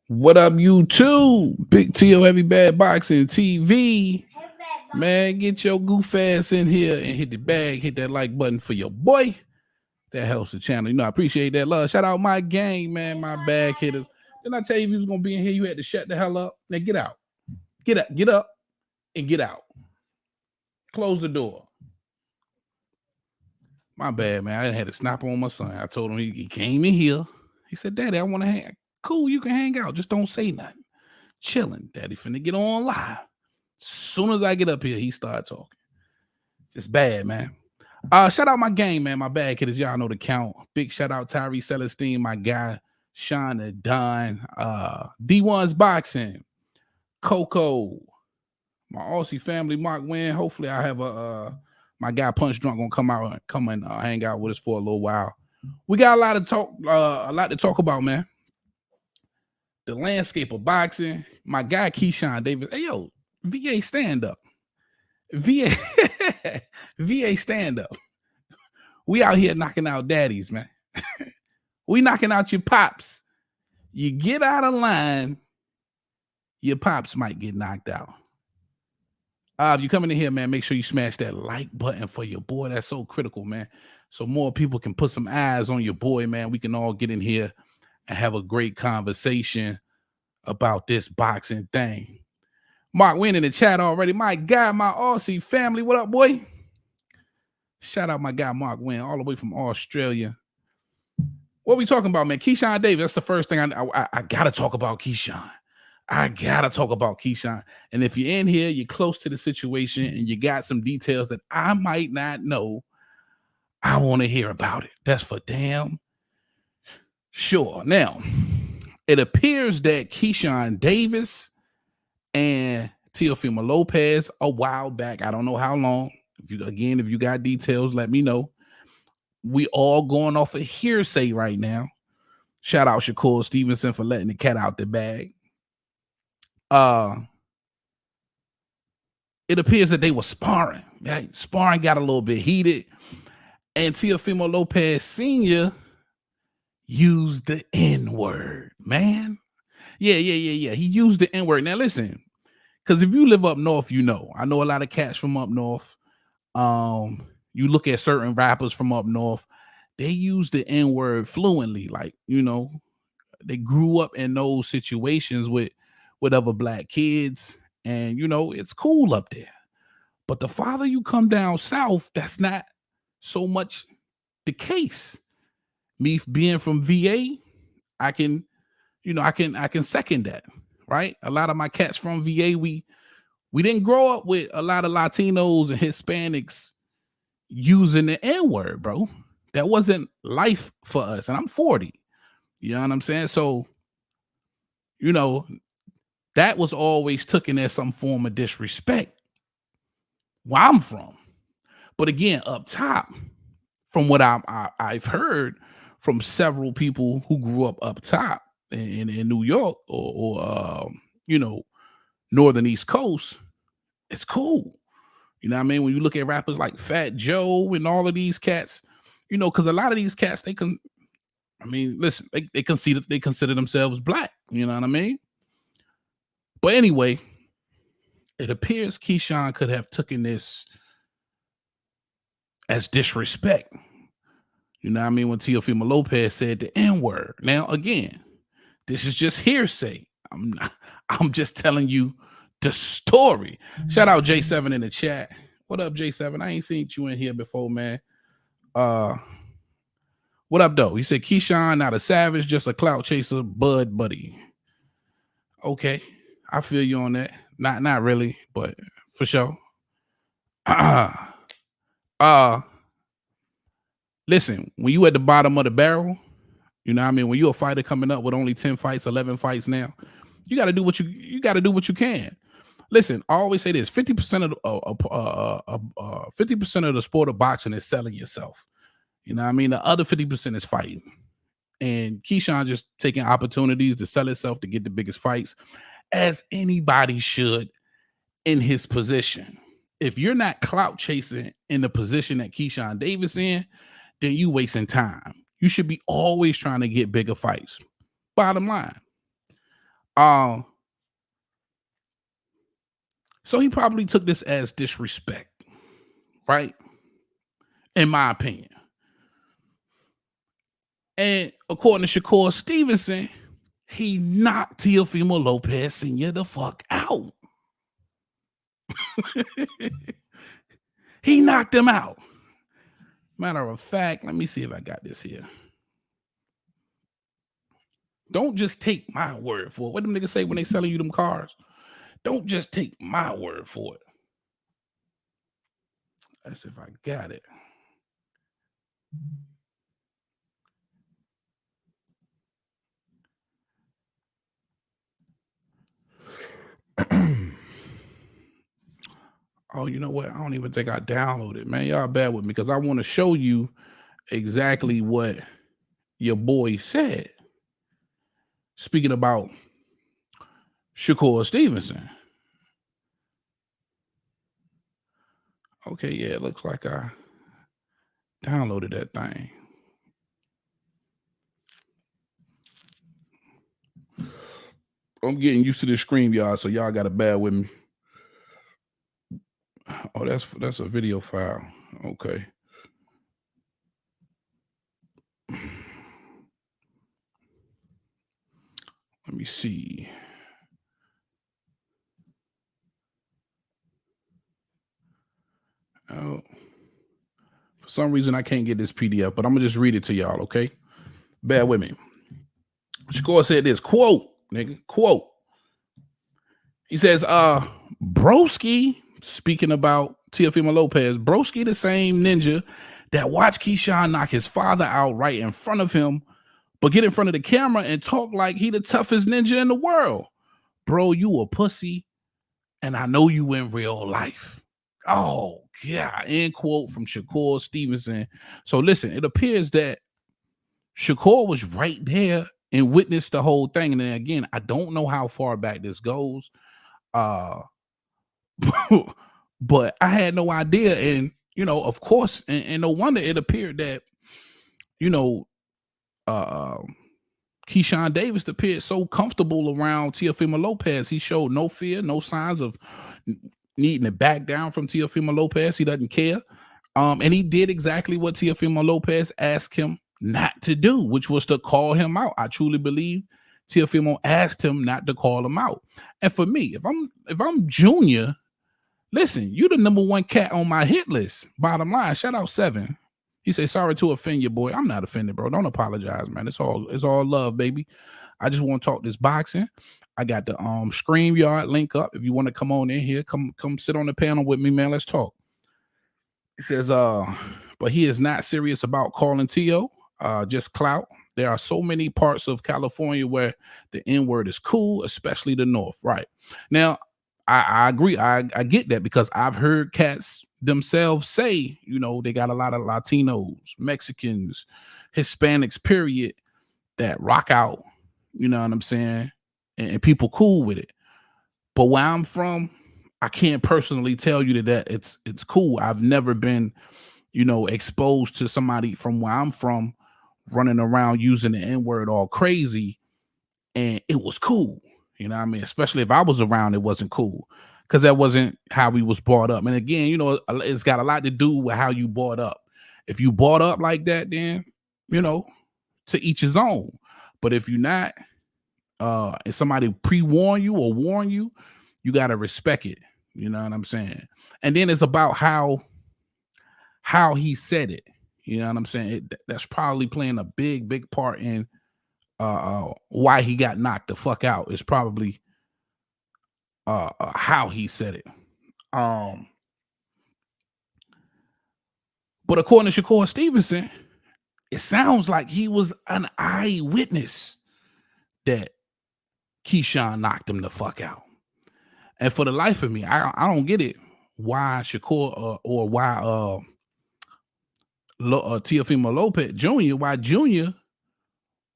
What up, YouTube? Big T.O. Heavy Bad Boxing TV. Man, get your goof ass in here and hit the bag, hit that like button for your boy. That helps the channel. You know, I appreciate that love. Shout out my gang, man, my bag hitters. Didn't I tell you if you was going to be in here, you had to shut the hell up? Now get out. Get up, and get out. Close the door. My bad, man. I had to snap on my son. I told him he came in here. He said, Daddy, I want to hang. Cool, you can hang out. Just don't say nothing. Chilling. Daddy finna get on live. As soon as I get up here, he started talking. Just bad, man. Shout out my gang, man. My bad kids. Y'all know the count. Big shout out Tyree Celestine, my guy, Sean and Don, D1's Boxing, Coco, my Aussie family, Mark Wynn. Hopefully I have my guy Punch Drunk gonna come and hang out with us for a little while. We got a lot to talk about, man. The landscape of boxing. My guy Keyshawn Davis. Hey yo, VA stand up. VA stand up. We out here knocking out daddies, man. We knocking out your pops. You get out of line, your pops might get knocked out. If you coming in here, man, make sure you smash that like button for your boy. That's so critical, man. So more people can put some eyes on your boy, man. We can all get in here and have a great conversation about this boxing thing. Mark Wynn in the chat already. My guy, my Aussie family. What up, boy? Shout out my guy, Mark Wynn, all the way from Australia. What we talking about, man? Keyshawn Davis. That's the first thing I got to talk about, Keyshawn. I got to talk about Keyshawn. And if you're in here, you're close to the situation and you got some details that I might not know, I want to hear about it. That's for damn sure. Now, it appears that Keyshawn Davis and Teofimo Lopez a while back, I don't know how long. If you got details, let me know. We all going off of hearsay right now. Shout out Shakur Stevenson for letting the cat out the bag. It appears that they were sparring. Right? Sparring got a little bit heated, and Teofimo Lopez Sr. used the N-word, man. Yeah. He used the N-word. Now listen, because if you live up north, you know. I know a lot of cats from up north. You look at certain rappers from up north, they use the N-word fluently. Like, you know, they grew up in those situations with other black kids, and you know, it's cool up there. But the farther you come down south, that's not so much the case. Me being from VA, I can second that, right? A lot of my cats from VA, we didn't grow up with a lot of Latinos and Hispanics using the N-word, bro. That wasn't life for us. And I'm 40. You know what I'm saying? So, you know, that was always taken as some form of disrespect where I'm from. But again, up top, from what I've heard from several people who grew up top in New York or you know, Northern East Coast, it's cool. You know what I mean? When you look at rappers like Fat Joe and all of these cats, you know, because a lot of these cats, listen, they consider themselves black. You know what I mean? But anyway, it appears Keyshawn could have taken this as disrespect. You know what I mean? When Teofimo Lopez said the N-word. Now, again, this is just hearsay. I'm just telling you the story. Shout out J7 in the chat. What up, J7? I ain't seen you in here before, man. What up, though? He said Keyshawn, not a savage, just a clout chaser, bud buddy. Okay, I feel you on that. Not really, but for sure. Listen, when you at the bottom of the barrel, you know what I mean? When you're a fighter coming up with only 10 fights, 11 fights now, you got to do what you can. Listen, I always say this: 50% of the 50% of the sport of boxing is selling yourself. You know what I mean? The other 50% is fighting. And Keyshawn just taking opportunities to sell himself to get the biggest fights, as anybody should in his position. If you're not clout chasing in the position that Keyshawn Davis in, then you wasting time. You should be always trying to get bigger fights. Bottom line. So he probably took this as disrespect, right? In my opinion. And according to Shakur Stevenson, he knocked Teofimo Lopez Sr. the fuck out. He knocked him out. Matter of fact, let me see if I got this here. Don't just take my word for it. What them niggas say when they selling you them cars? Don't just take my word for it. That's if I got it. Oh, you know what? I don't even think I downloaded, man. Y'all bad with me because I want to show you exactly what your boy said. Speaking about Shakur Stevenson. Okay, yeah, it looks like I downloaded that thing. I'm getting used to this screen, y'all, so y'all got to bear with me. Oh, that's a video file. Okay. Let me see. Oh, for some reason I can't get this PDF, but I'm gonna just read it to y'all, okay? Bear with me. Shakur said this quote, nigga, quote. He says, Broski, speaking about Teofimo Lopez, Broski, the same ninja that watched Keyshawn knock his father out right in front of him, but get in front of the camera and talk like he the toughest ninja in the world. Bro, you a pussy, and I know you in real life. Oh, yeah. End quote from Shakur Stevenson. So listen, it appears that Shakur was right there and witnessed the whole thing. And then again, I don't know how far back this goes. But I had no idea. And, of course, and no wonder it appeared that, you know, Keyshawn Davis appeared so comfortable around Teofimo Lopez. He showed no fear, no signs of needing to back down from Teofimo Lopez. He doesn't care. And he did exactly what Teofimo Lopez asked him not to do, which was to call him out. I truly believe Teofimo asked him not to call him out. And for me, if I'm Junior, listen, you the number one cat on my hit list. Bottom line, shout out 7. He said, sorry to offend you, boy. I'm not offended, bro. Don't apologize, man. It's all love, baby. I just want to talk this boxing. I got the StreamYard link up. If you want to come on in here, come sit on the panel with me, man. Let's talk. He says, but he is not serious about calling T.O. Just clout. There are so many parts of California where the N-word is cool, especially the North. Right. Now, I agree. I get that because I've heard cats themselves say, they got a lot of Latinos, Mexicans, Hispanics, period, that rock out, you know what I'm saying? And people cool with it. But where I'm from, I can't personally tell you that it's cool. I've never been, exposed to somebody from where I'm from running around using the N-word all crazy, and it was cool. You know what I mean? Especially if I was around, it wasn't cool because that wasn't how we was brought up. And again, it's got a lot to do with how you brought up. If you brought up like that, then, to each his own. But if you're not, and somebody pre-warn you or warn you, you got to respect it. You know what I'm saying? And then it's about how he said it. You know what I'm saying? That's probably playing a big part in why he got knocked the fuck out. Is probably how he said it. But according to Shakur Stevenson, it sounds like he was an eyewitness that Keyshawn knocked him the fuck out. And for the life of me, I don't get it. Why Shakur or why Teofimo Lopez Jr., why Jr.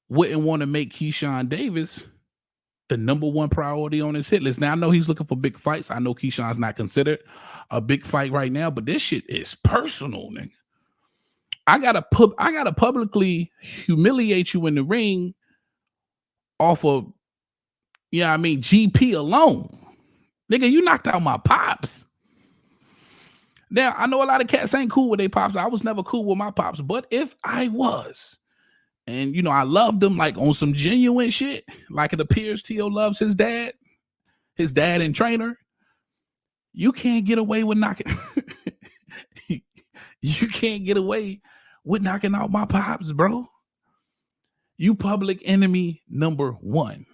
wouldn't want to make Keyshawn Davis the number one priority on his hit list. Now, I know he's looking for big fights. I know Keyshawn's not considered a big fight right now, but this shit is personal, nigga. I gotta publicly humiliate you in the ring off of, GP alone. Nigga, you knocked out my pops. Now, I know a lot of cats ain't cool with their pops. I was never cool with my pops, but if I was, and I loved them like on some genuine shit, like it appears T.O. loves his dad and trainer, you can't get away with knocking. You can't get away with knocking out my pops, bro. You public enemy number 1.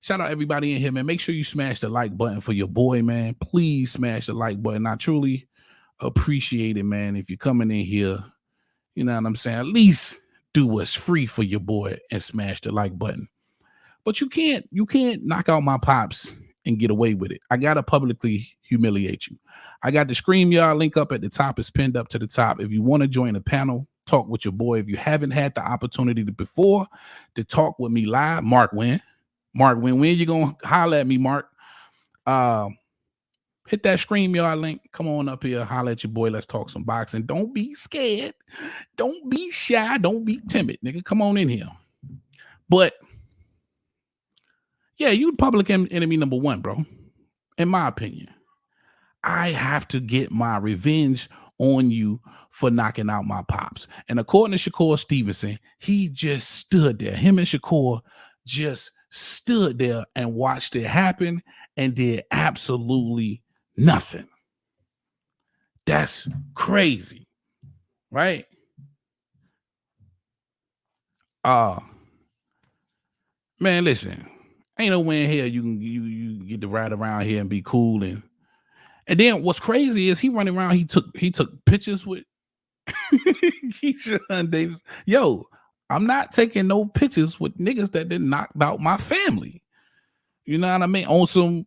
Shout out everybody in here, man. Make sure you smash the like button for your boy, man. Please smash the like button. I truly appreciate it, man. If you're coming in here, you know what I'm saying? At least do what's free for your boy and smash the like button. But you can't knock out my pops and get away with it. I gotta publicly humiliate you. I got the StreamYard link up at the top. It's pinned up to the top. If you want to join the panel, talk with your boy. If you haven't had the opportunity before to talk with me live, Mark Wynn, when you gonna holler at me, Mark? Hit that StreamYard link. Come on up here, holler at your boy. Let's talk some boxing. Don't be scared. Don't be shy. Don't be timid, nigga. Come on in here. But yeah, you public enemy number 1, bro. In my opinion, I have to get my revenge on you for knocking out my pops. And according to Shakur Stevenson, he just stood there. Him and Shakur just stood there and watched it happen and did absolutely nothing. That's crazy, right? Man, listen, ain't no way in hell you get to ride around here and be cool and then what's crazy is he running around. He took pictures with Keyshawn Davis. Yo, I'm not taking no pictures with niggas that did knocked out my family. You know what I mean? On some,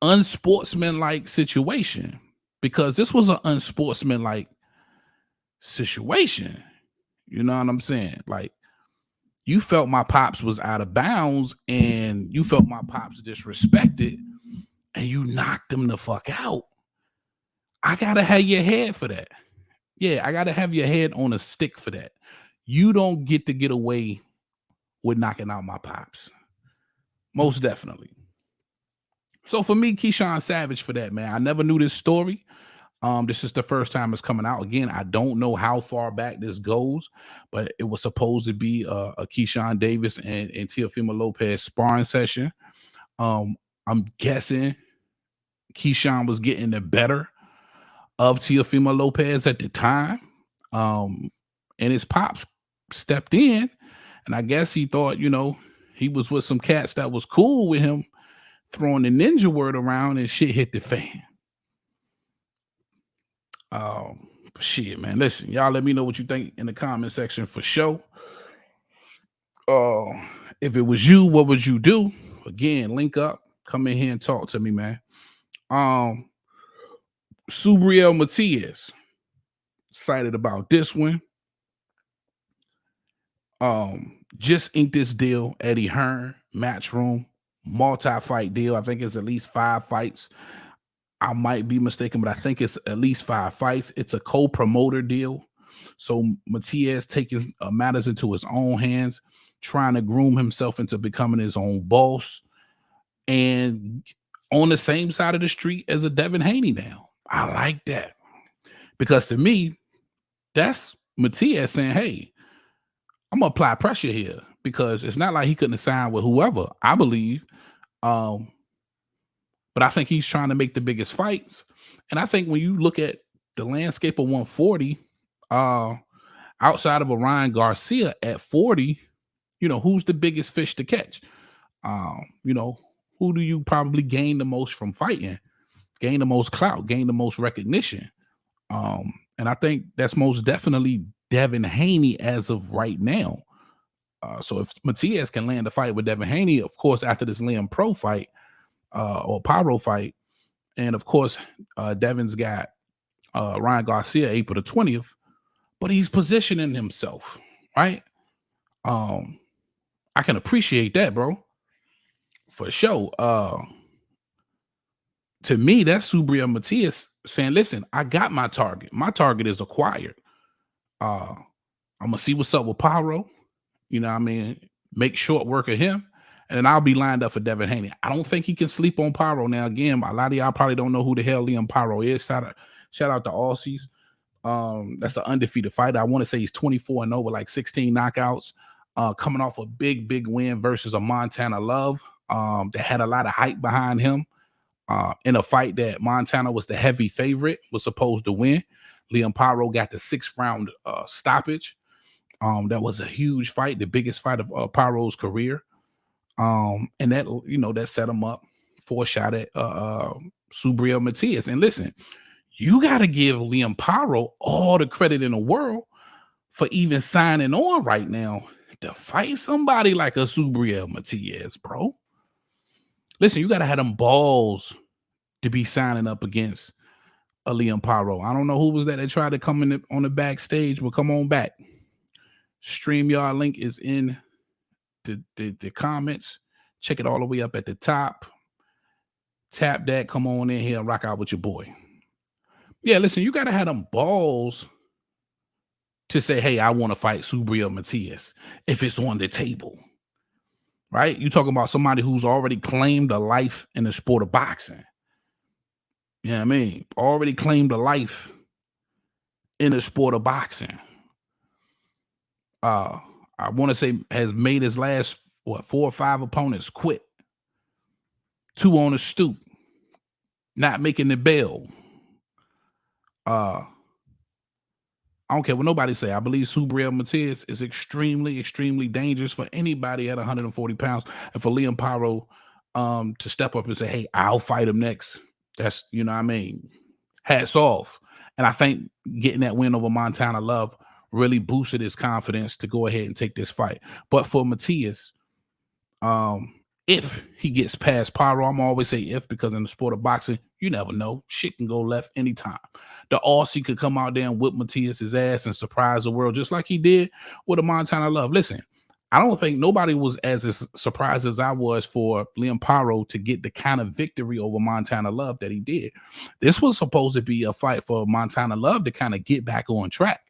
unsportsmanlike situation. Because this was an unsportsmanlike situation. You know what I'm saying? Like, you felt my pops was out of bounds and you felt my pops disrespected and you knocked him the fuck out. I gotta have your head for that. Yeah, I gotta have your head on a stick for that. You don't get to get away with knocking out my pops. Most definitely. So for me, Keyshawn Savage for that, man. I never knew this story. This is the first time it's coming out. Again, I don't know how far back this goes, but it was supposed to be a Keyshawn Davis and Teofimo Lopez sparring session. I'm guessing Keyshawn was getting the better of Teofimo Lopez at the time. And his pops stepped in, and I guess he thought, he was with some cats that was cool with him throwing the ninja word around and shit hit the fan. Shit, man. Listen, y'all let me know what you think in the comment section for sure. If it was you, what would you do? Again, link up, come in here and talk to me, man. Subriel Matias, excited about this one. Just inked this deal, Eddie Hearn, Matchroom, multi-fight deal. I think it's at least 5 fights. I might be mistaken, but I think it's at least 5 fights. It's a co-promoter deal. So Matias taking matters into his own hands, trying to groom himself into becoming his own boss, and on the same side of the street as a Devin Haney now. I like that. Because to me, that's Matias saying, hey, I'm gonna apply pressure here, because it's not like he couldn't have signed with whoever, I believe. But I think he's trying to make the biggest fights. And I think when you look at the landscape of 140, outside of a Ryan Garcia at 40, who's the biggest fish to catch? Who do you probably gain the most from fighting? Gain the most clout, gain the most recognition. And I think that's most definitely Devin Haney as of right now. So if Matias can land a fight with Devin Haney, of course, after this Liam Pro fight, or Pyro fight, and of course, Devin's got Ryan Garcia April the 20th, but he's positioning himself, right? I can appreciate that, bro, for sure. To me, that's Subriel Matias saying, listen, I got my target. My target is acquired. I'm gonna see what's up with Pyro. You know what I mean? Make short work of him. And then I'll be lined up for Devin Haney. I don't think he can sleep on Pyro. Now, again, a lot of y'all probably don't know who the hell Liam Pyro is. Shout out to Aussies. That's an undefeated fighter. I want to say he's 24-0 with like 16 knockouts. Coming off a big win versus a Montana Love that had a lot of hype behind him. In a fight that Montana was the heavy favorite, was supposed to win. Liam Pyro got the 6th round stoppage. That was a huge fight, the biggest fight of Pyro's career. And that, that set him up for a shot at Subriel Matias. And listen, you got to give Liam Pyro all the credit in the world for even signing on right now to fight somebody like a Subriel Matias, bro. Listen, you got to have them balls to be signing up against a Liam Pyro. I don't know who was that tried to come in on the backstage, but come on back. StreamYard link is in the comments. Check it all the way up at the top. Tap that. Come on in here and rock out with your boy. Yeah, listen, you got to have them balls to say, hey, I want to fight Subriel Matias if it's on the table. Right? You talking about somebody who's already claimed a life in the sport of boxing. You know what I mean? Already claimed a life in the sport of boxing. I want to say has made his last 4 or 5 opponents quit. 2 on the stoop, not making the bell. I don't care what nobody say. I believe Subriel Matias is extremely, extremely dangerous for anybody at 140 pounds. And for Liam Paro to step up and say, hey, I'll fight him next. That's, you know what I mean? Hats off. And I think getting that win over Montana Love really boosted his confidence to go ahead and take this fight. But for Matias, if he gets past Pyro, I'm always say if, because in the sport of boxing, you never know. Shit can go left anytime. The Aussie could come out there and whip Matias' ass and surprise the world, just like he did with a Montana Love. Listen, I don't think nobody was as surprised as I was for Liam Pyro to get the kind of victory over Montana Love that he did. This was supposed to be a fight for Montana Love to kind of get back on track,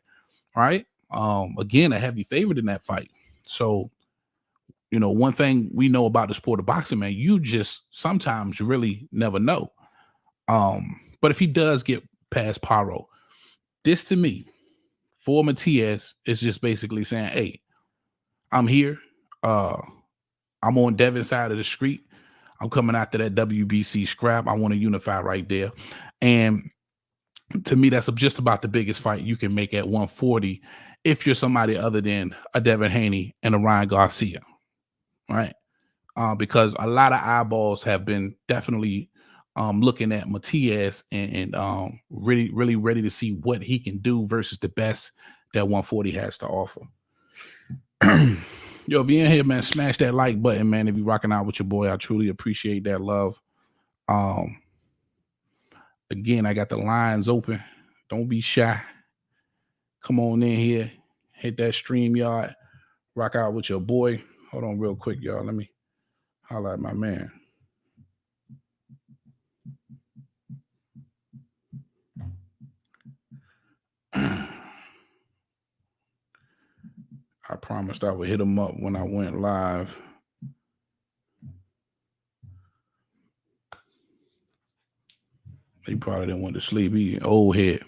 right? Again, a heavy favorite in that fight. So, you know, one thing we know about the sport of boxing, man, you just sometimes really never know. But if he does get past Pyro, this to me, for Matias, is just basically saying, hey, I'm here. I'm on Devin's side of the street. I'm coming after that WBC scrap. I want to unify right there. And to me, that's just about the biggest fight you can make at 140 if you're somebody other than a Devin Haney and a Ryan Garcia, right? Because a lot of eyeballs have been definitely looking at Matias and really, really ready to see what he can do versus the best that 140 has to offer. Yo, if you're in here, man, smash that like button, man. If you're rocking out with your boy, I truly appreciate that love. Again, I got the lines open. Don't be shy. Come on in here. Hit that StreamYard. Rock out with your boy. Hold on real quick, y'all. Let me highlight my man. I promised I would hit him up when I went live. He probably didn't want to sleep. He old head.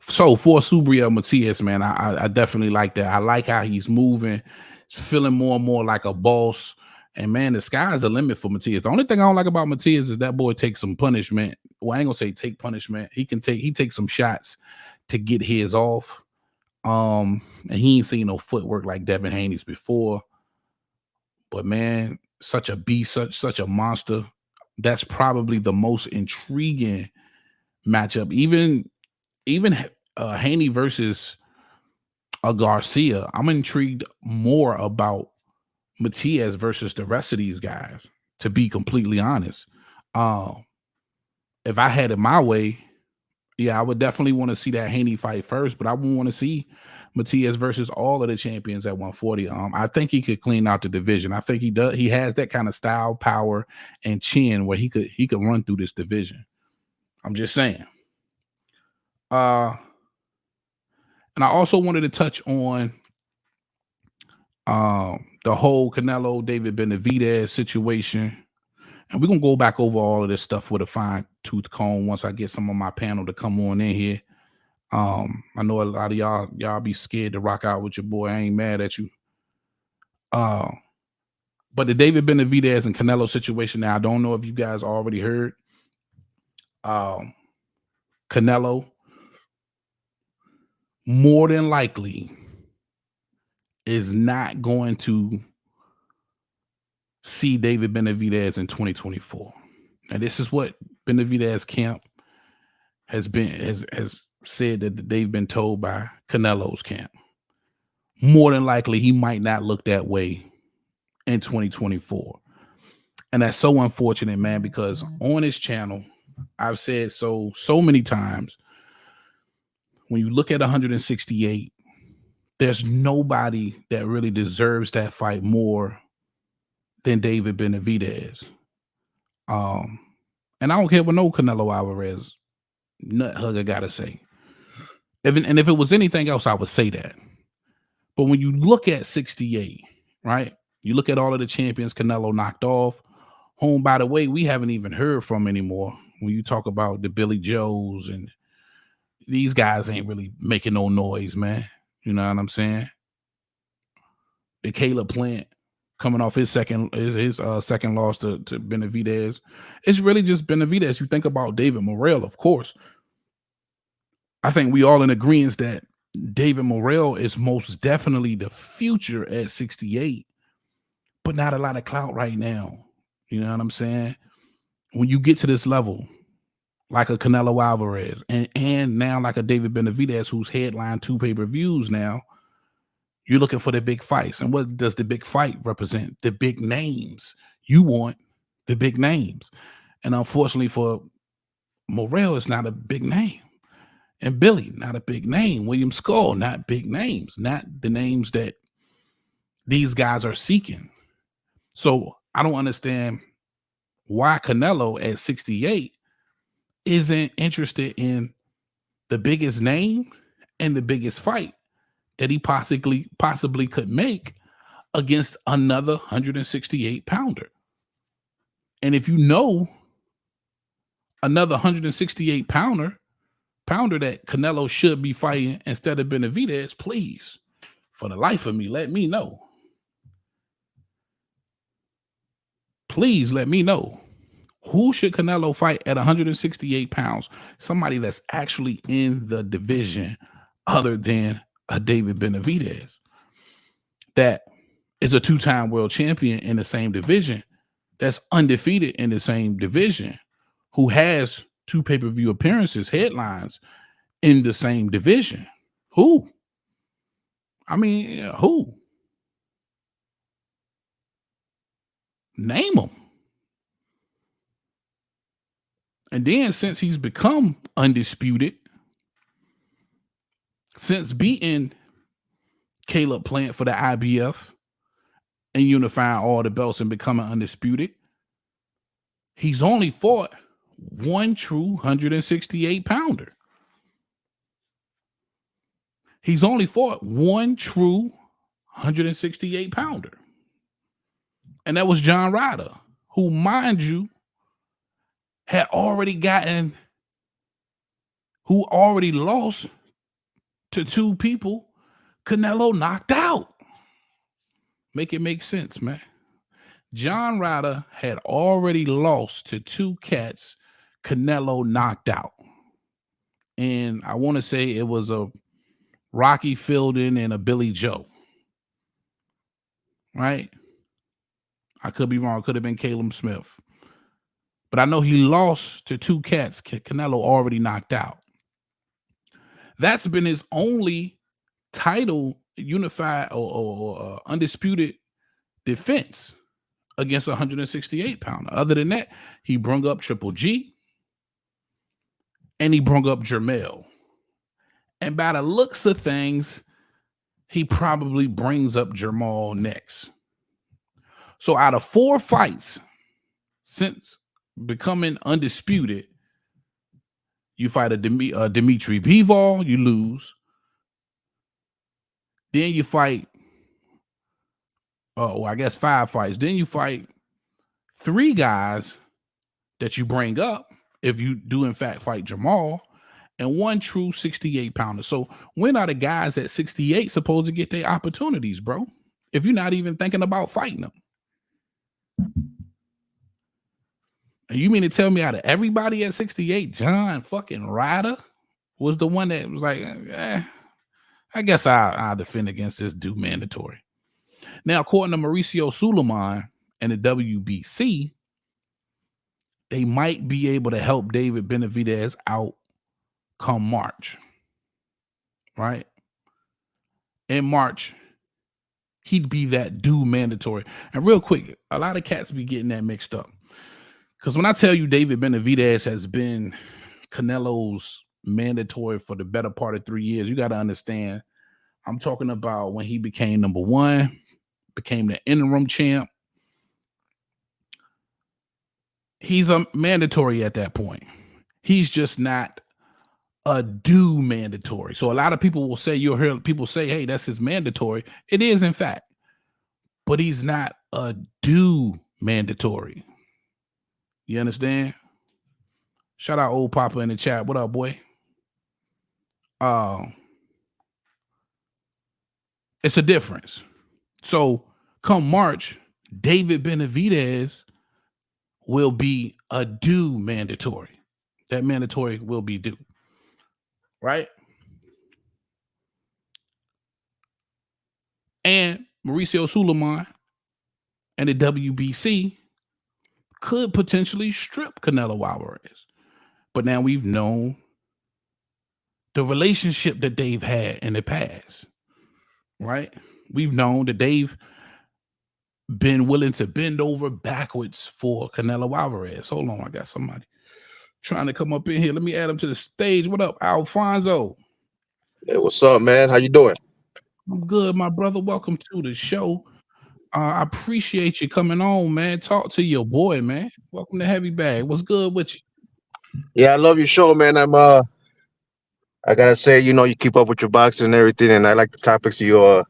So for Subriel Matias, man, I definitely like that. I like how he's moving, feeling more and more like a boss. And man, the sky's the limit for Matias. The only thing I don't like about Matias is that boy takes some punishment. Well, I ain't gonna say take punishment. He takes some shots to get his off. And he ain't seen no footwork like Devin Haney's before. But man, such a beast, such a monster. That's probably the most intriguing matchup. Even Haney versus Garcia, I'm intrigued more about Matias versus the rest of these guys, to be completely honest. If I had it my way, yeah, I would definitely want to see that Haney fight first, but I would want to see Matias versus all of the champions at 140. I think he could clean out the division. I think he does. He has that kind of style, power, and chin where he could run through this division. I'm just saying. And I also wanted to touch on the whole Canelo David Benavidez situation. And we're gonna go back over all of this stuff with a fine-tooth comb once I get some of my panel to come on in here. I know a lot of y'all be scared to rock out with your boy. I ain't mad at you. But the David Benavidez and Canelo situation now, I don't know if you guys already heard. Canelo more than likely is not going to see David Benavidez in 2024. And this is what Benavidez camp has said that they've been told by Canelo's camp. More than likely, he might not look that way in 2024. And that's so unfortunate, man, because on his channel, I've said so many times, when you look at 168, there's nobody that really deserves that fight more than David Benavidez. And I don't care what no Canelo Alvarez nut hugger gotta say. If it was anything else, I would say that. But when you look at 68, right? You look at all of the champions Canelo knocked off. whom, by the way, we haven't even heard from anymore. When you talk about the Billy Joes, and these guys ain't really making no noise, man. You know what I'm saying? The Caleb Plant coming off his second loss to Benavidez. It's really just Benavidez. You think about David Morrell, of course. I think we all in agreement that David Morrell is most definitely the future at 68, but not a lot of clout right now. You know what I'm saying? When you get to this level, like a Canelo Alvarez, and now like a David Benavidez, who's headlined 2 pay-per-views now, you're looking for the big fights. And what does the big fight represent? The big names. You want the big names. And unfortunately for Morrell, it's not a big name. And Billy, not a big name. William Skull, not big names. Not the names that these guys are seeking. So I don't understand why Canelo at 68 isn't interested in the biggest name and the biggest fight that he possibly could make against another 168 pounder. And if you know another 168 pounder that Canelo should be fighting instead of Benavidez, please, for the life of me, let me know. Please let me know. Who should Canelo fight at 168 pounds? Somebody that's actually in the division other than a David Benavidez that is a 2-time world champion in the same division, that's undefeated in the same division, who has 2 pay-per-view appearances, headlines in the same division. Who? I mean, who? Name them. And then since he's become undisputed, since beating Caleb Plant for the IBF and unifying all the belts and becoming undisputed, he's only fought one true 168 pounder. He's only fought one true 168 pounder. And that was John Ryder, who, mind you, had already lost to 2 people Canelo knocked out. Make it make sense, man. John Ryder had already lost to 2 cats Canelo knocked out. And I want to say it was a Rocky Fielding and a Billy Joe. Right? I could be wrong. It could have been Caleb Smith. But I know he lost to 2 cats Canelo already knocked out. That's been his only title unified or undisputed defense against a 168 pounder. Other than that, he brung up Triple G and he brung up Jermell. And by the looks of things, he probably brings up Jermall next. So out of 4 fights since becoming undisputed, you fight a Dimitri Bivol, you lose. Then you fight, I guess 5 fights. Then you fight 3 guys that you bring up if you do in fact fight Jermall, and 1 true 68 pounder. So when are the guys at 68 supposed to get their opportunities, bro? If you're not even thinking about fighting them. And you mean to tell me out of everybody at 68, John fucking Ryder was the one that was like, I guess I'll defend against this dude mandatory. Now, according to Mauricio Suleiman and the WBC, they might be able to help David Benavidez out come March. Right? In March, he'd be that dude mandatory. And real quick, a lot of cats be getting that mixed up. Because when I tell you David Benavidez has been Canelo's mandatory for the better part of 3 years, you got to understand, I'm talking about when he became number 1, became the interim champ. He's a mandatory at that point. He's just not a due mandatory. So a lot of people will say, you'll hear people say, hey, that's his mandatory. It is, in fact. But he's not a due mandatory. You understand? Shout out old Papa in the chat. What up, boy? Uh, it's a difference. So come March, David Benavidez will be a due mandatory. That mandatory will be due. Right? And Mauricio Suleiman and the WBC could potentially strip Canelo Alvarez. But now we've known the relationship that they've had in the past, right? We've known that they've been willing to bend over backwards for Canelo Alvarez. Hold on, I got somebody trying to come up in here. Let me add him to the stage. What up, Alfonso? Hey, what's up, man? How you doing? I'm good, my brother. Welcome to the show. I appreciate you coming on, man. Talk to your boy, man. Welcome to Heavy Bag. What's good with you? Yeah, I love your show, man. I gotta say, you keep up with your boxing and everything, and I like the topics you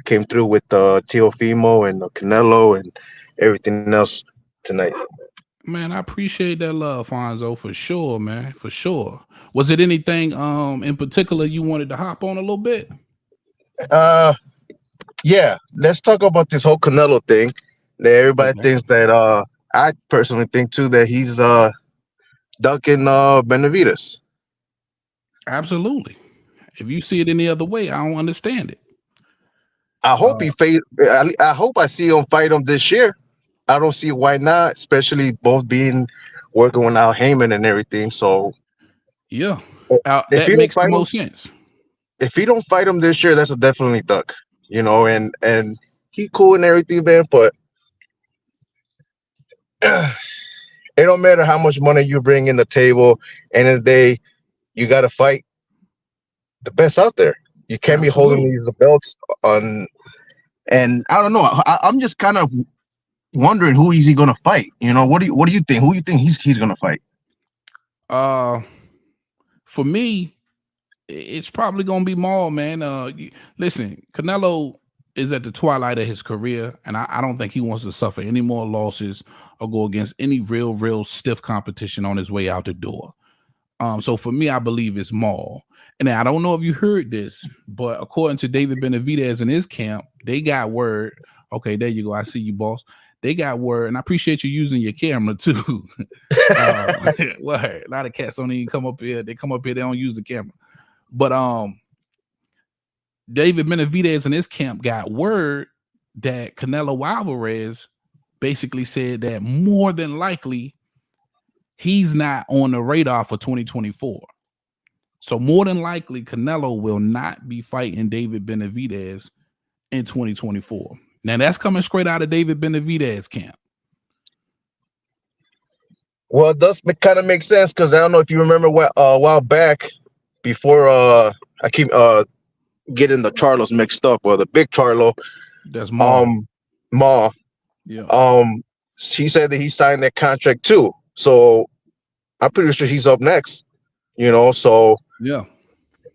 came through with Teofimo and Canelo and everything else tonight. Man, I appreciate that love, Fonzo, for sure, man. For sure. Was it anything in particular you wanted to hop on a little bit? Uh, yeah, let's talk about this whole Canelo thing. That everybody Okay. thinks that I personally think too that he's ducking Benavidez. Absolutely. If you see it any other way, I don't understand it. I hope Uh, he fight. I hope I see him fight him this year. I don't see why not, especially both being working with Al Heyman and everything. So yeah. if That he don't makes the fight him, most sense. if he don't fight him this year, that's a definitely duck. And he cool and everything, man. But it don't matter how much money you bring in the table. End of the day, you got to fight the best out there. You can't be holding Absolutely. these belts on. And I don't know. I'm just kind of wondering who is he going to fight. What do you think? Who you think he's going to fight? Uh for me, it's probably gonna be Maul, man. Listen, Canelo is at the twilight of his career, and I don't think he wants to suffer any more losses or go against any real stiff competition on his way out the door. So for me, I believe it's Maul. And I don't know if you heard this, but according to David Benavidez in his camp, they got word. Okay, there you go. I see you, boss. They got word, and I appreciate you using your camera too. Word. A lot of cats don't even come up here. They come up here, they don't use the camera. But David Benavidez in his camp got word that Canelo Alvarez basically said that more than likely he's not on the radar for 2024. So more than likely, Canelo will not be fighting David Benavidez in 2024. Now that's coming straight out of David Benavidez camp. Well, it does kind of make sense because I don't know if you remember a while back before I keep getting the Charlos mixed up or the big Charlo, That's Maul. um, Ma, Yeah. he said that he signed that contract too. So I'm pretty sure he's up next. So Yeah.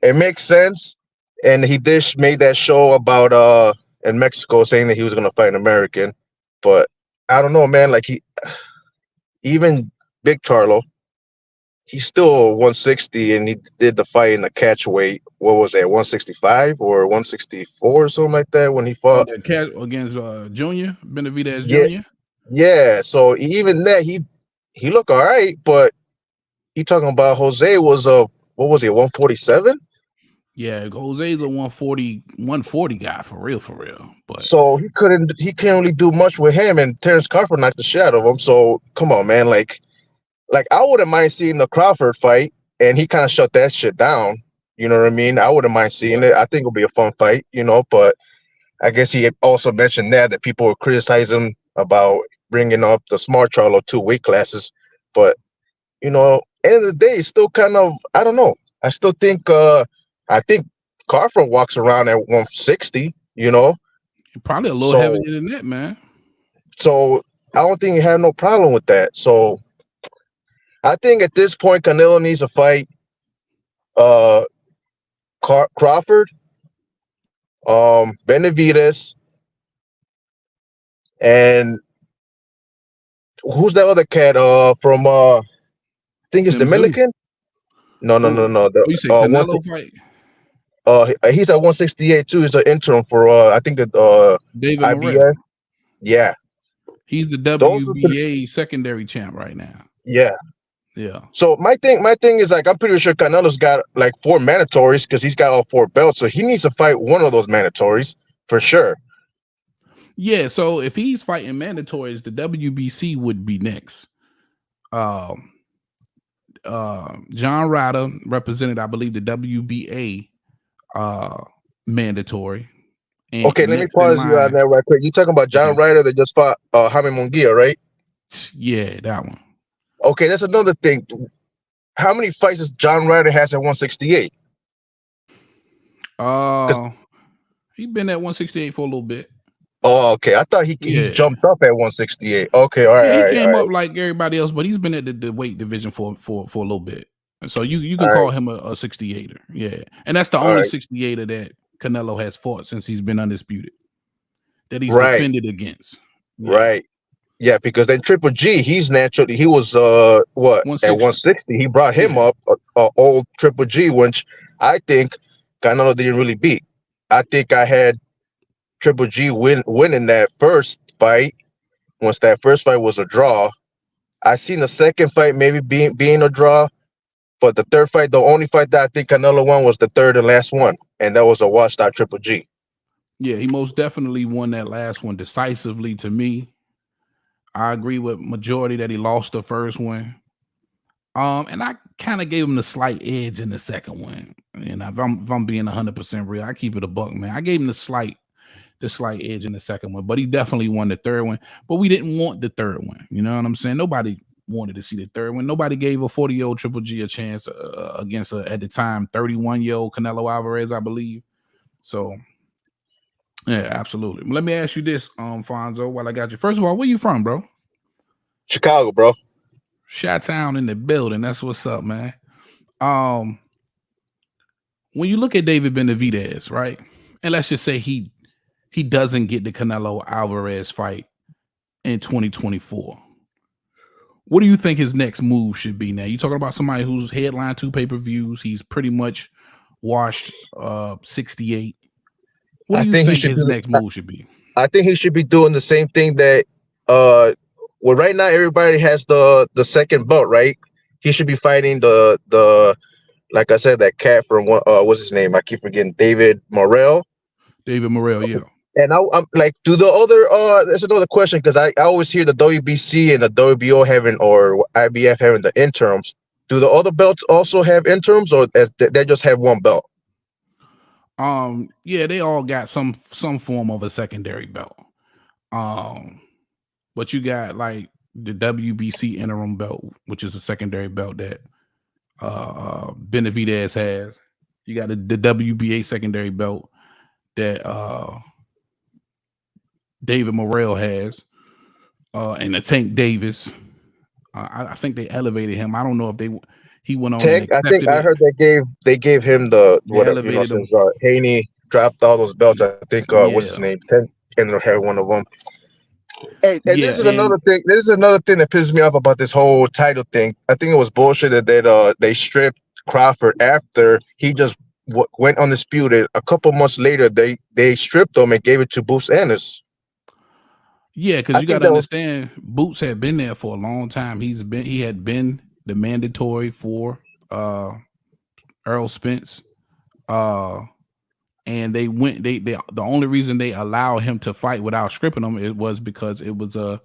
it makes sense. And he made that show about in Mexico saying that he was gonna fight an American, but I don't know, man. Like even Big Charlo, he's still 160, and he did the fight in the catch weight. What was that, 165 or 164 or something like that when he Oh, fought? that cat against Junior Benavidez Yeah, Jr. yeah. So even that, he looked all right, but he talking about Jose was what was he, 147? Yeah, Jose's a 140 guy for real. But So he couldn't really do much with him, and Terrence Crawford knocked the shit out of him. So come on, man, like I wouldn't mind seeing the Crawford fight, and he kind of shut that shit down. You know what I mean? I wouldn't mind seeing yeah, it. I think it'll be a fun fight, but I guess he had also mentioned that people were criticizing about bringing up the smart Charlo 2 weight classes. But, end of the day, it's still kind of, I don't know. I think Crawford walks around at 160. probably a little heavier So, than that, man. so I don't think he had no problem with that. So I think at this point, Canelo needs to fight uh, Crawford, Benavidez, and who's that other cat? From I think it's Tim Zoo. Dominican. No. Who? The You say one. Canelo fight? He's at 168 too. He's an interim for I think the David Morrell. IBF. Yeah, He's the those are WBA secondary champ right now. yeah. Yeah. So my thing is like I'm pretty sure Canelo's got like 4 mandatories because he's got all 4 belts. So he needs to fight one of those mandatories for sure. Yeah. So if he's fighting mandatories, the WBC would be next. John Ryder represented, I believe, the WBA mandatory. And Okay, let me pause you on that right quick. You talking about John Ryder that just fought Jaime Munguia, right? Yeah, that one. Okay, that's another thing. How many fights does John Ryder has at 168? He been at 168 for a little bit. Oh, okay. I thought he jumped up at 168. Okay, all right. Yeah, he came all up like everybody else, but he's been at the weight division for a little bit. And so you can all call right. him a 68er. Yeah. And that's the All only right. 68er that Canelo has fought since he's been undisputed. That he's Right. defended against. Yeah. Right. Yeah, because then Triple G, he was what 160. at 160. He brought him up, old Triple G, which I think Canelo didn't really beat. I think I had Triple G winning that first fight. Once that first fight was a draw, I seen the second fight maybe being a draw, but the third fight, the only fight that I think Canelo won was the third and last one, and that was a washed out Triple G. Yeah, he most definitely won that last one decisively to me. I agree with majority that he lost the first one. And I kind of gave him the slight edge in the second one. And if I'm being 100% real, I keep it a buck, man. I gave him the slight edge in the second one, but he definitely won the third one. But we didn't want the third one. You know what I'm saying? Nobody wanted to see the third one. Nobody gave a 40-year-old Triple G a chance against at the time 31-year-old Canelo Alvarez, I believe. So yeah, absolutely. Let me ask you this, Fonzo, while I got you. First of all, where you from, bro? Chicago, bro. Chi-Town in the building. That's what's up, man. When you look at David Benavidez, right? And let's just say he doesn't get the Canelo Alvarez fight in 2024. What do you think his next move should be now? You talking about somebody who's headlined 2 pay-per-views. He's pretty much washed 68. What do you think his next move should be? I think he should be doing the same thing that well, right now everybody has the second belt, right? He should be fighting the like I said, that cat from what's his name? I keep forgetting. David Morrell. David Morrell, yeah. And I'm like, do the other there's another question, because I always hear the WBC and the WBO having, or IBF having, the interims. Do the other belts also have interims, or they just have one belt? Yeah, they all got some form of a secondary belt. But you got like the WBC interim belt, which is a secondary belt that Benavidez has. You got the WBA secondary belt that David Morrell has, and the Tank Davis. I think they elevated him. I don't know if he went on. Tank, I think I heard they gave him the whatever, since Haney dropped all those belts. I think what's his name? Tank ended up having one of them. Hey, and this is another thing. This is another thing that pisses me off about this whole title thing. I think it was bullshit that they stripped Crawford after he just went undisputed. A couple months later, they stripped him and gave it to Boots Ennis. Yeah, because you got to understand, Boots had been there for a long time. He had been the mandatory for Earl Spence, and the only reason they allowed him to fight without stripping him was because it was a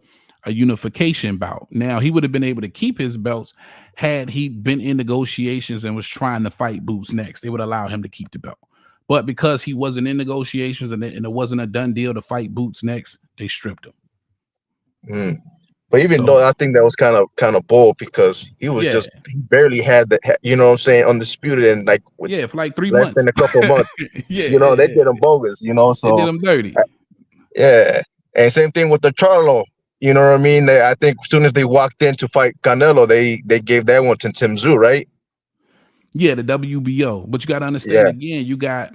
unification bout. Now he would have been able to keep his belts had he been in negotiations and was trying to fight Boots next. They would allow him to keep the belt. But because he wasn't in negotiations and it wasn't a done deal to fight Boots next, they stripped him. But even though I think that was kind of bold, because he was he barely had the, you know what I'm saying, undisputed, and like for like 3 less months, than a couple months. They did him bogus, so they did him dirty. And same thing with the Charlo. You know what I mean? I think as soon as they walked in to fight Canelo, they gave that one to Tim Tszyu, right? Yeah, the WBO. But you got to understand, again, you got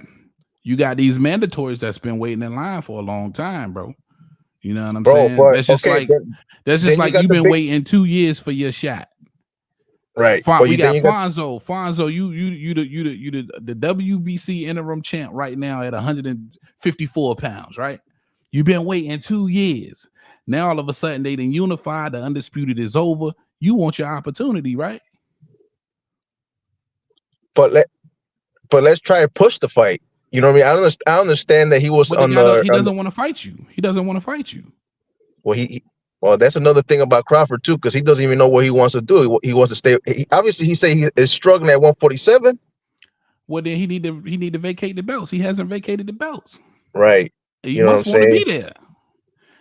these mandatories that's been waiting in line for a long time, bro. You know what I'm bro. saying? But okay, then you got You've the been big waiting 2 years for your shot. right. But We then got you got Fonzo. Fonzo, the WBC interim champ right now at 154 pounds, right? You've been waiting 2 years. Now all of a sudden they done unified. The undisputed is over. You want your opportunity, right? but let's try to push the fight. You know what I mean? I understand that he was But the on guy the he on the, doesn't want to fight you. He doesn't want to fight you. well well, that's another thing about Crawford too, because he doesn't even know what he wants to do. He wants to stay. Obviously, he say he is struggling at 147. Well, then he need to vacate the belts. He hasn't vacated the belts. Right. He You know what I'm must want to be saying? there.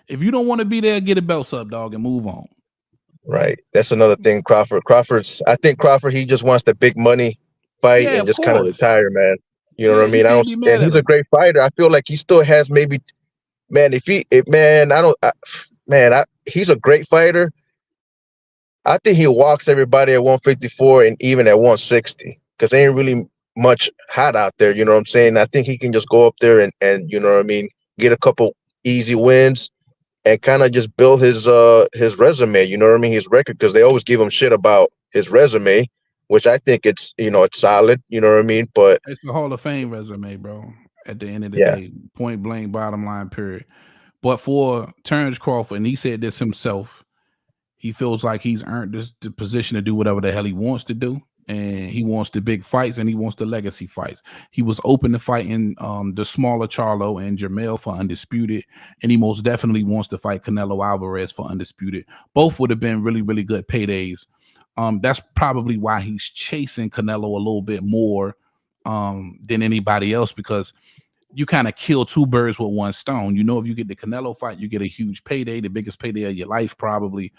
If you don't want to be there, get the belts up, dog, and move on. Right. That's another thing. I think Crawford, he just wants the big money fight Yeah, and of just kind of course. retire, man. You know what I Yeah, you mean? can't be mad And at he's a him. great fighter. I feel like he still has maybe, man, man, he's a great fighter. I think he walks everybody at 154 and even at 160 because there ain't really much hot out there. You know what I'm saying? I think he can just go up there and you know what I mean, get a couple easy wins and kind of just build his resume. You know what I mean? His record, because they always give him shit about his resume, which I think it's solid. You know what I mean? But It's the Hall of Fame resume, bro. At the end of the yeah, day, point blank, bottom line, period. But for Terrence Crawford, and he said this himself, he feels like he's earned the position to do whatever the hell he wants to do. And he wants the big fights and he wants the legacy fights. He was open to fighting the smaller Charlo and Jermell for undisputed. And he most definitely wants to fight Canelo Alvarez for undisputed. Both would have been really, really good paydays. That's probably why he's chasing Canelo a little bit more than anybody else, because you kind of kill two birds with one stone. You know, if you get the Canelo fight, you get a huge payday, the biggest payday of your life probably,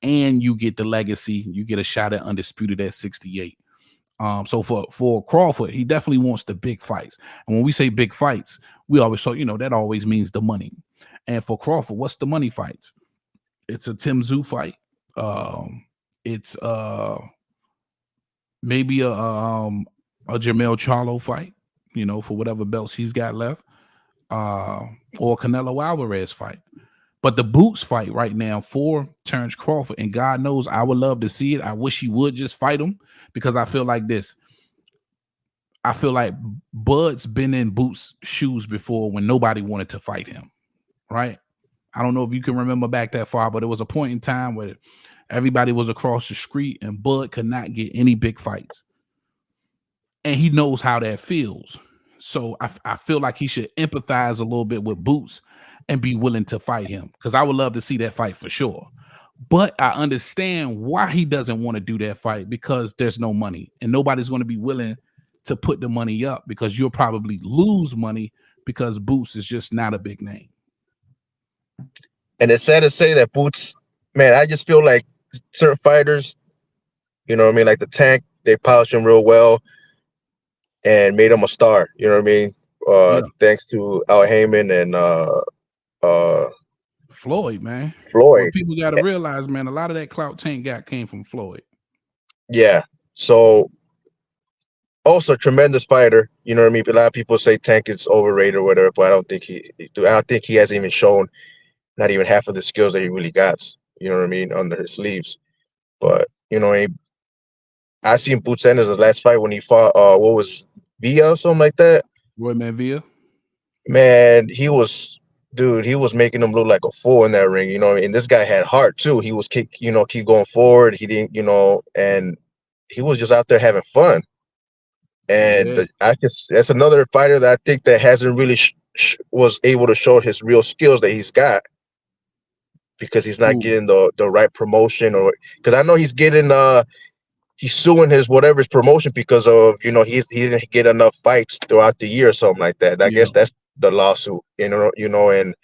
and you get the legacy. You get a shot at undisputed at 68. So for Crawford, he definitely wants the big fights. And when we say big fights, we always so that always means the money. And for Crawford, what's the money fights? It's a Tim Tszyu fight. It's maybe a Jermell Charlo fight, for whatever belts he's got left, or Canelo Alvarez fight. But the Boots fight right now for Terrence Crawford, and God knows I would love to see it. I wish he would just fight him, because I feel like this. I feel like Bud's been in Boots' shoes before when nobody wanted to fight him, right? I don't know if you can remember back that far, but there was a point in time where everybody was across the street and Bud could not get any big fights. And he knows how that feels. So I feel like he should empathize a little bit with Boots and be willing to fight him, because I would love to see that fight for sure. But I understand why he doesn't want to do that fight, because there's no money and nobody's going to be willing to put the money up, because you'll probably lose money because Boots is just not a big name. and it's sad to say that Boots, man, I just feel like certain fighters, you know what I mean, like the Tank, they polished him real well and made him a star. You know what I mean? Yeah. Thanks to Al Heyman and Floyd, man. What Floyd. people got to realize, man, a lot of that clout Tank got came from Floyd. Yeah. So also tremendous fighter. You know what I mean? A lot of people say Tank is overrated or whatever, but I don't think he hasn't even shown not even half of the skills that he really got. You know what I mean? Under his sleeves. But I seen Boots Ennis his last fight when he fought what was Villa or something like that. Roy Manvilla. Man, he was making him look like a fool in that ring, and this guy had heart too. He was keep going forward. He didn't, and he was just out there having fun. And Yeah. that's another fighter that I think that hasn't really was able to show his real skills that he's got, because he's not getting the right promotion, or because I know he's getting he's suing his promotion because of he didn't get enough fights throughout the year or something like that. I guess that's the lawsuit, and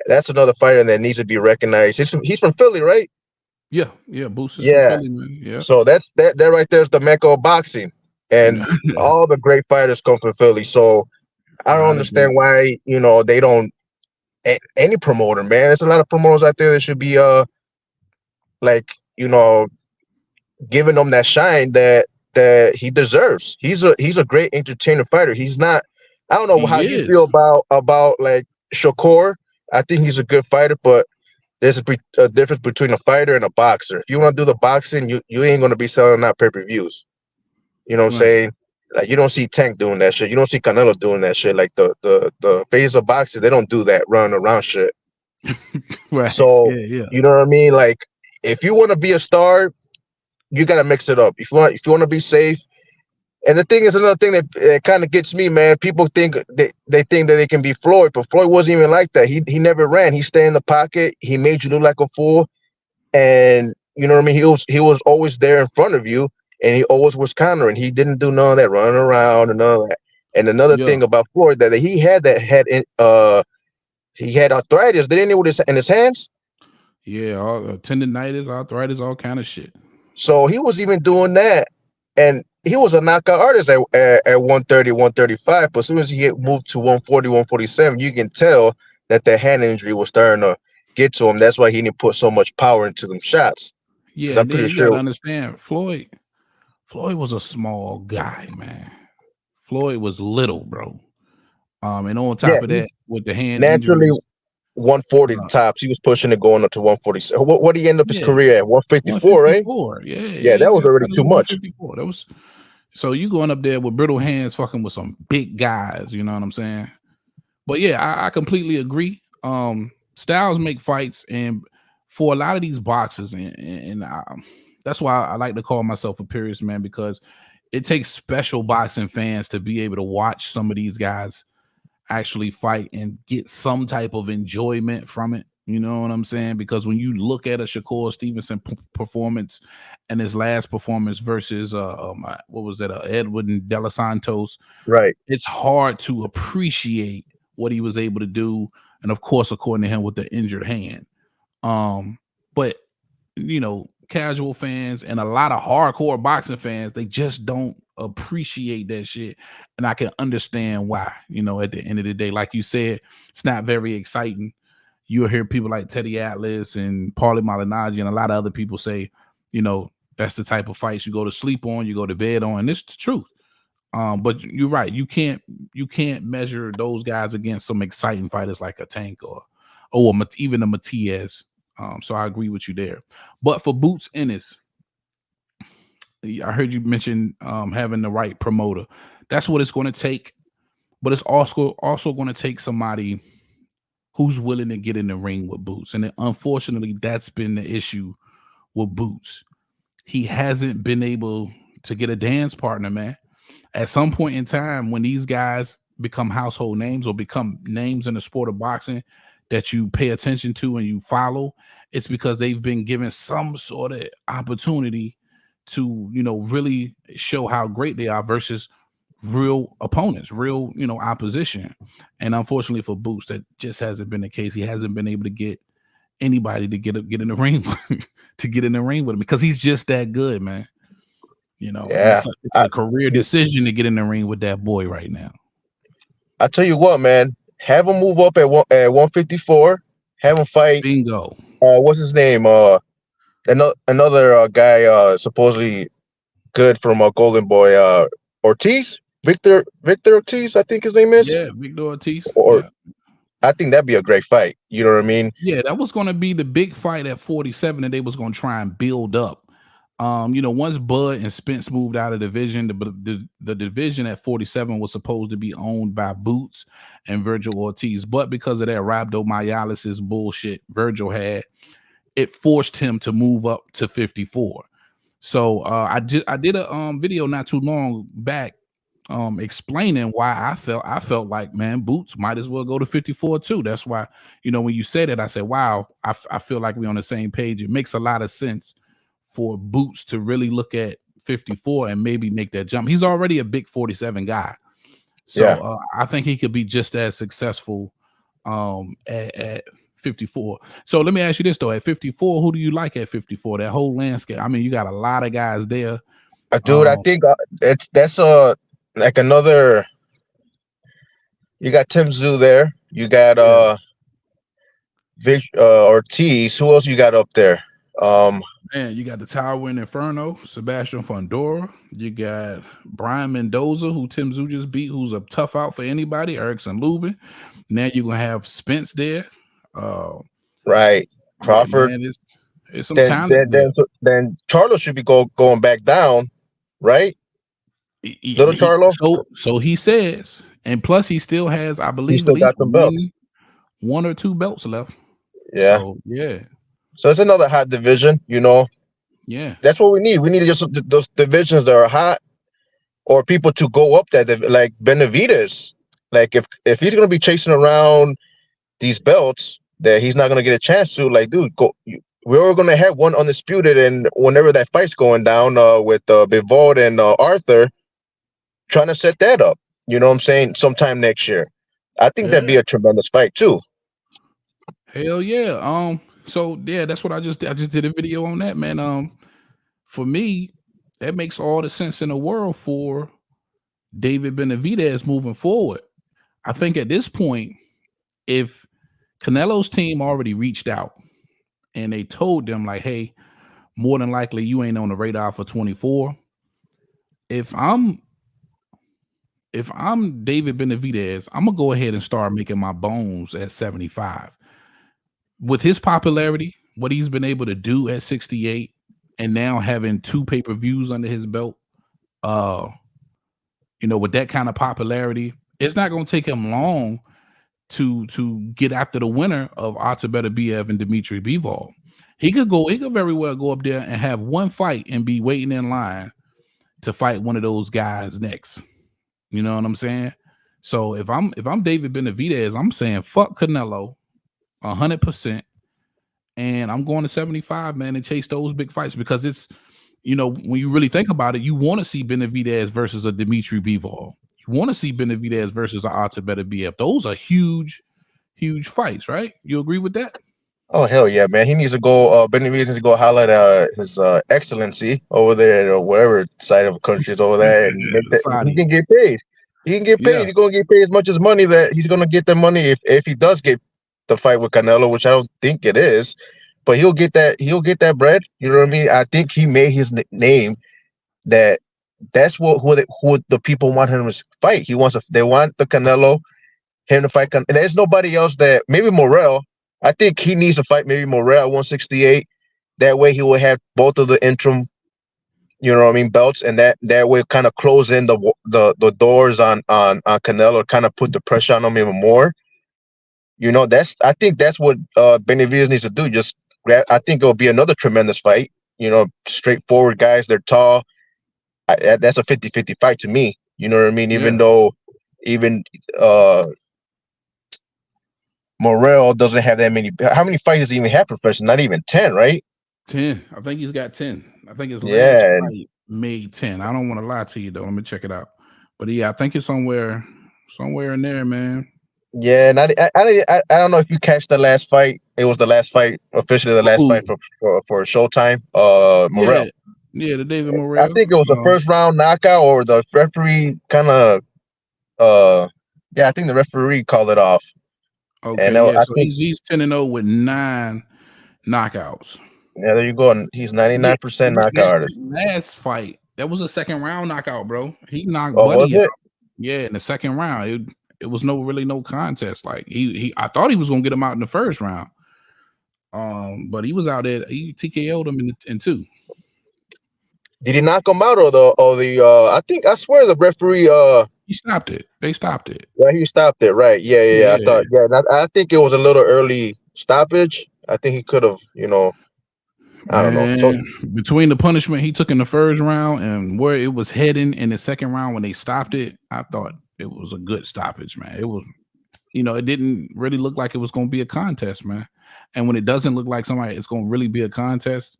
that's another fighter that needs to be recognized. He's from Philly, right? Yeah, Boots is from Yeah. Philly, man. Yeah. So that right there is the mecca of boxing, and all the great fighters come from Philly. So I don't understand why they don't. Any promoter, man. There's a lot of promoters out there that should be like giving him that shine that he deserves. He's a great entertainer fighter. He's not. I don't know how you feel about like Shakur. I think he's a good fighter, but there's a difference between a fighter and a boxer. If you want to do the boxing, you ain't gonna be selling out pay-per-views. You know what I'm Right. saying? Like you don't see Tank doing that shit. You don't see Canelo doing that shit. Like the phase of boxing, they don't do that running around shit. Right. So Yeah, yeah. you know what I mean? Like if you want to be a star, you gotta mix it up. If you want to be safe. And the thing is, another thing that kind of gets me, man. People think they think that they can be Floyd, but Floyd wasn't even like that. He never ran. He stayed in the pocket. He made you look like a fool, and you know what I mean. He was always there in front of you, and he always was countering. He didn't do none of that running around and none of that. And another Yeah. thing about Floyd that he had arthritis. Didn't he in his hands? Yeah, all tendonitis, arthritis, all kind of shit. So he was even doing that, and he was a knockout artist at 130, 135. But as soon as he moved to 140, 147, you can tell that the hand injury was starting to get to him. That's why he didn't put so much power into them shots. Because Yeah, I'm and then pretty you got to sure, understand, Floyd was a small guy, man. Floyd was little, bro. And on yeah, top of that, he's with the hand naturally injuries, 140 uh, tops. He was pushing it going up to 147. What did he end up his yeah, career at? 154, right? 154. Yeah, Yeah, yeah, that was yeah. already Right at too much. 154. That was so you going up there with brittle hands, fucking with some big guys. You know what I'm saying? But yeah, I completely agree. Styles make fights, and for a lot of these boxers, and that's why I like to call myself a purist, man, because it takes special boxing fans to be able to watch some of these guys actually fight and get some type of enjoyment from it. You know what I'm saying? Because when you look at a Shakur Stevenson performance and his last performance versus what was that, Edwin De Los Santos, Right. it's hard to appreciate what he was able to do, and of course, according to him, with the injured hand. But casual fans and a lot of hardcore boxing fans, they just don't appreciate that shit. And I can understand why, at the end of the day, like you said, it's not very exciting. You'll hear people like Teddy Atlas and Paulie Malignaggi and a lot of other people say, that's the type of fights you go to sleep on, you go to bed on. And it's the truth. But you're right. You can't measure those guys against some exciting fighters like a Tank or even a Matias. So I agree with you there. But for Boots Ennis, I heard you mention having the right promoter. That's what it's going to take. But it's also going to take somebody who's willing to get in the ring with Boots. And unfortunately, that's been the issue with Boots. He hasn't been able to get a dance partner, man. At some point in time, when these guys become household names or become names in the sport of boxing that you pay attention to and you follow, it's because they've been given some sort of opportunity to, really show how great they are versus real opponents, real, opposition. And unfortunately for Boots, that just hasn't been the case. He hasn't been able to get anybody to get in the ring to get in the ring with him because he's just that good, man. And Yeah. it's I, a career decision to get in the ring with that boy right now. I tell you what, man. Have him move up at 154. Have him fight. Bingo. What's his name? Another guy, supposedly good from Golden Boy, Ortiz, Victor Ortiz, I think his name is. Yeah, Victor Ortiz. Or Yeah. I think that'd be a great fight. You know what I mean? Yeah, that was going to be the big fight at 47 that they was going to try and build up. Once Bud and Spence moved out of the division, the division at 47 was supposed to be owned by Boots and Virgil Ortiz, but because of that rhabdomyolysis bullshit Virgil had, it forced him to move up to 54. So I did a video not too long back explaining why I felt like, man, Boots might as well go to 54 too. That's why, when you said it, I said, wow, I feel like we're on the same page. It makes a lot of sense for Boots to really look at 54 and maybe make that jump. He's already a big 47 guy. Yeah. So I think he could be just as successful at 54. So let me ask you this though: at 54, who do you like at 54? That whole landscape. I mean, you got a lot of guys there. Dude, I Um, think that's like another. You got Tim Zoo there. You got yeah, Vic Ortiz. Who else you got up there? man, you got the Towering Inferno, Sebastian Fondora. You got Brian Mendoza, who Tim Zoo just beat, who's a tough out for anybody. Erickson Lubin. Now you're gonna have Spence there. Uh, Right. yeah, Crawford. man, it's some Then talent then there. then then Charlo should be going back down, right? Little Charlo. So he says, and plus he still has, I He believe, at still least got them belts. one or two belts left. Yeah. So yeah, So it's another hot division. yeah, That's what we need. We need just those divisions that are hot, or people to go up that like Benavidez. Like if he's gonna be chasing around these belts that he's not gonna get a chance to, like, dude, go. We're gonna have one undisputed, and whenever that fight's going down with Bivol and Arthur, trying to set that up. You know what I'm saying? Sometime next year. I think that'd yeah. be a tremendous fight too. Hell yeah. So yeah, that's what I just did. I just did a video on that, man. For me, that makes all the sense in the world for David Benavidez moving forward. I think at this point, if Canelo's team already reached out and they told them like, hey, more than likely you ain't on the radar for 24. If I'm David Benavidez, I'm gonna go ahead and start making my bones at 75. With his popularity, what he's been able to do at 68, and now having 2 pay-per-views under his belt, uh, with that kind of popularity, it's not gonna take him long to get after the winner of Artur Beterbiev and Dmitry Bivol. He could very well go up there and have one fight and be waiting in line to fight one of those guys next. You know what I'm saying? So if I'm David Benavidez, I'm saying fuck Canelo 100%, and I'm going to 75, man, and chase those big fights because it's when you really think about it, you want to see Benavidez versus a Dmitry Bivol. You want to see Benavidez versus an Artur Beterbiev. Those are huge fights, right? You agree with that? Oh hell yeah, man! He needs to go. Benavidez needs to go highlight his excellency over there, or whatever side of the country is over there, and make that he Saudi. can get paid. He can get paid. Yeah. He's gonna get paid as much as money that he's gonna get the money if he does get the fight with Canelo, which I don't think it is, but he'll get that. He'll get that bread. You know what I mean? I think he made his name. That's who the people want him to fight. They want the Canelo, him to fight. There's nobody else that maybe Morel. I think he needs to fight maybe Morel at 168. That way he will have both of the interim, belts, and that way kind of close in the doors on Canelo, kind of put the pressure on him even more. I think that's what Benavidez needs to do. Just I think it'll be another tremendous fight. Straightforward guys. They're tall. That's a 50-50 fight to me. You know what I mean? Even Yeah. though even Morel doesn't have that many. How many fights does he even have professional? Not even 10, right? 10. I think he's got 10. I think his last Yeah, fight made 10. I don't want to lie to you though. Let me check it out. But yeah, I think it's somewhere in there, man. yeah. And I don't know if you catch the last fight. It was the last fight, officially the last fight Ooh. for Showtime. Morel. Yeah, the David I Morrell. think it was the first round knockout, or the referee kind of. Yeah, I think the referee called it off. Okay, And yeah. I So think, he's 10-0 with 9 knockouts. yeah, there you go. And he's 99% knockout That artist. last fight, that was a second round knockout, bro. He knocked Oh, was Buddy out. it? Yeah, in the second round. It was no contest. Like I thought he was gonna get him out in the first round. But he was out there, he TKO'd him in 2. Did he knock him out, or I swear the referee He stopped it. They stopped it. yeah, he stopped it, right? Yeah. I Yeah. thought, yeah, and I think it was a little early stoppage. I think he could have, I don't know. So Man, between the punishment he took in the first round and where it was heading in the second round when they stopped it, I thought it was a good stoppage, man. It was, it didn't really look like it was going to be a contest, man. And when it doesn't look like somebody it's going to really be a contest,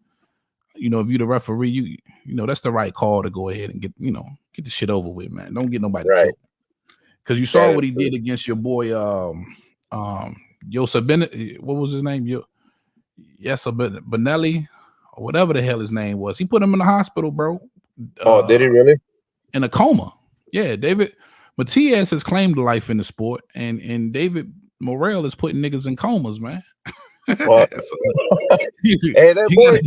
if you're the referee, that's the right call to go ahead and get the shit over with, man. Don't get nobody right. killed. Because you saw what he did against your boy, Yosef Bennett. What was his name? Benelli, or whatever the hell his name was. He put him in the hospital, bro. Oh, did he really? In a coma. Yeah, Matias has claimed life in the sport, and David Morrell is putting niggas in comas, man. Well, hey, that boy.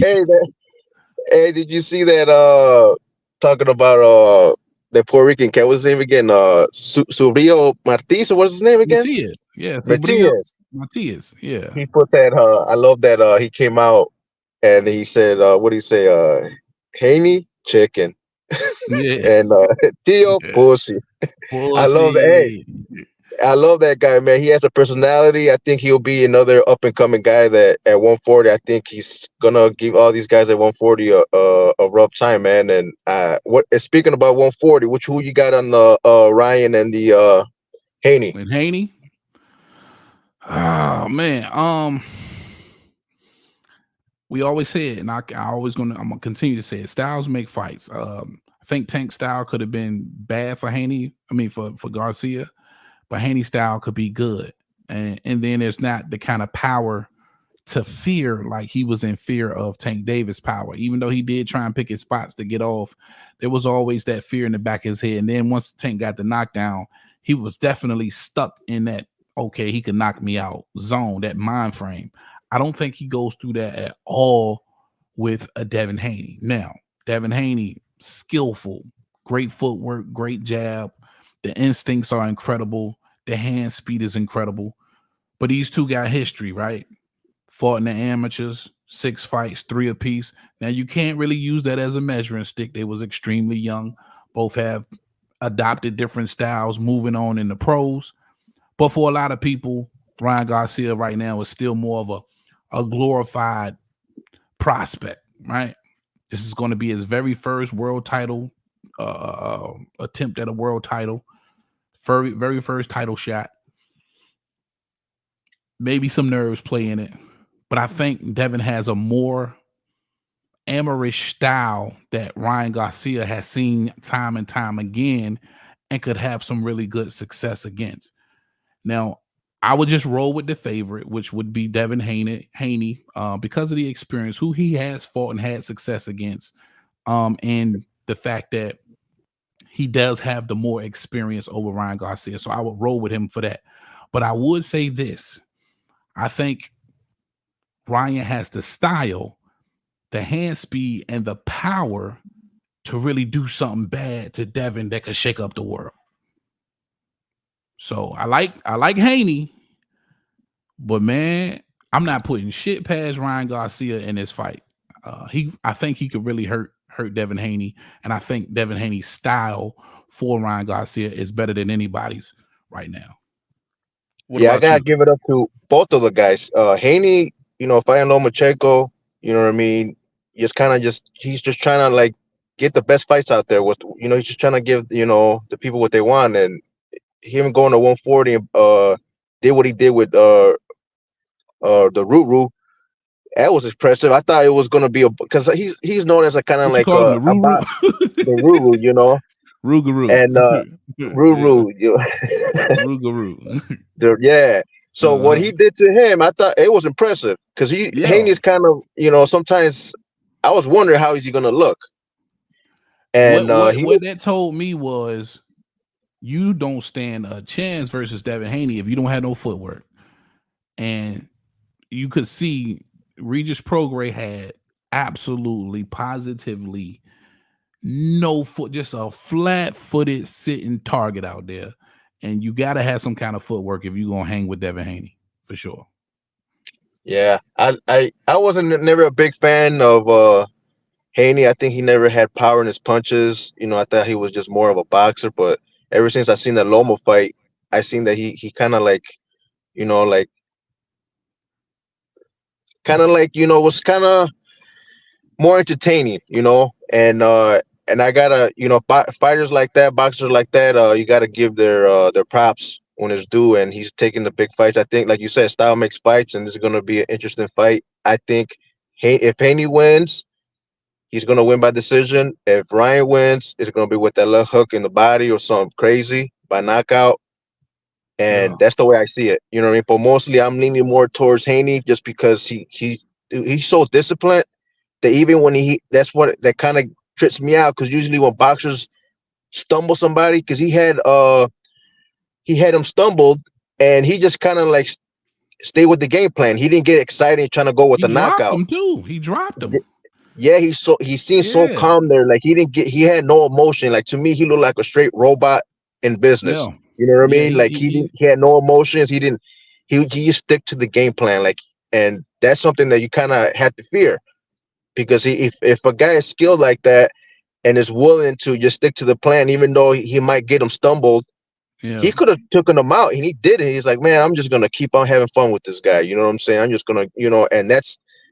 Hey, did you see that? Talking about the Puerto Rican cat. What's his name again? Subriel Matias. What's his name again? Yeah, Subriel, Matias. Matias. Yeah. He put that. I love that. He came out and he said, "What did he say? Haney chicken Yeah. and Theo Yeah. pussy." I love that. Hey, Pussy. I love that guy, man. He has a personality. I think he'll be another up and coming guy that at 140. I think he's gonna give all these guys at 140 a rough time, man. And what speaking about 140, who you got on the Ryan and the Haney? And Haney. Oh man. We always say it, and I'm gonna continue to say it. Styles make fights. I think Tank style could have been bad for Haney. I mean for Garcia, but Haney style could be good. And then there's not the kind of power to fear like he was in fear of Tank Davis power. Even though he did try and pick his spots to get off, there was always that fear in the back of his head. And then once Tank got the knockdown, he was definitely stuck in that, okay, he can knock me out zone, that mind frame. I don't think he goes through that at all with a Devin Haney. Now, Devin Haney, skillful, great footwork, great jab. The instincts are incredible. The hand speed is incredible. But these two got history, right? Fought in the amateurs, 6 fights, 3 apiece. Now, you can't really use that as a measuring stick. They was extremely young. Both have adopted different styles moving on in the pros. But for a lot of people, Ryan Garcia right now is still more of a glorified prospect, right? This is going to be his very first world title attempt at a world title, very first title shot. Maybe some nerves play in it, but I think Devin has a more amateurish style that Ryan Garcia has seen time and time again and could have some really good success against. Now, I would just roll with the favorite, which would be Devin Haney, because of the experience, who he has fought and had success against, and the fact that he does have the more experience over Ryan Garcia. So I would roll with him for that. But I would say this. I think Ryan has the style, the hand speed, and the power to really do something bad to Devin that could shake up the world. So I like Haney, but man, I'm not putting shit past Ryan Garcia in this fight. I think he could really hurt Devin Haney, and I think Devin Haney's style for Ryan Garcia is better than anybody's right now. What Yeah, I about gotta you? give it up to both of the guys. Haney, fighting Lomachenko, you know what I mean. He's just trying to like get the best fights out there. He's just trying to give the people what they want, and him going to 140 and did what he did with the Ruru. That was impressive. I thought it was gonna be because he's known as a kind of What you like call him, the Ruru? the Ruru, Rugaroo. and Yeah, Ruru, Rugaroo. yeah. So what Uh-huh. he did to him, I thought it was impressive because Yeah. Haney's kind of sometimes I was wondering how is he gonna look, What and what he what that told me was you don't stand a chance versus Devin Haney if you don't have no footwork. And you could see Regis Prograis had absolutely, positively no foot, just a flat-footed sitting target out there. And you got to have some kind of footwork if you're going to hang with Devin Haney, for sure. yeah I wasn't never a big fan of Haney. I think he never had power in his punches. I thought he was just more of a boxer, but ever since I seen that Loma fight, I seen that he kind of like like was kind of more entertaining, and I gotta, fighters like that, boxers like that, you gotta give their props when it's due, and he's taking the big fights. I think, like you said, style makes fights, and this is gonna be an interesting fight. I think, if Haney wins, he's gonna win by decision. If Ryan wins, it's gonna be with that left hook in the body or something crazy by knockout, Yeah. and that's the way I see it. You know what I mean? But mostly, I'm leaning more towards Haney just because he's so disciplined that even when that's what that kind of trips me out because usually when boxers stumble somebody because he had him stumbled and he just kind of like stay with the game plan. He didn't get excited trying to go with He the dropped knockout. him, too. He dropped him. Yeah, he seemed so Yeah. calm there. Like he had no emotion. Like to me, he looked like a straight robot in Yeah. business. You know what I Yeah, mean? Like he had no emotions. He just stick to the game plan. Like, and that's something that you kind of had to fear because if a guy is skilled like that and is willing to just stick to the plan, even though he might get him stumbled, yeah. he could have taken him out, and he did it. He's like, man, I'm just gonna keep on having fun with this guy. You know what I'm saying? I'm just gonna, and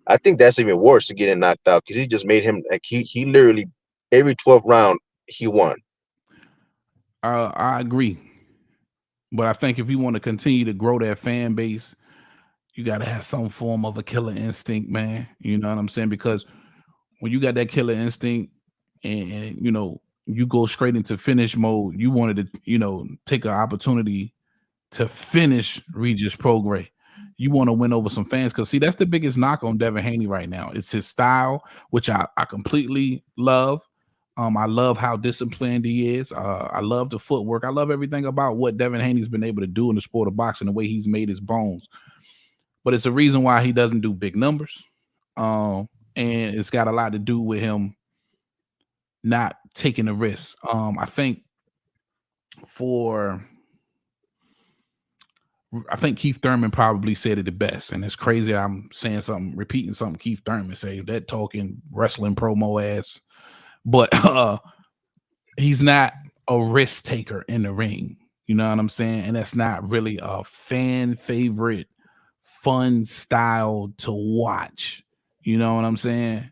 I think that's even worse to getting knocked out because he just made him like he literally every 12th round he won. I agree, but I think if you want to continue to grow that fan base, you got to have some form of a killer instinct, man. You know what I'm saying? Because when you got that killer instinct and you go straight into finish mode, you wanted to, take an opportunity to finish Regis Prograis. You want to win over some fans because see, that's the biggest knock on Devin Haney right now. It's his style, which I completely love. I love how disciplined he is. I love the footwork. I love everything about what Devin Haney's been able to do in the sport of boxing, the way he's made his bones. But it's a reason why he doesn't do big numbers. And it's got a lot to do with him not taking the risk. I think Keith Thurman probably said it the best, and it's crazy. I'm saying something, repeating something Keith Thurman said, that talking wrestling promo ass, but he's not a risk taker in the ring. You know what I'm saying? And that's not really a fan favorite, fun style to watch. You know what I'm saying?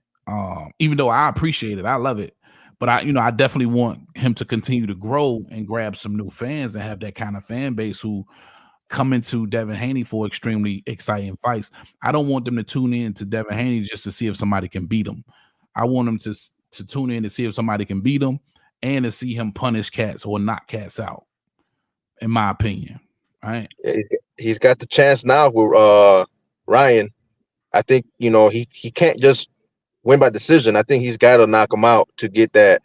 Even though I appreciate it, I love it, but I definitely want him to continue to grow and grab some new fans and have that kind of fan base who come into Devin Haney for extremely exciting fights. I don't want them to tune in to Devin Haney just to see if somebody can beat him. I want them to tune in to see if somebody can beat him and to see him punish cats or knock cats out, in my opinion. Right? Yeah, he's got the chance now with Ryan. I think he can't just win by decision. I think he's got to knock him out to get that.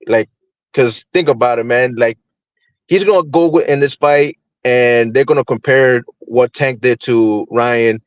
Like, because think about it, man. Like, he's gonna go in this fight, and they're gonna compare what Tank did to Ryan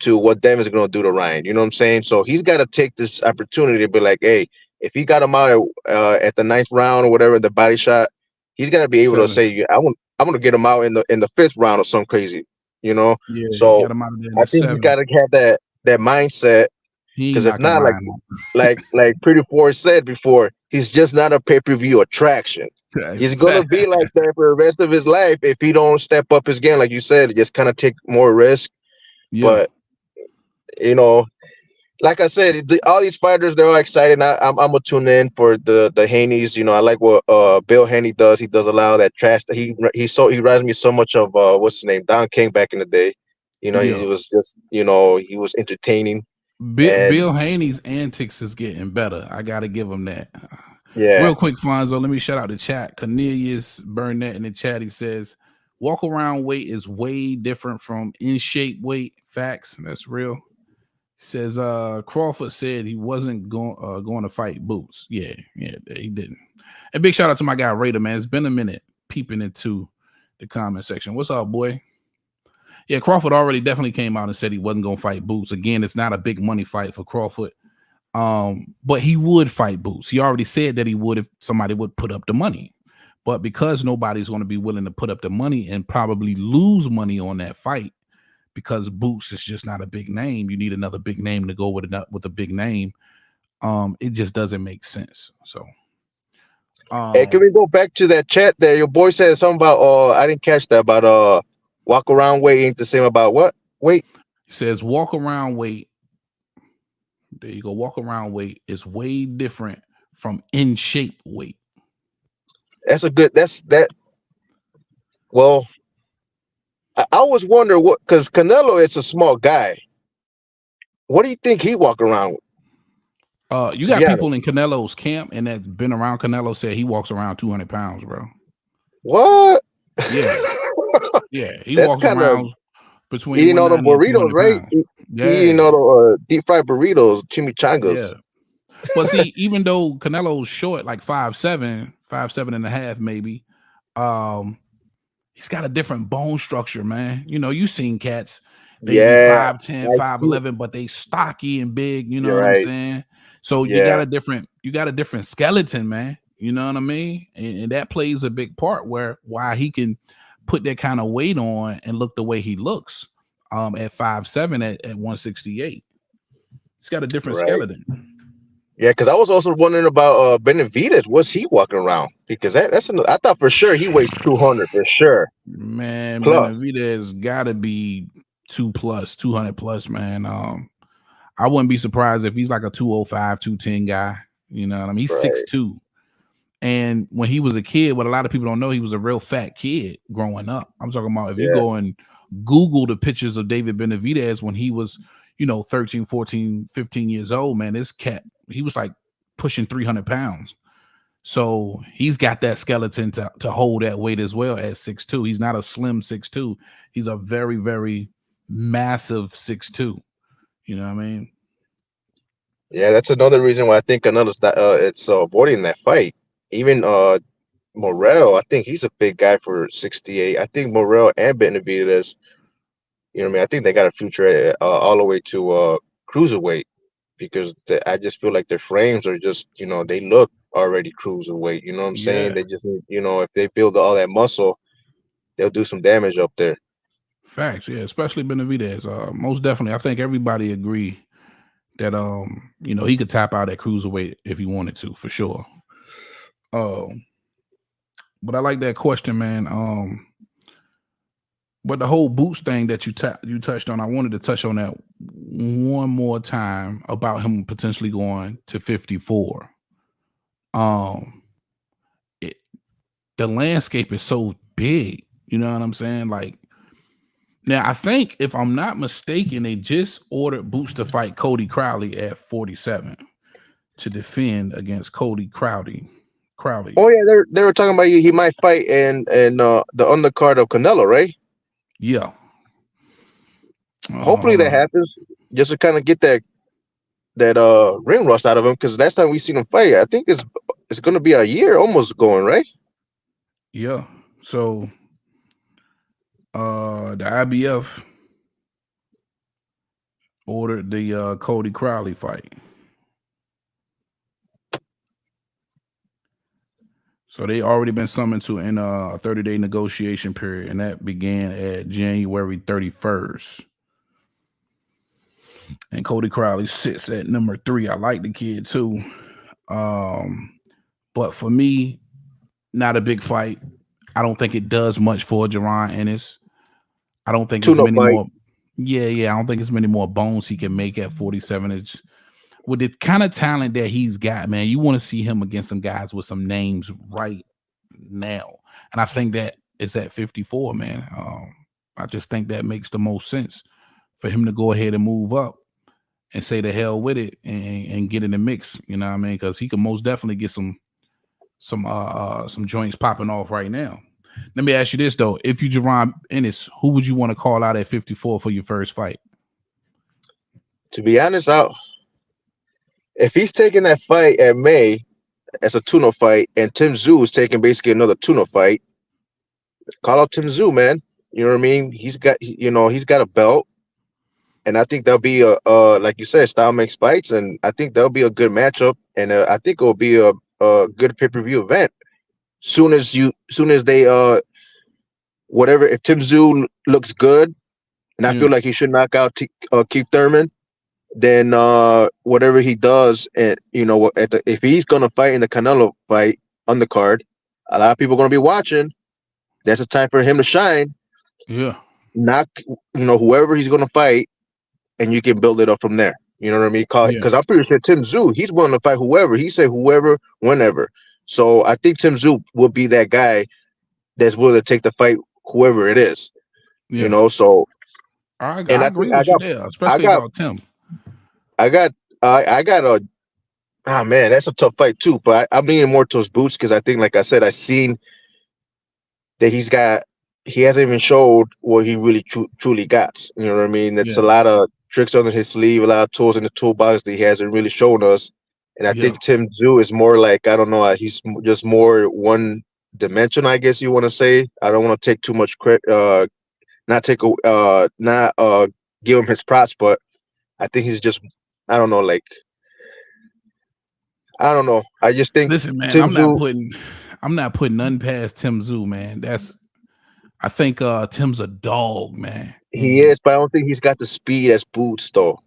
to what Devin's gonna do to Ryan. You know what I'm saying? So he's got to take this opportunity to be like, hey, if he got him out at the 9th round or whatever, the body shot, he's gonna be able to 7. say, yeah, I'm gonna get him out in the 5th round or something crazy. Yeah, he So got him out of there in I the think he's 7. got to have that mindset. He ain't Because if knocking not, Ryan like Pretty Force said before, he's just not a pay-per-view attraction. out. He's gonna be like that for the rest of his life if he don't step up his game, like you said, just kind of take more risk. Yeah. But like I said, all these fighters, they're all excited. I'm gonna tune in for the Haneys. I like what Bill Haney does. He does a lot of that trash. He reminds me so much of what's his name, Don King back in the day. He Yeah. was just he was entertaining. And Bill Haney's antics is getting better. I got to give him that. yeah, Real quick, Fonzo, let me shout out the chat. Cornelius Burnett in the chat, he says, walk around weight is way different from in shape weight. Facts. That's real. He says, Crawford said he wasn't going to fight Boots. Yeah, he didn't. And big shout out to my guy Raider, man. It's been a minute peeping into the comment section. What's up, boy? Yeah, Crawford already definitely came out and said he wasn't going to fight Boots. Again, it's not a big money fight for Crawford. But he would fight Boots. He already said that he would if somebody would put up the money. But because nobody's going to be willing to put up the money and probably lose money on that fight because Boots is just not a big name. You need another big name to go with a big name. It just doesn't make sense. So hey, can we go back to that chat there? Your boy said something about I didn't catch that, about walk around weight ain't the same about what? Wait. He says walk around weight. There you go. Walk around weight is way different from in shape weight. That's that. Well, I always wonder what, because Canelo is a small guy. What do you think he walk around with? You got people in Canelo's camp and that's been around Canelo said he walks around 200 pounds, bro. What? Yeah. Yeah. He That's walks around between eating all the burritos, right? Eating all the deep fried burritos, chimichangas. Yeah. But see, even though Canelo's short, like 5'7", 5'7.5", maybe, he's got a different bone structure, man. You've seen cats, they be 5'10", 5'11", but they stocky and big. You know what I'm saying? So you got a different skeleton, man. You know what I mean? And that plays a big part why he can put that kind of weight on and look the way he looks at 5'7" at 168. He's got a different Right. skeleton. Yeah, because I was also wondering about Benavidez. Was he walking around? Because I thought for sure he weighs 200 for sure Man, plus. Benavidez gotta be 200 plus, man. I wouldn't be surprised if he's like a 205, 210 guy. You know what I mean? He's Right. 6'2". And when he was a kid, what a lot of people don't know, he was a real fat kid growing up. I'm talking about if you Yeah. go and Google the pictures of David Benavidez when he was, 13, 14, 15 years old, man, this cat, he was like pushing 300 pounds. So he's got that skeleton to hold that weight as well at 6'2". He's not a slim 6'2". He's a very, very massive 6'2". You know what I mean? Yeah, that's another reason why I think Canelo's it's avoiding that fight. Even Morel, I think he's a big guy for 68. I think Morel and Benavidez, you know what I mean? I think they got a future all the way to cruiserweight because I just feel like their frames are just, they look already cruiserweight. You know what I'm saying? Yeah. They just need, if they build all that muscle, they'll do some damage up there. Facts, yeah, especially Benavidez. Most definitely. I think everybody agree that he could tap out at cruiserweight if he wanted to, for sure. But I like that question, man. But the whole boots thing that you touched on, I wanted to touch on that one more time about him potentially going to 54. The landscape is so big, you know what I'm saying? Like, now I think if I'm not mistaken, they just ordered Boots to fight Cody Crowley at 47 to defend against Cody Crowley. Oh yeah, they were talking about he might fight in the undercard of Canelo, right? Yeah. Hopefully Hold that on. happens, just to kind of get that ring rust out of him. Because last time we seen him fight, I think it's going to be a year almost going, right? Yeah. So the IBF ordered the Cody Crowley fight. So they already been summoned to in a 30-day negotiation period, and that began at January 31st. And Cody Crowley sits at number 3. I like the kid too. But for me, not a big fight. I don't think it does much for Jaron Ennis. I don't think it's Tune-up many fight. more. Yeah. I don't think it's many more bones he can make at 47. It's, with the kind of talent that he's got, man, you want to see him against some guys with some names right now. And I think that it's at 54, man. I just think that makes the most sense for him to go ahead and move up and say the hell with it and get in the mix. You know what I mean? Because he can most definitely get some joints popping off right now. Let me ask you this though: if you Jaron Ennis, who would you want to call out at 54 for your first fight? To be honest, if he's taking that fight at May as a tune-up fight, and Tim Tszyu is taking basically another tune-up fight, call out Tim Tszyu, man. You know what I mean? He's got a belt, and I think there'll be like you said, style makes fights, and I think there'll be a good matchup, and I think it'll be a good pay-per-view event. Soon as they whatever, if Tim Tszyu looks good, and I feel Yeah, like he should knock out Keith Thurman, then whatever he does, and if he's gonna fight in the Canelo fight on the card, a lot of people are gonna be watching. That's a time for him to shine. yeah, Knock, whoever he's gonna fight, and you can build it up from there. You know what I mean? yeah, Because I'm pretty sure Tim Tszyu, he's willing to fight whoever. He said whoever, whenever. So I think Tim Tszyu will be that guy that's willing to take the fight, whoever it is. yeah. So, and I I think agree with you there, I especially got, about Tim. I got, I got a. Ah man, that's a tough fight too. But I'm leaning more towards Boots because I think, like I said, I seen that he hasn't even showed what he really truly got. You know what I mean? That's a Yeah, lot of tricks under his sleeve, a lot of tools in the toolbox that he hasn't really shown us. And I yeah, think Tim Tszyu is more like, I don't know, he's just more one dimension, I guess you want to say. I don't want to take too much credit, not give him his props, but I think he's just, I don't know, like, I don't know. I just think Listen, man, Tim I'm not Tszyu, putting nothing past Tim Tszyu, man. I think Tim's a dog, man. he And is, but I don't think he's got the speed as Boots though.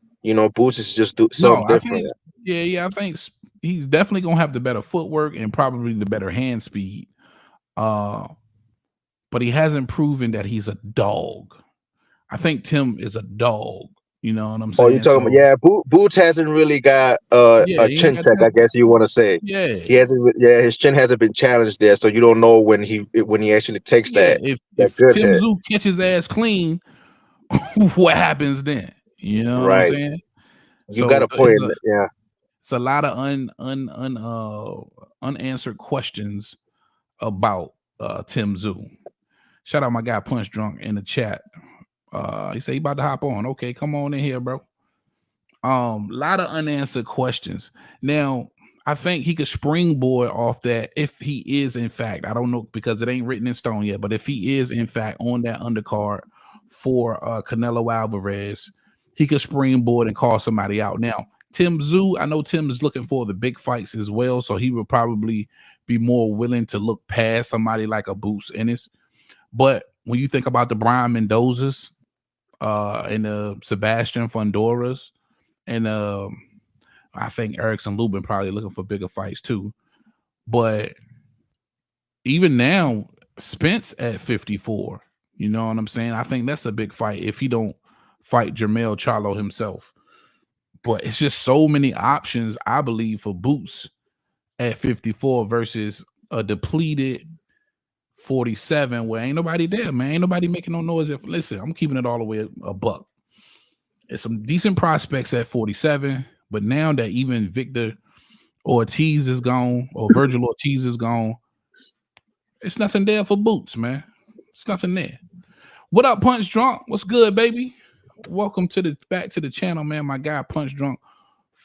Boots is just something no, I different. think I think he's definitely gonna have the better footwork and probably the better hand speed. Uh, but he hasn't proven that he's a dog. I think Tim is a dog. You know what I'm Oh, you saying? talking about, So yeah? Boots hasn't really got yeah, a he ain't chin got check, I that. guess you want to say. He Yeah, hasn't. Yeah, his chin hasn't been challenged there, so you don't know when he actually takes yeah. that If good Tim hit. Zoo catches ass clean, what happens then? You know what I'm Right. saying? You got So a point. Yeah. it's a lot of unanswered questions about Tim Zoo. Shout out my guy Punch Drunk in the chat. He said he about to hop on. Okay, come on in here, bro. A lot of unanswered questions. Now, I think he could springboard off that if he is in fact, I don't know because it ain't written in stone yet, but if he is in fact on that undercard for Canelo Alvarez, he could springboard and call somebody out. Now, Tim Tszyu, I know Tim is looking for the big fights as well, so he would probably be more willing to look past somebody like a Boots Ennis. But when you think about the Brian Mendozas and the Sebastian Fondoras, and I think Erickson Lubin probably looking for bigger fights too. But even now, Spence at 54, you know what I'm saying? I think that's a big fight if he don't fight Jermell Charlo himself. But it's just so many options, I believe, for Boots at 54 versus a depleted 47 where ain't nobody there, man. Ain't nobody making no noise. Listen, I'm keeping it all the way a buck. There's some decent prospects at 47, but now that even Victor Ortiz is gone or Virgil Ortiz is gone, it's nothing there for Boots, man. It's nothing there. What up, Punch Drunk? What's good, baby? Welcome to back to the channel, man. My guy Punch Drunk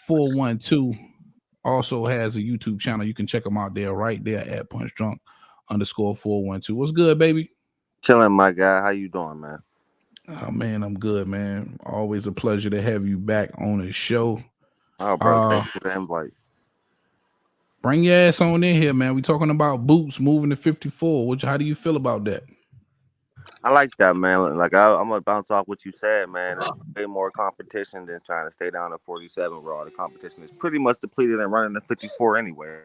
412 also has a YouTube channel. You can check him out there right there at Punch Drunk _ 412. What's good, baby? Chilling, my guy. How you doing, man? Oh man, I'm good, man. Always a pleasure to have you back on the show. Oh, bro, thanks for the invite. Bring your ass on in here, man. We talking about Boots moving to 54. How do you feel about that? I like that, man. Like I'm gonna bounce off what you said, man. It's way more competition than trying to stay down at 47, where all the competition is pretty much depleted and running to 54 anyway.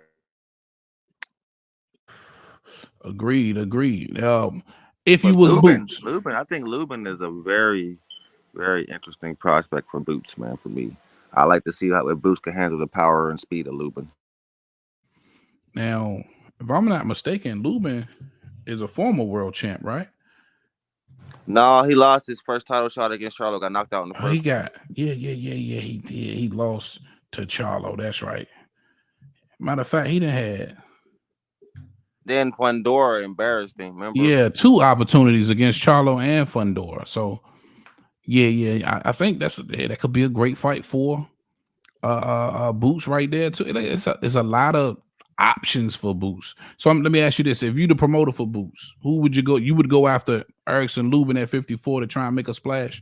Agreed. If you But was Boots, I think Lubin is a very, very interesting prospect for Boots, man. For me, I like to see how Boots can handle the power and speed of Lubin. now, if I'm not mistaken, Lubin is a former world champ, right? No, he lost his first title shot against Charlo. Got knocked out in the first. He got he did. He lost to Charlo. That's right. Matter of fact, he didn't have. Then Fundora embarrassed him. Remember? Yeah, 2 opportunities against Charlo and Fundora. So I think that could be a great fight for Boots right there too. It's a lot of options for Boots. So let me ask you this: if you the promoter for Boots, who would you go? You would go after Erickson Lubin at 54 to try and make a splash?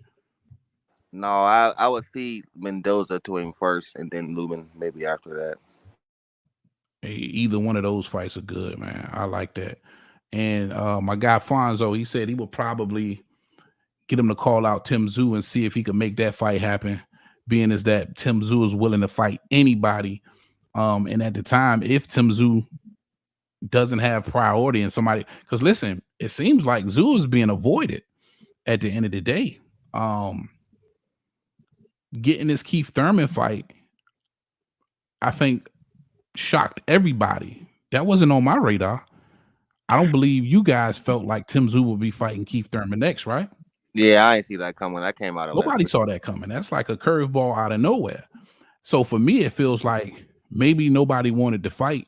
No, I would feed Mendoza to him first, and then Lubin maybe after that. Hey, either one of those fights are good, man. I like that. And my guy Fonzo, he said he would probably get him to call out Tim Tszyu and see if he could make that fight happen, being as that Tim Tszyu is willing to fight anybody. And at the time, if Tim Tszyu doesn't have priority in somebody, because listen, it seems like Tszyu is being avoided at the end of the day. Getting this Keith Thurman fight, I think, shocked everybody. That wasn't on my radar. I don't believe you guys felt like Tim Tszyu would be fighting Keith Thurman next, right? Yeah, I ain't see that coming. That came out of Nobody saw that coming. That's like a curveball out of nowhere. So for me, it feels like maybe nobody wanted to fight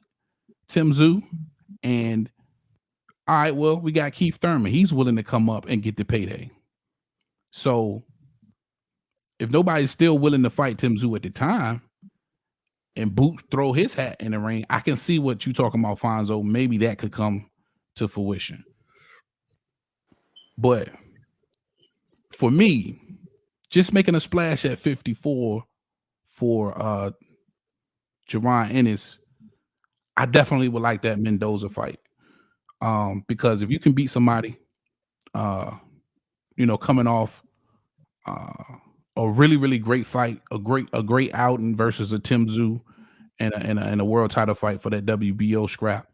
Tim Tszyu. And all right, well, we got Keith Thurman. He's willing to come up and get the payday. So if nobody's still willing to fight Tim Tszyu at the time, and Boots throw his hat in the ring, I can see what you talking about, Fonzo. Maybe that could come to fruition. But for me, just making a splash at 54 for Jaron Ennis I definitely would like that Mendoza fight. Because if you can beat somebody, coming off a really, really great fight, a great outing versus a Tim Tszyu and a world title fight for that WBO scrap,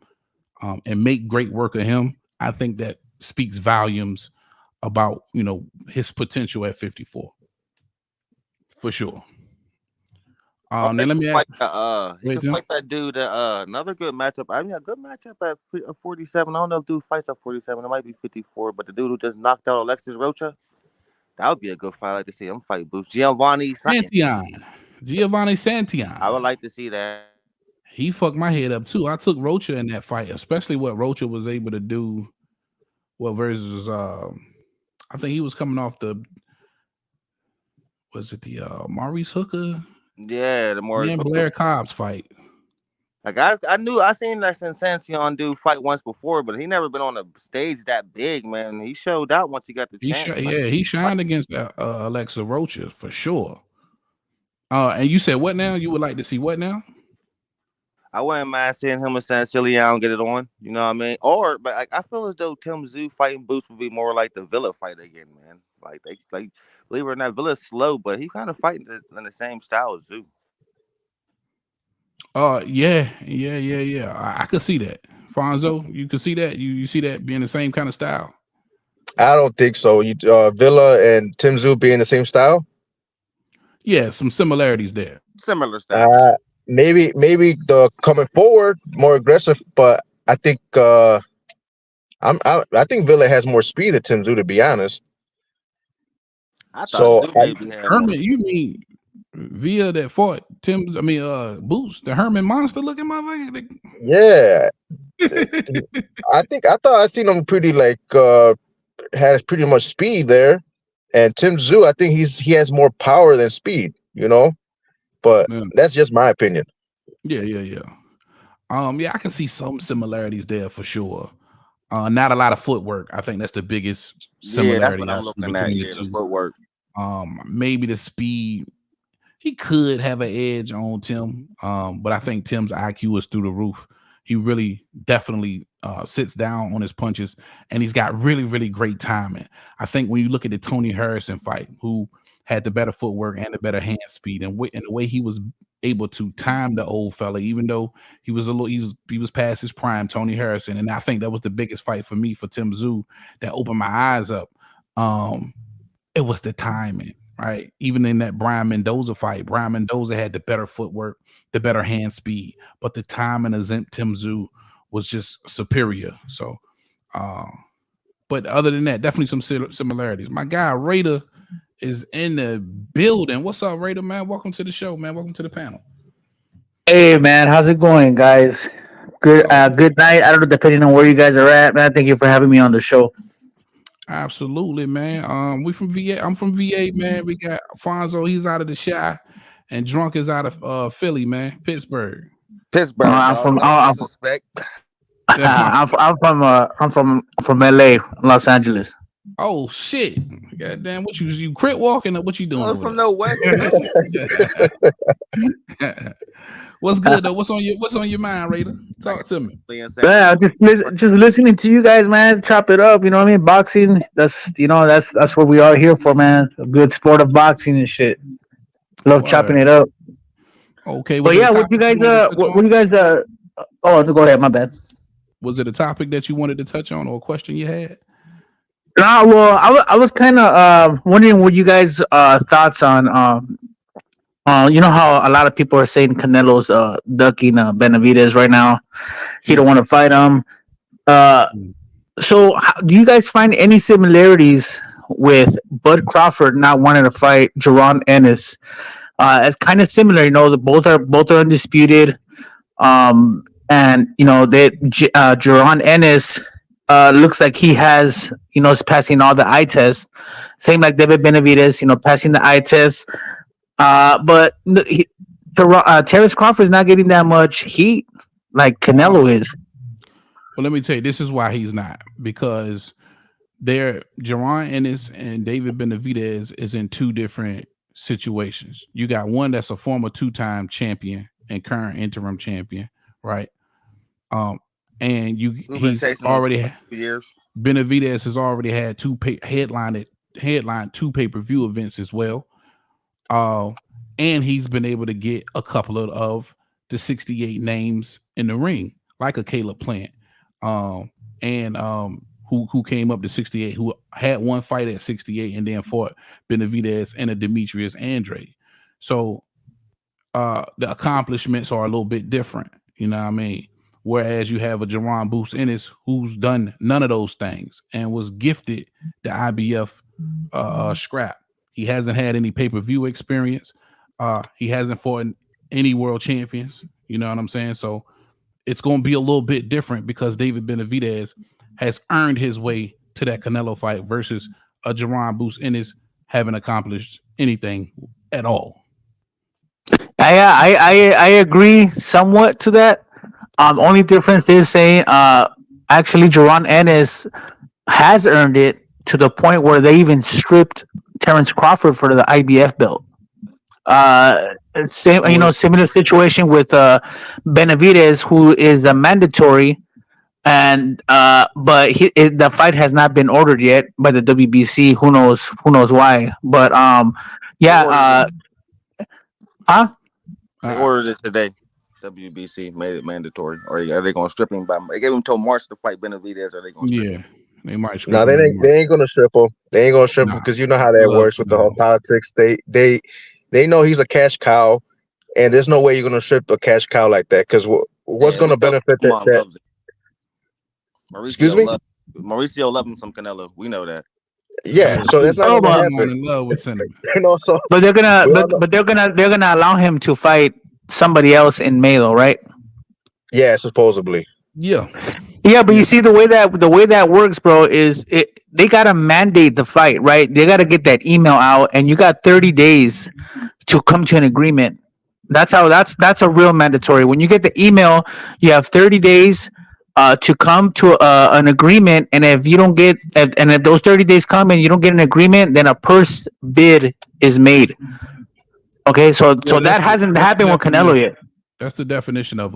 and make great work of him, I think that speaks volumes about his potential at 54 for sure. Now let me ask. He can fight that dude. Another good matchup. I mean, a good matchup at 47. I don't know if dude fights at 47. It might be 54. But the dude who just knocked out Alexis Rocha, that would be a good fight. I like to see him fight Boost. Giovanni Santillan. I would like to see that. He fucked my head up too. I took Rocha in that fight, especially what Rocha was able to do. Well, versus I think he was coming off the Maurice Hooker? Yeah, the Maurice Hooker. Blair Cobb's fight. Like I seen that Sensacion dude fight once before, but he never been on a stage that big, man. He showed out once he got the chance. He shined against Alexa Rocha for sure. And you said what now? You would like to see what now? I wouldn't mind seeing him and Santillan get it on. You know what I mean? But I feel as though Tim Tszyu fighting Boots would be more like the Villa fight again, man. Like believe it or not, Villa's slow, but he kind of fighting in the same style as Tszyu. Yeah. I could see that. Fonzo, you could see that. You see that being the same kind of style? I don't think so. Villa and Tim Tszyu being the same style? Yeah, some similarities there. Similar style. Maybe the coming forward more aggressive, but I think I think Villa has more speed than Tim Tszyu, to be honest. Herman, you mean Villa that fought Boots, the Herman monster looking motherfucker? Yeah. I thought I seen him pretty has pretty much speed there. And Tim Tszyu, I think he has more power than speed, But that's just my opinion. Yeah. I can see some similarities there for sure. Not a lot of footwork. I think that's the biggest similarity. Yeah, that's what I'm looking at. Yeah, the footwork. Maybe the speed. He could have an edge on Tim, but I think Tim's IQ is through the roof. He really definitely sits down on his punches, and he's got really, really great timing. I think when you look at the Tony Harrison fight, who had the better footwork and the better hand speed, and the way he was able to time the old fella, even though he was past his prime, Tony Harrison, and I think that was the biggest fight for me for Tim Tszyu that opened my eyes up. It was the timing. Right, even in that Brian Mendoza fight, Brian Mendoza had the better footwork, the better hand speed, but the timing of Tim Tszyu was just superior. So, but other than that, definitely some similarities. My guy Raider is in the building. What's up, Raider, man? Welcome to the show, man. Welcome to the panel. Hey, man, how's it going, guys? Good night. I don't know, depending on where you guys are at, man. Thank you for having me on the show. Absolutely, man. We from VA. I'm from VA, man. We got Fonzo. He's out of the Chi, and Drunk is out of Philly, man. Pittsburgh. I'm from LA, Los Angeles. Oh shit! Goddamn, what you crit walking or what you doing? From the West. What's good though? What's on your mind, Raider? Talk to me. Yeah, just listening to you guys, man. Chop it up, you know what I mean? Boxing. That's what we are here for, man. A good sport of boxing and shit. Love chopping it up. Okay, but yeah, what you guys? Oh, go ahead. My bad. Was it a topic that you wanted to touch on or a question you had? Nah, well, I was kind of wondering what you guys thoughts on you know how a lot of people are saying Canelo's ducking Benavidez right now. He don't want to fight him. So do you guys find any similarities with Bud Crawford not wanting to fight Jaron Ennis? It's kind of similar, you know. Both are undisputed, and you know that Jaron Ennis looks like he has, you know, is passing all the eye tests. Same like David Benavidez, you know, passing the eye test. But Terrence Crawford is not getting that much heat like Canelo is. Well, let me tell you, this is why he's not, because Jaron Ennis and David Benavidez is in two different situations. You got one that's a former two-time champion and current interim champion, right? And Who's been he's chasing him already for 2 years. Benavidez has already had headline 2 pay-per-view events as well. And he's been able to get a couple of the 68 names in the ring, like a Caleb Plant, who came up to 68, who had one fight at 68 and then fought Benavidez and a Demetrius Andre. So the accomplishments are a little bit different, you know what I mean? Whereas you have a Jerron Boots Ennis who's done none of those things and was gifted the IBF scrap. He hasn't had any pay-per-view experience. He hasn't fought any world champions. You know what I'm saying? So it's going to be a little bit different because David Benavidez has earned his way to that Canelo fight versus a Jerron Boots Ennis haven't accomplished anything at all. I agree somewhat to that. Only difference is saying actually Jerron Ennis has earned it to the point where they even stripped Terrence Crawford for the IBF belt. Similar situation with Benavidez, who is the mandatory, and but the fight has not been ordered yet by the WBC. Who knows why? But They ordered it today. WBC made it mandatory, or are they going to strip him? They gave him till March to fight Benavidez, or are they going to strip him? They might. No, they ain't gonna strip him. They ain't gonna strip him because you know how that works with the whole politics. They know he's a cash cow, and there's no way you're gonna strip a cash cow like that. Because what's gonna benefit that? Mauricio loves him some Canelo. We know that. Yeah, so that's not gonna happen. In love with Senator. But they're gonna allow him to fight somebody else in May, though, right? Yeah, supposedly. Yeah, but you see the way that works, bro, is they gotta mandate the fight, right? They gotta get that email out, and you got 30 days to come to an agreement. That's a real mandatory. When you get the email, you have 30 days to come to an agreement, and if you don't get, and if those 30 days come and you don't get an agreement, then a purse bid is made. Okay, so that hasn't happened with Canelo yet. That's the definition of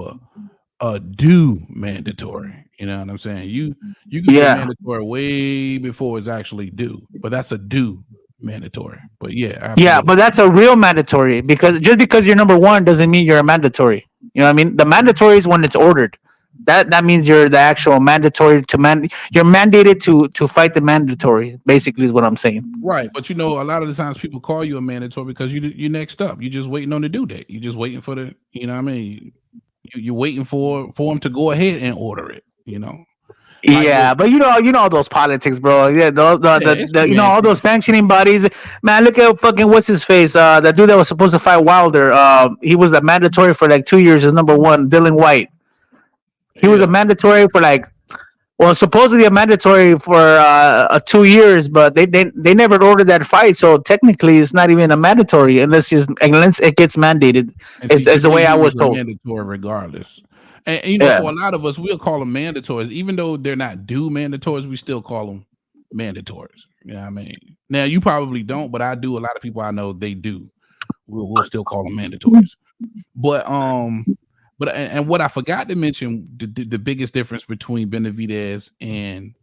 a due mandatory. You know what I'm saying? You can be mandatory way before it's actually due, but that's a due mandatory. But absolutely. But that's a real mandatory, because just because you're number one doesn't mean you're a mandatory. You know what I mean? The mandatory is when it's ordered. That means you're the actual mandatory you're mandated to fight the mandatory, basically is what I'm saying. Right, but a lot of the times people call you a mandatory because you're next up. You're just waiting on the due date. You're just waiting for the, you know what I mean? You're waiting for them to go ahead and order it, But you know those politics, bro. Yeah, all those sanctioning bodies. Man, look at fucking what's his face. That dude that was supposed to fight Wilder. He was the mandatory for like 2 years as number one. Dylan White. He was a mandatory for supposedly a mandatory for 2 years, but they never ordered that fight. So technically, it's not even a mandatory unless it gets mandated. It's the way I was told. Mandatory regardless. And for a lot of us, we'll call them mandatories, even though they're not due mandatories. We still call them mandatories. You know what I mean? Now you probably don't, but I do. A lot of people I know they do. We'll still call them mandatories. But what I forgot to mention, the biggest difference between Benavidez and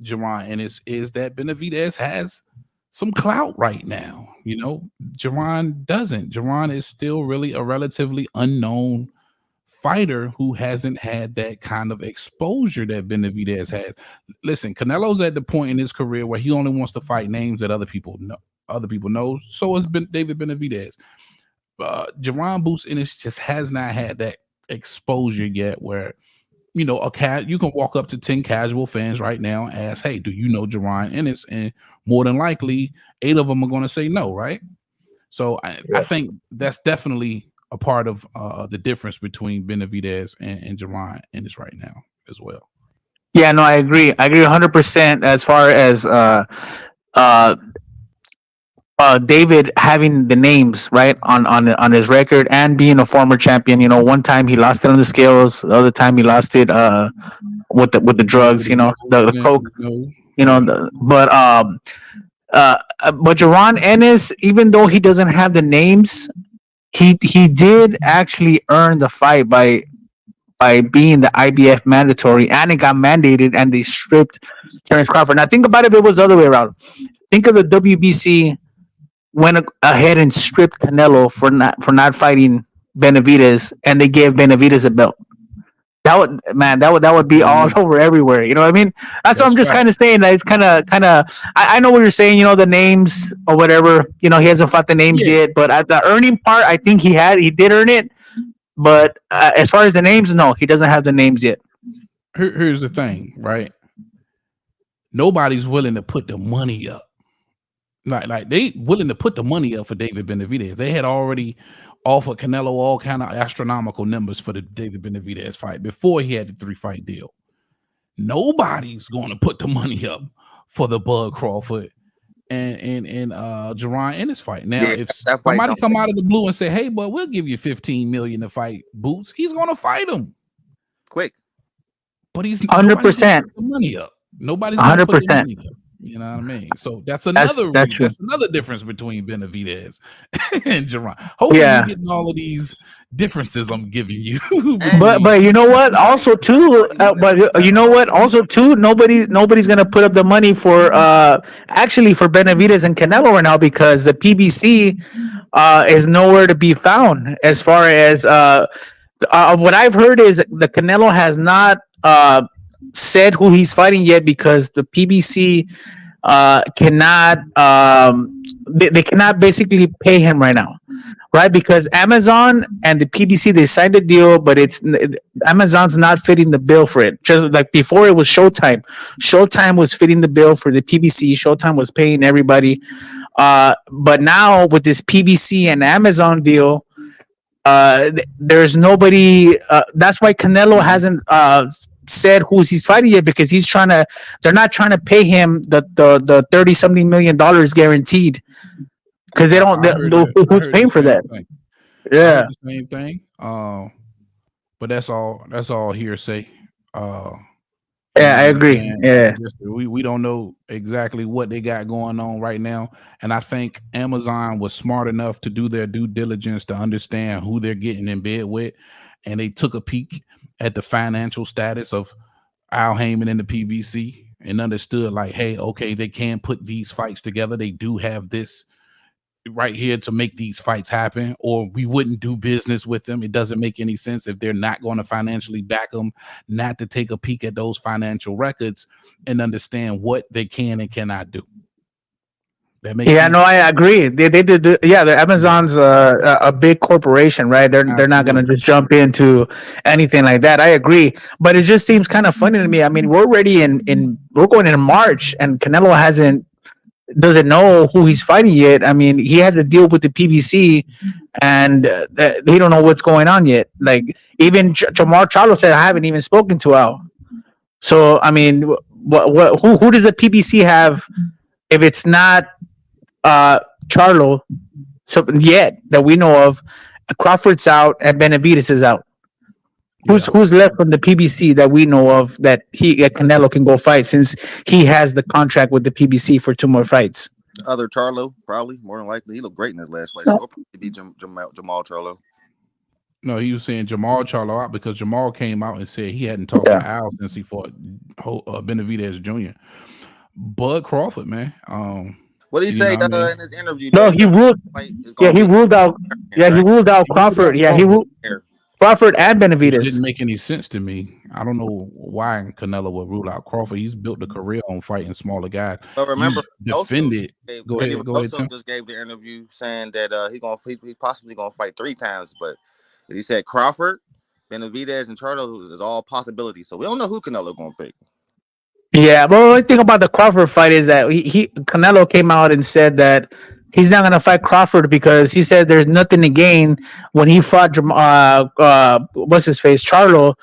Jerron Ennis is that Benavidez has some clout right now. Jerron doesn't. Jerron is still really a relatively unknown fighter who hasn't had that kind of exposure that Benavidez has. Listen, Canelo's at the point in his career where he only wants to fight names that other people know. So has David Benavidez. Jerron Boots Ennis just has not had that exposure yet where you can walk up to 10 casual fans right now and ask, hey, do you know Jerron Ennis? And more than likely 8 of them are going to say no, right? So I think that's definitely a part of the difference between Benavidez and Jerron Ennis right now as well. Yeah, no, I agree 100% as far as David having the names right on his record and being a former champion. One time he lost it on the scales, the other time he lost it with the drugs. The coke. But Jerron Ennis, even though he doesn't have the names, he did actually earn the fight by by being the IBF mandatory, and it got mandated, and they stripped Terence Crawford. Now think about it if it was the other way around. Think of the WBC went ahead and stripped Canelo for not fighting Benavidez, and they gave Benavidez a belt. That would be all over everywhere. You know what I mean? That's what I'm just kind of saying. That it's kind of. I know what you're saying. You know, the names or whatever. You know, he hasn't fought the names yet, but at the earning part, I think he did earn it. But as far as the names, no, he doesn't have the names yet. Here's the thing, right? Nobody's willing to put the money up. Like they willing to put the money up for David Benavidez. They had already offered Canelo all kind of astronomical numbers for the David Benavidez fight before he had the 3-fight deal. Nobody's going to put the money up for the Bud Crawford and Jaron Ennis fight. Now, if somebody come out of the blue and say, "Hey, but we'll give you $15 million to fight Boots," he's going to fight him quick. But he's 100% the money up. Nobody's 100%. You know what I mean? So that's another difference between Benavidez and Jaron. Hopefully you're getting all of these differences I'm giving you. but you know what? Also too, nobody's gonna put up the money for actually for Benavidez and Canelo right now, because the PBC is nowhere to be found. As far as of what I've heard is the Canelo has not said who he's fighting yet, because the PBC cannot they cannot basically pay him right now, right? Because Amazon and the PBC, they signed a deal, but Amazon's not fitting the bill for it. Just like before, it was Showtime was fitting the bill for the PBC. Showtime was paying everybody, but now with this PBC and Amazon deal, there's nobody. That's why Canelo hasn't said who's he's fighting yet, because they're not trying to pay him the $30-something million guaranteed, because they don't know who's paying for that. Yeah, the same thing. But that's all hearsay. Yeah, I agree. Yeah, we don't know exactly what they got going on right now, and I think Amazon was smart enough to do their due diligence to understand who they're getting in bed with, and they took a peek at the financial status of Al Heyman and the PBC and understood, like, hey, okay, they can put these fights together. They do have this right here to make these fights happen, or we wouldn't do business with them. It doesn't make any sense if they're not going to financially back them, not to take a peek at those financial records and understand what they can and cannot do. That makes sense. No, I agree. They did. The Amazon's a big corporation, right? They're not going to just jump into anything like that. I agree, but it just seems kind of funny to me. I mean, we're already we're going into March, and Canelo doesn't know who he's fighting yet. I mean, he has a deal with the PBC, and they don't know what's going on yet. Like, even Jamar Charlo said, I haven't even spoken to Al. So, I mean, who does the PBC have if it's not Charlo? So yet that we know of, Crawford's out and Benavidez is out. Who's left from the PBC that we know of that Canelo can go fight, since he has the contract with the PBC for 2 more fights? Other Charlo, probably, more than likely. He looked great in his last fight. So it'll probably be Jamal Charlo. No, he was saying Jamal Charlo out because Jamal came out and said he hadn't talked to Al since he fought Benavidez Jr. Bud Crawford, man. What did he say in his interview? No, he ruled. He ruled out. Yeah, he ruled out Crawford. Yeah, he ruled Crawford and Benavidez. It didn't make any sense to me. I don't know why Canelo would rule out Crawford. He's built a career on fighting smaller guys. But remember, defended. Go ahead. Also just gave the interview saying that he possibly gonna fight 3 times, but he said Crawford, Benavidez, and Charlo is all possibilities. So we don't know who Canelo gonna pick. Yeah, but the only thing about the Crawford fight is that Canelo came out and said that he's not gonna fight Crawford because he said there's nothing to gain. When he fought what's his face, Charlo,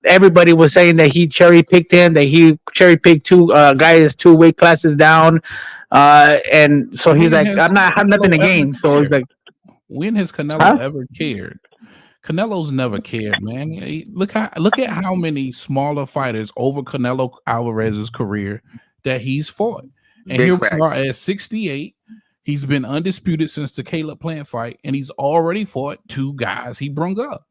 everybody was saying that he cherry picked him, that he cherry picked 2 guys 2 weight classes down, and so he's like, I have nothing to gain. So it's like, when has Canelo ever cared? Canelo's never cared, man. Look at how many smaller fighters over Canelo Alvarez's career that he's fought. And here we are at 68. He's been undisputed since the Caleb Plant fight, and he's already fought 2 guys he brung up.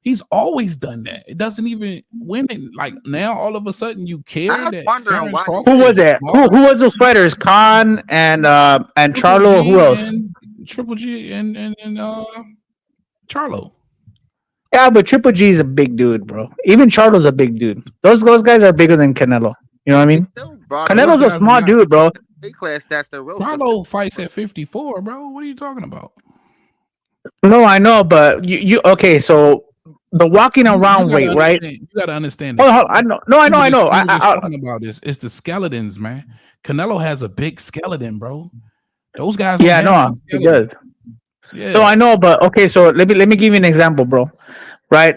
He's always done that. It doesn't even win it. Like now, all of a sudden, you care I'm that wondering Terrence why he- Crawford Who was is that? small? Who was those fighters? Khan and Triple Charlo. G Who else? and Triple G and Charlo. Yeah, but Triple G is a big dude, bro. Even Charlo's a big dude. Those guys are bigger than Canelo. You know what I mean? Still brought Canelo's Those a guys small are not- dude, bro. A class stats that real. Charlo fights at 54, bro. What are you talking about? No, I know, but you okay? So the walking around weight, right? You gotta understand. Oh, I know. No, I know. I know. I was I, talking about this. It's the skeletons, man. Canelo has a big skeleton, bro. Those guys. yeah, don't have no, big he skeletons. does. Yeah. So I know, but okay. So let me give you an example, bro. Right?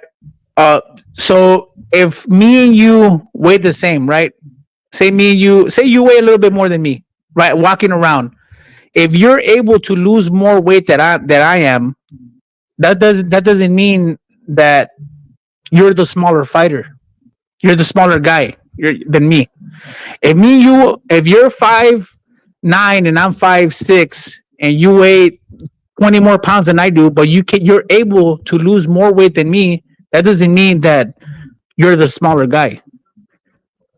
So if me and you weigh the same, right? Say you weigh a little bit more than me, right? Walking around. If you're able to lose more weight that I am, that doesn't mean that you're the smaller fighter. You're the smaller guy than me. If you're 5'9" and I'm 5'6", and you weigh 20 more pounds than I do, but you're able to lose more weight than me, that doesn't mean that you're the smaller guy.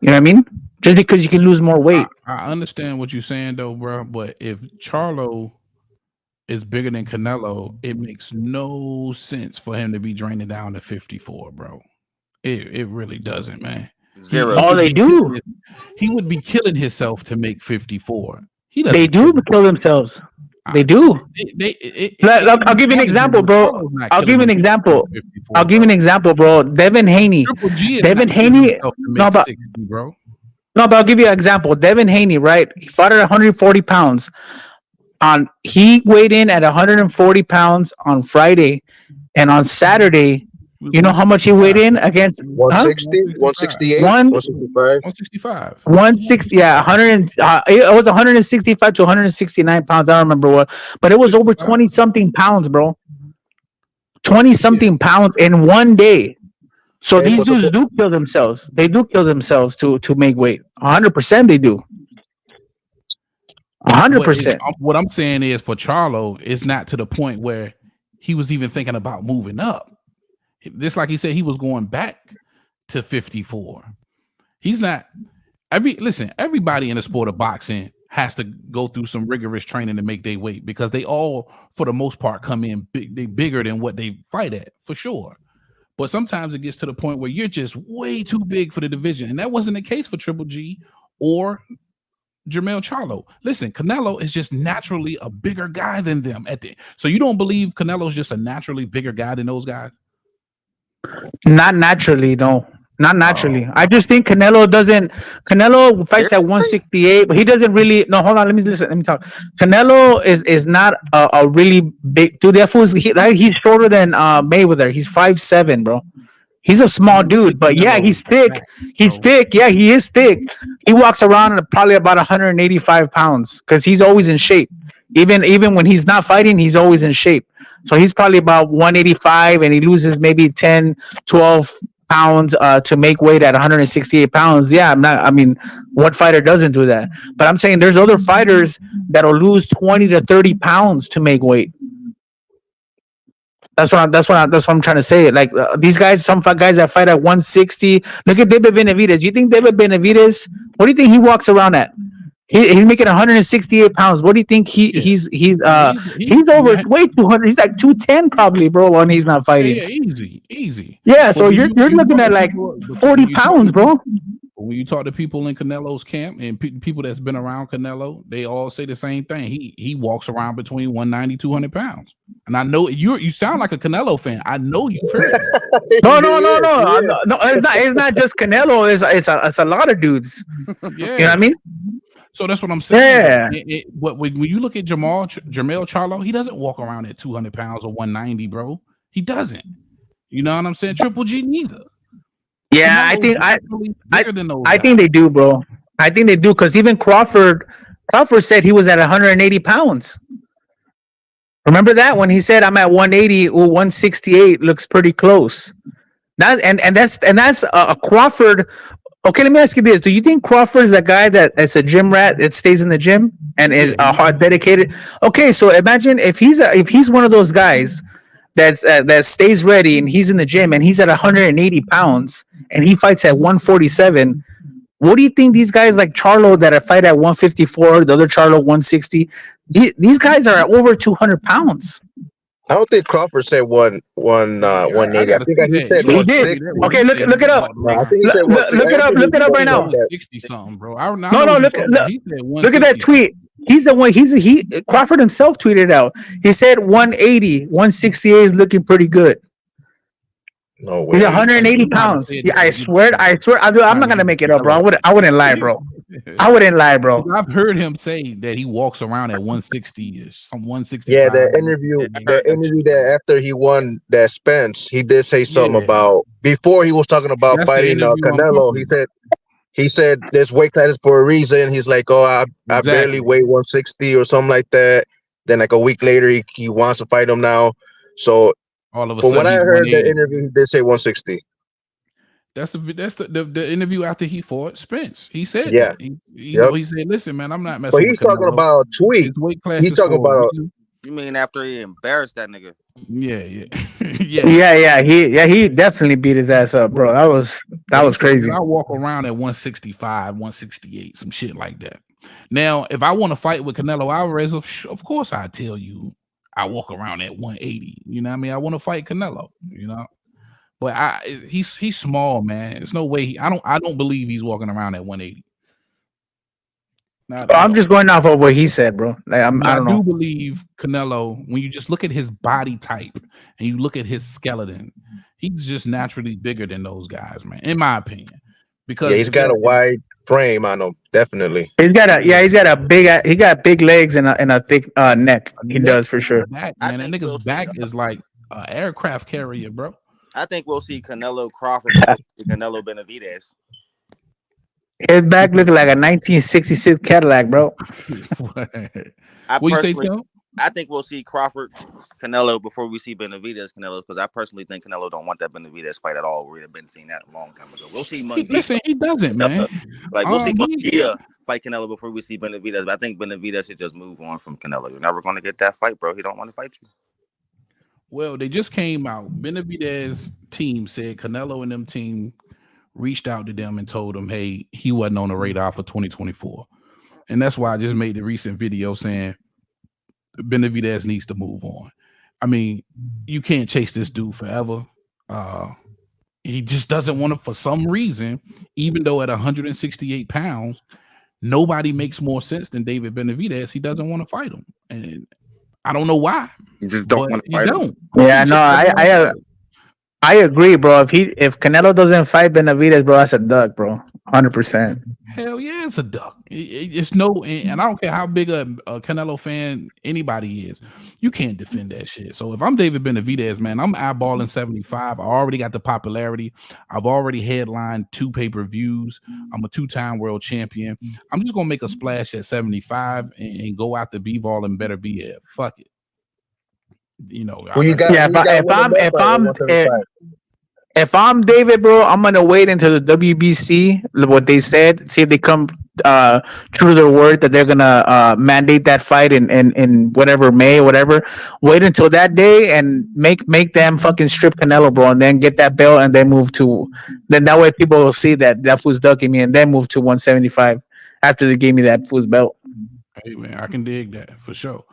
You know what I mean? Just because you can lose more weight. I understand what you're saying, though, bro. But if Charlo is bigger than Canelo, it makes no sense for him to be draining down to 54, bro. It really doesn't, man. Zero. Oh, they do. He would be killing himself to make 54. They do kill themselves. They do. I'll give you an example, bro. I'll give you an example. I'll give you an example, bro. Devin Haney. Devin Haney. No, but 60, bro. No, but I'll give you an example. Devin Haney, right? He fought at 140 pounds. He weighed in at 140 pounds on Friday, and on Saturday, you know how much he weighed in against? 160, 168, 165. 165. 160, yeah, 100. It was 165 to 169 pounds. I don't remember what, but it was over 20 something pounds, bro. 20 something pounds in one day. So these dudes do kill themselves. They do kill themselves to make weight. 100% they do. 100%. What I'm saying is, for Charlo, it's not to the point where he was even thinking about moving up. Just like he said, he was going back to 54. He's not. Everybody in the sport of boxing has to go through some rigorous training to make their weight, because they all, for the most part, come in bigger than what they fight at, for sure. But sometimes it gets to the point where you're just way too big for the division. And that wasn't the case for Triple G or Jermell Charlo. Listen, Canelo is just naturally a bigger guy than them. So you don't believe Canelo's just a naturally bigger guy than those guys? Not naturally, no. Not naturally. I just think Canelo fights at 168, but he doesn't really. No, hold on. Let me talk. Canelo is not a really big dude. That fool's he's shorter than Mayweather. He's 5'7", bro. He's a small dude, but yeah, he's thick. He's thick. Yeah, he is thick. He walks around at probably about 185 pounds because he's always in shape. Even when he's not fighting, he's always in shape. So he's probably about 185, and he loses maybe 10, 12 pounds to make weight at 168 pounds. Yeah, what fighter doesn't do that? But I'm saying there's other fighters that'll lose 20 to 30 pounds to make weight. That's what I'm trying to say. Like these guys, some guys that fight at 160. Look at David Benavidez. You think David Benavidez? What do you think he walks around at? He's making 168 pounds. What do you think he's over way 200? He's like 210 probably, bro, when he's not fighting. Yeah, easy. Yeah, so you're looking at like 40 pounds, bro. When you talk to people in Canelo's camp and people that's been around Canelo, they all say the same thing. He walks around between 190, 200 pounds. And I know you sound like a Canelo fan. I know you heard it. No. No, it's not just Canelo. It's a lot of dudes. Yeah. You know what I mean? So that's what I'm saying. Yeah. When you look at Jermell Charlo, he doesn't walk around at 200 pounds or 190, bro. He doesn't. You know what I'm saying? Triple G neither. Yeah, I think they do, bro. I think they do, because even Crawford said he was at 180 pounds. Remember that when he said I'm at 180 or 168 looks pretty close. That's a Crawford. Okay, let me ask you this: do you think Crawford is a guy that's a gym rat that stays in the gym and is hard dedicated? Okay, so imagine if he's one of those guys that stays ready and he's in the gym and he's at 180 pounds and he fights at 147. What do you think these guys like Charlo that fight at 154, the other Charlo 160? These guys are at over 200 pounds. I don't think Crawford said 180. I gotta think see he that. said You He gotta did. see 160. that. Okay, look it up. No, I think he said 160. Look it up. Look it up right now. 160 something, bro. I know No, what look you're at talking about. He said look at that 160. tweet. He's the one. He Crawford himself tweeted out. He said 180, 168 is looking pretty good. No He's way. 180 pounds. Yeah, I swear. I'm not gonna make it up, bro. I wouldn't lie, bro. I wouldn't lie, bro. I've heard him say that he walks around at 160, some 165. Yeah, that interview that after he won that Spence, he did say something about before he was talking about That's the fighting interview I'm Canelo. talking He said there's weight classes for a reason. He's like, oh, I barely Exactly. weigh 160 or something like that. Then like a week later, he wants to fight him now. So all of a from sudden, what I he's heard, the 180. interview he did say 160. That's the interview after he fought Spence. He said Yeah. that. He said, "Listen, man, I'm not messing But with he's talking Canelo. about a tweet. His weight classes He's talking for a about reason." You mean after he embarrassed that nigga? Yeah. He definitely beat his ass up, bro. That was He said, crazy. "Man, I walk around at 165, 168, some shit like that." Now, if I want to fight with Canelo Alvarez, of course I tell you I walk around at 180. You know what I mean? I want to fight Canelo, you know. But he's small, man. There's no way I don't believe he's walking around at 180. I'm just going off of what he said, bro. Like, I don't know. Believe Canelo, when you just look at his body type and you look at his skeleton, he's just naturally bigger than those guys, man, in my opinion. Because he's got a wide frame on him, definitely. He's got big legs and a thick neck. He does for sure. Back, man, that nigga's back is like an aircraft carrier, bro. I think we'll see Canelo Crawford before we see Canelo Benavidez. His back looked like a 1966 Cadillac, bro. What you say, Tim? I think we'll see Crawford Canelo before we see Benavidez Canelo, because I personally think Canelo don't want that Benavidez fight at all. We'd have been seeing that a long time ago. We'll see Munguia. Listen, he doesn't, man. Like we'll see Munguia fight Canelo before we see Benavidez. But I think Benavidez should just move on from Canelo. You're never going to get that fight, bro. He don't want to fight you. Well, they just came out. Benavidez team said Canelo and them team reached out to them and told them, hey, he wasn't on the radar for 2024. And that's why I just made the recent video saying Benavidez needs to move on. I mean, you can't chase this dude forever. He just doesn't want to, for some reason, even though at 168 pounds, nobody makes more sense than David Benavidez. He doesn't want to fight him. And I don't know why. You just don't want to fight him. Yeah, no, I agree, bro. If Canelo doesn't fight Benavidez, bro, that's a duck, bro. 100%. Hell yeah, it's a duck. It's no, and I don't care how big a Canelo fan anybody is, you can't defend that shit. So if I'm David Benavidez, man, I'm eyeballing 75. I already got the popularity. I've already headlined 2 pay-per-views. I'm a 2-time world champion. I'm just gonna make a splash at 75 and go out to B-Ball and better be it. Fuck it. You know, if I'm David, bro, I'm gonna wait until the WBC, what they said, see if they come true to their word that they're gonna mandate that fight in whatever May or whatever. Wait until that day and make them fucking strip Canelo, bro, and then get that belt and then move to. Then that way people will see that fool's ducking me and then move to 175 after they gave me that fool's belt. Hey man, I can dig that for sure.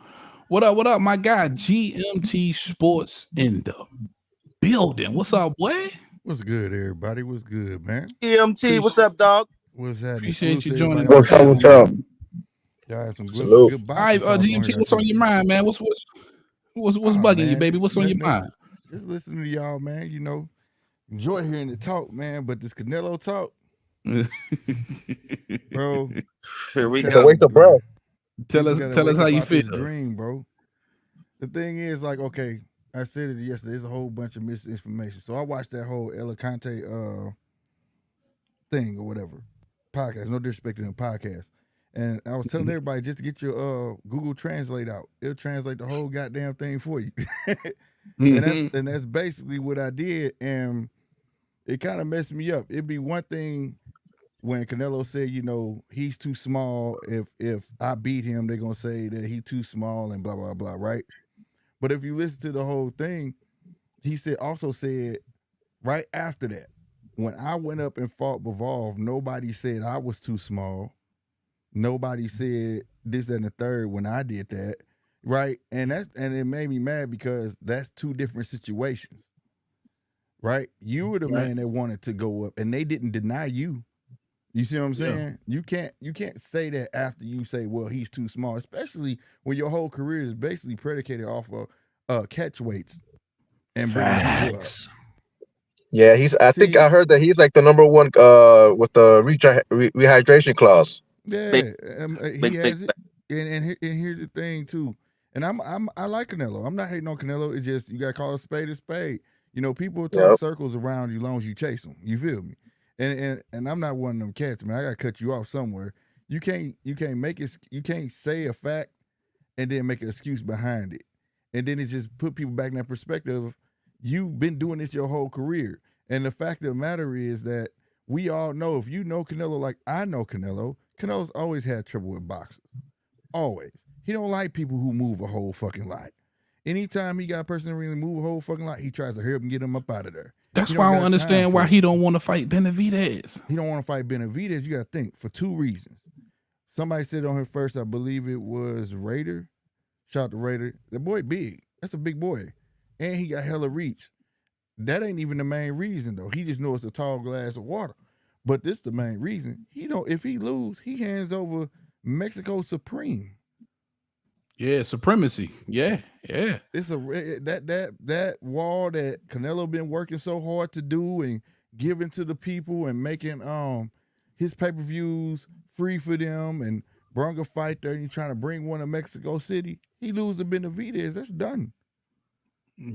What up, my guy? GMT Sports in the building. What's up, boy? What's good, everybody? What's good, man? GMT, what's up, dog? What's happening? Appreciate you joining. What's up? Y'all have some good all right, GMT, what's on your mind, man? What's bugging you, baby? What's on your mind? Just listening to y'all, man. You know, enjoy hearing the talk, man. But this Canelo talk, bro. Here we It's a waste of breath. Tell us how you feel. Dream, bro. The thing is, like, okay, I said it yesterday. There's a whole bunch of misinformation. So I watched that whole Elegante thing or whatever podcast. No disrespect to them podcast. And I was telling everybody just to get your Google Translate out. It'll translate the whole goddamn thing for you. and that's basically what I did. And it kind of messed me up. It'd be one thing when Canelo said, you know, he's too small. If I beat him, they're gonna say that he's too small and blah blah blah, right? But if you listen to the whole thing, he also said right after that, when I went up and fought Bivol, nobody said I was too small. Nobody said this and the third when I did that, right? And it made me mad because that's two different situations, right? You were the man that wanted to go up, and they didn't deny you. You see what I'm saying? You can't say that after you say, well, he's too small, especially when your whole career is basically predicated off of catch weights and bringing people up. Yeah, I think I heard that he's like the number one with the rehydration clause. Yeah, he has it. And here's the thing too. And I like Canelo. I'm not hating on Canelo. It's just you gotta call a spade a spade. You know, people talk circles around you as long as you chase them. You feel me? And I'm not one of them cats, man. I gotta cut you off somewhere. You can't make it. You can't say a fact and then make an excuse behind it, and then it just put people back in that perspective. You've been doing this your whole career, and the fact of the matter is that we all know, if you know Canelo like I know Canelo, Canelo's always had trouble with boxers. Always. He don't like people who move a whole fucking lot. Anytime he got a person to really move a whole fucking lot, he tries to hurry up and get him up out of there. That's why I don't understand why he don't want to fight Benavidez. He don't want to fight Benavidez. You got to think for two reasons. Somebody said on here first, I believe it was Raider. Shout out to Raider. The boy big. That's a big boy. And he got hella reach. That ain't even the main reason though. He just knows it's a tall glass of water. But this the main reason. If he lose, he hands over Mexico Supreme. Yeah, supremacy. Yeah. It's that wall that Canelo been working so hard to do and giving to the people and making his pay-per-views free for them and bring a fight there and you're trying to bring one to Mexico City. He lose to Benavidez. That's done.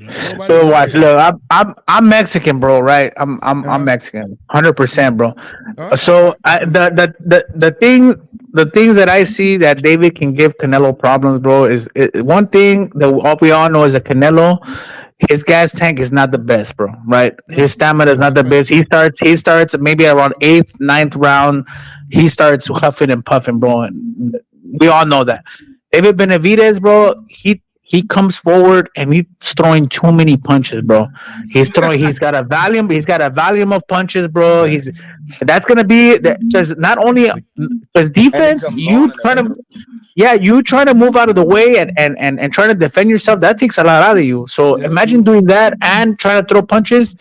So watch, look, I'm Mexican, bro, right? I'm Mexican, 100%, bro. So the things that I see that David can give Canelo problems, bro, is one thing that we all know is that Canelo, his gas tank is not the best, bro, right? His stamina is not the best. He starts maybe around 8th, 9th round. He starts huffing and puffing, bro. And we all know that. David Benavidez, bro, he comes forward and he's throwing too many punches, bro. He's got a volume of punches, bro. That's gonna be because not only because defense, you trying to move out of the way and trying to defend yourself, that takes a lot out of you. So imagine doing that and trying to throw punches.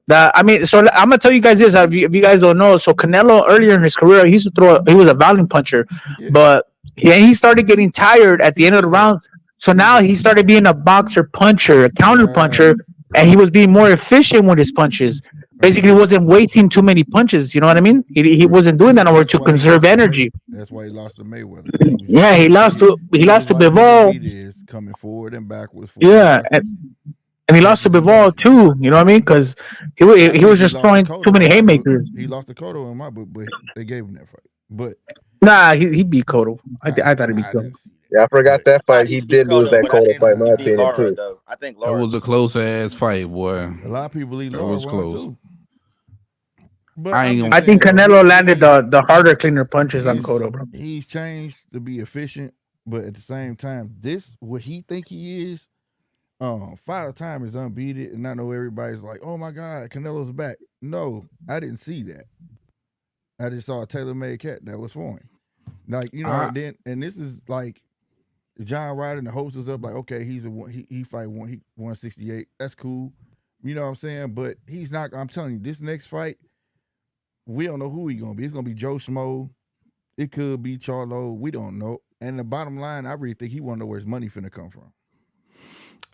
So I'm gonna tell you guys this, if you guys don't know. So Canelo earlier in his career, he was a volume puncher, but he started getting tired at the end of the rounds. So now he started being a boxer puncher, a counter puncher, and he was being more efficient with his punches. Basically, he wasn't wasting too many punches. You know what I mean? He wasn't doing that in order to conserve energy. That's why he lost to Mayweather. He lost to Bivol. He is coming forward and backwards. Yeah, and he lost to Bivol too. You know what I mean? Because he was just throwing too many haymakers. He lost to Cotto in my book, but they gave him that fight. But nah, he beat Cotto. I thought he beat Cotto. Yeah, I forgot that fight. He did lose that Cotto fight, in my opinion, too. I think that was a close ass fight, boy. A lot of people believe Laura was close too. But I think Canelo landed the harder, cleaner punches on Cotto, bro. He's changed to be efficient, but at the same time, what he think he is, Father Time is unbeaten, and I know everybody's like, "Oh my God, Canelo's back." No, I didn't see that. I just saw a tailor-made cat that was for him. Like, and this is like John Ryder and the host was up like, okay, he fight 168. That's cool. You know what I'm saying? But he's not. I'm telling you, this next fight, we don't know who he's gonna be. It's gonna be Joe Schmo. It could be Charlo. We don't know. And the bottom line, I really think he wanna know where his money finna come from.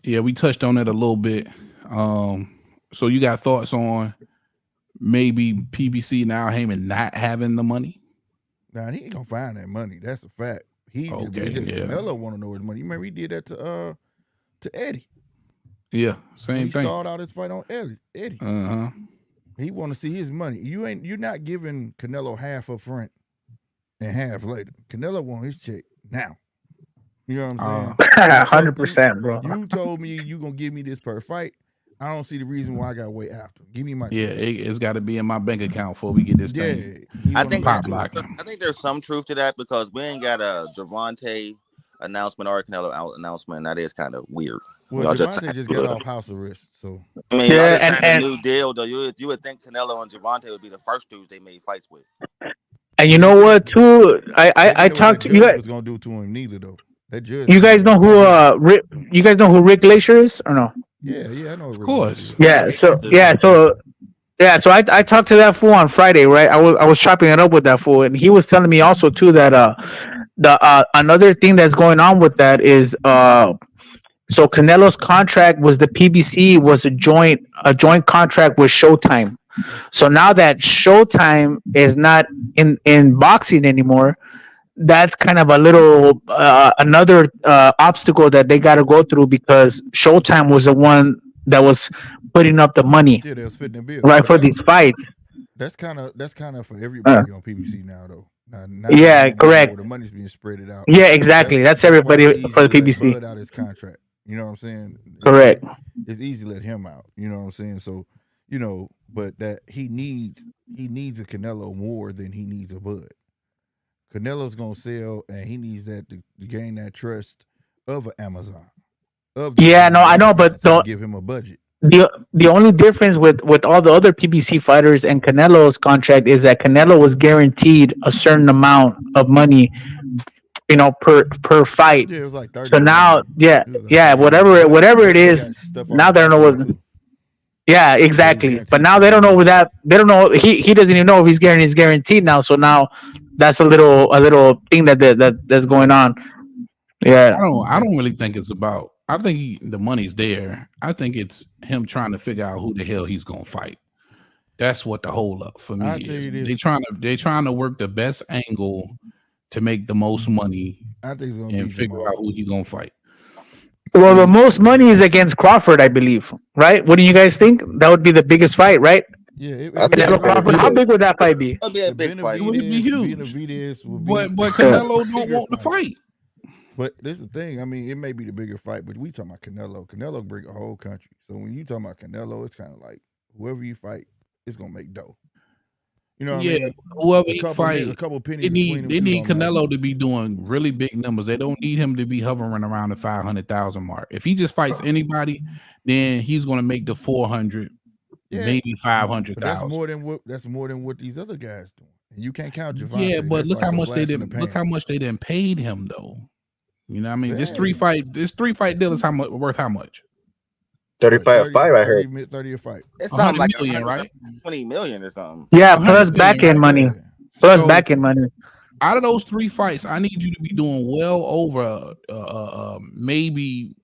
Yeah, we touched on that a little bit. So you got thoughts on maybe PBC now Heyman not having the money? Nah, he ain't gonna find that money. That's a fact. Canelo want to know his money. You remember he did that to Eddie. Yeah, same thing. He started out his fight on Eddie. He want to see his money. You're not giving Canelo half up front and half later. Canelo want his check now. You know what I'm saying? 100%, bro. You told me you gonna give me this per fight. I don't see the reason why I gotta wait after. Give me my check. It's got to be in my bank account before we get this thing. I think there's some truth to that because we ain't got a Gervonta announcement or a Canelo announcement. And that is kind of weird. Well, Y'all Javante just got off house arrest, so I mean, Yeah, y'all just signed and- a new deal though. You would think Canelo and Javante would be the first dudes they made fights with. And you know what? Too, I talked to you guys. Was gonna do to him neither though. That judge. You guys know who Rick? You guys know who Rick Glacier is or no? Yeah, I know. Of course. Yeah. So I talked to that fool on Friday, right? I was chopping it up with that fool, and he was telling me also too that the another thing that's going on with that is so Canelo's contract was the PBC was a joint contract with Showtime. So now that Showtime is not in boxing anymore, that's kind of a little another obstacle that they got to go through because Showtime was the one that was putting up the money, Yeah, they was fitting the bill, right, for these fights. That's kind of for everybody on PBC now, though. Not Yeah, correct. Where the money's being spread out. Yeah, exactly. That's everybody for the PBC. Bud out his contract. You know what I'm saying? Correct. It's easy to let him out. You know what I'm saying? So, but that he needs a Canelo more than he needs a Bud. Canelo's gonna sell, and he needs that to gain that trust of Amazon. I know, but don't give him a budget. The only difference with all the other PBC fighters and Canelo's contract is that Canelo was guaranteed a certain amount of money, per fight. Yeah, it was like 30. So now, whatever it is, now they don't know what. Yeah, exactly. But now they don't know that. They don't know. He doesn't even know if he's guaranteed now. So now that's a little thing that's going on. Yeah. I don't really think it's about. I think the money's there. I think it's him trying to figure out who the hell he's gonna fight. That's what the hold up for me is. They trying to work the best angle to make the most money. I think it's gonna and figure out who he's gonna fight. Well, the most money is against Crawford, I believe. Right? What do you guys think? That would be the biggest fight, right? Yeah. Canelo Crawford. How big would that fight be? It'll be a big fight. It would be huge. But Canelo don't want to fight. But this is the thing. I mean, it may be the bigger fight, but we talking about Canelo. Canelo bring a whole country. So when you talking about Canelo, it's kind of like whoever you fight, it's gonna make dough. You know what I mean? Whoever he fight, a couple pennies. They need Canelo to be doing really big numbers. They don't need him to be hovering around the 500,000 mark. If he just fights anybody, then he's gonna make the 400, maybe 500,000. That's more than what these other guys doing. And you can't count Javante. Yeah, but look how much they didn't. Look how much they didn't paid him though. You know what I mean? This three fight deal is worth how much? 35 a fight, I heard. 30 a fight. It sounds like million, right? 20 million or something. Yeah, plus back end money. Plus back end money. Out of those three fights, I need you to be doing well over maybe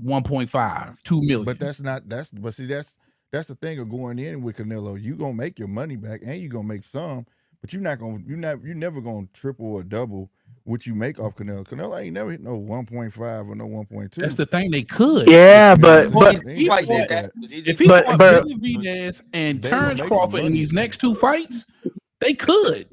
1.5, 2 million. But that's the thing of going in with Canelo. You gonna make your money back and you gonna make some, but you're never gonna triple or double what you make off Canelo. Canelo ain't never hit no 1.5 or no 1.2. That's the thing, they could. Yeah, but if he fought Benavidez and Terrence Crawford in these next two fights, they could.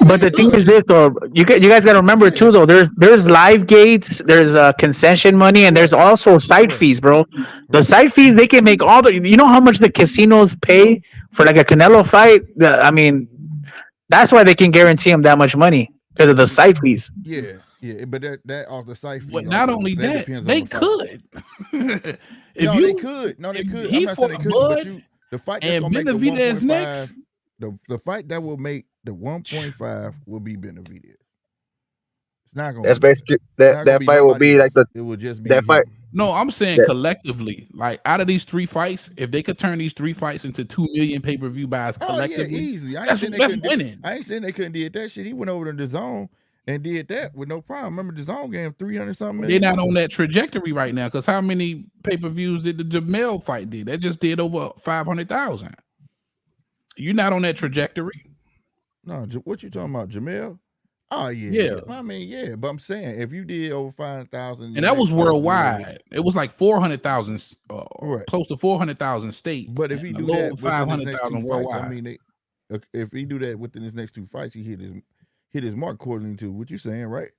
But the thing is this, though, you guys got to remember too, though. There's live gates, there's concession money, and there's also side fees, bro. The side fees, they can make all the. You know how much the casinos pay for like a Canelo fight? I mean, that's why they can guarantee him that much money. Because of the side fees. Yeah, but that off the side fees. But not only that, they could. They could. No, they could. He fought Bud the fight and Benavidez next. The fight that will make the 1.5 will be Benavidez. It's not going. That's basically that fight will be like it will just be that fight. No, I'm saying collectively, like out of these three fights, if they could turn these three fights into 2 million pay-per-view buys collectively, easy. That's winning. I ain't saying they couldn't did that shit. He went over to the zone and did that with no problem. Remember the zone game 300 something million. They're not on that trajectory right now because how many pay-per-views did the Jamel fight did? That just did over 500,000. You're not on that trajectory. No, what you talking about, Jamel? Oh yeah. I mean, but I'm saying if you did over 500,000, and that was worldwide, it was like 400,000, close to 400,000 state. But if he do that, 500,000 worldwide. I mean, if he do that within his next two fights, he hit his mark according to what you're saying, right?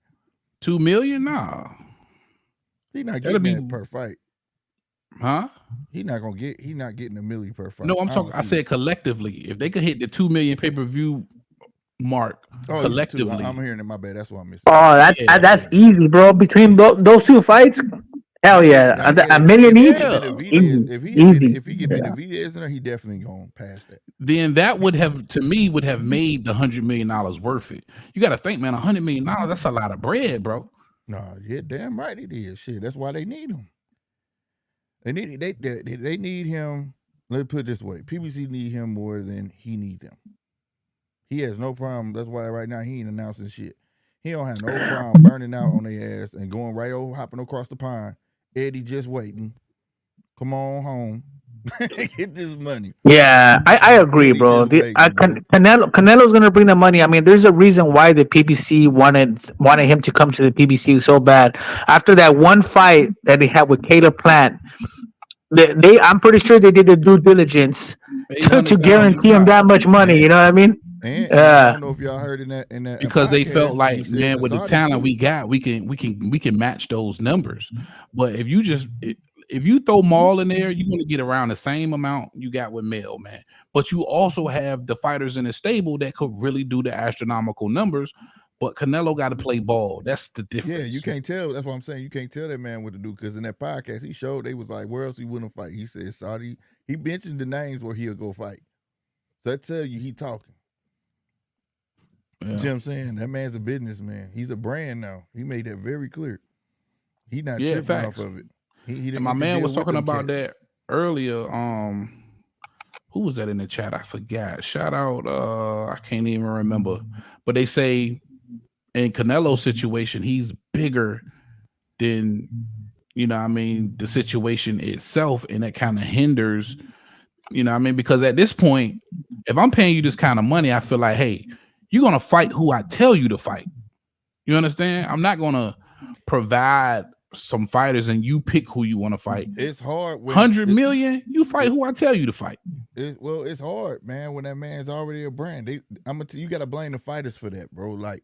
2 million, nah. He not getting that per fight, huh? He not getting $1 million per fight. No, I'm talking. I said collectively, if they could hit the 2 million pay-per-view mark Oh, collectively. I'm hearing it. My bad. That's what I'm missing. Oh, that's easy, bro. Between those two fights, hell yeah, a million each. Easy. If he get Benavidez in there, he definitely going past that. Then that would have, to me, would have made the $100 million worth it. You got to think, man, $100 million, that's a lot of bread, bro. No, yeah, damn right it is. Shit, that's why they need him. They need him. Let's put it this way: PBC need him more than he need them. He has no problem. That's why right now he ain't announcing shit. He don't have no problem burning out on their ass and going right over, hopping across the pond. Eddie just waiting. Come on home. Get this money. Yeah, I agree, bro. Canelo's gonna bring the money. I mean, there's a reason why the PBC wanted him to come to the PBC so bad. After that one fight that they had with Caleb Plant, I'm pretty sure they did the due diligence to guarantee him that much money. You know what I mean? And I don't know if y'all heard in that because they felt like, said, man, with the talent we got, we can match those numbers. But if you throw Maul in there, you're gonna get around the same amount you got with Mel, man. But you also have the fighters in the stable that could really do the astronomical numbers. But Canelo got to play ball. That's the difference. Yeah, you can't tell. That's what I'm saying. You can't tell that man what to do, because in that podcast he showed, they was like, where else he wouldn't fight? He said Saudi. He mentioned the names where he'll go fight. So I tell you, he talking. Yeah. You know what I'm saying? That man's a businessman. He's a brand now. He made that very clear. He not tripping off of it. He didn't. My man was talking about that earlier. Who was that in the chat? I forgot. Shout out. I can't even remember. But they say in Canelo's situation, he's bigger than, you know what I mean, the situation itself, and that kind of hinders, you know what I mean, because at this point, if I'm paying you this kind of money, I feel like, hey, you're gonna fight who I tell you to fight. You understand? I'm not gonna provide some fighters and you pick who you want to fight. It's hard. 100 million, you fight who I tell you to fight. It's hard, man, when that man's already a brand. You got to blame the fighters for that, bro. Like,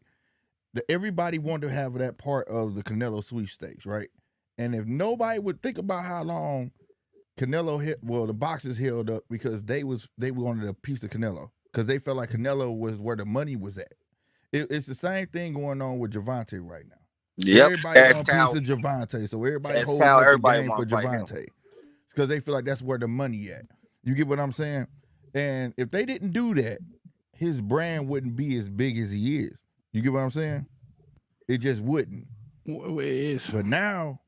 everybody wanted to have that part of the Canelo sweepstakes, right? And if nobody would think about how long Canelo the boxers held up, because they wanted a piece of Canelo, because they felt like Canelo was where the money was at. It's the same thing going on with Gervonta right now. Yep. Everybody wants a piece of Gervonta, so everybody holds up the game for Gervonta, because they feel like that's where the money at. You get what I'm saying? And if they didn't do that, his brand wouldn't be as big as he is. You get what I'm saying? It just wouldn't. But now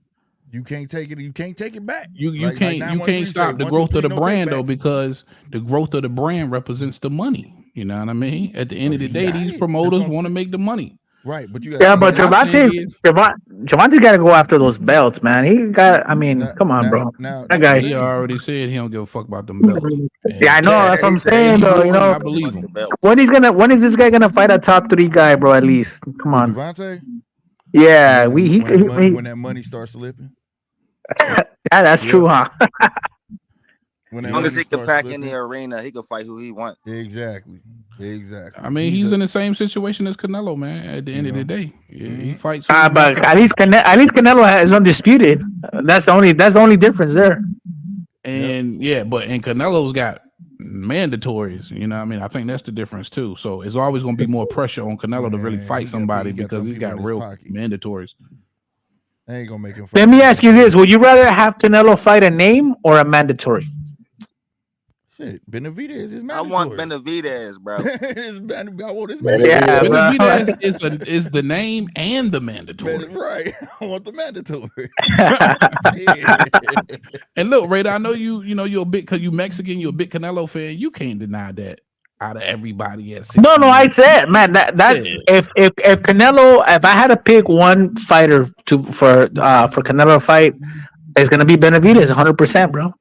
you can't take it. You can't take it back. You can't stop the growth of the brand though, because the growth of the brand represents the money. You know what I mean? At the end of the day, these promoters want to make the money. Right, but but Gervonta's got to go after those belts, man. He got. I mean, come on, bro. That guy. He already said he don't give a fuck about them belts. Yeah, I know. That's what I'm saying, though. You know, I believe him. When is this guy gonna fight a top 3 guy, bro? At least, come on. Gervonta? Yeah, when that money starts slipping. That's true, huh? As long as he can pack in the arena, he can fight who he wants. Exactly. I mean, he's in the same situation as Canelo, man. At the end of the day, he fights. But at least Canelo is undisputed. That's the only difference there. And but Canelo's got mandatories. You know what I mean? I think that's the difference too. So it's always going to be more pressure on Canelo to really fight somebody, because he's got real mandatories. I ain't gonna make him fight. Let me ask you this: would you rather have Canelo fight a name or a mandatory? Shit, Benavidez is mandatory. I want Benavidez, bro. I want his Benavidez is the name and the mandatory. Right. I want the mandatory. And look, Raider, I know you're a bit, because you Mexican, you're a big Canelo fan. You can't deny that out of everybody at 60. No, I said, man, that if Canelo, if I had to pick one fighter for Canelo to fight, it's gonna be Benavidez, 100%, bro.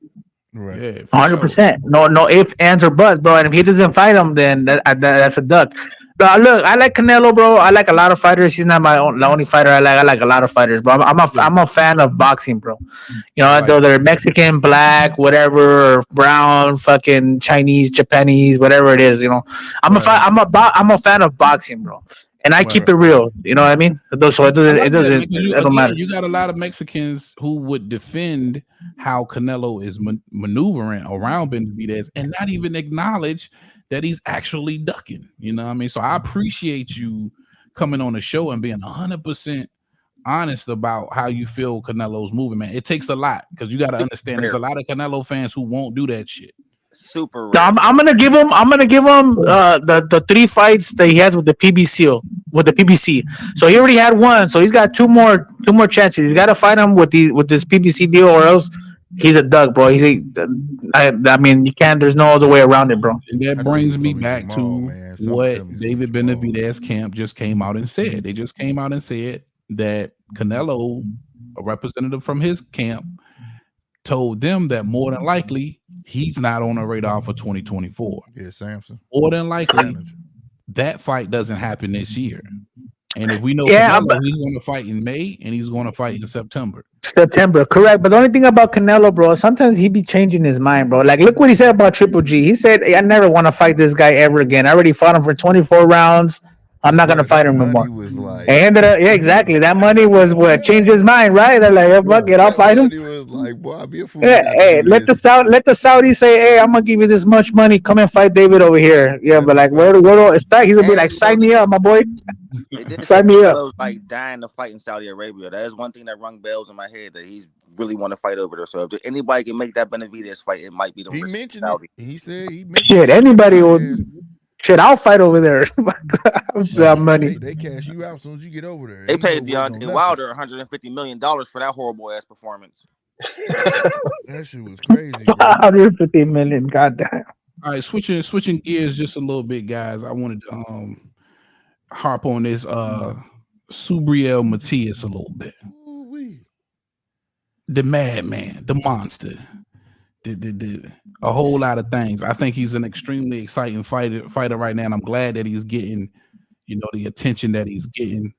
Right. Yeah, 100%. Sure. No ifs, ands, or buts, bro. And if he doesn't fight him, then that's a duck. But look, I like Canelo, bro. I like a lot of fighters. He's not the only fighter I like. I like a lot of fighters, bro. I'm a fan of boxing, bro. You know, though they're Mexican, black, whatever, or brown, fucking Chinese, Japanese, whatever it is. You know, I'm a fan of boxing, bro. And I keep it real, you know what I mean? So it doesn't matter. You got a lot of Mexicans who would defend how Canelo is maneuvering around Benavidez and not even acknowledge that he's actually ducking. You know what I mean? So I appreciate you coming on the show and being 100% honest about how you feel Canelo's moving, man. It takes a lot because you got to understand there's a lot of Canelo fans who won't do that shit. Super No, rare. I'm gonna give him the 3 fights that he has with the PBC. So he already had one, so he's got two more chances. You got to fight him with this PBC deal, or else he's a dog, bro. I mean, you can't. There's no other way around it, bro. And that brings me back to what David Benavidez camp just came out and said. They just came out and said that Canelo, a representative from his camp, told them that more than likely he's not on the radar for 2024. Yeah, Samson. More than likely that fight doesn't happen this year. And if we know Canelo, he's going to fight in May and he's going to fight in September. Correct. But the only thing about Canelo, bro, sometimes he be changing his mind, bro. Like, look what he said about Triple G. He said, I never want to fight this guy ever again. I already fought him for 24 rounds. I'm not going to fight him no more. Exactly. That money was what changed his mind, right? They're like, fuck it, I'll fight him. He was like, boy, I'll be a fool. Hey, let the Saudis say, hey, I'm going to give you this much money. Come and fight David over here. Yeah, but like, where do it's like? He's going to be like, sign me up, my boy. Sign me up. Like dying to fight in Saudi Arabia. That is one thing that rung bells in my head that he's really want to fight over there. So if anybody can make that Benavidez fight, it might be the. He mentioned Saudi. it. He said he mentioned shit. Anybody would. Shit, I'll fight over there. Money. They cash you out as soon as you get over there. They paid Deontay Wilder $150 million for that horrible ass performance. That shit was crazy. $150 million. Goddamn. All right, switching gears just a little bit, guys. I wanted to harp on this Subriel Matias a little bit. Ooh-wee. The madman, the monster. A whole lot of things. I think he's an extremely exciting fighter right now, and I'm glad that he's getting, the attention that he's getting.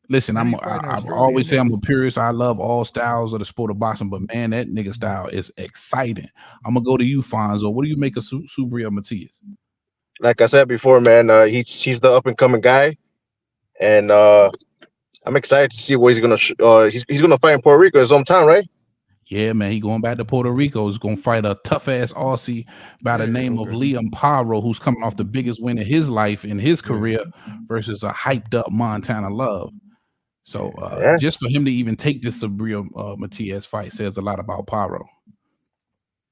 Listen, I always say I'm a purist. I love all styles of the sport of boxing, but man, that nigga style is exciting. I'm gonna go to you, Fonzo. What do you make of Subriel Matias? Like I said before, man, he's the up and coming guy, and I'm excited to see what he's gonna. He's gonna fight in Puerto Rico, his hometown, right? Yeah, man, he going back to Puerto Rico. He's going to fight a tough-ass Aussie by the name of Liam Paro, who's coming off the biggest win of his life in his career versus a hyped-up Montana Love. So just for him to even take this Subriel Matias fight says a lot about Paro.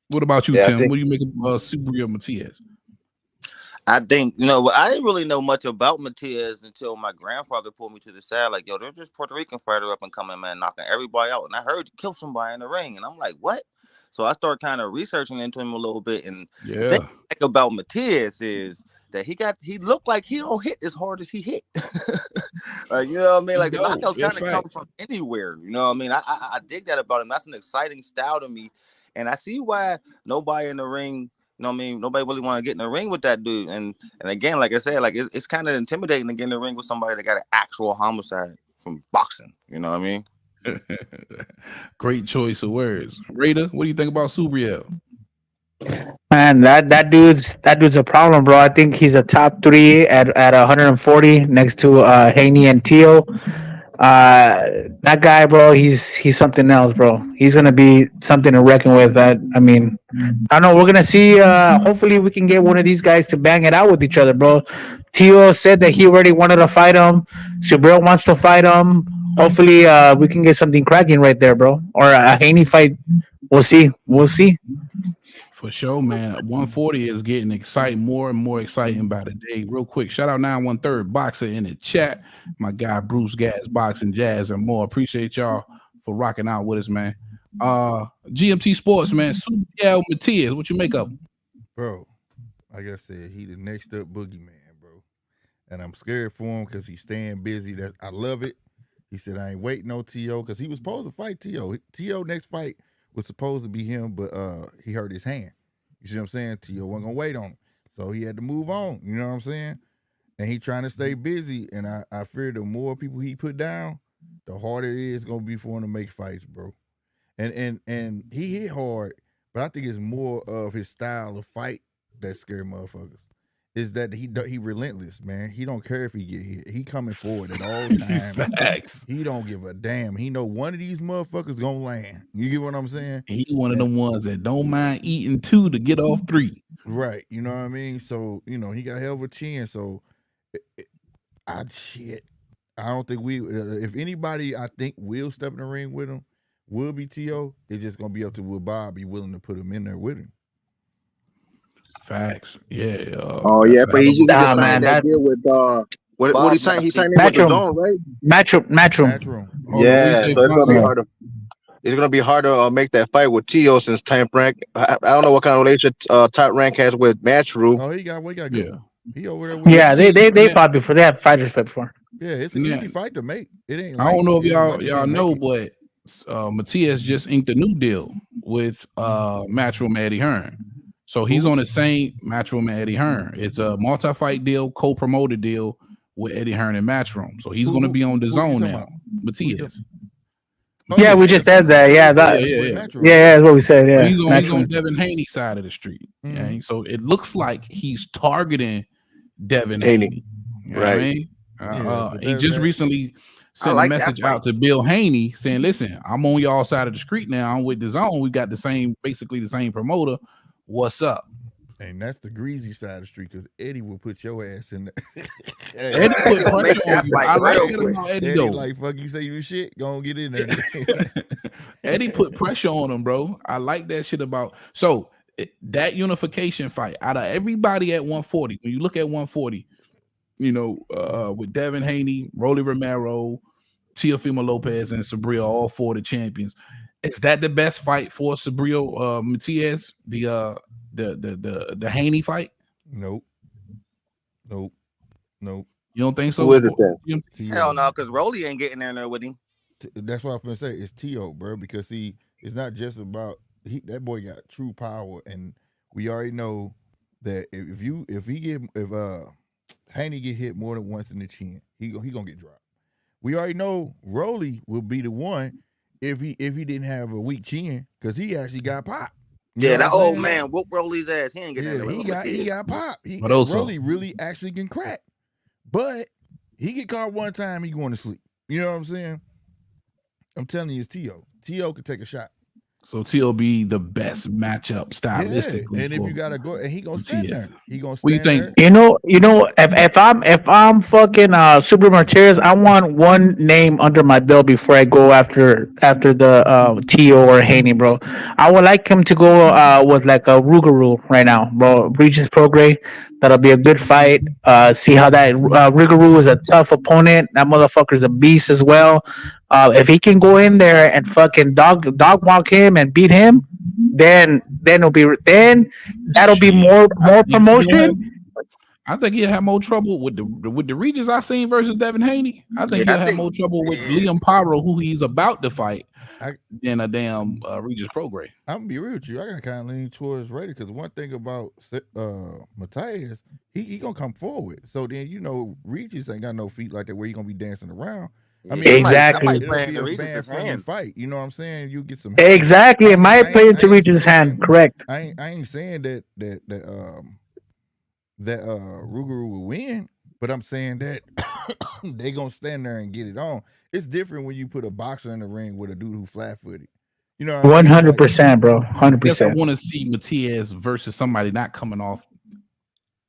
What about you, Tim? What do you make of Subriel Matias? I think, I didn't really know much about Matias until my grandfather pulled me to the side. Like, yo, there's this Puerto Rican fighter up and coming, man, knocking everybody out. And I heard he killed somebody in the ring. And I'm like, what? So I started kind of researching into him a little bit. And the thing about Matias is that he looked like he don't hit as hard as he hit. Like, you know what I mean? Like, the knockouts kind of come from anywhere. You know what I mean? I dig that about him. That's an exciting style to me. And I see why nobody in the ring, nobody really want to get in the ring with that dude. And again, like I said, like it's kind of intimidating to get in the ring with somebody that got an actual homicide from boxing. You know what I mean? Great choice of words. Raider, what do you think about Subriel? Man, that dude's a problem, bro. I think he's a top 3 at 140 next to Haney and Teo. That guy, bro, he's something else, bro. He's gonna be something to reckon with. I mean, I don't know. We're gonna see. Hopefully, we can get one of these guys to bang it out with each other, bro. Teo said that he already wanted to fight him. Subriel wants to fight him. Hopefully, we can get something cracking right there, bro. Or a Haney fight. We'll see. For sure, man. 140 is getting more and more exciting by the day. Real quick, shout out 913 Boxer in the chat. My guy Bruce Gas, Boxing, Jazz, and more. Appreciate y'all for rocking out with us, man. GMT Sports, man. Subriel Matias, what you make of him? Bro, like I said, he the next up boogeyman, bro. And I'm scared for him because he's staying busy. I love it. He said, I ain't waiting on T.O. because he was supposed to fight T.O. T.O. next fight was supposed to be him, but he hurt his hand. You see what I'm saying? T.O. wasn't going to wait on him. So he had to move on. You know what I'm saying? And he trying to stay busy. And I fear the more people he put down, the harder it is going to be for him to make fights, bro. And he hit hard, but I think it's more of his style of fight that scare motherfuckers. Is that he relentless, man. He don't care if he get hit. He coming forward at all times. Facts. He don't give a damn. He know one of these motherfuckers gonna land. You get what I'm saying? He one of them ones that don't mind eating 2 to get off 3. Right. You know what I mean? So, he got hell of a chin. So, I don't think if anybody I think will step in the ring with him, will be T.O. It's just going to be up to will Bob be willing to put him in there with him. Facts. Yeah. Oh that's yeah, a but hell he of a- just signed man, that that deal with what he signed? He signed it with the Matchroom. Zone, right? Matchroom. Matchroom. Hold on, we Yeah, say so it's gonna be Bronson. hard to. It's gonna be hard to make that fight with T.O. since Top Rank. I don't know what kind of relationship Top Rank has with Matchroom. Oh, he got good. Yeah. He over there with Yeah, See, they yeah. fought before. They have fighters fight before. Yeah, it's an Yeah. easy fight to make. It ain't. I don't know if it ain't y'all like you y'all can't know, make it. but Matias just inked a new deal with Matchroom Eddie Hearn. So he's Who? on the same Matchroom Eddie Hearn. It's a multi-fight deal, co-promoted deal with Eddie Hearn and Matchroom. So he's going to be on the who you Zone talking now. about? Matias. Oh, Yeah, we just said that. Yeah, that. Yeah. Yeah, that's what we said. So Yeah, he's on Matchroom. Devin Haney's side of the street. Mhm. Yeah. So it looks like he's targeting Devin Haney. Haney. You know Right. what I mean? Yeah, but he just that- recently sent like a that message fight. out to Bill Haney saying, "Listen, I'm on y'all side of the street now. I'm with the Zone. We got basically the same promoter. What's up?" And that's the greasy side of the street because Eddie will put your ass in there. Eddie put gonna make pressure that on you. fight I like real it quick. about Eddie Eddie though. like, fuck you say you shit, go on get in there. Eddie put pressure on him, bro. I like that shit about. So that unification fight out of everybody at 140. When you look at 140, with Devin Haney, Rolly Romero, Teofimo Lopez, and Subriel, all four of the champions. Is that the best fight for Subriel Matias? The Haney fight? Nope. You don't think so? Who is it then? T.O. Hell no, because Rolly ain't getting in there with him. That's what I'm gonna say. It's T.O., bro, because it's not just about that boy got true power, and we already know that if Haney get hit more than once in the chin, he gonna get dropped. We already know Rolly will be the one if he didn't have a weak chin because he actually got popped. You Yeah, know that what I'm old saying? man whoop Rolly's ass. He ain't getting in there with he him. got popped. But also- Rolly really actually can crack, but he get caught one time, he going to sleep. You know what I'm saying? I'm telling you, it's T.O. T.O. could take a shot. So T.O. be the best matchup stylistically. Yeah. And if for you gotta go, and he gonna stand Matias. there. He gonna What do you stand think? there. You know, if I'm fucking Super Martinez, I want one name under my belt before I go after the T.O. or Haney, bro. I would like him to go with like a Rougarou right now, bro. Regis Prograis. That'll be a good fight. See how that Rougarou is a tough opponent. That motherfucker's a beast as well. If he can go in there and fucking dog walk him and beat him, then that'll be more promotion. I think he'll have more trouble with the Regis I seen versus Devin Haney. I think Yeah, he'll have more trouble with Liam Pyro, who he's about to fight, than a damn Regis Prograis. I'm gonna be real with you. I got kind of lean towards Raider because one thing about Matias, he gonna come forward. So then Regis ain't got no feet like that where he gonna be dancing around. I mean, Exactly. It'll Playing be the a Regis' fan-friendly hands. fight. You know what I'm saying? You get some Exactly. It might play into Regis' hand. Correct. I ain't saying that Rougarou will win, but I'm saying that they gonna stand there and get it on. It's different when you put a boxer in the ring with a dude who flat-footed. You know, 100%, bro. I guess I 100%. want to see Matias versus somebody not coming off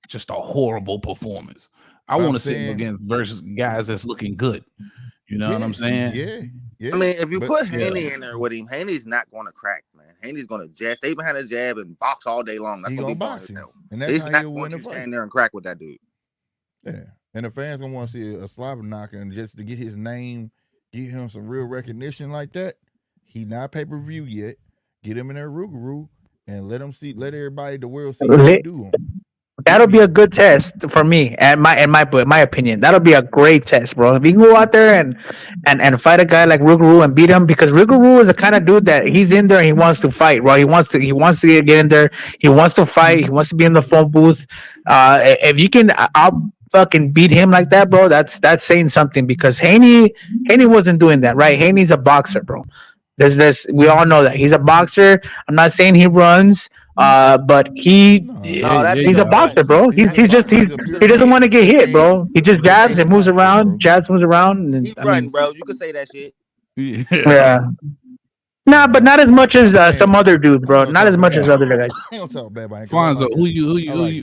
just a horrible performance. I want to see him against versus guys that's looking good. You know what I'm saying? Yeah. I mean, if you put Haney in there with him, Haney's not going to crack, man. Haney's going to jab, stay behind the jab and box all day long. That's He going to be gonna box him, himself. and that's He's how not he'll going win to the fight. stand there and crack with that dude. Yeah, and the fans gonna want to see a slobber knocker, and just to get his name, get him some real recognition like that. He not pay-per-view yet. Get him in there, Rougarou, and let everybody, the world see what he do. That'll be a good test for me, and my opinion. That'll be a great test, bro. If you can go out there and fight a guy like Rougarou and beat him, because Rougarou is the kind of dude that he's in there and he wants to fight, bro. He wants to get in there. He wants to fight. He wants to be in the phone booth. If you can, I'll fucking beat him like that, bro. That's saying something, because Haney wasn't doing that, right? Haney's a boxer, bro. We all know that he's a boxer. I'm not saying he runs, but he's a boxer, bro. He doesn't want to get hit, bro. He just jabs and moves around, and He run, bro. You can say that shit. Yeah. Nah, but not as much as Man, some other dudes, I bro. ain't Not gonna as talk much bad as about other him. guys. I ain't gonna talk bad about him 'cause I Fonzo, like who him. you I like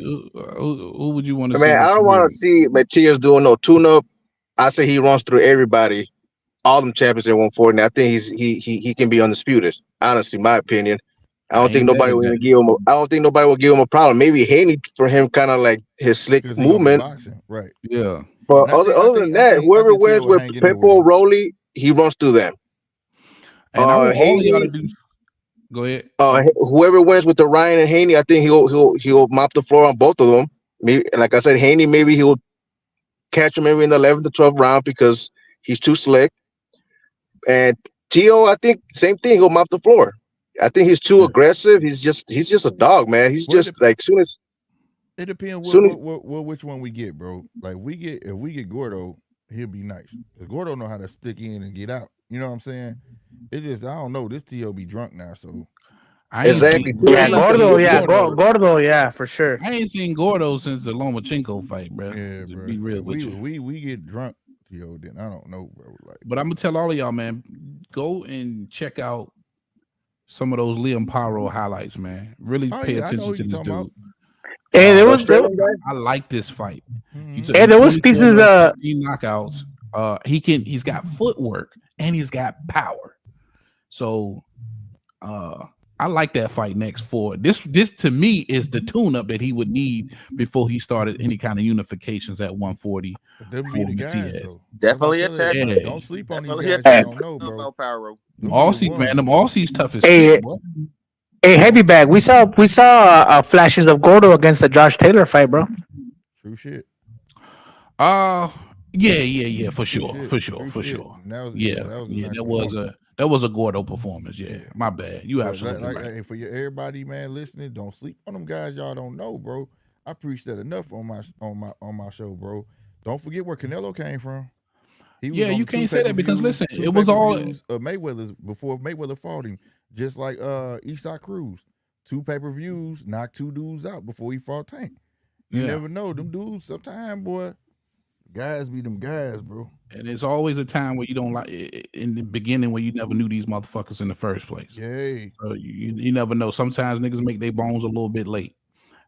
who would you want to see? Man, I don't want to see Matias doing no tune-up. I say he runs through everybody, all them champions at 140. I think he can be undisputed. Honestly, my opinion. I I don't think ain't mad nobody at will that. even give him. I don't think nobody will give him a problem. Maybe Haney for him, kind of like his slick because he gonna be movement. boxing, right? Yeah. But And I other than that, think whoever T.O. wins will with hang in there with Pitbull, him. Rolly, he runs through them. And I want all of y'all to Haney, do. Go ahead. whoever wins with the Ryan and Haney, I think he'll mop the floor on both of them. Maybe, like I said, Haney maybe he'll catch him maybe in the 11th or 12th round because he's too slick. And T.O., I think same thing. He'll mop the floor. I think he's too Yeah. aggressive. He's just a dog, man. He's Well, just like soon as it depends soon as which one we get, bro. Like if we get Gordo, he'll be nice. Cause Gordo know how to stick in and get out. You know what I'm saying? It just I don't know. This T.O. be drunk now, so I ain't exactly seen. T.O. I Yeah, ain't not Gordo. seen Yeah, Gordo. Gordo. Yeah, for sure. I ain't seen Gordo since the Lomachenko fight, bro. yeah, To bro. be real with you. We get drunk, T.O. Then I don't know, bro. Like, But I'm gonna tell all of y'all, man, go and check out some of those Liam Paro highlights, man. Really oh pay yeah, I know attention who to you this talking dude. about. Hey, there the was Australian guy. I like this fight. He Mhm. took Hey, him there was 24 pieces. rounds, 15 knockouts. He's got footwork and he's got power. So I like that fight next for this to me is the tune-up that he would need before he started any kind of unifications at 140 But them for be the guys Matias. though. Definitely a That's what I'm test. telling you. Yeah. Don't sleep on these Definitely a guys you test. don't know, bro. About Pyro. Them be the Aussie, man, ones. them Aussies tough as Hey, shit, boy. hey, heavy bag. We saw flashes of Gordo against the Josh Taylor fight, bro. True shit. Yeah, for True sure, shit. for sure, True for shit. sure. And that was Yeah, that was a yeah, nice that was a Gordo performance. Yeah, Yeah. my bad. You But absolutely right. hey, for everybody, man, listening, don't sleep on them guys y'all don't know, bro. I preached that enough on my show, bro. Don't forget where Canelo came from. He was Yeah, on you the two can't say that because pay-per-views, listen, two it was all pay-per-views of Mayweather's before Mayweather fought him, just like Isak Cruz. 2 pay-per-views, knocked 2 dudes out before he fought Tank. You yeah. never know. Them dudes, sometime, boy, guys be them guys, bro. And there's always a time where you don't like in the beginning where you never knew these motherfuckers in the first place. Yay. So you never know. Sometimes niggas make their bones a little bit late.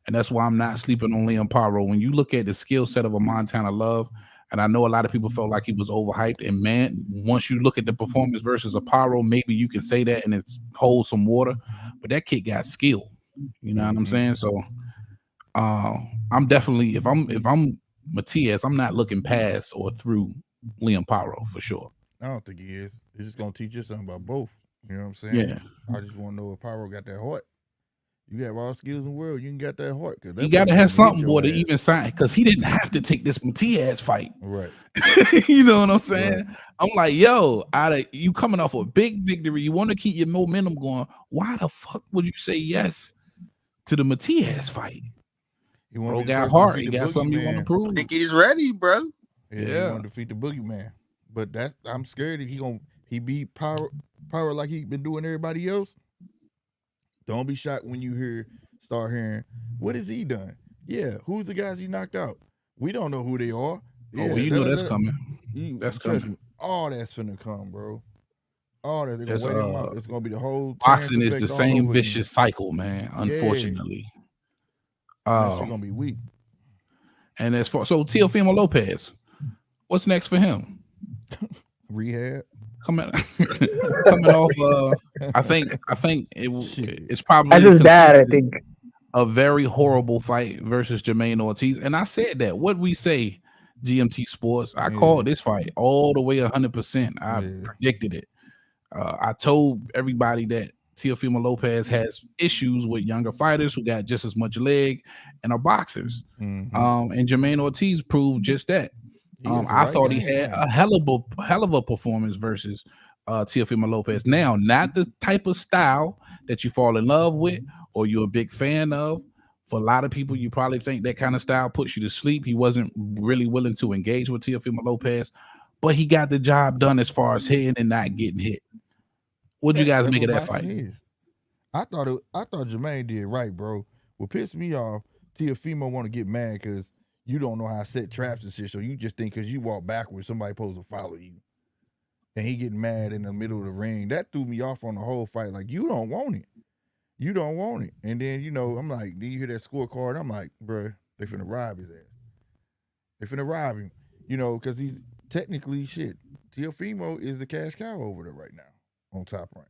And that's why I'm not sleeping on Liam Paro. When you look at the skill set of a Montana Love, and I know a lot of people felt like he was overhyped. And man, once you look at the performance versus a Paro, maybe you can say that and it's hold some water. But that kid got skill. You know what I'm saying? So I'm definitely if I'm Matias, I'm not looking past or through Liam Paro for sure. I don't think he is. He's just gonna teach you something about both. You know what I'm saying? Yeah. I just want to know if Pyro got that heart. You have all skills in the world. You can got that heart. Cause You gotta have something, boy, to even sign because he didn't have to take this Matias fight. Right. You know what I'm saying? Right. I'm like, yo, you coming off a big victory. You want to keep your momentum going. Why the fuck would you say yes to the Matias fight? He Bro got heart. He got something you want to prove. I think he's ready, bro. Yeah. He want to defeat the boogeyman. But I'm scared that he beat Pyro like he been doing everybody else. Don't be shocked when you start hearing, what has he done? Yeah, who's the guys he knocked out? We don't know who they are. Yeah, Oh, well, you know that's coming. That's trust coming. me, all that's finna come, bro. All that they're gonna wait him out. It's gonna be the whole boxing Terrence is the effect all same over vicious again. cycle, man. Unfortunately. That shit gonna be weak. And as far Teofimo Lopez, what's next for him? Rehab. Coming off I think it's probably As his dad, I considered think. a very horrible fight versus Jermaine Ortiz. And I said that. What we say, GMT Sports, I called this fight all the way 100%. I predicted it. I told everybody that Teofimo Lopez has issues with younger fighters who got just as much leg and are boxers. Mm-hmm. And Jermaine Ortiz proved just that. I thought he had a hell of a performance versus Teofimo Lopez. Now, not the type of style that you fall in love with or you're a big fan of. For a lot of people, you probably think that kind of style puts you to sleep. He wasn't really willing to engage with Teofimo Lopez, but he got the job done as far as hitting and not getting hit. What'd you guys make of that fight? I thought Jermaine did right, bro. What pissed me off, Teofimo want to get mad because you don't know how to set traps and shit. So you just think because you walk backwards, somebody supposed to follow you. and he getting mad in the middle of the ring. That threw me off on the whole fight. Like, you don't want it. You don't want it. And then, I'm like, do you hear that scorecard? I'm like, bruh, they finna rob his ass. They finna rob him. Because he's technically shit. Teofimo is the cash cow over there right now on Top Rank.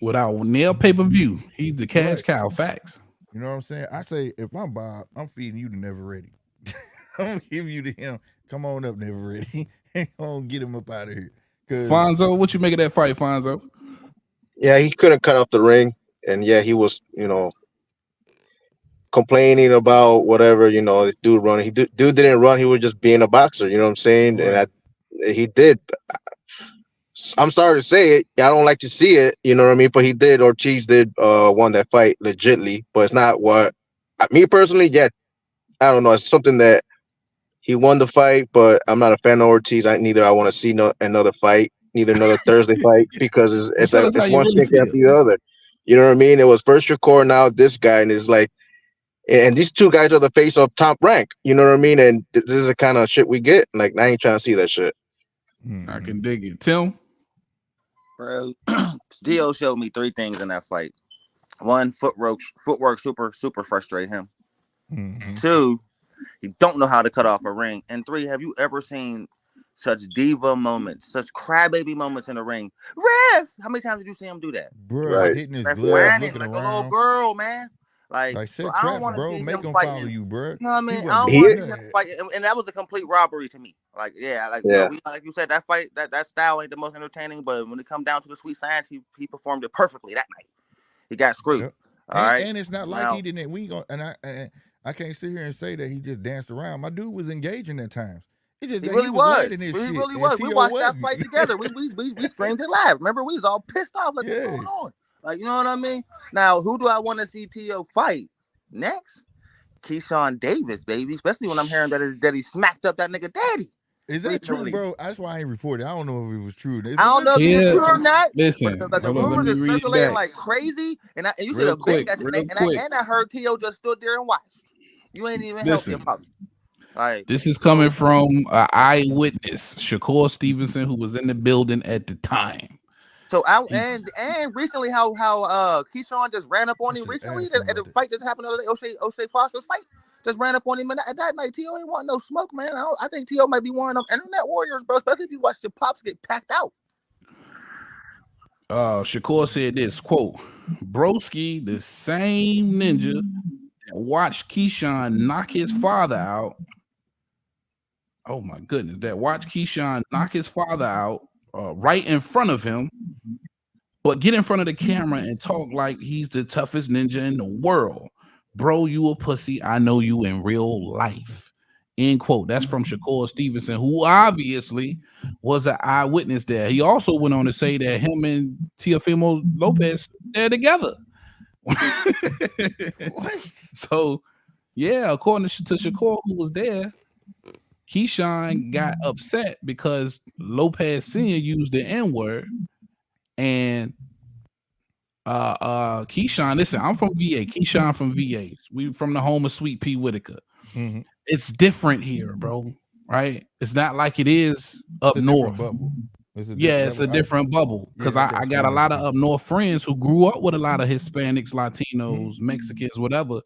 Without nail pay-per-view, he's the cash cow. Facts. You know what I'm saying? I say, if I'm Bob, I'm feeding you to Never Ready. I'm gonna give you to him. Come on up, Never Ready. And gonna get him up out of here. Fonzo, what you make of that fight, Fonzo? Yeah, he couldn't cut off the ring, and yeah, he was, complaining about whatever. This dude running. Dude didn't run. He was just being a boxer. You know what I'm saying? Right. And he did. I'm sorry to say it. I don't like to see it. You know what I mean? But he did. Ortiz did won that fight legitly. But it's not what me personally. Yeah, I don't know. It's something that he won the fight, but I'm not a fan of Ortiz. I want to see another fight, neither another Thursday fight, because it's one thing after the other. You know what I mean? It was first Shakur, now this guy, and it's like, and these two guys are the face of Top Rank. You know what I mean? And this is the kind of shit we get. Like, I ain't trying to see that shit. I can dig it. Tim? Bro, Dio showed me 3 things in that fight. 1, footwork super frustrate him. 2, he don't know how to cut off a ring. And 3, have you ever seen such diva moments, such crybaby moments in the ring? Ref! How many times did you see him do that? Bro, right. Hitting his gloves, looking like around. a little girl, man. Like set so I don't traps, bro. Make him follow you, bro. You know what I mean? I don't want to see him fight, and that was a complete robbery to me. Like, like you said, that fight, that style ain't the most entertaining, but when it come down to the sweet science, he performed it perfectly that night. He got screwed. Yep. All right, and it's not like he didn't. We gonna and I can't sit here and say that he just danced around. My dude was engaging at times. He really was. He really was. We watched that fight together. We screamed it live. Remember, we was all pissed off. Like, what's going on? Like, you know what I mean? Now, who do I want to see T.O. fight next? Keyshawn Davis, baby. Especially when I'm hearing that he smacked up that nigga daddy. Is that true, bro? That's why I ain't reported. I don't know if it was true. I don't know if it's true or not. Listen, but the rumors are circulating like crazy. And you should have been that. And I heard T.O. just stood there and watched. You ain't even helped your pops. Right. This is coming from an eyewitness, Shakur Stevenson, who was in the building at the time. So and recently, how Keyshawn just ran up on him recently at the fight that happened the other day, O'Shea Foster's fight, just ran up on him at that night. T.O. ain't want no smoke, man. I think T.O. might be one of them internet warriors, bro. Especially if you watch your pops get packed out. Shakur said this quote: "Broski, the same ninja that watched Keyshawn knock his father out. Oh my goodness, that watched Keyshawn knock his father out." Right in front of him, but get in front of the camera and talk like he's the toughest ninja in the world. Bro, you a pussy. I know you in real life. End quote. That's from Shakur Stevenson, who obviously was an eyewitness there. He also went on to say that him and Teofimo Lopez, they're together. What? So, yeah, according to Shakur, who was there, Keyshawn got upset because Lopez Sr. used the N-word, and Keyshawn, listen, I'm from VA. Keyshawn from VA. We from the home of Sweet Pea Whitaker. Mm-hmm. It's different here, bro. Right? It's not like it is up north. It's a different bubble because I got a lot of up north friends who grew up with a lot of Hispanics, Latinos, Mexicans, whatever.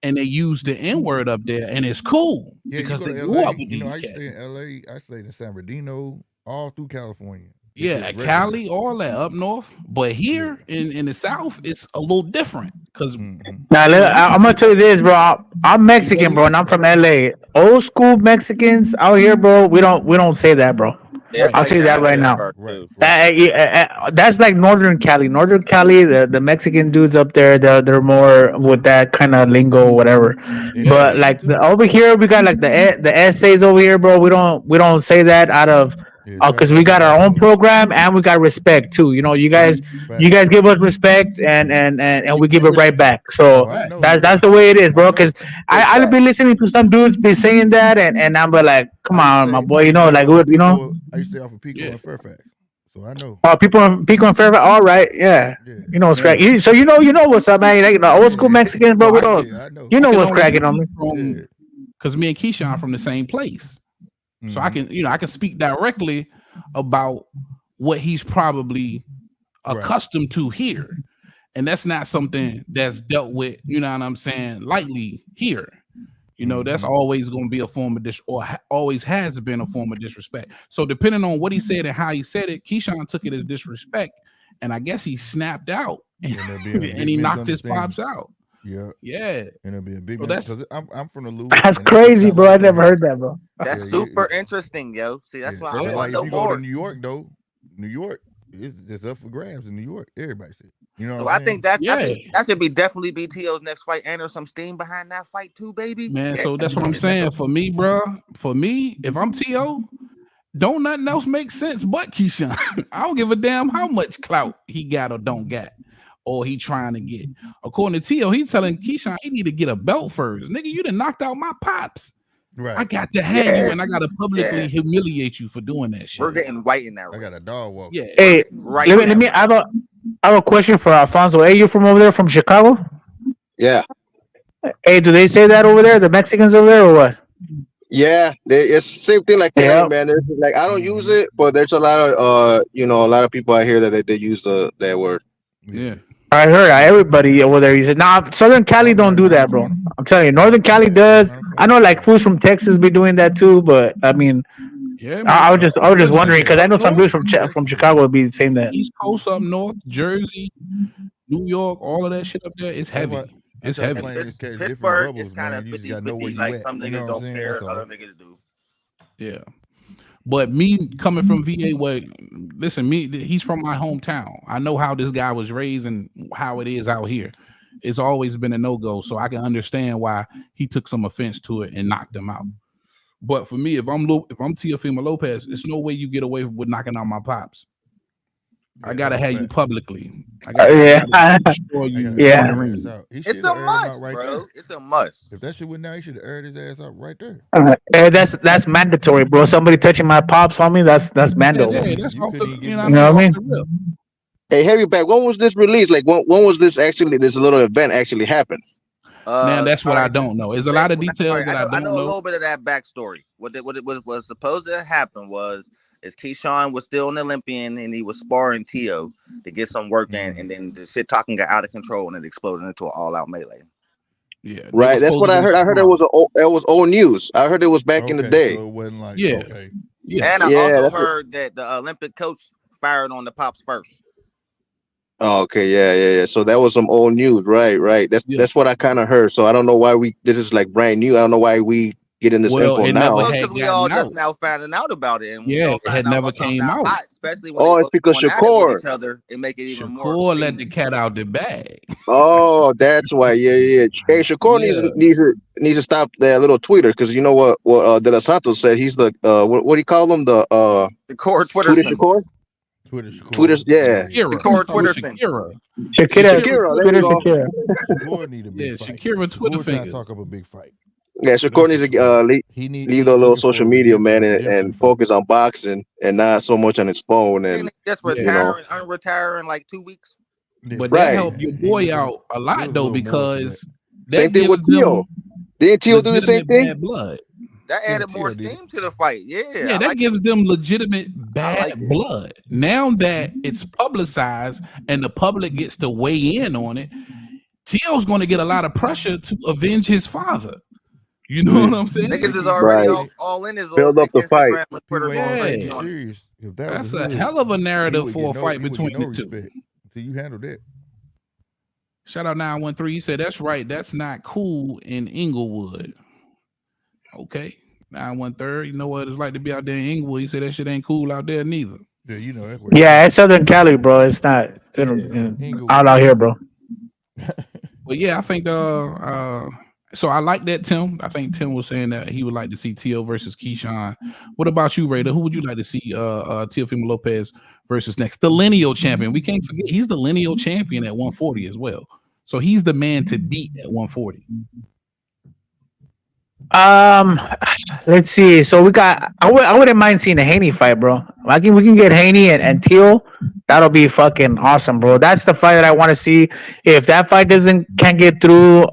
And they use the N-word up there, and it's cool because they grew up with these cats. I used to stay in L.A., I stayed in San Bernardino, all through California. Yeah, Cali, all that up north. But here in the South, it's a little different. Because now, I'm going to tell you this, bro. I'm Mexican, bro, and I'm from L.A. Old school Mexicans out here, bro, we don't say that, bro. Yeah, I'll tell you that right now. Right. That's like Northern Cali. Northern Cali, the Mexican dudes up there, they're more with that kind of lingo, whatever. Yeah. But like over here, we got like the essays over here, bro. We don't say that out of because we got our own program and we got respect too. You know, you guys give us respect and we give it right back. So that's the way it is, bro. Because I've been listening to some dudes be saying that and I'm like, come on, my boy, you know, like you know. I used to stay off of Pico and Fairfax, so I know. Oh, Pico and Fairfax, all right, yeah. You know what's cracking. So you know what's up, man. Like, old school Mexicans, bro. You know what's cracking on me. Because me and Keyshawn from the same place, so I can speak directly about what he's probably accustomed to here. And that's not something that's dealt with, you know what I'm saying, lightly here. You know, that's always going to be a form of always has been a form of disrespect. So depending on what he said and how he said it, Keyshawn took it as disrespect, and I guess he snapped out and he knocked his pops out. Yeah, and it'll be a big. So because I'm from the loop. That's crazy, bro. I never heard that, bro. That's super interesting, yo. See, that's why I want like to know if you go more. to New York, though, New York is just up for grabs in New York. Everybody said, you know. So I think that should definitely be T.O.'s next fight, and there's some steam behind that fight too, baby. Man, so that's what I'm saying. For me, bro, if I'm T.O., don't nothing else make sense but Keyshawn. I don't give a damn how much clout he got or don't got, or he trying to get. According to T.O., he's telling Keyshawn he need to get a belt first. Nigga, you done knocked out my pops. Right. I got to have you, and I got to publicly humiliate you for doing that shit. We're getting white in that. I got a dog walk. Yeah. Hey, let me. I have a question for Alfonso. Hey, you from over there, from Chicago? Yeah. Hey, do they say that over there, the Mexicans over there, or what? Yeah, it's same thing like Canelo, man. There's like I don't use it, but there's a lot of a lot of people out here that they use that word. Yeah. I heard everybody over there. He said, "Nah, Southern Cali don't do that, bro." I'm telling you, Northern Cali does. I know, like fools from Texas be doing that too, but I mean, I was just wondering because I know some dudes from Chicago would be saying that. East Coast up north, Jersey, New York, all of that shit up there, it's heavy. It's heavy. Pittsburgh is kind of 50-50, like some niggas don't care, other niggas do. Yeah. But me coming from VA, listen, he's from my hometown. I know how this guy was raised and how it is out here. It's always been a no-go, so I can understand why he took some offense to it and knocked him out. But for me, if I'm Teofimo Lopez, there's no way you get away with knocking out my pops. I gotta have you publicly. Destroy you. It's a must, bro. It's a must. If that shit went down, he should have aired his ass out right there. That's mandatory, bro. Somebody touching my pops on me, that's mandatory. That's you know what I mean? Hey, Heavyback, when was this released? Like, when was this little event actually happened? Man, that's what I don't know. There's a lot of details that I don't know. I know a little bit of that backstory. What was supposed to happen was Keyshawn was still an Olympian and he was sparring T.O. to get some work in, and then the shit talking got out of control and it exploded into an all-out melee. Yeah, right. That's what I heard. I heard it was old news. I heard it was back in the day. So it wasn't like And I also heard that the Olympic coach fired on the pops first. Oh, okay, yeah. So that was some old news, right? That's what I kind of heard. So I don't know why this is like brand new. I don't know why we getting this info now. Because we all just now finding out about it. And it had never came out. Hot, especially when it's because Shakur each other and make it even more. Shakur let the cat out the bag. Oh, that's why. Yeah. Hey, Shakur needs to stop that little tweeter, because you know what De Los Santos said. He's the what do you call him? The Shakur Twitter. Shakur. Twitter's, yeah. Shakur Twitter. Shakira. Shakur need a big fight. Shakira Twitter finger. Talk up a big fight. Yeah, Shakur needs to leave the little social media, man, and focus on boxing and not so much on his phone. And just retiring in like 2 weeks. But that helped your boy out a lot though, because same thing with T.O. Didn't T.O. do the same thing? Blood. That added more steam to the fight. Yeah, that gives them legitimate bad blood. Now that it's publicized and the public gets to weigh in on it, T.O.'s going to get a lot of pressure to avenge his father. You know what I'm saying? Niggas is already all in his build up the fight. That's a hell of a narrative for a fight between the two. So you handled it. Shout out 913. He said, that's right. That's not cool in Inglewood. Okay. 913. You know what it's like to be out there in Inglewood. He said that shit ain't cool out there neither. Yeah, you know that. Yeah, it's Southern Cali, bro. It's not out here, bro. But yeah, I think so I like that, Tim. I think Tim was saying that he would like to see T.O. versus Keyshawn. What about you, Raider? Who would you like to see Teofimo Lopez versus next? The lineal champion. We can't forget he's the lineal champion at 140 as well. So he's the man to beat at 140. Let's see. So we got. I wouldn't mind seeing a Haney fight, bro. I think we can get Haney and Teal. That'll be fucking awesome, bro. That's the fight that I want to see. If that fight can't get through,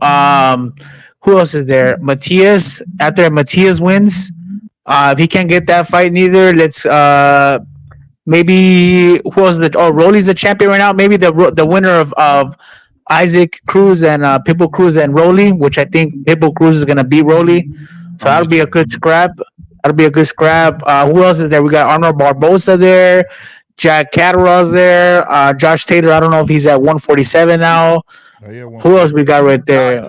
who else is there? Matias. After Matias wins, if he can't get that fight neither, let's Maybe who was the? Oh, Rolly's the champion right now. Maybe the winner of Isaac Cruz and Pitbull Cruz and Rolly, which I think Pitbull Cruz is gonna beat Rolly. So that'll be a good scrap. That'll be a good scrap. Who else is there? We got Arnold Barbosa there. Jack Catterall's there. Josh Taylor. I don't know if he's at 147 now. Oh, yeah, Who else we got right there?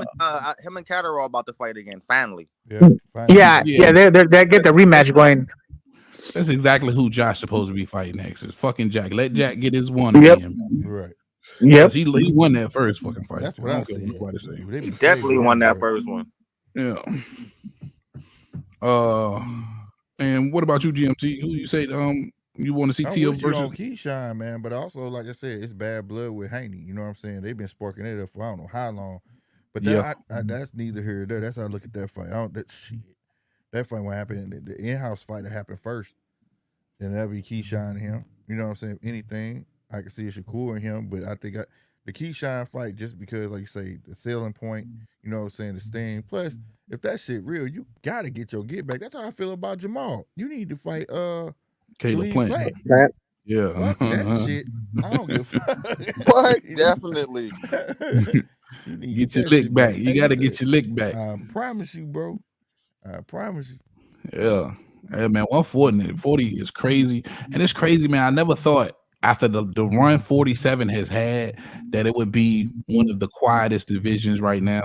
Him and Cat are all about to fight again. Finally. Yeah. They get the rematch going. That's exactly who Josh supposed to be fighting next. Is fucking Jack. Let Jack get his one. Yep. Again. Right. Yep. He won that first fucking fight. That's what I said. He definitely won that first one. Yeah. And what about you, GMT? Who you say you want to see Tio versus Keyshawn, man? But also, like I said, it's bad blood with Haney. You know what I'm saying? They've been sparking it up for I don't know how long. But that's neither here nor there. That's how I look at that fight. That fight won't happen. The in-house fight that happened first. Then that'll be Keyshawn and him. You know what I'm saying? Anything. I can see Shakur and him, but I think the Keyshawn fight, just because, like you say, the selling point, you know what I'm saying, the sting. Plus, if that shit real, you got to get your get back. That's how I feel about Jamal. You need to fight Caleb Plant. Yeah. Fuck that shit. I don't give a fuck. What? Definitely. You get your lick back. You got to get your lick back. I promise you, bro. I promise you. Yeah. Hey, man, 140 is crazy. And it's crazy, man. I never thought after the run 47 has had that it would be one of the quietest divisions right now.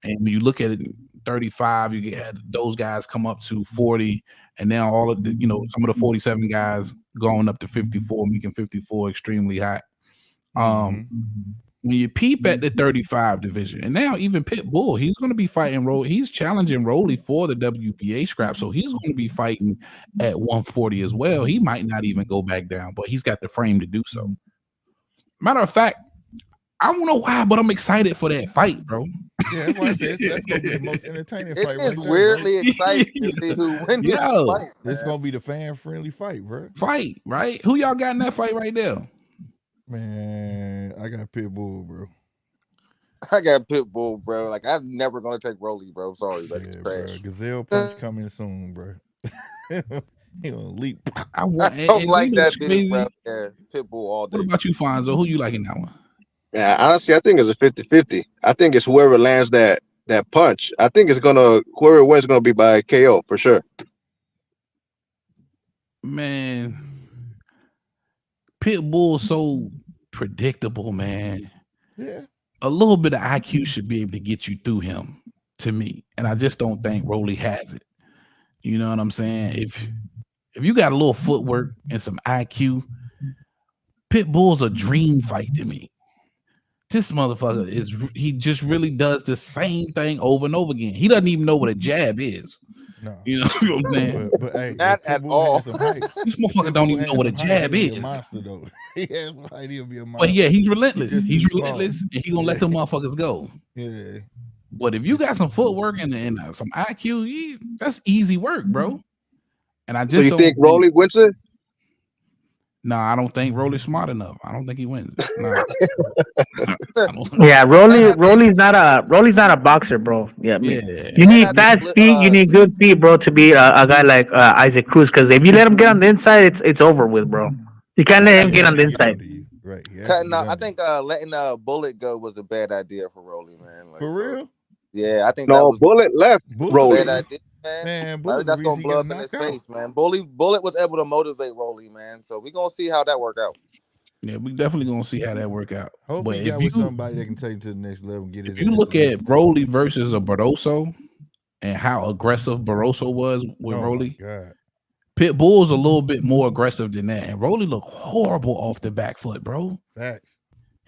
And when you look at it, 35, you get those guys come up to 40, and now all of the, some of the 47 guys going up to 54, making 54 extremely hot. When you peep at the 35 division, and now even Pitbull, he's going to be fighting Rolly. He's challenging Rolly for the WBA scrap, so he's going to be fighting at 140 as well. He might not even go back down, but he's got the frame to do so. Matter of fact, I don't know why, but I'm excited for that fight, bro. Yeah, that's why I said that's going to be the most entertaining fight. It's weirdly exciting to see who wins this fight. It's going to be the fan-friendly fight, bro. Fight, right? Who y'all got in that fight right there? Man, I got Pitbull, bro. I got Pitbull, bro. Like, I'm never going to take Rolly, bro. Sorry, but it's trash. Bro. Gazelle punch coming soon, bro. He gonna leap. I don't like that dude, bro. Yeah, Pitbull all day. What about you, Fonzo? Who you liking that one? Yeah, honestly, I think it's a 50-50. I think it's whoever lands that punch. I think it's whoever wins is gonna be by KO for sure. Man, Pitbull's so predictable, man. Yeah. A little bit of IQ should be able to get you through him, to me. And I just don't think Rolly has it. You know what I'm saying? If you got a little footwork and some IQ, Pitbull's a dream fight to me. This motherfucker he just really does the same thing over and over again. He doesn't even know what a jab is. No. You know what I'm saying? But hey, not at all. This motherfucker don't even know what a jab is. A monster, though. He has no idea he'll be a monster. But yeah, he's relentless. He's relentless, and he gonna let them motherfuckers go. Yeah. But if you got some footwork and some IQ, that's easy work, bro. And I just so you think Rolly wins it? No, I don't think Rolly's smart enough. I don't think he wins. No. Yeah, Rolly's not a boxer, bro. Yeah, you need fast feet. You need good feet, bro, to beat a guy like Isaac Cruz. Because if you let him get on the inside, it's over with, bro. You can't let him get on the inside. Right. I think letting Bullet go was a bad idea for Rolly, man. Like, for real? Yeah, I think no. Bullet left. Rolly. Bad idea. Man, that's gonna blow up in his face, man. Bullet was able to motivate Rolly, man. So we're gonna see how that work out. Yeah, we definitely gonna see how that work out. Hopefully, he got with somebody that can take him to the next level and get his. If you look at Rolly versus a Barroso and how aggressive Barroso was with Rolly, Pitbull's a little bit more aggressive than that, and Rolly looked horrible off the back foot, bro. Facts.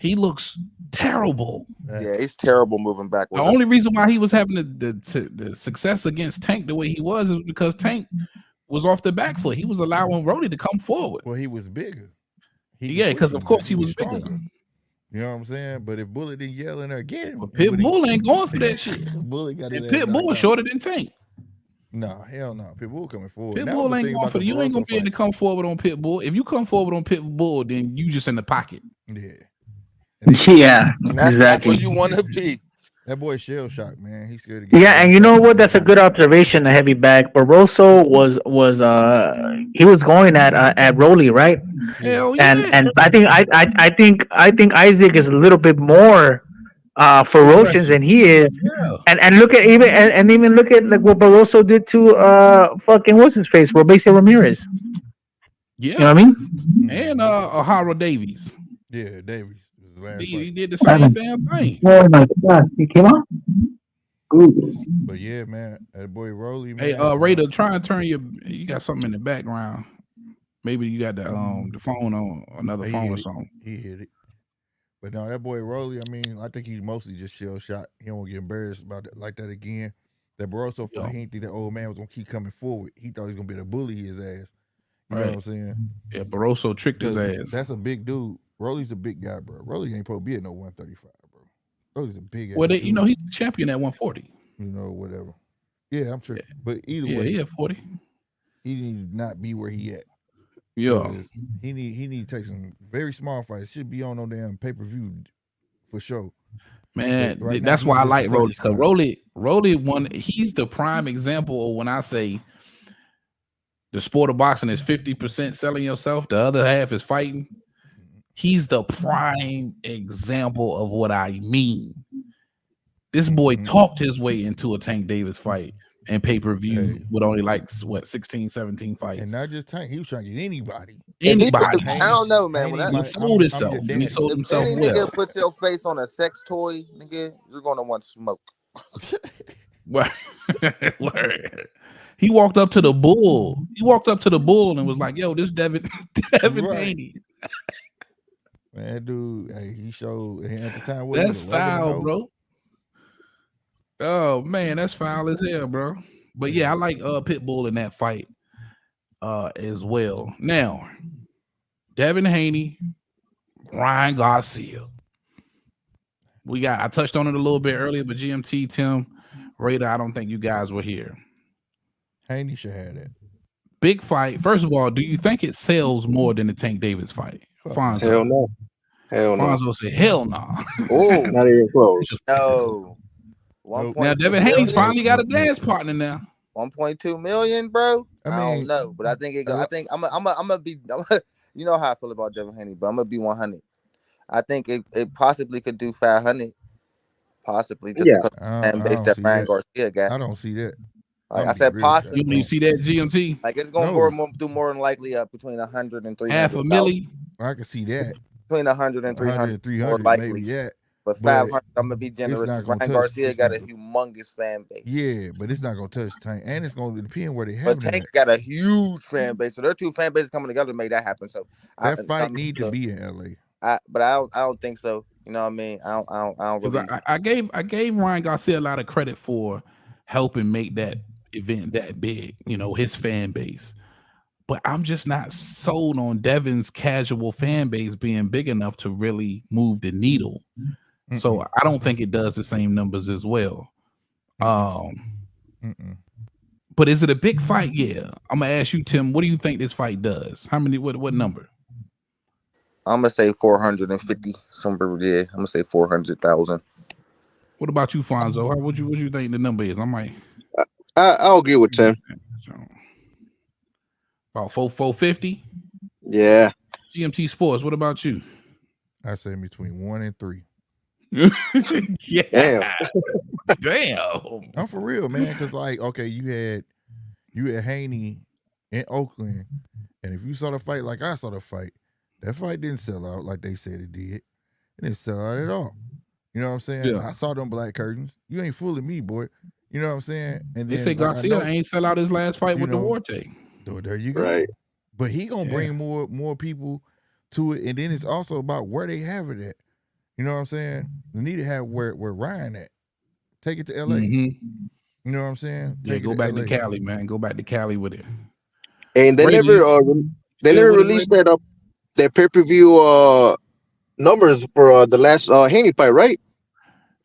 He looks terrible. Yeah, he's terrible moving backwards. The only reason why he was having the success against Tank the way he was is because Tank was off the back foot. He was allowing Rolly to come forward. Well, he was bigger. Because of course he was bigger. You know what I'm saying? But if Bullet didn't yell in there, get him. But Pitbull ain't going for that shit. Bullet got his and Pitbull shorter than Tank. No, hell no. Pitbull coming forward. Pitbull ain't going for it. You ain't gonna be able to come forward on Pitbull. If you come forward on Pitbull, then you just in the pocket. Yeah. Yeah, that's exactly. where you want to be. That boy shell shocked, man. He's scared to get. Yeah, and you know what? That's a good observation. The heavy bag. Barroso was he was going at Rolly, right? Hell And yeah. and I think Isaac is a little bit more ferocious than he is. Yeah. And look at even look at like what Barroso did to fucking what's his face, Robese Ramirez. Yeah. You know what I mean? And O'Hara Davies. Yeah, Davies was the last He fight. did the same damn thing. Oh my god, he came on. But yeah, man, that boy Rolly, man. Hey, Raider, try and turn you got something in the background. Maybe you got the phone on another He phone hit or it. something. He hit it. But no, that boy Rolly, I mean, I think he's mostly just shell shot. He don't want to get embarrassed about that like that again. That Barroso fight, he didn't think that old man was gonna keep coming forward. He thought he was gonna be able to bully his ass. You know what I'm saying? Yeah, Barroso tricked his 'Cause ass. that's a big dude. Rolly's a big guy, bro. Rolly ain't supposed to be at no 135, bro. Rolly's a big Well, ass you know, he's the champion at 140. you know, whatever. Yeah, I'm sure. But either Yeah, way, he at 40. he need to not be where he at. Yeah. 'Cause he need to take some very small fights. Should be on no damn pay-per-view for sure. Man, Right now, that's he's why I just like a Rolly. circus Because clown. Rolly won. He's the prime example of when I say the sport of boxing is 50% selling yourself, the other half is fighting. He's the prime example of what I mean. This boy talked his way into a Tank Davis fight and pay-per-view with only like 16, 17 fights. And not just Tank, he was trying to get anybody. Anybody. I don't know, man. When He sold himself. And he sold if himself any well. nigga puts your face on a sex toy, nigga, you're gonna want smoke. Word. He walked up to the bull. He walked up to the bull and was like, "Yo, this Devin Haney." Man, dude, hey, he showed at the time. What That's foul, bro. Oh man, that's foul as hell, bro. But yeah, I like Pitbull in that fight as well. Now, Devin Haney, Ryan Garcia. I touched on it a little bit earlier, but GMT, Tim, Raider, I don't think you guys were here. Haney should have that. Big fight. First of all, do you think it sells more than the Tank Davis fight? Fonzo. Hell no. Hell no. Fonzo said, hell no. Oh, not even close. No. Now Devin Haney's finally got a dance partner now. 1.2 million, bro. I mean, don't know, but I think I'm gonna be. You know how I feel about Devin Haney, but I'm gonna be 100. I think it possibly could do 500, possibly just because and based that Ryan Garcia got. I don't see that. Like I said, possibly. You see that GMT? Like it's going do more than likely up between 100 and 300. $500,000. I can see that. Between 100 and 300, 300 more likely. maybe, yeah. But 500, I'm gonna be generous. Ryan Garcia got a humongous fan base. Yeah, but it's not gonna touch Tank, and it's gonna depend where they have. But Tank got a huge fan base, so their two fan bases coming together to make that happen. So that fight need to be in LA. But I don't think so. You know what I mean? I don't really. I gave Ryan Garcia a lot of credit for helping make that event that big. You know, his fan base. But I'm just not sold on Devin's casual fan base being big enough to really move the needle. So I don't think it does the same numbers as well. But is it a big fight? Yeah. I'm gonna ask you, Tim. What do you think this fight does? How many? What number? I'm gonna say 450. Somewhere, yeah. I'm gonna say 400,000. What about you, Fonzo? What you think the number is? I might. I'll agree with Tim. About 450. Yeah. GMT Sports. What about you? I say between 1 and 3. Yeah. Damn. I'm for real, man. Because like, okay, you had Haney in Oakland, and if you saw the fight like I saw the fight, that fight didn't sell out like they said it did. It didn't sell out at all. You know what I'm saying? Yeah. I saw them black curtains. You ain't fooling me, boy. You know what I'm saying? And they then say Garcia ain't sell out his last fight with the Duarte. There you go. Right. But he gonna bring more people to it, and then it's also about where they have it at. You know what I'm saying? They need to have where Ryan at. Take it to LA. You know what I'm saying? Go back to Cali, man. Go back to Cali with it. And they never released that pay-per-view numbers for the last Haney fight, right?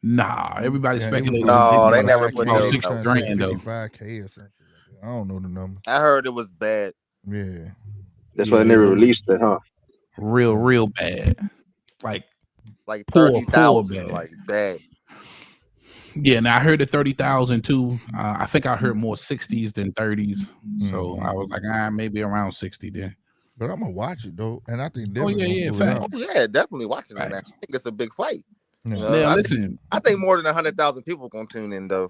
Nah, everybody speculated. No, they never put those. $55K or something. I don't know the number. I heard it was bad. Yeah. That's why they never released it, huh? Real bad. Like 30,000, like bad. Yeah, now I heard the 30,000 too. I think I heard more 60s than 30s. So I was like, maybe around 60 then. But I'm gonna watch it though, and I think Oh Devin yeah, gonna pull it facts. out. Oh yeah, definitely watching it, man. I Facts. think it's a big fight. Yeah. Now listen, I think more than 100,000 people gonna tune in though.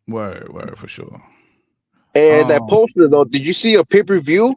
word for sure. And that poster though, did you see a pay-per-view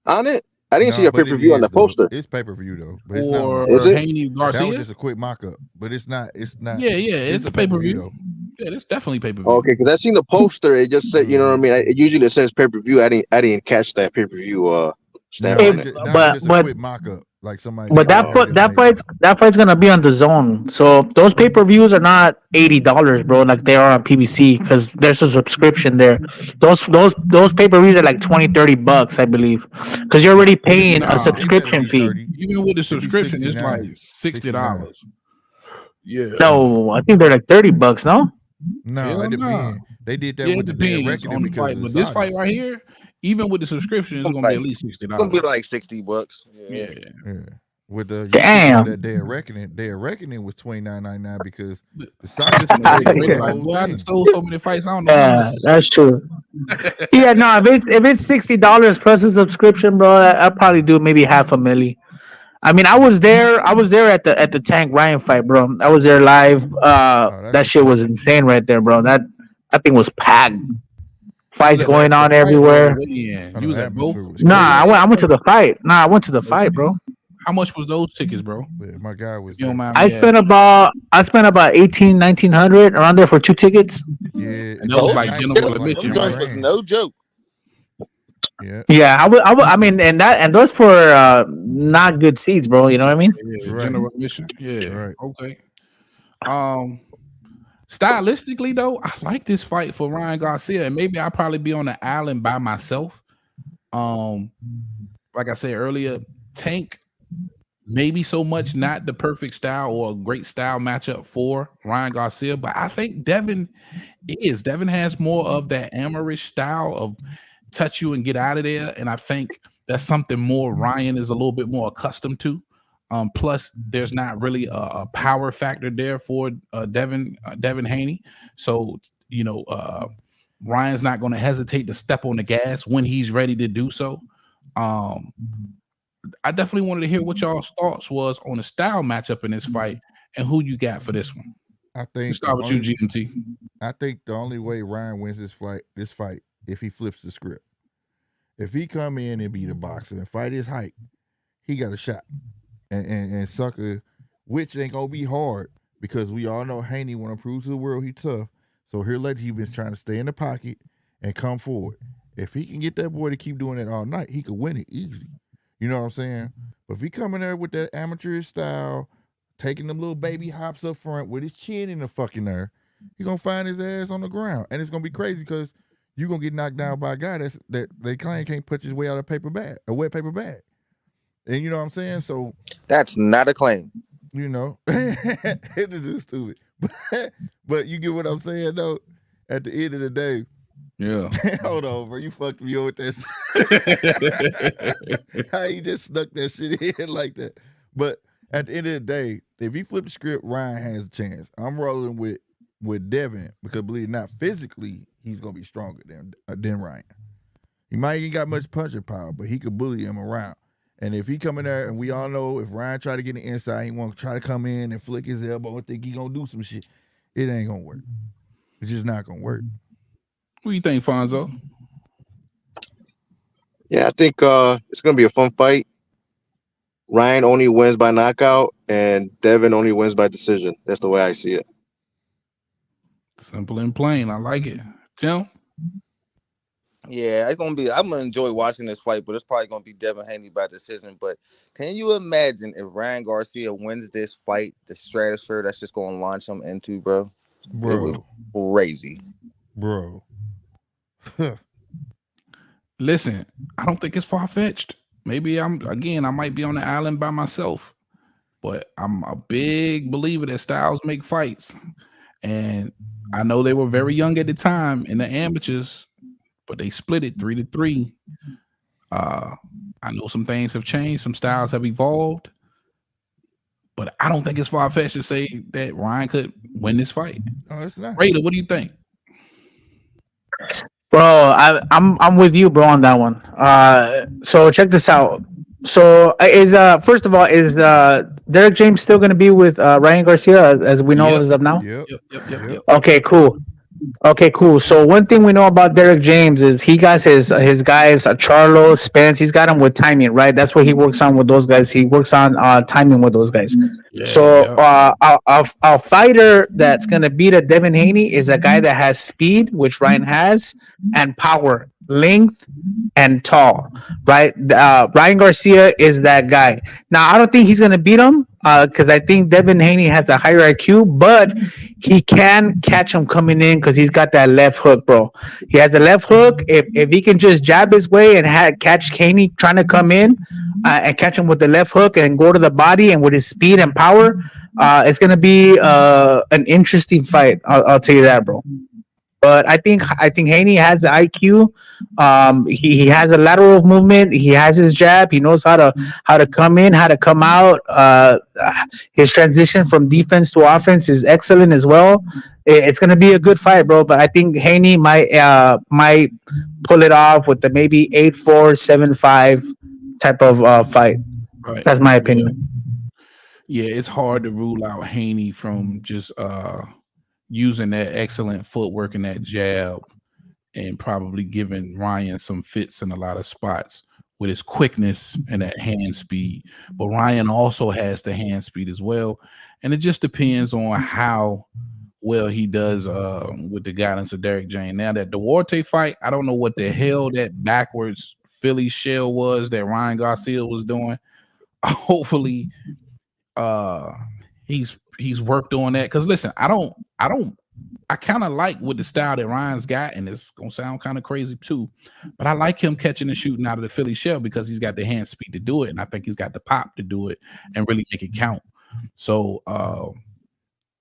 on it? I didn't see a but it pay-per-view on the is, though. poster. It's pay-per-view though, but it's not. Or Is it? Haney That was Garcia. just a quick mock-up, but it's not. It's not. Yeah, it's a pay-per-view though. Yeah, it's definitely pay-per-view. Okay, because I seen the poster. It just said, you know what I mean. It usually says pay-per-view. I didn't catch that pay-per-view stamp on it. But just a quick mock-up, like somebody. But that fight's gonna be on the zone. So those pay-per-views are not $80, bro, like they are on PBC, because there's a subscription there. Those pay-per-views are like $20-$30, I believe, because you're already paying a subscription fee. Even with the subscription, it's like $60. Yeah. No, I think they're like $30. No, it depends. They did that with the Day of Reckoning because fight. But this fight right here, even with the subscription, it's gonna be at least $60. It's gonna be like $60. Yeah. With the damn Day of Reckoning was $29.99 because the Sagas I stole so many fights. I don't know. Yeah, that's true. Yeah, no, if it's $60 plus a subscription, bro, I'd probably do maybe $500,000. I mean, I was there at the Tank Ryan fight, bro. I was there live. That shit was insane right there, bro. That thing was packed. Fights going on everywhere. You was at both? Nah, I went to the fight. I went to the fight, bro. How much was those tickets, bro? Yeah, my guy was. I spent about $1,800-$1,900 around there for 2 tickets. Yeah, and that was like general admission. Those was no joke. Yeah, I mean, and those for not good seats, bro. You know what I mean? Yeah, general admission. Yeah. Right. Okay. Stylistically though, I like this fight for Ryan Garcia, and maybe I'll probably be on the island by myself. Like I said earlier, Tank, maybe so much not the perfect style or a great style matchup for Ryan Garcia, but I think Devin has more of that amateurish style of touch you and get out of there, and I think that's something more Ryan is a little bit more accustomed to. Plus, there's not really a power factor there for Devin Haney, so Ryan's not going to hesitate to step on the gas when he's ready to do so. I definitely wanted to hear what y'all's thoughts was on the style matchup in this fight and who you got for this one. I think start with you, GMT. I think the only way Ryan wins this fight, if he flips the script. If he come in and be the boxer and fight his height, he got a shot. And sucker, which ain't gonna be hard because we all know Haney want to prove to the world he tough. So here lately he been trying to stay in the pocket and come forward. If he can get that boy to keep doing it all night, he could win it easy. You know what I'm saying? But if he come in there with that amateurish style, taking them little baby hops up front with his chin in the fucking air, he gonna find his ass on the ground, and it's gonna be crazy because you're gonna get knocked down by a guy that they claim can't punch his way out of a wet paper bag. And you know what I'm saying? So that's not a claim. You know, it is stupid. But you get what I'm saying though. At the end of the day, yeah. Hold on, bro. You fucked me up with this. How you just snuck that shit in like that? But at the end of the day, if he flip the script, Ryan has a chance. I'm rolling with Devin because believe it or not, physically he's gonna be stronger than Ryan. He might ain't got much punching power, but he could bully him around. And if he come in there, and we all know if Ryan try to get the inside, he want to try to come in and flick his elbow and think he gonna do some shit. It ain't gonna work. It's just not gonna work. What do you think, Fonzo? Yeah, I think it's gonna be a fun fight. Ryan only wins by knockout, and Devin only wins by decision. That's the way I see it. Simple and plain. I like it. Tim? Yeah, it's gonna be. I'm gonna enjoy watching this fight, but it's probably gonna be Devin Haney by decision. But can you imagine if Ryan Garcia wins this fight, the stratosphere that's just gonna launch him into, bro? It was crazy, bro. Listen, I don't think it's far-fetched. Maybe I might be on the island by myself, but I'm a big believer that styles make fights. And I know they were very young at the time in the amateurs, but they split it 3-3. I know some things have changed, some styles have evolved. But I don't think it's far fetched to say that Ryan could win this fight. Oh, it's not. Raider, what do you think? Bro, I'm with you, bro, on that one. So check this out. So is first of all, is Derek James still going to be with Ryan Garcia as we know Yep. as of now? Yep. Okay, cool. Okay, cool. So one thing we know about Derek James is he got his guys, Charlo, Spence. He's got them with timing, right? That's what he works on with those guys. He works on timing with those guys. So a fighter that's gonna beat a Devin Haney is a guy that has speed, which Ryan has, and power, length, and tall, right? Ryan Garcia is that guy. Now I don't think he's gonna beat him because I think Devin Haney has a higher IQ, but he can catch him coming in because he's got that left hook, bro. He has a left hook. If he can just jab his way and catch Haney trying to come in and catch him with the left hook and go to the body and with his speed and power, it's gonna be an interesting fight. I'll tell you that, bro. But I think Haney has the IQ. He has a lateral movement. He has his jab. He knows how to come in, how to come out. His transition from defense to offense is excellent as well. It's going to be a good fight, bro. But I think Haney might pull it off with the maybe 8-4, 7-5 type of fight. Right. That's my opinion. Yeah, it's hard to rule out Haney from just using that excellent footwork and that jab and probably giving Ryan some fits in a lot of spots with his quickness and that hand speed. But Ryan also has the hand speed as well. And it just depends on how well he does with the guidance of Derek James. Now that Duarte fight, I don't know what the hell that backwards Philly shell was that Ryan Garcia was doing. Hopefully he's worked on that. Because listen, I kind of like with the style that Ryan's got, and it's gonna sound kind of crazy too, but I like him catching and shooting out of the Philly shell because he's got the hand speed to do it, and I think he's got the pop to do it and really make it count. So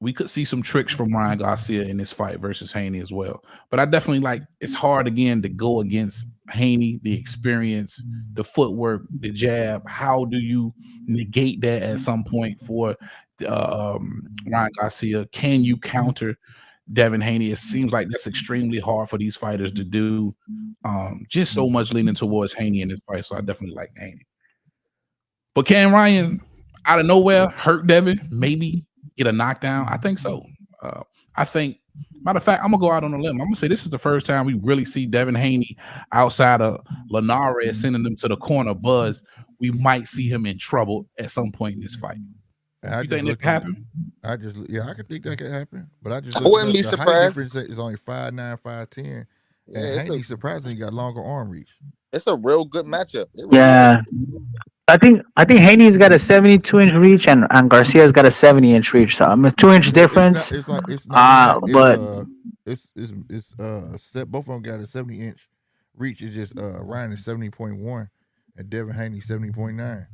we could see some tricks from Ryan Garcia in this fight versus Haney as well. But I definitely like it's hard again to go against Haney, the experience, the footwork, the jab. How do you negate that at some point for Ryan Garcia? Can you counter Devin Haney? It seems like that's extremely hard for these fighters to do. Just so much leaning towards Haney in this fight, so I definitely like Haney. But can Ryan out of nowhere hurt Devin? Maybe get a knockdown? I think so. I think, matter of fact, I'm gonna go out on a limb. I'm gonna say this is the first time we really see Devin Haney outside of Linares sending him to the corner buzz. We might see him in trouble at some point in this fight. You think that could happen? I could think that could happen. But I wouldn't be surprised. The height difference is only 5'9", 5'10", Yeah, and Haney surprisingly got longer arm reach. it's a real good matchup. It really Yeah. is. I think Haney's got a 72-inch reach and Garcia's got a 70-inch reach. So I'm a 2-inch difference. It's not. But It's both of them got a 70-inch reach. It's just Ryan is 70.1 and Devin Haney 70.9.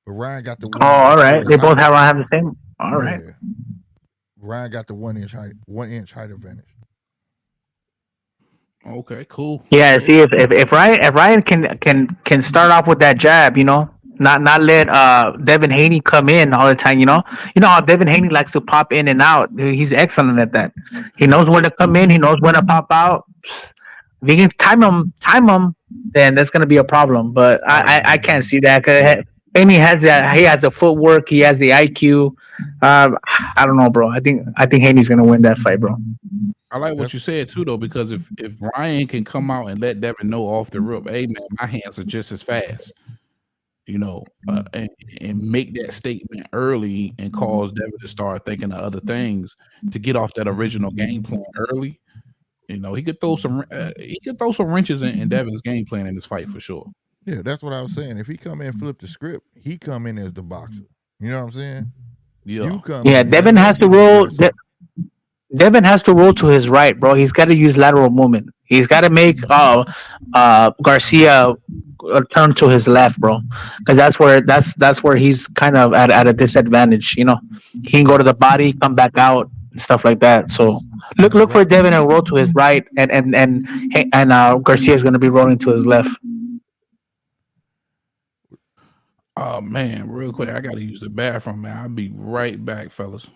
But Ryan got the one. oh, all right. They both have the same. All right. Ryan got the 1 inch height advantage. Okay, cool. Yeah. See, if Ryan can start off with that jab, not let Devin Haney come in all the time. You know how Devin Haney likes to pop in and out. He's excellent at that. He knows when to come in. He knows when to pop out. If you can time him, then that's gonna be a problem. But I can't see that because Haney has that. He has the footwork. He has the IQ. I don't know, bro. I think Haney's gonna win that fight, bro. I like what you said too, though, because if Ryan can come out and let Devin know off the rip, hey man, my hands are just as fast, and make that statement early and cause Devin to start thinking of other things to get off that original game plan early. He could throw some wrenches in Devin's game plan in this fight for sure. Yeah, that's what I was saying. If he come in and flip the script, he come in as the boxer. You know what I'm saying? Yeah. Devin has to roll. Devin has to roll to his right, bro. He's got to use lateral movement. He's got to make Garcia turn to his left, bro, because that's where he's kind of at a disadvantage. He can go to the body, come back out, and stuff like that. So look for Devin to roll to his right, and Garcia is going to be rolling to his left. Oh man, real quick, I gotta use the bathroom, man. I'll be right back, fellas.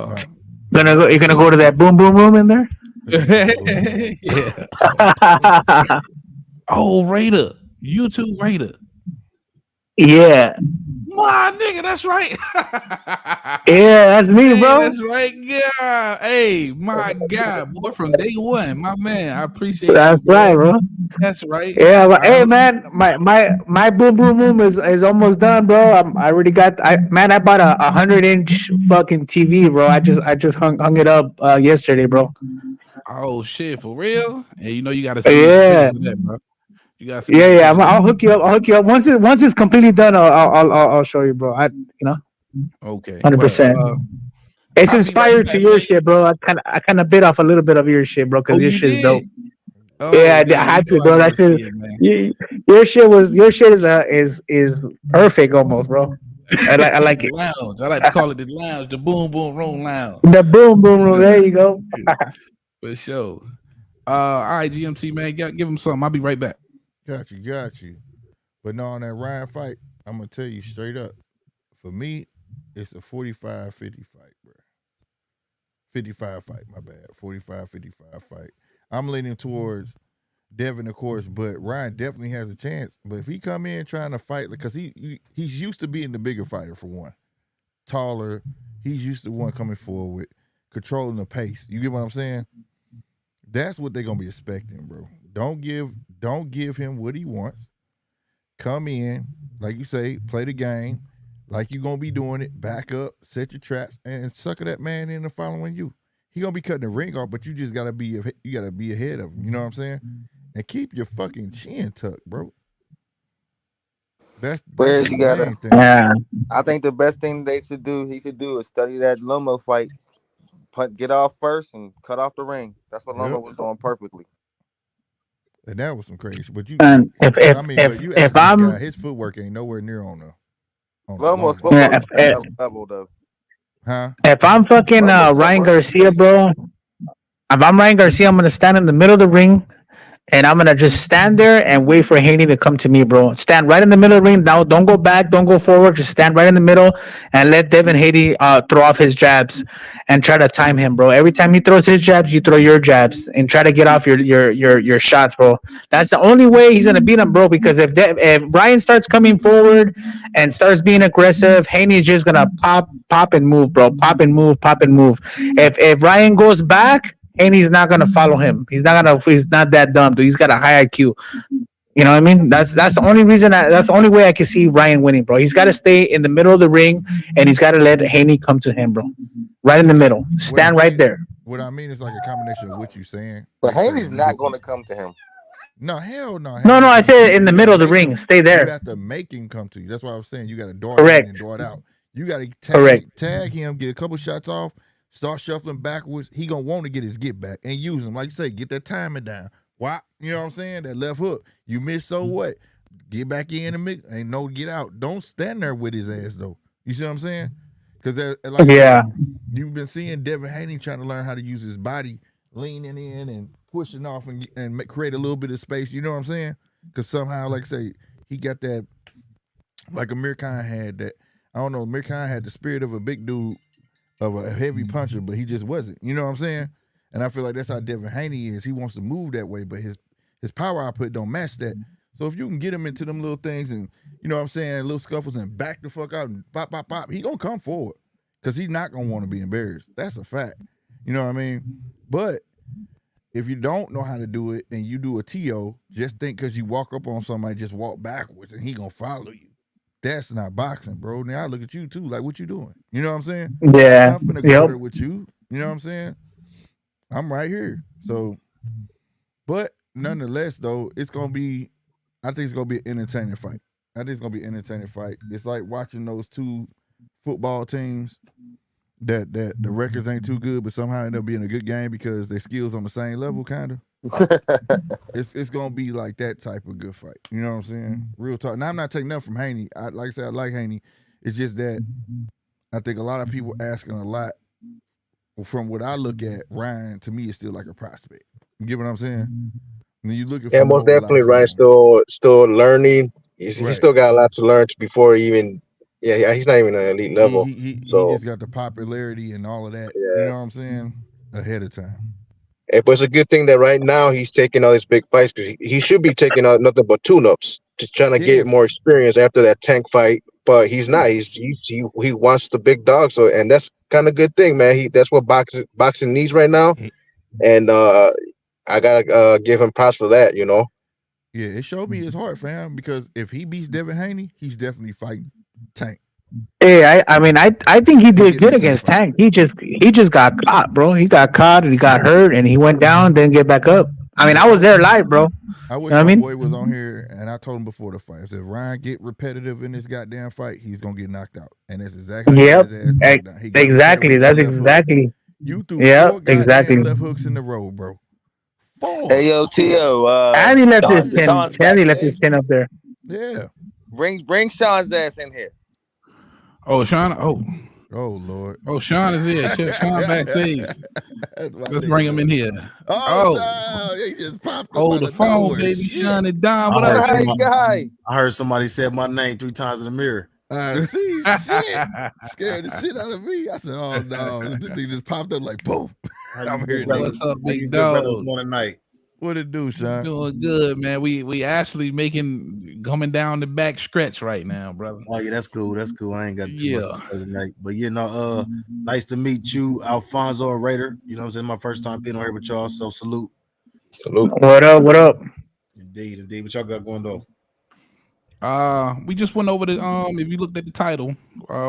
Nah. You're gonna go to that boom boom room in there? Yeah. Oh, Raider, YouTube Raider. Yeah. My nigga, that's right. Yeah, that's me, Hey, bro. that's right. Yeah. Hey, my God, boy, from day one, my man. I appreciate That's you, right, bro. bro. That's right. Yeah, but hey, man, my boom boom room is almost done, bro. I already got. I bought a 100-inch fucking TV, bro. I just hung it up yesterday, bro. Oh shit, for real? Hey, you know you gotta send me some Yeah, pictures of that, bro. You gotta send me yeah, some yeah. pictures. I'll hook you up. Once it's completely done. I'll show you, bro. Okay. 100%. It's I'll be right inspired to back, your man. shit, bro. I kind of bit off a little bit of your shit, bro, Oh, because your you shit's dope. did? Oh, Yeah, I damn, you had to, know I bro. gotta That's it. see it, man. Your shit is perfect almost, bro. I like The it. lounge. I like to call it the lounge, the boom boom room lounge. The boom boom room. There you go. For sure. All right, GMT man, give him something. I'll be right back. Got you. But no, on that Ryan fight, I'm gonna tell you straight up. For me, it's a 45-50 fight, bro. 55 fight, my bad. 45-55 fight. I'm leaning towards Devin, of course, but Ryan definitely has a chance. But if he come in trying to fight, because he's used to being the bigger fighter for one, taller. He's used to one coming forward, controlling the pace. You get what I'm saying? That's what they're gonna be expecting, bro. Don't give him what he wants. Come in, like you say, play the game, like you're gonna be doing it. Back up, set your traps, and sucker that man in and following you. He gonna be cutting the ring off, but you just gotta be ahead of him. You know what I'm saying? And keep your fucking chin tucked, bro. That's Where the you gotta, main thing. Yeah. I think the best thing he should do is study that Lomo fight. Get off first and cut off the ring. That's what Lomo Yep. was doing perfectly. And that was some crazy shit. But And but if you if ask this guy, I'm his footwork ain't nowhere near on the Lomo's Lomo. footwork yeah, is another level though. Huh? if I'm fucking Lomo's Ryan footwork is Garcia, crazy. bro. If I'm Ryan Garcia, I'm gonna stand in the middle of the ring. And I'm gonna just stand there and wait for Haney to come to me, bro. Stand right in the middle of the ring. Now, don't go back, don't go forward. Just stand right in the middle and let Devin Haney throw off his jabs and try to time him, bro. Every time he throws his jabs, you throw your jabs and try to get off your shots, bro. That's the only way he's gonna beat him, bro. Because if Ryan starts coming forward and starts being aggressive, Haney's just gonna pop and move, bro. Pop and move, pop and move. If Ryan goes back, and he's not gonna follow him. He's not that dumb, dude. He's got a high IQ. You know what I mean? That's the only reason. That's the only way I can see Ryan winning, bro. He's got to stay in the middle of the ring, and he's got to let Haney come to him, bro. Right in the middle. Stand right there. What I mean is like a combination of what you're saying. But Like Haney's not going to come to him. No, hell no. No, I said in the You middle of the gotta make ring. him- Stay You there. have to make him come to you. That's what I was saying. You got to dart Correct. in and dart out. You got to Correct. tag him, get a couple shots off, start shuffling backwards. He gonna want to get his get back and use him. Like you say, get that timing down. Why? You know what I'm saying? That left hook. You miss, so what? Get back in the mix. Ain't no get out. Don't stand there with his ass though. You see what I'm saying? Because like Yeah. you've been seeing Devin Haney trying to learn how to use his body, leaning in and pushing off and create a little bit of space. You know what I'm saying? Because somehow, like I say, he got that, like Amir Khan had that. I don't know. Amir Khan had the spirit of a big dude, of a heavy puncher, but he just wasn't. You know what I'm saying? And I feel like that's how Devin Haney is. He wants to move that way, but his power output don't match that. So if you can get him into them little things and, you know what I'm saying, little scuffles and back the fuck out and pop, pop, pop, he gonna come forward because he's not gonna want to be embarrassed. That's a fact. You know what I mean? But if you don't know how to do it and you do a TO, just think because you walk up on somebody, just walk backwards and he gonna follow you. That's not boxing, bro. Now I look at you too, like what you doing? You know what I'm saying? Yeah. I'm finna go there with you. You know what I'm saying? I'm right here. So, but nonetheless, though, I think it's gonna be an entertaining fight. It's like watching those two football teams that the records ain't too good, but somehow end up being a good game because their skills on the same level, kind of. It's gonna be like that type of good fight. You know what I'm saying? Real talk. Now I'm not taking nothing from Haney. Like I said, I like Haney. It's just that I think a lot of people asking a lot. From what I look at, Ryan to me is still like a prospect. You get what I'm saying? And you looking for Yeah, most more, a lot definitely. from Ryan him. still learning. He Right. still got a lot to learn before he even. Yeah, he's not even at elite level. He So just got the popularity and all of that. You yeah, know what I'm saying? Ahead of time. but it's a good thing that right now he's taking all these big fights because he should be taking out nothing but tune-ups to trying to Yeah. get more experience after that Tank fight. But he's not. He wants the big dog. So and that's kind of good thing, man. That's what boxing needs right now. He- And I gotta give him props for that. You know. Yeah, it showed me his heart, fam. Because if he beats Devin Haney, he's definitely fighting Tank. Hey, I mean, I think he did getting good the against Tank Tank. He just got caught, bro. He got caught and he got hurt and he went down, didn't get back up. I mean, I was there live, bro. I wish You know what I my mean? boy was on here, and I told him before the fight, if Ryan get repetitive in this goddamn fight, he's gonna get knocked out, and that's exactly how he Yep. got his ass knocked down. He got Exactly. repetitive with That's that left hook. exactly. You threw Yep. 4 goddamn Exactly. left hooks in a row, bro. 4. Hey, yo, T.O. And he left his chin. Sean's And he left his backstage. chin up there. Yeah. Bring Sean's ass in here. Oh, Sean. Oh Lord. Oh, Sean is here. Sean backstage. Let's bring him in here. Oh, he just popped up Oh, out the of phone, nowhere. baby. Shit. Sean and Don. I What heard up? somebody- guy. I heard somebody said my name 3 times in the mirror. See, shit. Scared the shit out of me. I said, oh no. This thing just popped up like boom. I'm here. What's up, How you big good brothers dog? doing tonight? What it do, Sean? Doing good, man. We actually coming down the back stretch right now, brother. Oh yeah, that's cool. That's cool. I ain't got too much Yeah. to say tonight. But nice to meet you, Alfonso and Raider. You know what I'm saying? My first time being on here with y'all. So salute. What up? What up? Indeed. What y'all got going on? We just went over the if you looked at the title,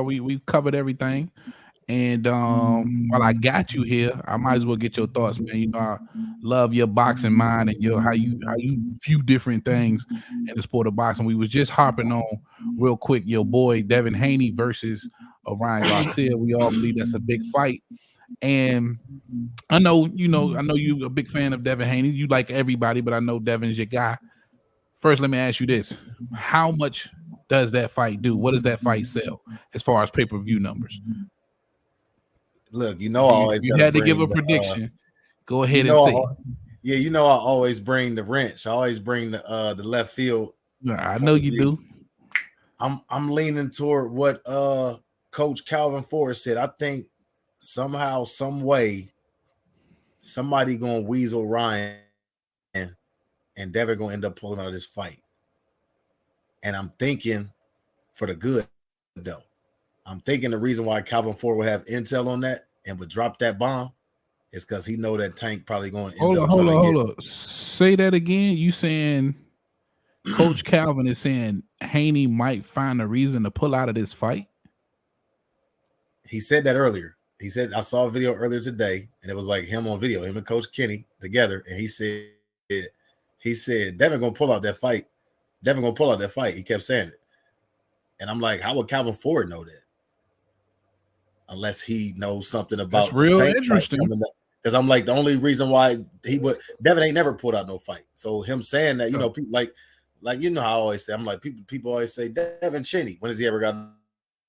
we covered everything. And while I got you here, I might as well get your thoughts, man. You know, I love your boxing mind and how you view different things in the sport of boxing. We was just harping on real quick your boy Devin Haney versus Ryan Garcia. We all believe that's a big fight. And I know you a big fan of Devin Haney. You like everybody, but I know Devin's your guy. First, let me ask you this. How much does that fight do? What does that fight sell as far as pay-per-view numbers? Look, I always you had to give a prediction. Go ahead and say. I always bring the wrench. I always bring the left field. I know you do. I'm leaning toward what Coach Calvin Forrest said. I think somehow, some way, somebody gonna weasel Ryan, and Devin gonna end up pulling out this fight. And I'm thinking for the good, though. I'm thinking the reason why Calvin Ford would have intel on that and would drop that bomb is because he know that Tank probably going to end up. Hold on. Say that again. You saying Coach Calvin is saying Haney might find a reason to pull out of this fight? He said that earlier. He said, I saw a video earlier today, and it was like him on video, him and Coach Kenny together, and he said Devin gonna pull out that fight. Devin gonna pull out that fight. He kept saying it. And I'm like, how would Calvin Ford know that? Unless he knows something about that's real interesting. Because I'm like, the only reason why Devin ain't never pulled out no fight. So him saying that, people like how I always say, I'm like, people always say Devin Cheney. When has he ever got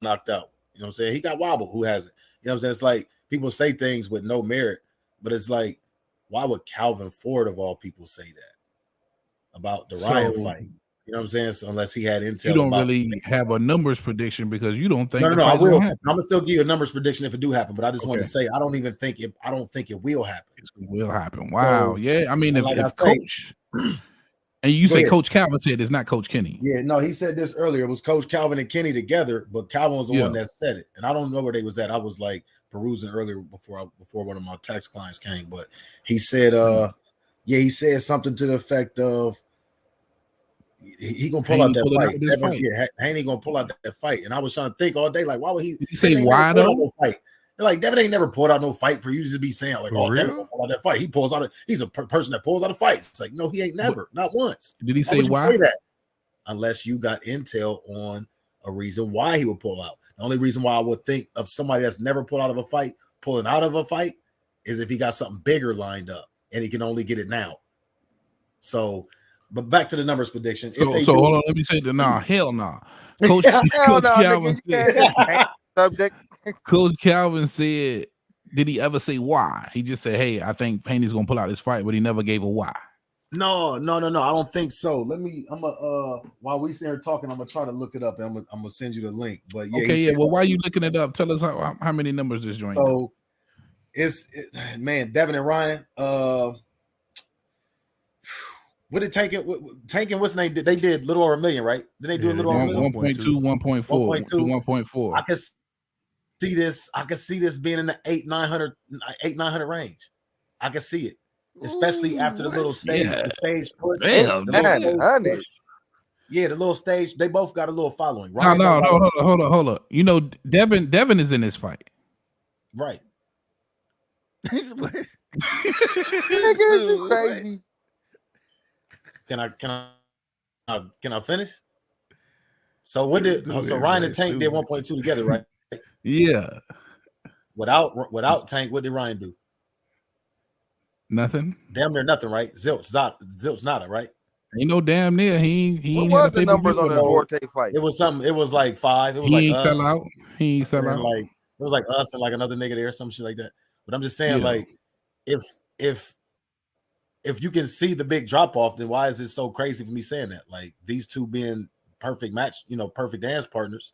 knocked out? You know what I'm saying? He got wobbled. Who hasn't? You know what I'm saying? It's like people say things with no merit, but it's like, why would Calvin Ford of all people say that about the Ryan fight? You know what I'm saying? So unless he had intel, you don't really have a numbers prediction because you don't think. No, I will. I'm gonna still give you a numbers prediction if it do happen, but I just wanted to say I don't think it will happen. It will happen. Wow. So, yeah. I mean, if Coach and you say Coach Calvin said it's not Coach Kenny. Yeah, no, he said this earlier. It was Coach Calvin and Kenny together, but Calvin was the one that said it, and I don't know where they was at. I was like perusing earlier before one of my tax clients came, but he said, he said something to the effect of. He gonna pull out that fight. Haney gonna pull out that fight. And I was trying to think all day, like, why would he say why though? No fight? Like, Devin ain't never pulled out no fight for you to just be saying, like, Devin gonna pull out that fight. He pulls out he's a person that pulls out a fight. It's like, no, he ain't never, not once. Did he say why? Say that? Unless you got intel on a reason why he would pull out. The only reason why I would think of somebody that's never pulled out of a fight, pulling out of a fight, is if he got something bigger lined up and he can only get it now. So. But back to the numbers prediction. So hold on, let me say hell no. Coach Calvin said, Coach Calvin said, did he ever say why? He just said, hey, I think Haney's gonna pull out this fight, but he never gave a why. No. I don't think so. While we sit here talking, I'm gonna try to look it up and I'm gonna send you the link. But yeah, Okay, yeah. Well, while you looking it up, tell us how many numbers this joint. So man, Devin and Ryan. What did Tank and what's the name? They did a little over $1 million, right? Did they do a little over $1 million? 1.2, 1.4, 1.4. I could see this. I could see this being in the 800-900 range. I could see it, especially after the little stage, the stage push. Damn, the little stage. They both got a little following. Right? No, hold on. You know, Devin is in this fight, right? Nigga, you crazy. Can I finish? So what did Ryan and Tank did 1.2 together, right? Yeah. Without Tank, what did Ryan do? Nothing. Damn near nothing, right? Zilch nada, right? Ain't no damn near. He what was the numbers on the Duarte fight? It was something. It was like 5. It was he ain't sell out. He ain't sell out. Like it was like us and like another nigga there, some shit like that. But I'm just saying, like, if you can see the big drop off, then why is it so crazy for me saying that? Like these two being perfect match, perfect dance partners.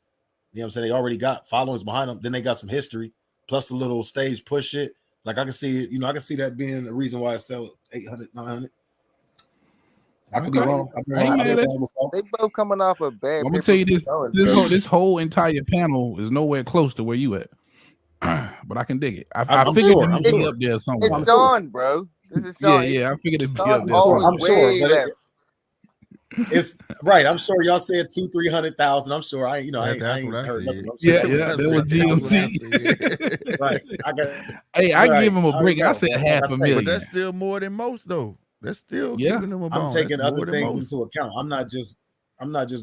You know what I'm saying? They already got followings behind them. Then they got some history, plus the little stage push shit. Like I can see it, I can see that being a reason why I sell 800, 900. I could be wrong. They both coming off a bad. I'm gonna tell you this whole entire panel is nowhere close to where you at. But I can dig it. I figured it would be up there somewhere. It's Sean, bro. This is Sean. Yeah, I figured it'd be Sean up there. I'm sure. It's right. I'm sure y'all said 200,000-300,000. I'm sure. I ain't heard nothing. Yeah, that was GMT. Right. I give him a break. I said $500,000. But that's still more than most, though. That's still giving them a bone. I'm taking other things into account. I'm not just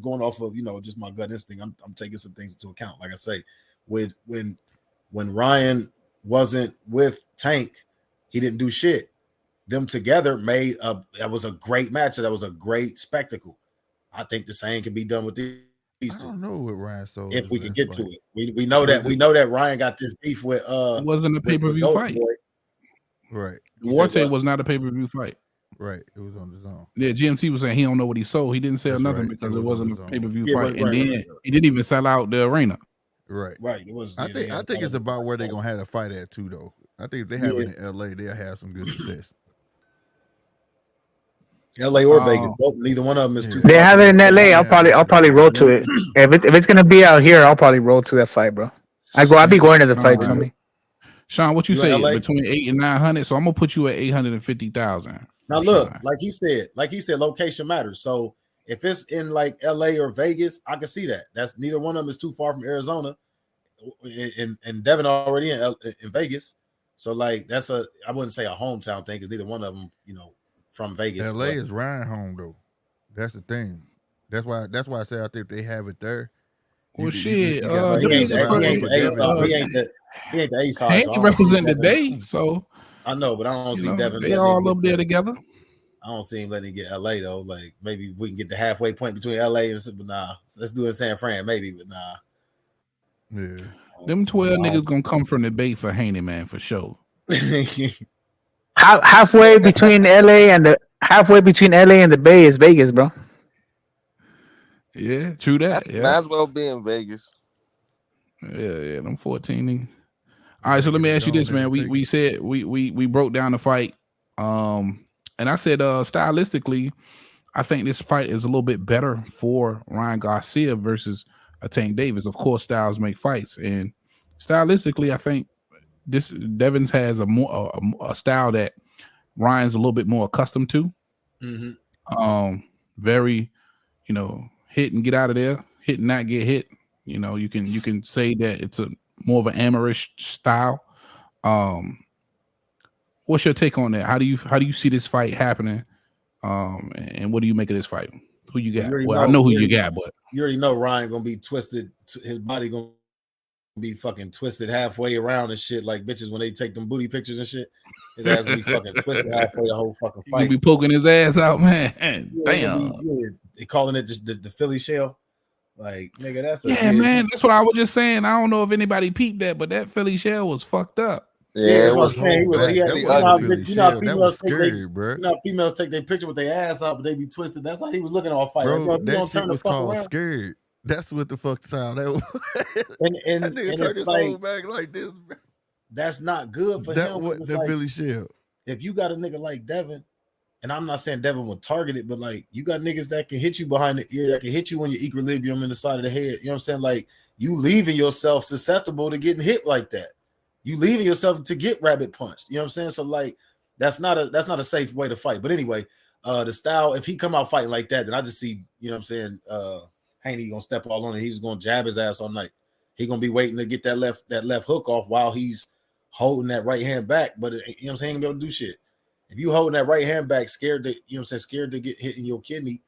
going off of just my gut instinct. I'm taking some things into account. Like I say, when Ryan wasn't with Tank, he didn't do shit. Them together that was a great match. That was a great spectacle. I think the same can be done with these two. I don't know what Ryan sold. If we can get to it, we know that Ryan got this beef with. It wasn't a pay-per-view fight. Right. Duarte was not a pay-per-view fight. Right. It was on the zone. Yeah, GMT was saying he don't know what he sold. He didn't sell nothing because it wasn't a pay-per-view fight, and then he didn't even sell out the arena. Right. It was. I think it's about where they're gonna have a fight at too, though. I think if they have it in LA, they'll have some good success. LA or Vegas, neither one of them is too. They have it in LA. I'll probably roll to it. If it's gonna be out here, I'll probably roll to that fight, bro. I'll be going to the fight, to me. Sean, what you say? Between 800 and 900. So I'm gonna put you at 850,000. Now look, like he said, location matters. So if it's in like LA or Vegas, I can see that. That's neither one of them is too far from Arizona, and Devin already in Vegas. So like I wouldn't say a hometown thing because neither one of them, from Vegas. LA is Ryan home though. That's the thing. That's why I say I think they have it there. Well, shit. He ain't the ace. He ain't represent the day, so I know, but I don't see Devin. They all up there together. I don't see him letting him get LA though. Like maybe we can get the halfway point between LA and but nah. Let's do it in San Fran, maybe, but nah. Yeah. Them 12 niggas gonna come from the Bay for Haney, man, for sure. Halfway between LA and the Bay is Vegas, bro. Yeah, true that. Might as well be in Vegas. Yeah, them 14. All right, so let me ask you this, man. We said we broke down the fight. And I said stylistically, I think this fight is a little bit better for Ryan Garcia versus Tank Davis. Of course, styles make fights, and stylistically, I think Devins has a style that Ryan's a little bit more accustomed to. Mm-hmm. Very, hit and get out of there, hit and not get hit. You can say that it's a more of an amateurish style. What's your take on that? How do you see this fight happening? And what do you make of this fight? Who you got? I know who you got, but you already know Ryan gonna be twisted. His body gonna be fucking twisted halfway around and shit, like bitches when they take them booty pictures and shit. His ass gonna be fucking twisted halfway the whole fucking fight. You be poking his ass out, man. Damn. They calling it just the Philly shell. Like, nigga, that's man. That's what I was just saying. I don't know if anybody peeped that, but that Philly shell was fucked up. Yeah, it that's what was I'm saying. He was, back. he had, That pretty you know how wasn't ugly. Philly you know how shell. That was females take scary, bro. you know how females take their picture with their ass out, but they be twisted. That's how he was looking all fight. Like, Bro, bro, if you that don't shit turn the was fuck called around, scared. That's what the fuck sound that was. and That nigga and turned it's his like whole back like this, bro. that's not good for That him. 'Cause wasn't it's the like Philly shell. if you got a nigga like Devin, and I'm not saying Devin would target it, but like you got niggas that can hit you behind the ear, that can hit you when your equilibrium in the side of the head. You know what I'm saying? Like you leaving yourself susceptible to getting hit like that. You leaving yourself to get rabbit punched. You know what I'm saying? So like that's not a safe way to fight. But anyway, the style, if he come out fighting like that, then I just see, you know what I'm saying, Haney gonna step all on it. He's gonna jab his ass all night. He gonna be waiting to get that left hook off while he's holding that right hand back. But you know what I'm saying, he ain't gonna be able to do shit. If you holding that right hand back, scared to, you know what I'm saying, scared to get hit in your kidney,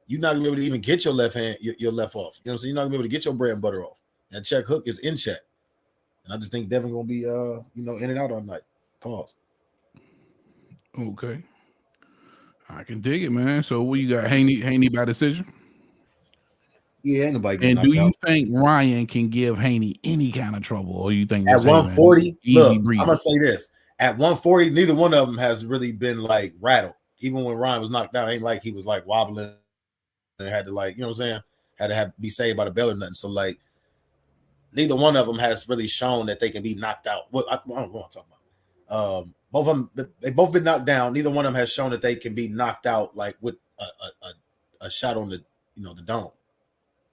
you're not gonna be able to even get your left hand, your left off. You know what I'm saying? You're not gonna be able to get your bread and butter off. That check hook is in check. And I just think Devin gonna be in and out all night. Pause. Okay. I can dig it, man. So what you got? Haney by decision? Yeah, ain't nobody getting And do knocked you out. think Ryan can give Haney any kind of trouble, or you think At this, hey, man, 140, easy look, breezy? I'm gonna say this. At 140, neither one of them has really been like rattled. Even when Ryan was knocked out, it ain't like he was like wobbling and had to, like, you know what I'm saying, had to be saved by the bell or nothing. So like neither one of them has really shown that they can be knocked out. Well, I don't know what I'm talking about. Both of them, they both been knocked down. Neither one of them has shown that they can be knocked out like with a shot on the the dome.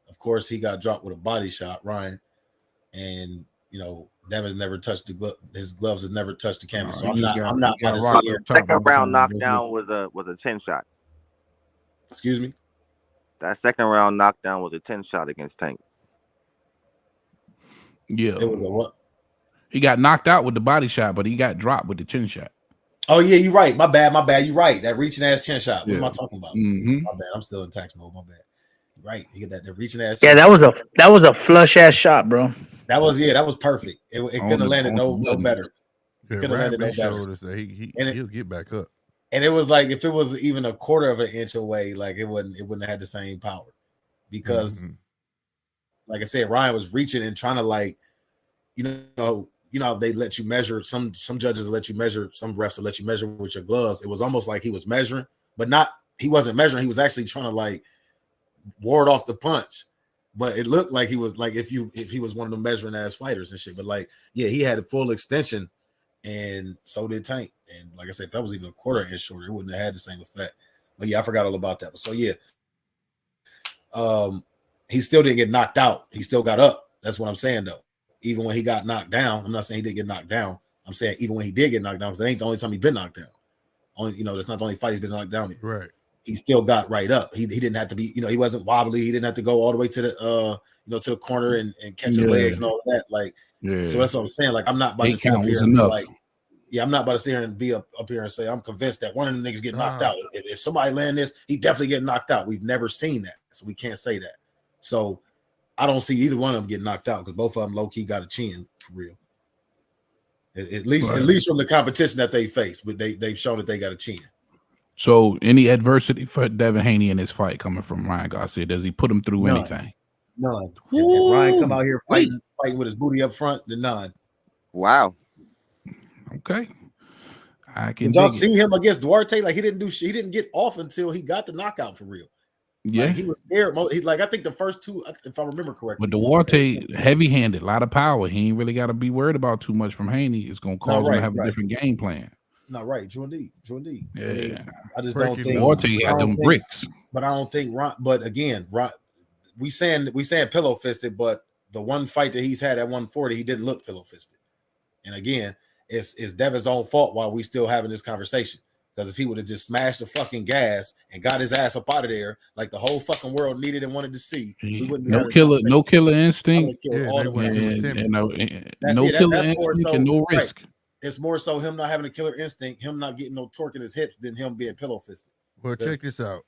Of course, he got dropped with a body shot, Ryan, and Devin's never touched the glove. His gloves has never touched the canvas. So I'm not about to sit here. Second round knockdown was a 10 shot. Excuse me. That second round knockdown was a 10 shot against Tank. Yeah, It was a what? He got knocked out with the body shot, but he got dropped with the chin shot. Oh yeah, you're right. My bad. You're right. That reaching ass chin shot. What am I talking about? Mm-hmm. My bad. I'm still in tax mode. My bad. Right. You get that reaching ass. Yeah, that was a flush ass shot, bro. That was perfect. It couldn't have landed no better. Yeah, Could have landed no better. showed us that he'll get back up. And it was like if it was even a quarter of an inch away, like it wouldn't have had the same power. Because like I said, Ryan was reaching and trying to, like, they let you measure. Some judges will let you measure, some refs will let you measure with your gloves. It was almost like he was measuring, but he wasn't measuring. He was actually trying to, like, ward off the punch. But it looked like he was, like, if he was one of the measuring ass fighters and shit. But like, yeah, he had a full extension, and so did Tank. And like I said, if that was even a quarter inch shorter, it wouldn't have had the same effect. But yeah, I forgot all about that. But so yeah, he still didn't get knocked out. He still got up. That's what I'm saying, though. Even when he got knocked down, I'm not saying he didn't get knocked down. I'm saying even when he did get knocked down, because it ain't the only time he's been knocked down. That's not the only fight he's been knocked down in. Right. He still got right up. He didn't have to be, he wasn't wobbly. He didn't have to go all the way to the to the corner and catch his legs and all of that. Like, so that's what I'm saying. Like, I'm not about to sit up here and be like, I'm not about to sit here and be up here and say I'm convinced that one of the niggas get knocked out. If somebody land this, he definitely get knocked out. We've never seen that, so we can't say that. So I don't see either one of them get knocked out, because both of them low key got a chin for real. At least from the competition that they face, but they've shown that they got a chin. So any adversity for Devin Haney in this fight coming from Ryan Garcia? Does he put him through None. anything? None. If Ryan come out here fighting with his booty up front, then none. Wow. Okay. I can. Did y'all see him against Duarte? Like, he didn't do shit. He didn't get off until he got the knockout for real. Yeah, like, he was scared. I think the first two, if I remember correctly. But Duarte, heavy-handed, a lot of power. He ain't really got to be worried about too much from Haney. It's gonna cause him to have a different game plan. No, right, true indeed. Yeah, I just don't think Duarte got them bricks. But I don't think Ron. But again, Ron, we saying pillow fisted, but the one fight that he's had at 140, he didn't look pillow fisted. And again, it's Devin's own fault while we still having this conversation. Because if he would have just smashed the fucking gas and got his ass up out of there, like the whole fucking world needed and wanted to see, we wouldn't be no killer instinct, no killer instinct, and no risk. Right. It's more so him not having a killer instinct, him not getting no torque in his hips, than him being pillow fisted. Well, check this out.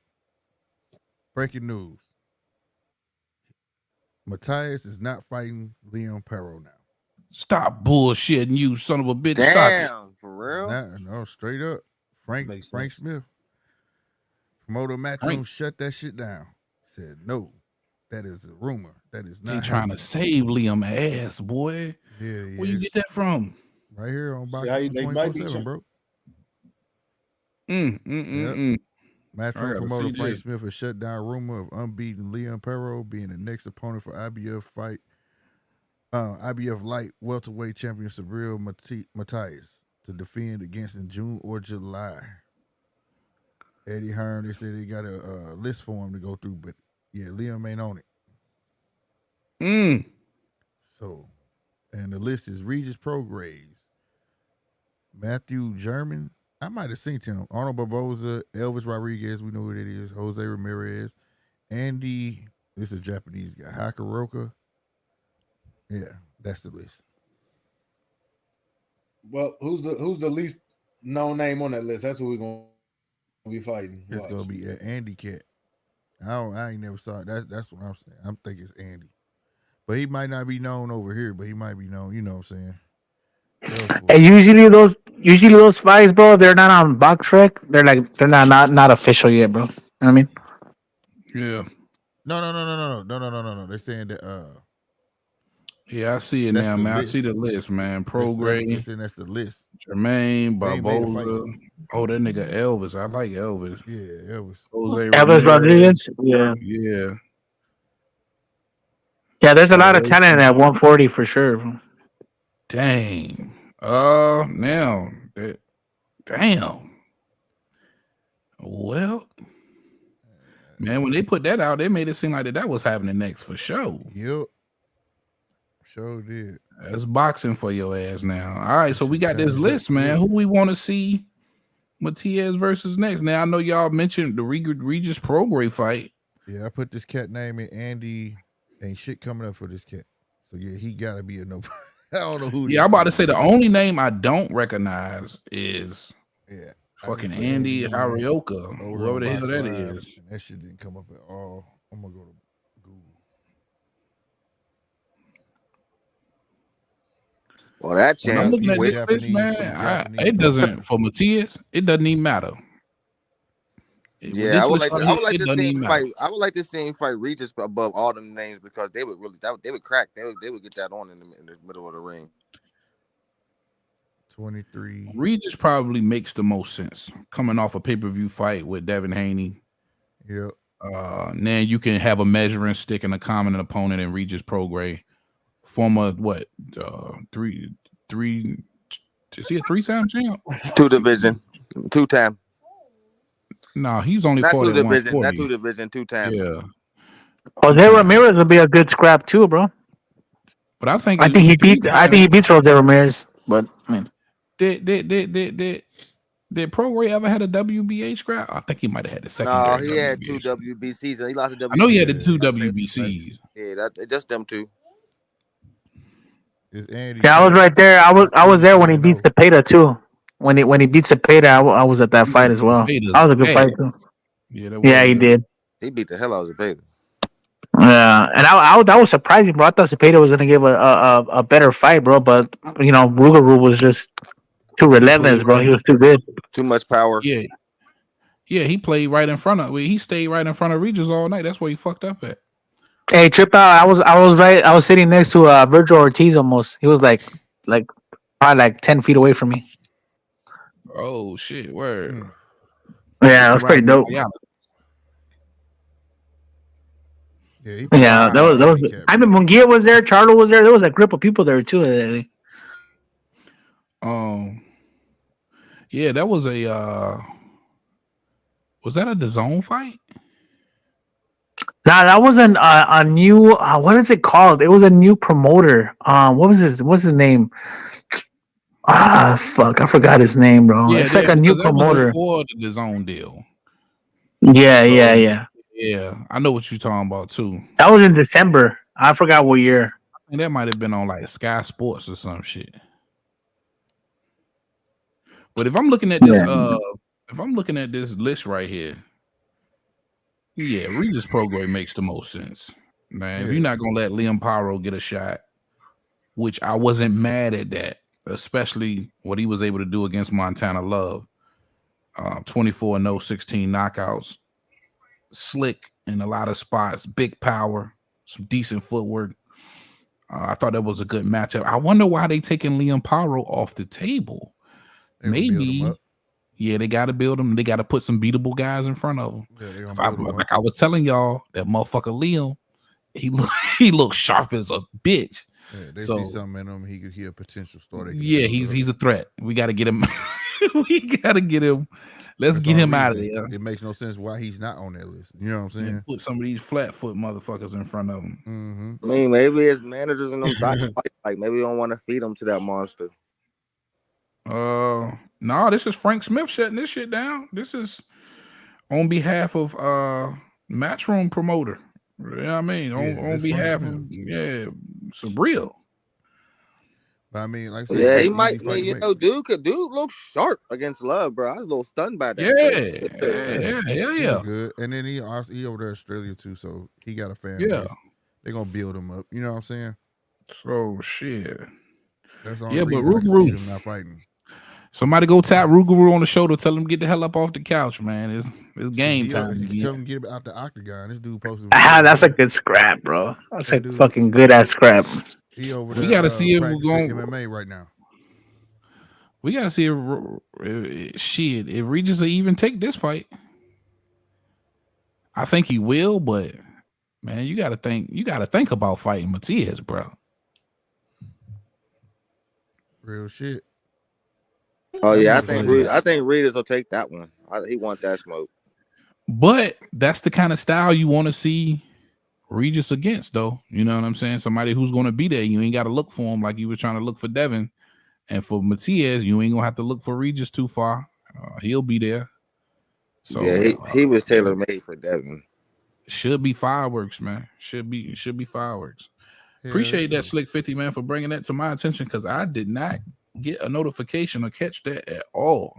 Breaking news: Matias is not fighting Leon Perro now. Stop bullshitting, you son of a bitch! Damn, for real? No, straight up. Frank Smith, promoter Matchroom, shut that shit down. Said no, that is a rumor. That is not. They trying to save Liam ass, boy. Yeah. Where you get that from? Right here on Yeah, Boxing they might be 24/7, bro. Yep. Matchroom gotta promoter see Frank this. Smith has shut down rumor of unbeaten Leon Perro being the next opponent for IBF light welterweight champion Subriel Matias to defend against in June or July. Eddie Hearn, they said they got a list for him to go through, but yeah, Liam ain't on it. So, and the list is Regis Prograis, Matthew German. I might have seen him. Arnold Barboza, Elvis Rodriguez, we know who that is. Jose Ramirez, Andy. This is a Japanese guy. Hakaroka. Yeah, that's the list. Well, who's the least known name on that list? That's who we're gonna be fighting. It's gonna be Andy Cat. I ain't never saw it. That's what I'm saying. I'm thinking it's Andy, but he might not be known over here. But he might be known. You know what I'm saying? And usually those fights, bro, they're not on BoxRec. They're not official yet, bro. You know what I mean? Yeah. No. They're saying that. Yeah, I see it That's now, the man. list. I see the list, man. They're Prograis, saying that's the list. Jermaine, They ain't made a fight Barboza. Oh, that nigga Elvis. I like Elvis. Yeah, Elvis. Jose Elvis Rodriguez. Yeah. Yeah. Yeah, there's a lot of talent at 140 for sure. Bro. Dang. Now that. Damn. Well, man, when they put that out, they made it seem like that was happening next for sure. Yep. Sure did. That's boxing for your ass now. All right, so we got this list, man. Who we want to see Matias versus next? Now I know y'all mentioned the Regis Prograis fight. Yeah, I put this cat name in. Andy ain't shit coming up for this cat. So yeah, he gotta be a no. I don't know who. Yeah, I'm about to say the only name I don't recognize is fucking Andy Harioka, whoever the hell that is. That shit didn't come up at all. I'm gonna go to Google. Well, that When I'm chance. looking at this list, man, it doesn't for Matias. It doesn't even matter. Yeah, I would like to see him fight. I would like to see him fight Regis above all them names because they would really they would crack. They would get that on in the middle of the ring. 23. Regis probably makes the most sense coming off a pay-per-view fight with Devin Haney. Yep. Now you can have a measuring stick and a common opponent in Regis Prograis. Former three is he a 3-time champ? 2 division, 2-time. No, he's only not 2 division, not 2 division, 2-time. Yeah. Jose Ramirez would be a good scrap too, bro. But I think he beats Jose Ramirez. But I mean, did Prograis ever had a WBA scrap? I think he might have had the second. No, he had 2 WBCs. He lost a WBC. I know he had the 2 WBCs. Yeah, just them 2. Yeah, I was right there. I was there when he beats Cepeda too. When he beats Cepeda, I was at that fight as well. That was a good fight too. Yeah, he did. He beat the hell out of Cepeda. Yeah, and that was surprising, bro. I thought Cepeda was gonna give a better fight, bro. But you know, Rugaru was just too relentless, bro. He was too good. Too much power. Yeah, he played right in front of. He stayed right in front of Regis all night. That's where he fucked up at. Hey, trip out. I was right. I was sitting next to Virgil Ortiz almost. He was like probably like 10 feet away from me. Oh shit! Word. Yeah, that was pretty dope. Yeah, that was. I mean, Munguia was there. Charlo was there. There was a group of people there too. Yeah, that was a. Was that a DAZN fight? Nah, that wasn't a new. What is it called? It was a new promoter. What was his? What's his name? Fuck, I forgot his name, bro. Yeah, it's like a new promoter. Before the DAZN deal. Yeah. Yeah, I know what you're talking about too. That was in December. I forgot what year. And that might have been on like Sky Sports or some shit. But if I'm looking at this, list right here, yeah, Regis Prograis makes the most sense, man. If you're not gonna let Liam Paro get a shot, which I wasn't mad at that, especially what he was able to do against Montana Love, 24-0, 16 knockouts, slick in a lot of spots, big power, some decent footwork. I thought that was a good matchup. I wonder why they taking Liam Paro off the table. They gonna build him Maybe, up. yeah, they got to build him. They got to put some beatable guys in front of him. Yeah, they gonna 'Cause build him up. like I was telling y'all, that motherfucker Liam, he looks sharp as a bitch. Yeah, they So- see something in him. He a potential starter. Yeah, he's a threat. We got to get him. We got to get him. Let's get him out of there. It makes no sense why he's not on that list. You know what I'm saying? And put some of these flat foot motherfuckers in front of him. Mm-hmm. I mean, maybe his managers and them like maybe they don't want to feed him to that monster. No, this is Frank Smith shutting this shit down. This is on behalf of Matchroom promoter. You know what I mean? On behalf of Subriel. But I mean, like I said, Yeah, he it's might. easy fight to make. Dude look sharp against Love, bro. I was a little stunned by that. Yeah. Good. And then he over there in Australia too, so he got a fan Yeah. base. They're gonna build him up. You know what I'm saying? So shit. That's the only Yeah, but reason I can see Rougarou. them not fighting. Somebody go tap Rougarou on the shoulder. Tell him get the hell up off the couch, man. It's game time. Tell him get out the octagon. This dude posted. That's a good scrap, bro. That's a fucking good ass scrap. He over there. We gotta see if we're practicing going MMA right now. We gotta see if Regis will even take this fight. I think he will, but man, you gotta think about fighting Matias, bro. Real shit. Oh yeah, I think Regis will take that one. He want that smoke. But that's the kind of style you want to see Regis against, though. You know what I'm saying? Somebody who's going to be there. You ain't got to look for him like you were trying to look for Devin. And for Matias, you ain't going to have to look for Regis too far. He'll be there. So yeah, he was tailor made for Devin. Should be fireworks, man. Should be fireworks. Yeah, appreciate that Slick 50, man, for bringing that to my attention because I did not get a notification or catch that at all.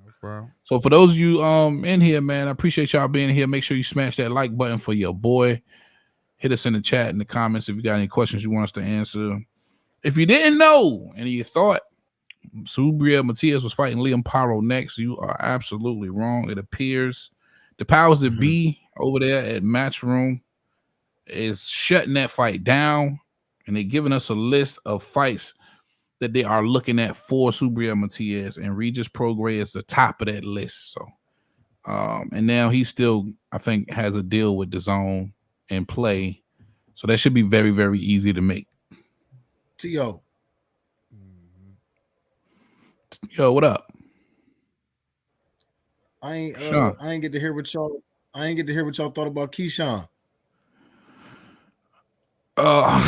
No problem. So for those of you in here, man, I appreciate y'all being here. Make sure you smash that like button for your boy. Hit us in the chat in the comments if you got any questions you want us to answer. If you didn't know and you thought Subriel Matias was fighting Liam Paro next, you are absolutely wrong. It appears the powers that be over there at Matchroom is shutting that fight down, and they're giving us a list of fights that they are looking at for Subriel Matias, and Regis Prograis is the top of that list. So, and now he still, I think, has a deal with DAZN in play, so that should be very, very easy to make. T.O. Yo, what up? I ain't get to hear what y'all thought about Keyshawn. Oh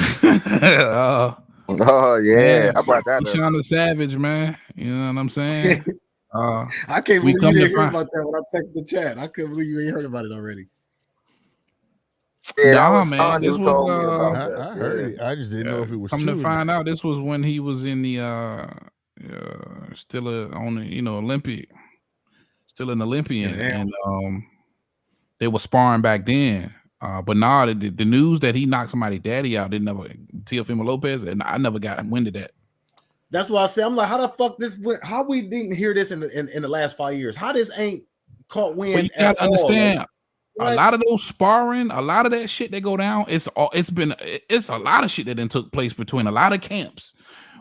yeah, man, how about that? Keyshawn the Savage, man. You know what I'm saying? I can't believe you didn't hear about that when I texted the chat. I couldn't believe you ain't heard about it already. Yeah, nah, man. This was, I heard it. I just didn't know if it was come true. to find out, this was when he was in the still on the Olympic, still an Olympian, and they were sparring back then. But nah, the news that he knocked somebody daddy out didn't never Teofimo Lopez, and I never got wind of that. That's why I said I'm like, how the fuck this? How we didn't hear this in the last 5 years? How this ain't caught wind? But you gotta understand. Like, a lot of those sparring, a lot of that shit that go down, it's a lot of shit that then took place between a lot of camps.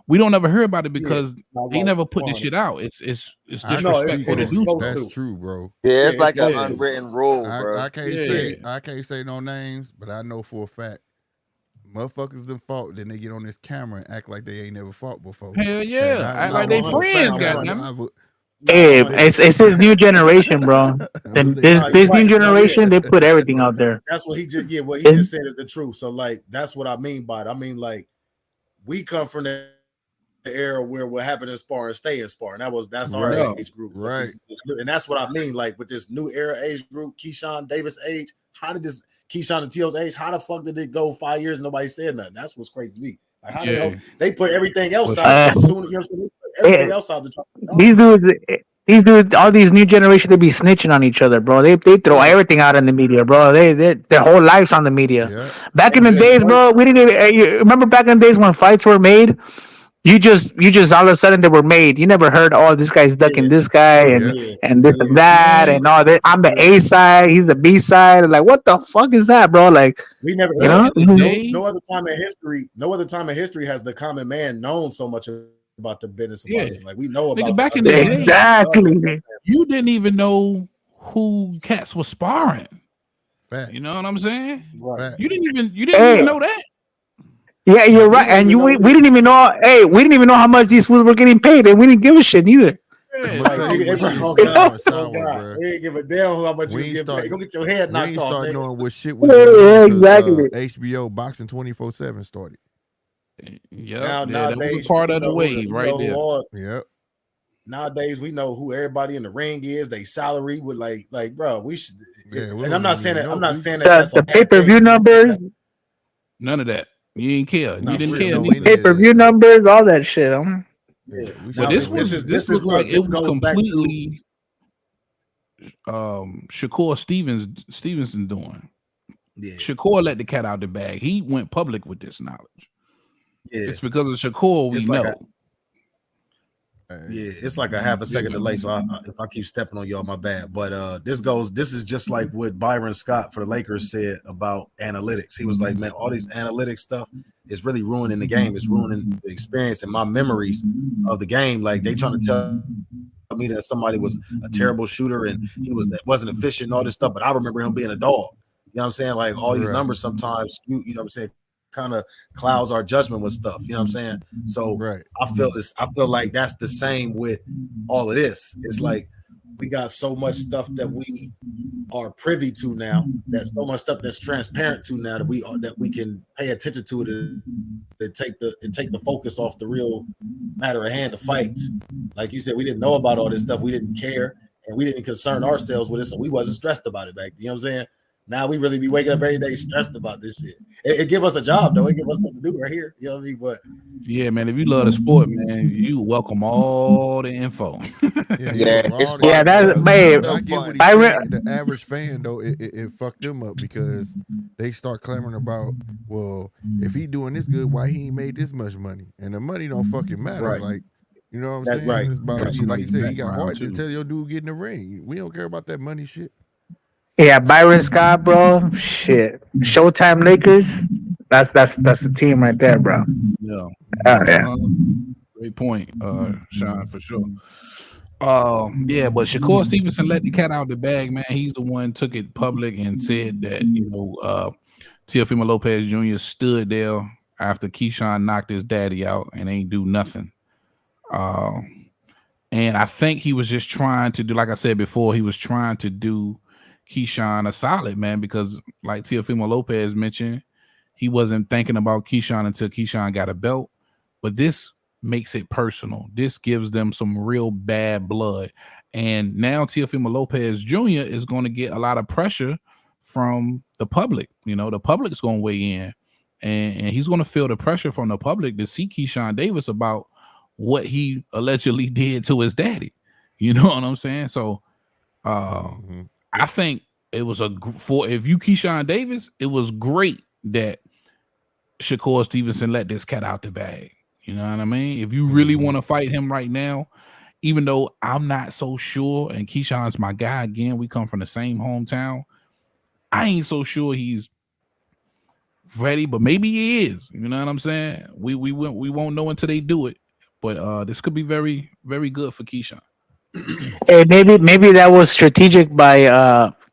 We don't ever hear about it because they never put this shit out. It's disrespectful to do so. That's true, bro. Yeah, it's like an unwritten rule, bro. I can't say no names, but I know for a fact motherfuckers done fought, then they get on this camera and act like they ain't never fought before. Hell yeah, act like they friends, goddamn. Hey, it's this new generation, bro. This new generation, they put everything out there. That's what he just just said is the truth. So like that's what I mean by it. I mean, like, we come from the era where what happened in sparring stay in sparring. That's our age group, right? And that's what I mean. Like with this new era age group, Keyshawn Davis age. How did this Keyshawn and Teal's age? How the fuck did it go 5 years and nobody said nothing? That's what's crazy to me. Like how they put everything else out as soon as everything else out the top. These dudes, all these new generation, they be snitching on each other, bro. They throw everything out in the media, bro. Their whole lives on the media. Yeah. Back in the days, bro, we didn't even. You remember back in the days when fights were made? you just all of a sudden they were made. You never heard, oh, this guy's ducking this guy and this and that and all that. I'm the A side, he's the B side. Like, what the fuck is that, bro? Like, we never, you know, no other time in history has the common man known so much about the business of boxing. Like, we know about back in the day. Exactly. You didn't even know who cats was sparring. Fact. You know what I'm saying? Right. You didn't even know that. Yeah, you're right. And we didn't even know. Hey, we didn't even know how much these fools were getting paid, and we didn't give a shit either. We ain't give a damn how much you get paid. Go get your head knocked off. Start knowing what shit was exactly. HBO Boxing 24/7 started. Yeah, nowadays, that was part of the wave right there. Yep. Nowadays, we know who everybody in the ring is. They salary with like, bro. We should. Yeah, and I'm not saying that. I'm not saying that. That's the pay-per-view numbers. None of that. You ain't care. You didn't care. Pay-per-view numbers, all that shit. Yeah, but this was like it was completely Shakur Stevenson doing. Yeah. Shakur let the cat out the bag. He went public with this knowledge. Yeah. It's because of Shakur we know. It's like a half a second delay. So if I keep stepping on y'all, my bad. But this is just like what Byron Scott for the Lakers said about analytics. He was like, man, all these analytics stuff is really ruining the game. It's ruining the experience and my memories of the game. Like, they trying to tell me that somebody was a terrible shooter and he wasn't efficient and all this stuff. But I remember him being a dog. You know what I'm saying? Like, all these numbers sometimes, you know what I'm saying, kind of clouds our judgment with stuff. You know what I'm saying? So I feel like that's the same with all of this. It's like we got so much stuff that we are privy to now. That's so much stuff that's transparent to now that we can pay attention to it and take the focus off the real matter at hand, the fights. Like you said, we didn't know about all this stuff. We didn't care and we didn't concern ourselves with it, so we wasn't stressed about it back. You know what I'm saying? Now we really be waking up every day stressed about this shit. It give us a job though. It give us something to do right here. You know what I mean? But yeah, man, if you love the sport, man, you welcome all the info. That's babe. The average fan though, it fucked them up because they start clamoring about, well, if he doing this good, why he ain't made this much money? And the money don't fucking matter. Right. Like, you know what I'm That's saying? right. It's about, like you said, he got hard to tell your dude get in the ring. We don't care about that money shit. Yeah, Byron Scott, bro. Shit. Showtime Lakers. That's the team right there, bro. Yeah. Yeah. Great point, Sean, for sure. Yeah, but Shakur Stevenson let the cat out the bag, man. He's the one took it public and said that, Teofimo Lopez Jr. stood there after Keyshawn knocked his daddy out and ain't do nothing. And I think he was just trying to do, like I said before, he was trying to do Keyshawn a solid, man, because like Teofimo Lopez mentioned, he wasn't thinking about Keyshawn until Keyshawn got a belt. But this makes it personal. This gives them some real bad blood. And now Teofimo Lopez Jr. is going to get a lot of pressure from the public. The public's going to weigh in. And he's going to feel the pressure from the public to see Keyshawn Davis about what he allegedly did to his daddy. You know what I'm saying? So I think it was if you Keyshawn Davis, it was great that Shakur Stevenson let this cat out the bag. You know what I mean? If you really want to fight him right now, even though I'm not so sure, and Keyshawn's my guy again, we come from the same hometown, I ain't so sure he's ready, but maybe he is. You know what I'm saying? We won't know until they do it. But this could be very, very good for Keyshawn. Hey, maybe that was strategic by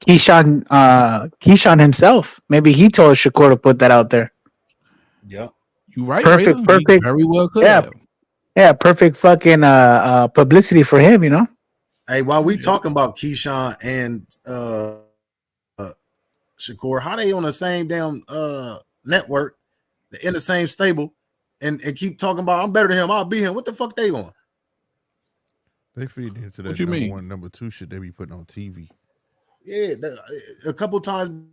Keyshawn himself. Maybe he told Shakur to put that out there. Yeah, you right. Perfect. He very well could. Yeah, perfect fucking publicity for him. Hey, while we talking about Keyshawn and Shakur, how they on the same damn network, in the same stable, and keep talking about I'm better than him, I'll beat him. What the fuck they on? They feed into that what you number mean? one, number two shit they be putting on TV. Yeah, a couple times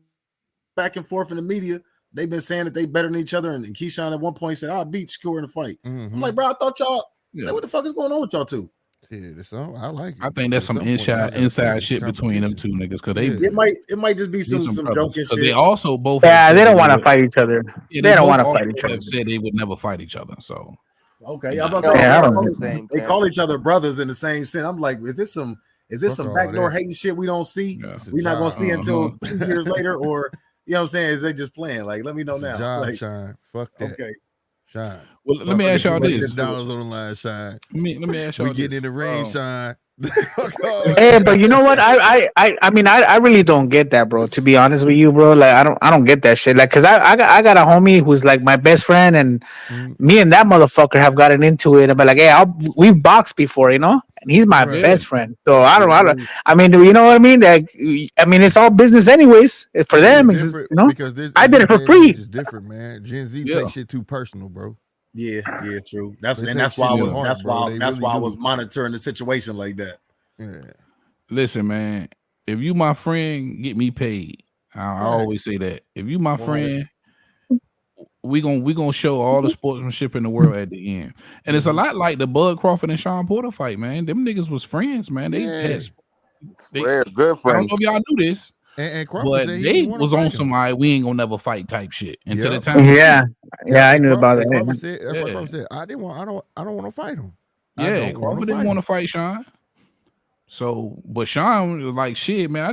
back and forth in the media, they've been saying that they better than each other. And Keyshawn at one point said, I'll beat Shakur in the fight. Mm-hmm. I'm like, bro, I thought y'all, like, what the fuck is going on with y'all two? Yeah, I like it. I think that's some inside shit between them two niggas. Cause it might just be some joking shit. They also both they don't want to fight each other. They don't want to fight each other. Have said they would never fight each other. So Okay, I'm about Yo, to say Yeah, I don't all know. the same. they Ken. call each other brothers in the same sense. I'm like, is this some Fuck all backdoor that. hating shit we don't see? Yeah. It's a We're not gonna job. see until 2 years later, or you know what I'm saying? Is they just playing? Like, let me know It's a now. job, Like, Shine. Fuck that. okay, Shine. Well, let Fuck me with ask the y'all $2 this. million on the line, Shine. Let me ask y'all We this. getting in the ring, Shine. Fuck all Hey, that. but you know what? I mean, I really don't get that, bro. To be honest with you, bro, like I don't get that shit. Like, cause I got a homie who's like my best friend, and Mm, me and that motherfucker have gotten into it. And be like, hey, we've boxed before, you know, and he's my right. Yeah. best friend. So I yeah, don't. I mean, you know what I mean? Like, I mean, it's all business, anyways. For Yeah, them, it's you different know, because I in did this it for day and age, free. it's different, man. Gen Z Yeah. take shit too personal, bro. yeah, true. They take That's why shit I to was heart, that's bro. why They that's really why I do. was monitoring the situation like that. Yeah. Listen, man. If you my friend, get me paid. I always say that. If you my 100. friend, we gonna show all the sportsmanship in the world at the end. And it's a lot like the Bud Crawford and Sean Porter fight, man. Them niggas was friends, man. They Yeah. had they. We're good I don't know friends. if y'all knew this, And Crawford but said he they didn't want to was on fight him. some we ain't gonna never fight type shit until the Yep. time. Yeah, yeah, I and knew about and that. Crawford said that's why Yeah. Crawford said I don't want to fight him. I Yeah, don't want Crawford to didn't fight want to him. fight Sean. So, but Sean was like, shit, man,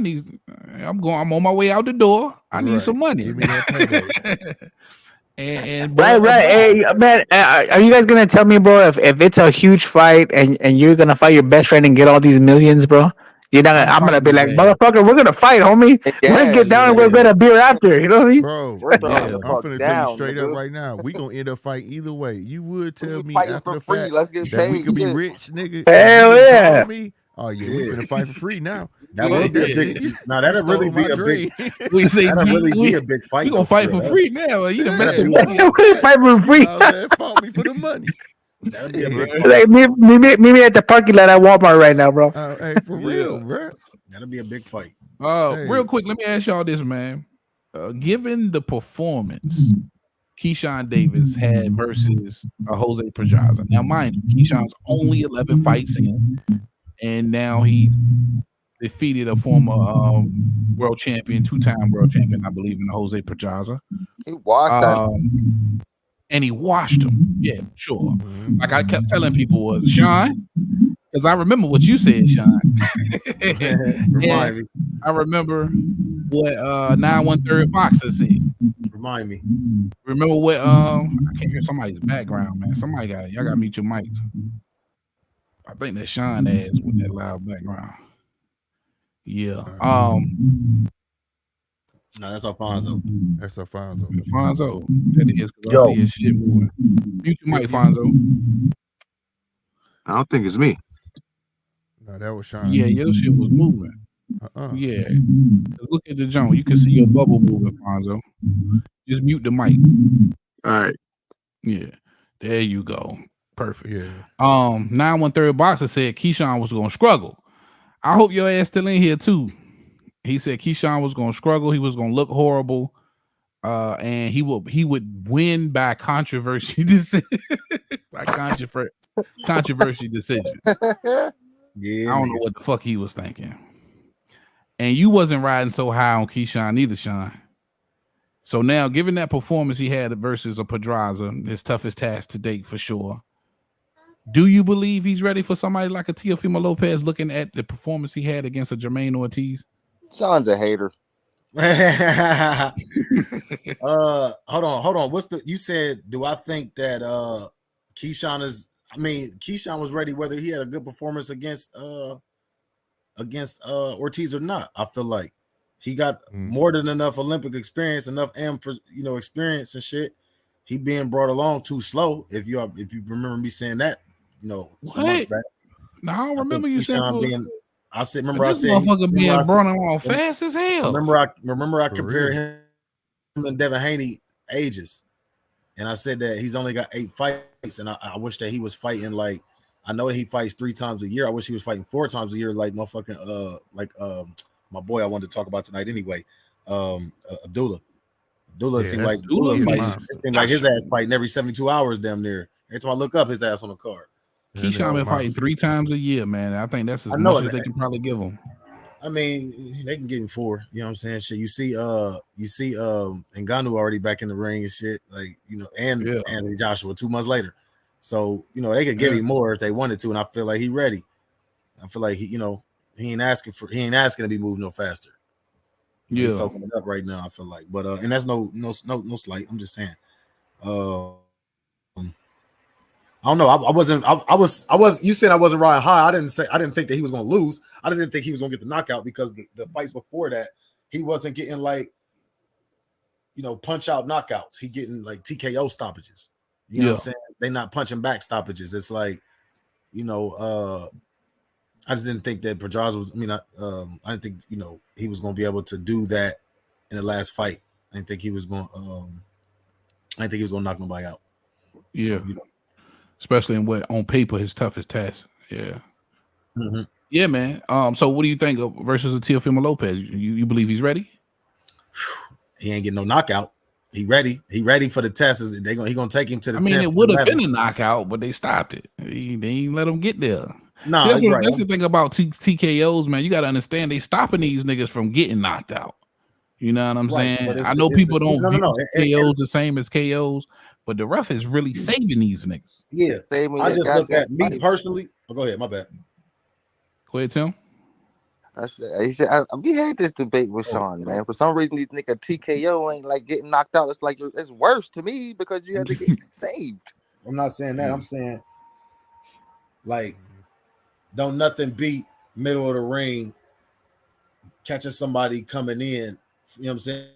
I'm on my way out the door. I need some money. Give me that payday. and Right, Bud right. obliged. Hey, man, are you guys gonna tell me, bro, if it's a huge fight and you're gonna fight your best friend and get all these millions, bro? You're not. I'm I'm gonna fighting be his like, ass. motherfucker, we're gonna fight, homie. And We're gonna get gas. down and we're Yeah. gonna beer after. You know what I mean? Bro, We're throwing Yeah. the I'm fuck finna tell you down, straight up nigga. right now. We gonna end up fighting either way. You would tell We me fighting after for the free. fact Let's get that we paid. could be Shit. rich, nigga. And Hell you didn't yeah. call me. Oh yeah, we Yeah. finna fight for free now. That Fuck would be a that big. shit. Now You that'll really stole be my a big. dream. We say That'll really be we a big fight. gonna though, fight for real. free now. You done messed That'd the be money up. We're fight for You free. know what I'm saying? Fought me for the money. That'd be a big Shit. fight. Like meet me at the parking lot at Walmart right now, bro. Hey, for real, Yeah. bro. That'll be a big fight. Hey. Real quick, let me ask y'all this, man. Given the performance Keyshawn Davis had versus Jose Pedraza. Now, mind you, Keyshawn's only 11 fights in, and now he defeated a former world champion, two-time world champion, I believe, in Jose Pedraza. He washed that. And he washed him. Yeah, sure. Mhm. Like I kept telling people was Sean, because I remember what you said, Sean. Remind me. I remember what 9-1/3 boxer said. Remind me. Remember what I can't hear somebody's background, man. Y'all gotta mute your mics. I think that's Sean ass with that loud background. Yeah. No, that's Alfonso. That's Alfonso. Fonzo. That is because I Yo. see his shit moving. Mute your mic, Fonzo. I don't think it's me. No, that was Sean. Yeah, your shit was moving. Yeah. 'Cause look at the jump. You can see your bubble moving, Fonzo. Just mute the mic. All right. Yeah. There you go. Perfect. Yeah. 9-1/3 boxer said Keyshawn was gonna struggle. I hope your ass still in here too. He said Keyshawn was gonna struggle, he was gonna look horrible, and he would win by controversy decision. by controversy decision. Yeah, I don't know what the fuck he was thinking. And you wasn't riding so high on Keyshawn either, Sean. So now, given that performance he had versus a Pedraza, his toughest task to date for sure, do you believe he's ready for somebody like a Teofimo Lopez looking at the performance he had against a Jermaine Ortiz? Sean's a hater. Hold on. What's the you said, do I think that Keyshawn was ready whether he had a good performance against Ortiz or not. I feel like he got more than enough Olympic experience, enough experience and shit. He being brought along too slow. If you remember me saying that, some months back. No, I don't remember you saying this motherfucker being brought along fast as hell. Remember I compared him and Devin Haney ages, and I said that he's only got 8 fights, and I wish that he was fighting like. I know that he fights 3 times a year. I wish he was fighting 4 times a year, like motherfucking my boy I wanted to talk about tonight anyway. Abdullah. Abdullah seemed like his ass fighting every 72 hours damn near. Every time I look up, his ass on the card. Keyshawn been fighting 3 times a year, man. I think that's as much as they can probably give him. I mean, they can give him 4. You know what I'm saying? Shit, you see Ngannou already back in the ring and shit, like and Anthony Joshua 2 months later. So, they could give him more if they wanted to, and I feel like he ready. I feel like he ain't asking to be moved no faster. He's soaking it up right now, I feel like. But and that's no slight. I'm just saying. I don't know. I was. You said I wasn't riding high. I didn't think that he was going to lose. I just didn't think he was going to get the knockout because the fights before that, he wasn't getting like, punch out knockouts. He getting like TKO stoppages. You know what I'm saying? They not punching back stoppages. It's like, I just didn't think that Pedraza was. I didn't think he was going to be able to do that in the last fight. I didn't think he was going. I didn't think he was going to knock nobody out. Yeah. So, especially in what on paper his toughest test. Yeah. Mm-hmm. Yeah, man. So what do you think of versus a Teofimo Lopez? You believe he's ready? He ain't getting no knockout. He ready. He ready for the test. He gonna take him to the 10th. It would have been a knockout, but they stopped it. They ain't let him get there. No, that's the thing about TKOs, man. You got to understand they stopping these niggas from getting knocked out. You know what I'm saying? I know people don't view TKOs the same as KOs, but the ref is really saving these niggas. Yeah. I just look at me personally. Oh, go ahead. My bad. Go ahead, Tim. He said, we had this debate with Sean, man. For some reason, these nigga TKO ain't like getting knocked out. It's like it's worse to me because you had to get saved. I'm not saying that. I'm saying like don't nothing beat middle of the ring catching somebody coming in. You know what I'm saying?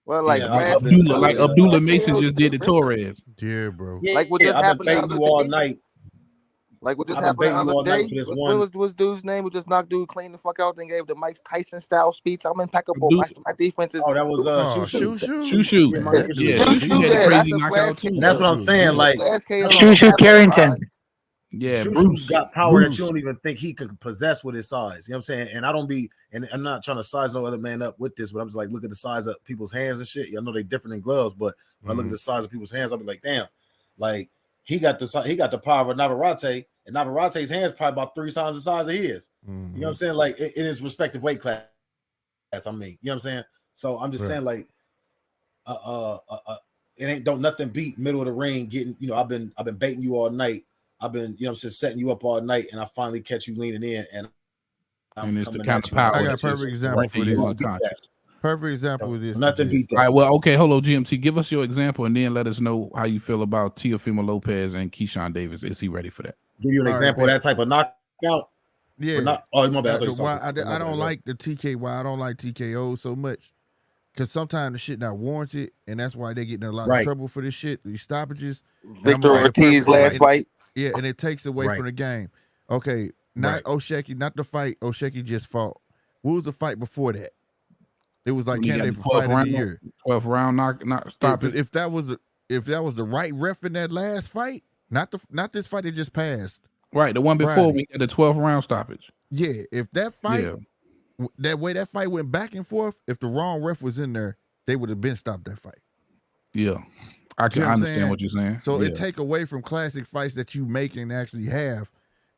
Well, like Abdullah Mason just did to Torres. Yeah, bro. Yeah, like what just happened the other all night. Like what just happened the other day? What was dude's name? Who just knocked dude clean the fuck out and gave the Mike Tyson style speech? I'm impeccable. My defense is. Oh, that was Shoo. Shoo had a crazy knockout too. That's what I'm saying. Like Shoo Carrington. Yeah, Bruce got power that you don't even think he could possess with his size. You know what I'm saying? And I'm not trying to size no other man up with this, but I'm just like, look at the size of people's hands and shit. I know they different in gloves, but when I look at the size of people's hands, I'll be like, damn, like he got the power of Navarrete, and Navarrete's hands probably about 3 times the size of his. You know what I'm saying? Like in his respective weight class. You know what I'm saying? So I'm just saying, like, it don't nothing beat middle of the ring getting. I've been baiting you all night. I've been, setting you up all night, and I finally catch you leaning in, and it's the kind of power. I got a perfect example for this. Perfect example of this. Nothing beat that. All right, well, okay, hold on, GMT. Give us your example, and then let us know how you feel about Teofimo Lopez and Keyshawn Davis. Is he ready for that? Give you an example of that type of knockout. Yeah. My bad. I don't like the TK. Why I don't like TKO so much? Because sometimes the shit not warranted, and that's why they get in a lot of trouble for this shit. These stoppages. Victor Ortiz last fight. Yeah, and it takes away from the game. Okay, not Osheki, not the fight Osheki just fought. What was the fight before that? It was like candidate for fight of the year. 12th round knock stop it. If that was the right ref in that last fight, not this fight that just passed. Right, the one before we had the 12th round stoppage. Yeah, if that fight that way that fight went back and forth, if the wrong ref was in there, they would have been stopped that fight. Yeah. I understand what you're saying. So it take away from classic fights that you make and actually have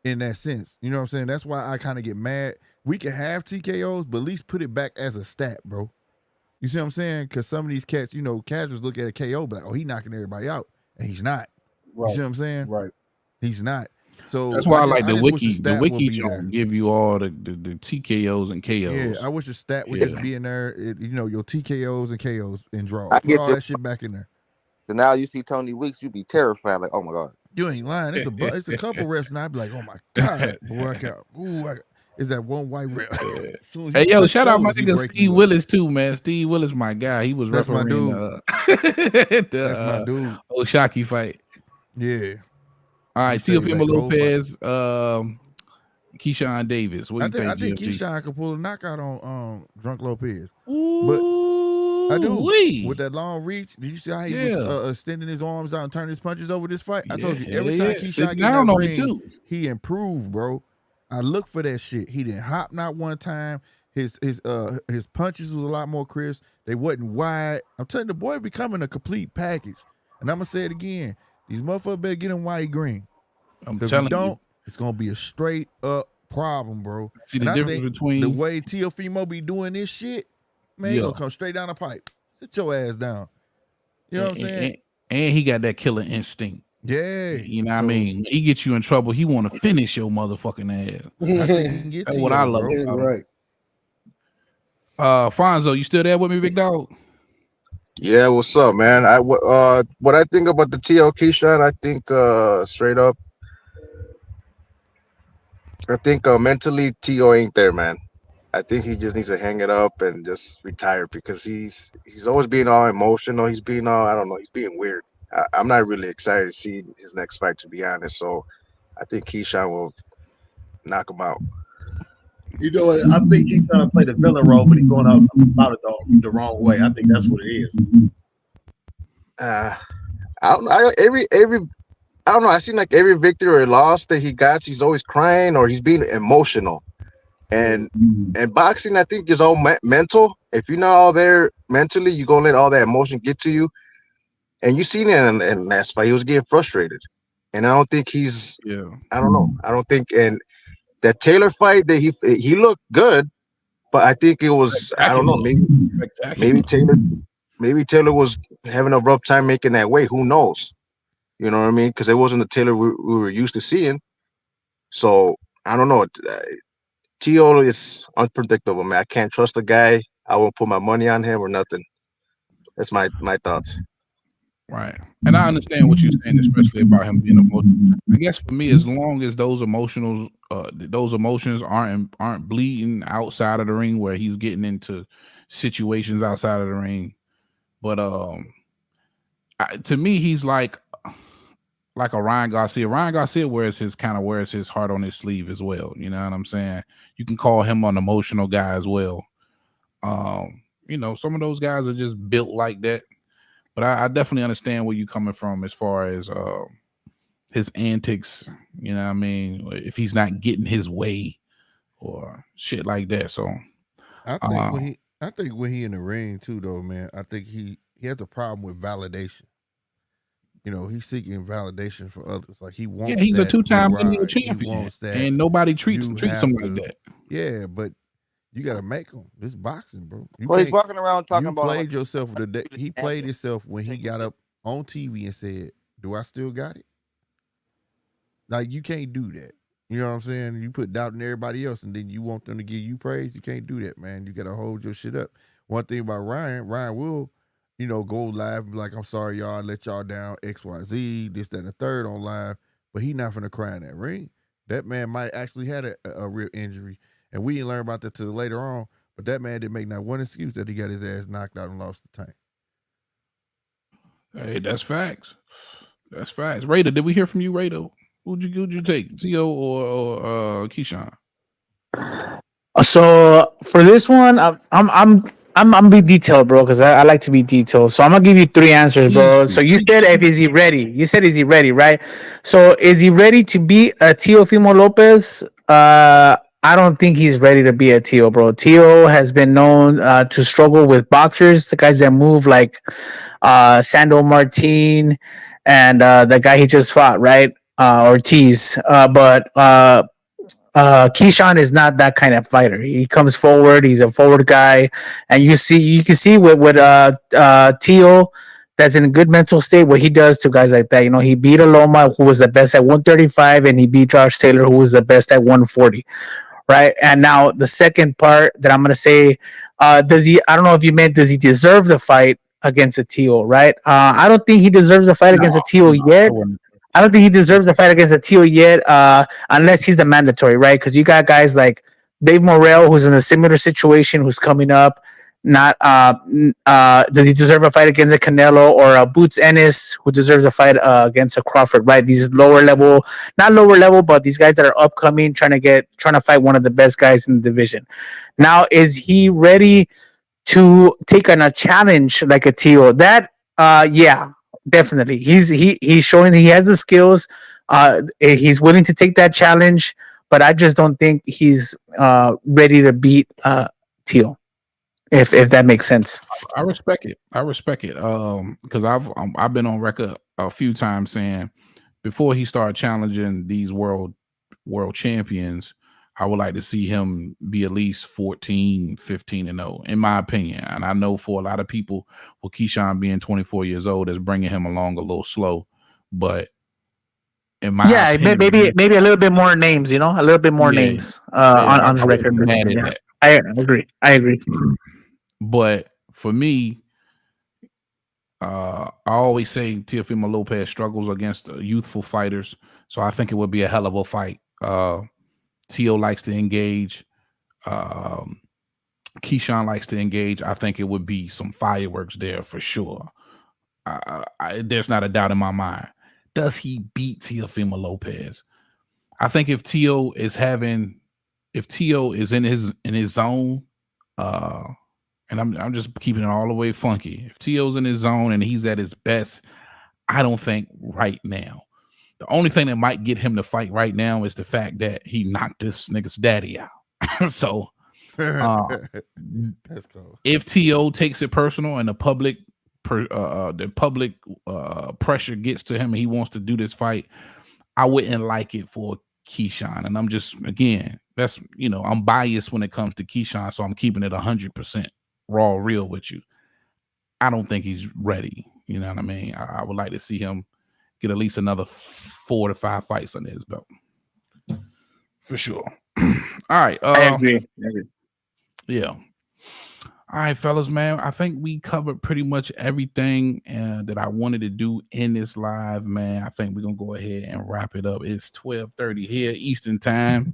in that sense. You know what I'm saying? That's why I kind of get mad. We can have TKOs, but at least put it back as a stat, bro. You see what I'm saying? Because some of these cats, casuals look at a KO, but he knocking everybody out, and he's not. Right. You see what I'm saying? Right. He's not. So that's why I like the wiki. The wiki don't give you all the TKOs and KOs. Yeah, I wish the stat would just be in there. Your TKOs and KOs and draws. I Put all that shit back in there. So now you see Tony Weeks, you be terrified, like, oh my god. You ain't lying. It's a couple reps, and I'd be like, oh my god, boy, is that one white rep? Hey, yo, shout out my nigga Steve Willis too, man. Steve Willis, my guy. He was refereeing that's my dude. Oshaki fight. Yeah. All right, Teofimo Lopez, Keyshawn Davis. What do you think? I think Keyshawn could pull a knockout on Drunk Lopez. Ooh, but I do. With that long reach, did you see how he was extending his arms out and turning his punches over this fight? I told you, every time Keyshawn get in that ring, he improved, bro. I look for that shit. He didn't hop not one time. His punches was a lot more crisp. They wasn't wide. I'm telling you, the boy becoming a complete package. And I'm gonna say it again. These motherfuckers better get him white green. I'm telling you, it's gonna be a straight up problem, bro. See the difference between the way Teofimo be doing this shit, man, he gonna come straight down the pipe. Sit your ass down. You know what I'm saying? And he got that killer instinct. Yeah, You know what I mean? When he gets you in trouble, he want to finish your motherfucking ass. I think he can get That's to what you, I love bro. about him. Right. Fonzo, you still there with me, big dog? Yeah, what's up, man? What I think about the T.O. Keyshawn, I think straight up, I think mentally T.O. ain't there, man. I think he just needs to hang it up and just retire because he's always being all emotional. He's being all, I don't know, he's being weird. I'm not really excited to see his next fight, to be honest. So I think Keyshawn will knock him out. You know, I think he's trying to play the villain role, but he's going about it the wrong way. I think that's what it is. I don't know. I don't know. I seem like every victory or loss that he got, he's always crying or he's being emotional. And boxing, I think, is all mental. If you're not all there mentally, you're gonna let all that emotion get to you. And you seen it in last fight, he was getting frustrated. And I don't think he's. Yeah. I don't know. I don't think. And that Taylor fight, that he looked good, but I think it was. I don't know. Maybe Taylor was having a rough time making that weight. Who knows? You know what I mean? Because it wasn't the Taylor we were used to seeing. So I don't know. T.O. is unpredictable, man. I can't trust the guy. I won't put my money on him or nothing. That's my thoughts. Right. And I understand what you're saying, especially about him being emotional. I guess for me, as long as those emotions aren't bleeding outside of the ring where he's getting into situations outside of the ring. But to me, he's like a Ryan Garcia. Ryan Garcia wears his heart on his sleeve as well. You know what I'm saying? You can call him an emotional guy as well. You know, some of those guys are just built like that. But I definitely understand where you're coming from as far as his antics. You know what I mean? If he's not getting his way or shit like that. So I think when he in the ring too, though, man, I think he has a problem with validation. You know, he's seeking validation for others. Like he wants. Yeah, he's a 2-time lineal He champion, wants that, and nobody treats him like that. Yeah, but you got to make him. This is boxing, bro. He's walking around talking about. You played yourself the day. He played himself when he got up on TV and said, "Do I still got it?" Like you can't do that. You know what I'm saying? You put doubt in everybody else, and then you want them to give you praise. You can't do that, man. You got to hold your shit up. One thing about Ryan will, you know, go live and be like, "I'm sorry, y'all, I let y'all down, XYZ, this, that, and the third on live," but he not finna cry in that ring. That man might actually had a real injury, and we didn't learn about that till later on, but that man didn't make not one excuse that he got his ass knocked out and lost the tank. Hey, that's facts. That's facts. Raider, did we hear from you, Raider? Who'd you take, T.O. or Keyshawn? So for this one, I'm be detailed, bro, because I like to be detailed. So I'm gonna give you 3 answers, bro. So you said is he ready? You said is he ready, right? So is he ready to be a Teofimo Lopez? I don't think he's ready to be a Teo, bro. Teo has been known to struggle with boxers, the guys that move like Sandro Martin and the guy he just fought, right? Ortiz. But Keyshawn is not that kind of fighter. He comes forward. He's a forward guy, and you can see with Teo, that's in a good mental state. What he does to guys like that, you know, he beat Aloma, who was the best at 135, and he beat Josh Taylor, who was the best at 140. Right. And now the second part that I'm gonna say, does he? I don't know if you meant does he deserve the fight against a Teo? Right. I don't think he deserves the fight against a Teo yet. I don't think he deserves a fight against a Teo yet, unless he's the mandatory, right? Because you got guys like Dave Morrell, who's in a similar situation, who's coming up. Not does he deserve a fight against a Canelo or Boots Ennis, who deserves a fight against a Crawford, right? These lower level, not lower level, but these guys that are upcoming, trying to fight one of the best guys in the division. Now, is he ready to take on a challenge like a Teo? That yeah, definitely. He's showing he has the skills. He's willing to take that challenge, but I just don't think he's ready to beat Teo. If that makes sense. I respect it. Because I've been on record a few times saying before he started challenging these world champions, I would like to see him be at least 14, 15-0, in my opinion. And I know for a lot of people, with Keyshawn being 24 years old, is bringing him along a little slow. But In my opinion, maybe a little bit more names. You know, a little bit more names on the record. Mad at Yeah, that. I agree. But for me, I always say Teofimo Lopez struggles against youthful fighters, so I think it would be a hell of a fight. Teo likes to engage. Keyshawn likes to engage. I think it would be some fireworks there for sure. There's not a doubt in my mind. Does he beat Teofimo Lopez? I think if Teo is in his zone, and I'm just keeping it all the way funky. If Teo's in his zone and he's at his best, I don't think right now. The only thing that might get him to fight right now is the fact that he knocked this nigga's daddy out. So That's cool. if Teo takes it personal and the public pressure gets to him and he wants to do this fight, I wouldn't like it for Keyshawn. And I'm just, again, that's, I'm biased when it comes to Keyshawn, so I'm keeping it 100% raw, real with you. I don't think he's ready. You know what I mean? I would like to see him get at least another 4 to 5 fights under his belt. For sure. All right. I agree. Yeah. All right, fellas, man. I think we covered pretty much everything that I wanted to do in this live, man. I think we're going to go ahead and wrap it up. It's 12:30 here, Eastern time.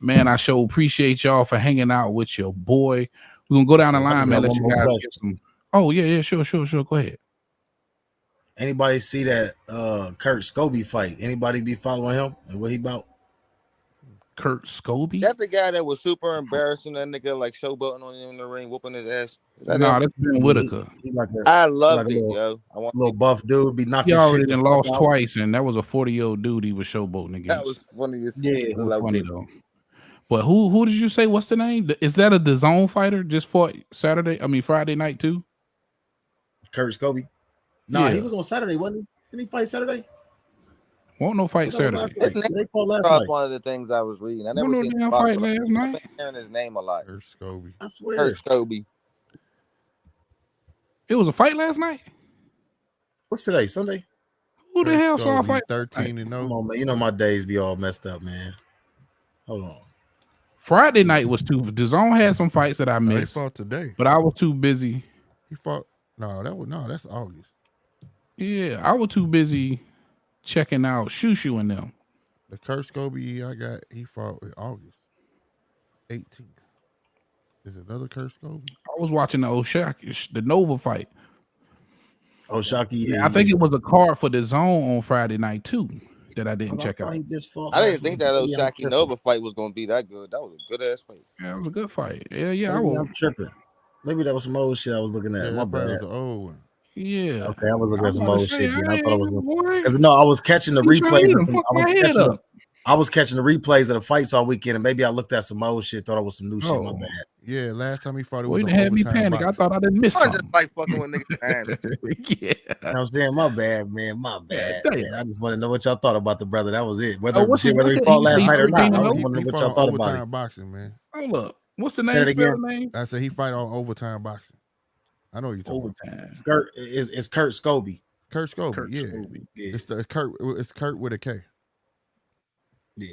Man, I sure appreciate y'all for hanging out with your boy. We're going to go down the line, man. Let you guys get some. Oh, yeah, sure. Go ahead. Anybody see that Kurt Scobie fight? Anybody be following him and what he about? Kurt Scobie? That's the guy that was super embarrassing. That nigga like showboating on him in the ring, whooping his ass. That's Ben Whitaker. I loved it, yo. I want a little buff dude be knocking. He already been lost twice, and that was a 40-year-old dude he was showboating against. That was funny as yeah, funny though. But who did you say? What's the name? Is that a DAZN fighter? Just fought Friday night too. Kurt Scobie. Nah, he was on Saturday, wasn't he? Didn't he fight Saturday? Won't no fight Saturday. They fought last That's night. one of the things I was reading. I never no seen damn fight last night. I've been hearing his name a lot. Kurt Scobie. I swear. Kurt Scobie. It was a fight last night. What's today? Sunday? Who the hell saw a fight? 13-0. Come on, man. You know my days be all messed up, man. Hold on. Friday night was too. DAZN had some fights that I missed. They fought today. But I was too busy. He fought. That's August. Yeah, I was too busy checking out Shushu and them. The Kurt Scobie he fought in August 18th. Is another Kurt Scobie? I was watching the Nova fight. Oshaki. Yeah, I think it was a card for DAZN on Friday night too that I didn't check out. I didn't think that Oshaki Nova fight was going to be that good. That was a good ass fight. Yeah, it was a good fight. Yeah, I'm tripping. Maybe that was some old shit I was looking at. Yeah, my bad. was an old one. Yeah. Okay, I was looking at some old shit. I thought it was because I was catching the replays. I was catching the replays of the fights all weekend, and maybe I looked at some old shit. Thought it was some new shit. My bad. Yeah, last time he fought, it was. Well, had me panic. I thought I didn't miss something. I just like fucking with niggas. Yeah, you know what I'm saying, my bad, man. My bad. Man. I just want to know what y'all thought about the brother. That was it. Whether he fought last night or not, I want to know what y'all thought about it. Boxing, man. Hold up. What's the name? I said he fight on overtime boxing. I know you talking overtime. It's Kurt Scobie. Kurt Scobie, yeah. It's Kurt with a K. Yeah.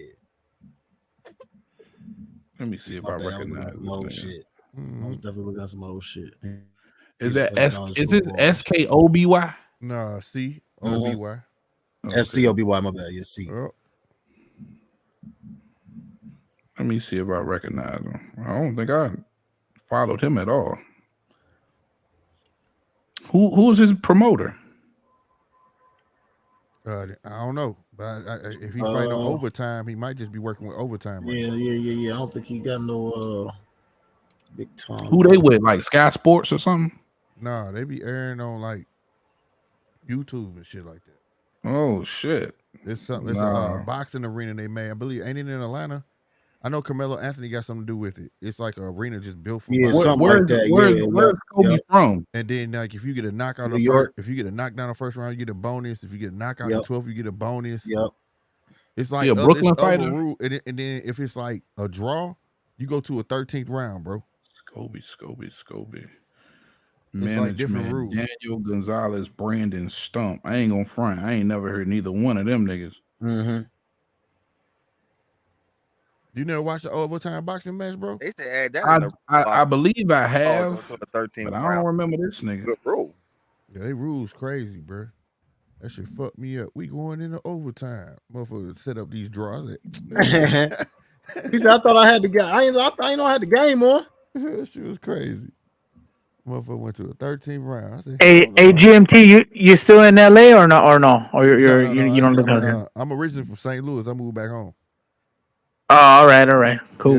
Let me see if I recognize some old shit. I was definitely looking at some old shit. Is that is it SKOBY? No, COBY. SCOBY, my bad. Yes, C. Let me see if I recognize him. I don't think I followed him at all. Who is his promoter? I don't know, but if he fight on overtime, he might just be working with overtime. Right? Yeah. I don't think he got no big time. Who they with? Like Sky Sports or something? No, they be airing on like YouTube and shit like that. Oh shit! It's a boxing arena they made. I believe ain't it in Atlanta? I know Carmelo Anthony got something to do with it. It's like an arena just built for something like that. Where's Kobe from? And then like if you get a knockout if you get a knockdown the first round, you get a bonus. If you get a knockout in the 12th, you get a bonus. Yep. It's like a Brooklyn fighter. And then if it's like a draw, you go to a 13th round, bro. Scobie. Management, like different rules. Daniel Gonzalez, Brandon Stump. I ain't gonna front. I ain't never heard neither one of them niggas. Mm-hmm. You never watched the overtime boxing match, bro? They should add that in the I believe I have, until the 13th but I round. don't remember this nigga. Good rule. Yeah, they rules crazy, bro. That shit fucked me up. We going into overtime. Motherfucker set up these draws. He said, "I thought I had the game. I ain't know I had the game on." That shit was crazy. Motherfucker went to the 13th round. I said, Hey, GMT, you still in LA or no? Or you don't live out here? I'm originally from St. Louis. I moved back home. Oh, all right, cool.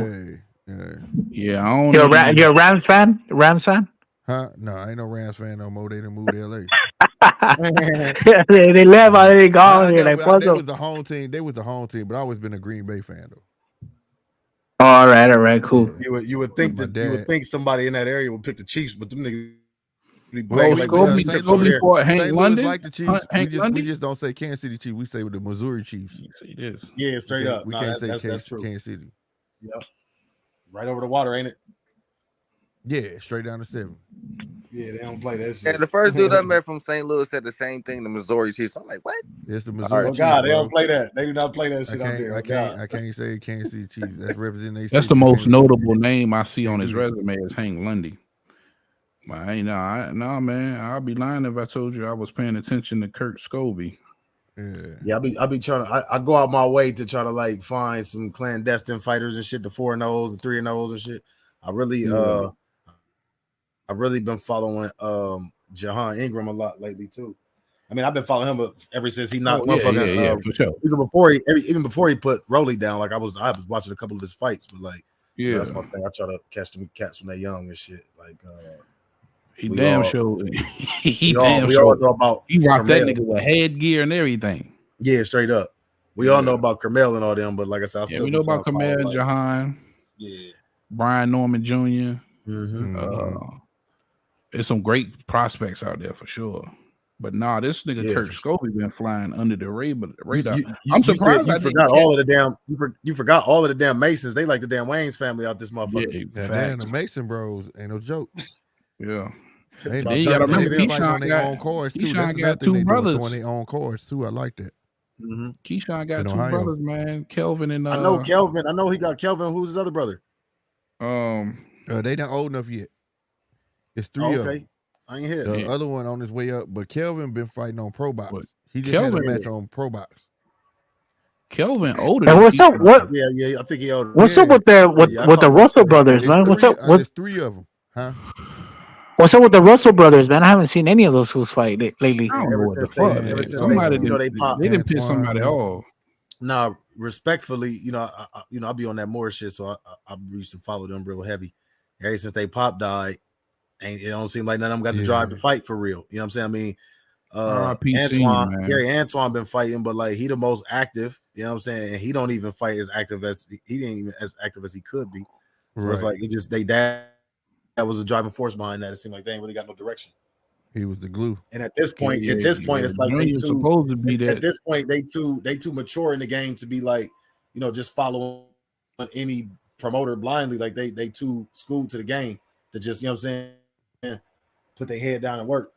Yeah. I don't You're know. you're a Rams fan? Rams fan? Huh? No, I ain't no Rams fan no more. They done moved to LA. they left. They gone. They're like, they was the home team. They was the home team, but I always been a Green Bay fan though. Oh, all right, cool. You would think somebody in that area would pick the Chiefs, but them niggas be Well, like Scobie fought Hank St. London. Louis like the Chiefs. Hank We just don't say Kansas City Chiefs. We say with the Missouri Chiefs. Yeah, straight up. We No, can't say that's true. Kansas City. Yep. Right over the water, ain't it? Yeah, straight down to 7. Yeah, they don't play that shit. Yeah, the first dude I met from St. Louis said the same thing. The Missouri Chiefs. I'm like, what? It's the Missouri Chiefs. Oh God, they bro. don't play that. They do not play that shit out there. I can't say Kansas City Chiefs. That's representation. That's the most notable name I see on his resume is Hank Lundy. But I ain't no man. I'll be lying if I told you I was paying attention to Kurt Scobie. Yeah, I be trying to. I go out my way to try to like find some clandestine fighters and shit, the 4-0s, the 3-0s and shit. I really been following Jahan Ingram a lot lately too. I mean, I've been following him ever since he knocked for sure. Even before he put Rolly down. Like I was watching a couple of his fights, but like that's my thing. I try to catch them cats when they're young and shit. Like he damn sure he all know about he rocked Carmel. that nigga with headgear and everything. Yeah, straight up. We all know about Carmel and all them, but like I said, we know about Carmel and Jahan. Yeah, Brian Norman Jr. Mm-hmm. There's some great prospects out there for sure. But nah, this nigga Kurt Scobie been flying under the radar. I'm surprised you forgot all of the damn. You forgot all of the damn Masons. They like the damn Wayne's family out this motherfucker. Yeah, damn, the Mason Bros ain't no joke. Yeah. They you gotta remember Keyshawn got own cars too. Keyshawn got two brothers on their own cars too. I like that. Mm-hmm. Keyshawn got two brothers, man. Kelvin and I know Kelvin. I know he got Kelvin. Who's his other brother? They not old enough yet. It's 3 of them. I ain't here. The other one on his way up, but Kelvin been fighting on Pro Box. He just had a match on Pro Box. Kelvin older. And what's up? What? Yeah, I think he older. What's up with the Russell brothers, man? What's up? There's 3 of them, huh? What's up with the Russell brothers, man? I haven't seen any of those who's fight lately. I don't know what the fuck. Somebody they didn't piss somebody off. Nah, respectfully, I'll be on that Moore shit, so I used to follow them real heavy. Ever since they Pop died, it don't seem like none of them got to drive to fight for real. You know what I'm saying? I mean, Gary Antoine been fighting, but like he the most active. You know what I'm saying? And he don't even fight as active as he didn't even as active as he could be. So it's like they dad that was a driving force behind that. It seemed like they ain't really got no direction. He was the glue. And at this point, it's like they too supposed to be that. At this point, they too mature in the game to be like, just following any promoter blindly. Like they too schooled to the game to just, you know what I'm saying, put their head down and work.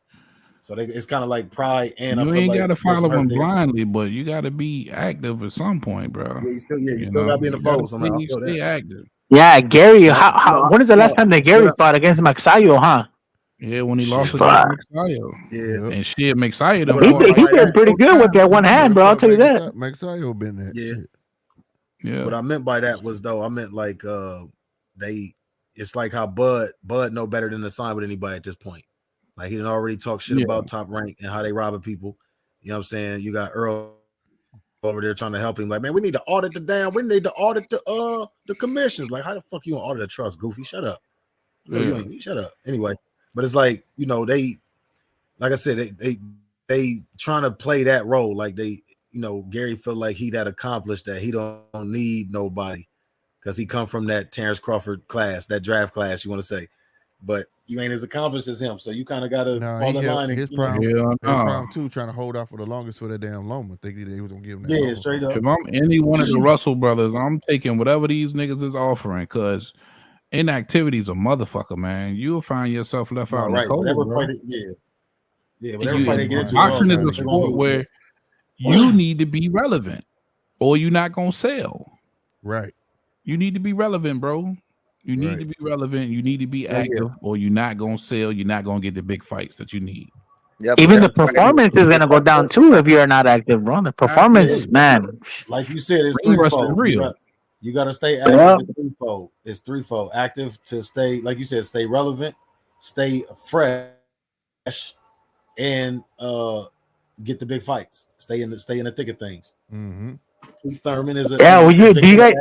So it's kind of like pride and you ain't got to follow them blindly, but you got to be active at some point, bro. Yeah, you still got to be in the fold somehow. Stay active. Yeah, Gary. When is the last time that Gary fought against Maxayo, huh? Yeah, when he lost against Maxayo. Yeah, and shit, Maxayo. He did pretty good with that one hand, bro. I'll tell you that. Maxayo been there. Yeah. What I meant by that was I meant like it's like how Bud know better than to sign with anybody at this point. Like he didn't already talk shit about Top Rank and how they robbing people. You know what I'm saying? You got Earl over there trying to help him. Like, man, we need to audit the commissions. Like, how the fuck you gonna audit a trust, Goofy? Shut up. You shut up. Anyway, but it's like, they, like I said, they trying to play that role. Like Gary felt like he that accomplished that he don't need nobody because he come from that Terrence Crawford class, that draft class, you want to say. But you ain't as accomplished as him, so you kind of got to fall in line. His problem too, trying to hold out for the longest for that damn Loma, thinking they was gonna give him that. Yeah, straight up. If I'm any one of the Russell brothers, I'm taking whatever these niggas is offering, because inactivity is a motherfucker, man. You'll find yourself left out in the cold. Whatever fight they get into. Boxing is a sport where you need to be relevant. or you're not gonna sell. Right. You need to be relevant, bro. You need to be relevant. You need to be active, or you're not gonna sell. You're not gonna get the big fights that you need. Yeah, but Even the that's right. performance is gonna go down too if you're not active, bro. The performance, man. Like you said, it's Ring rust is threefold. real. You got to stay active. Yeah. It's threefold. It's threefold. Active to stay, like you said, stay relevant, stay fresh, and get the big fights. Stay in the thick of things. Mm-hmm. Keith Thurman is a Well, do you guys?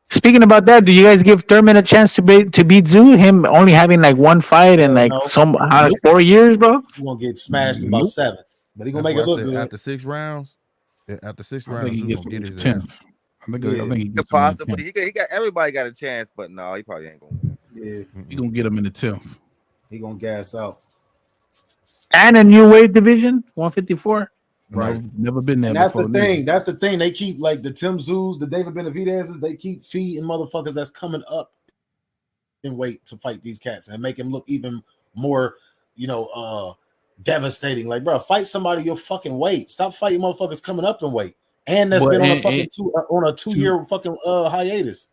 Speaking about that, do you guys give Thurman a chance to beat Zoo? Him only having like one fight in like 4 years, bro. He's gonna get smashed in about 7, but he's gonna make it look good. After 6 rounds. After 6 rounds, he he's gets gonna get his 10th. ass. I think he gets possibly. He got everybody got a chance, but no, he probably ain't gonna win. Yeah, he gonna get him in the 10th. He gonna gas out. And a new weight division, 154. Right. Never been there. And that's before the thing. That's the thing. They keep like the Tim Zoos, the David Benavidez's. They keep feeding motherfuckers that's coming up in weight to fight these cats and make him look even more, devastating. Like, bro, fight somebody your fucking weight. Stop fighting motherfuckers coming up in weight. And that's been on a fucking 2-year fucking hiatus.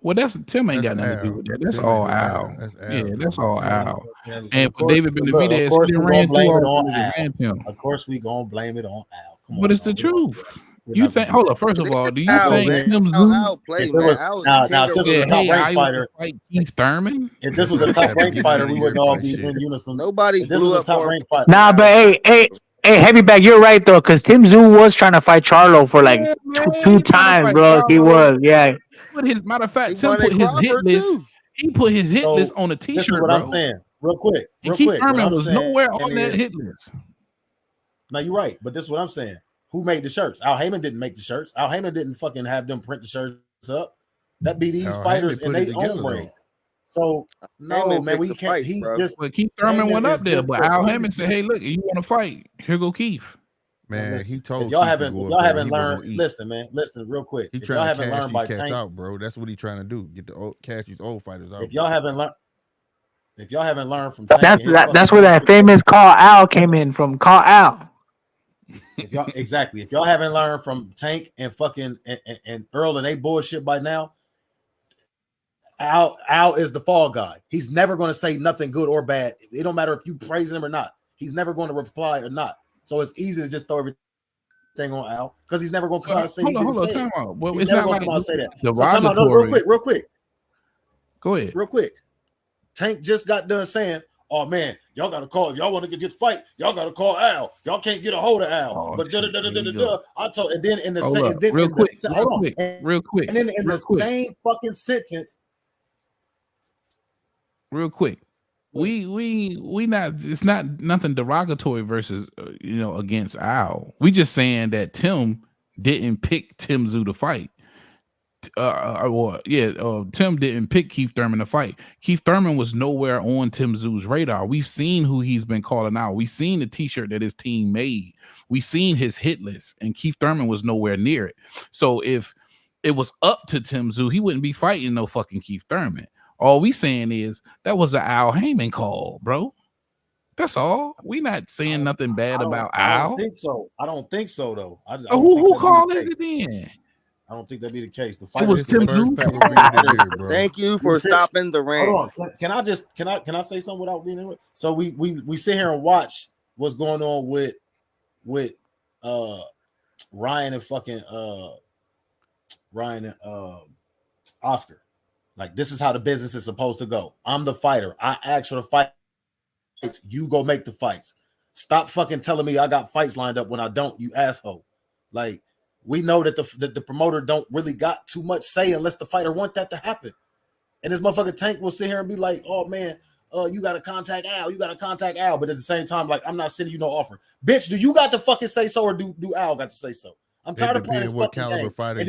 Well, Tim ain't got nothing to do with that. That's all Al. That's all Al. And for David Benavidez, of course, he we ran gonna blame it through on Al. Al. Of course, we gonna blame it on Al. But it's the truth. You think? Hold up. First of all, do you think Tim Al played, man? Now, if this was a top ranked fighter, fight Keith Thurman. If this was a top ranked fighter, we wouldn't all be in unison. Nobody. If this was a top ranked fighter. Nah, but hey, heavy bag, you're right though, because Tim Zoo was trying to fight Charlo for like two times, bro. He was, yeah. But matter of fact, Tim put his hit list. He put his hit list on a T-shirt. This is what I'm saying, real quick. And Keith Thurman was nowhere on that hit list. Now you're right, but this is what I'm saying. Who made the shirts? Al Heyman didn't make the shirts. Al Heyman didn't fucking have them print the shirts up. That be these fighters in their own brands. So no, man, we can't. He's just. But Keith Thurman went up there, but Al Heyman said, "Hey, look, you want to fight? Here go Keith." Man, he told if y'all haven't learned. Listen, man, listen real quick. He trying to cash these cats out, bro. That's what he trying to do. Get the cash these old fighters out. If y'all haven't learned from that's where that famous Call Al came in from. Call Al. If y'all haven't learned from Tank and fucking and Earl and they bullshit by now, Al is the fall guy. He's never going to say nothing good or bad. It don't matter if you praise him or not. He's never going to reply or not. So it's easy to just throw everything on Al because he's never going to come out and say hold on, time out. Well, he's it's never not going to come out and say that. Derogatory. Real quick. Go ahead. Real quick. Tank just got done saying, "Oh man, y'all got to call if y'all want to get fight. Y'all got to call Al. Y'all can't get a hold of Al." But I told, and then in the same, real quick, and then in the same fucking sentence, real quick. We not. It's not nothing derogatory versus against Al. We just saying that Tim didn't pick Tim Zoo to fight. Tim didn't pick Keith Thurman to fight. Keith Thurman was nowhere on Tim Zoo's radar. We've seen who he's been calling out. We've seen the T-shirt that his team made. We've seen his hit list, and Keith Thurman was nowhere near it. So if it was up to Tim Zoo, he wouldn't be fighting no fucking Keith Thurman. All we saying is that was an Al Heyman call, bro. That's all. We not saying nothing bad about Al. I don't think so though. Who called is it then? I don't think that'd be the case. The fight was Tim Zoo. Thank you for stopping the rain. Hold on. Can I say something without being in it? So we sit here and watch what's going on with Ryan and fucking Oscar. Like, this is how the business is supposed to go. I'm the fighter. I ask for the fight. You go make the fights. Stop fucking telling me I got fights lined up when I don't, you asshole. Like, we know that the promoter don't really got too much say unless the fighter want that to happen. And this motherfucker Tank will sit here and be like, "Oh man, you gotta contact Al. You gotta contact Al." But at the same time, like, I'm not sending you no offer, bitch. Do you got to fucking say so, or do Al got to say so? I'm tired of playing this fucking game. And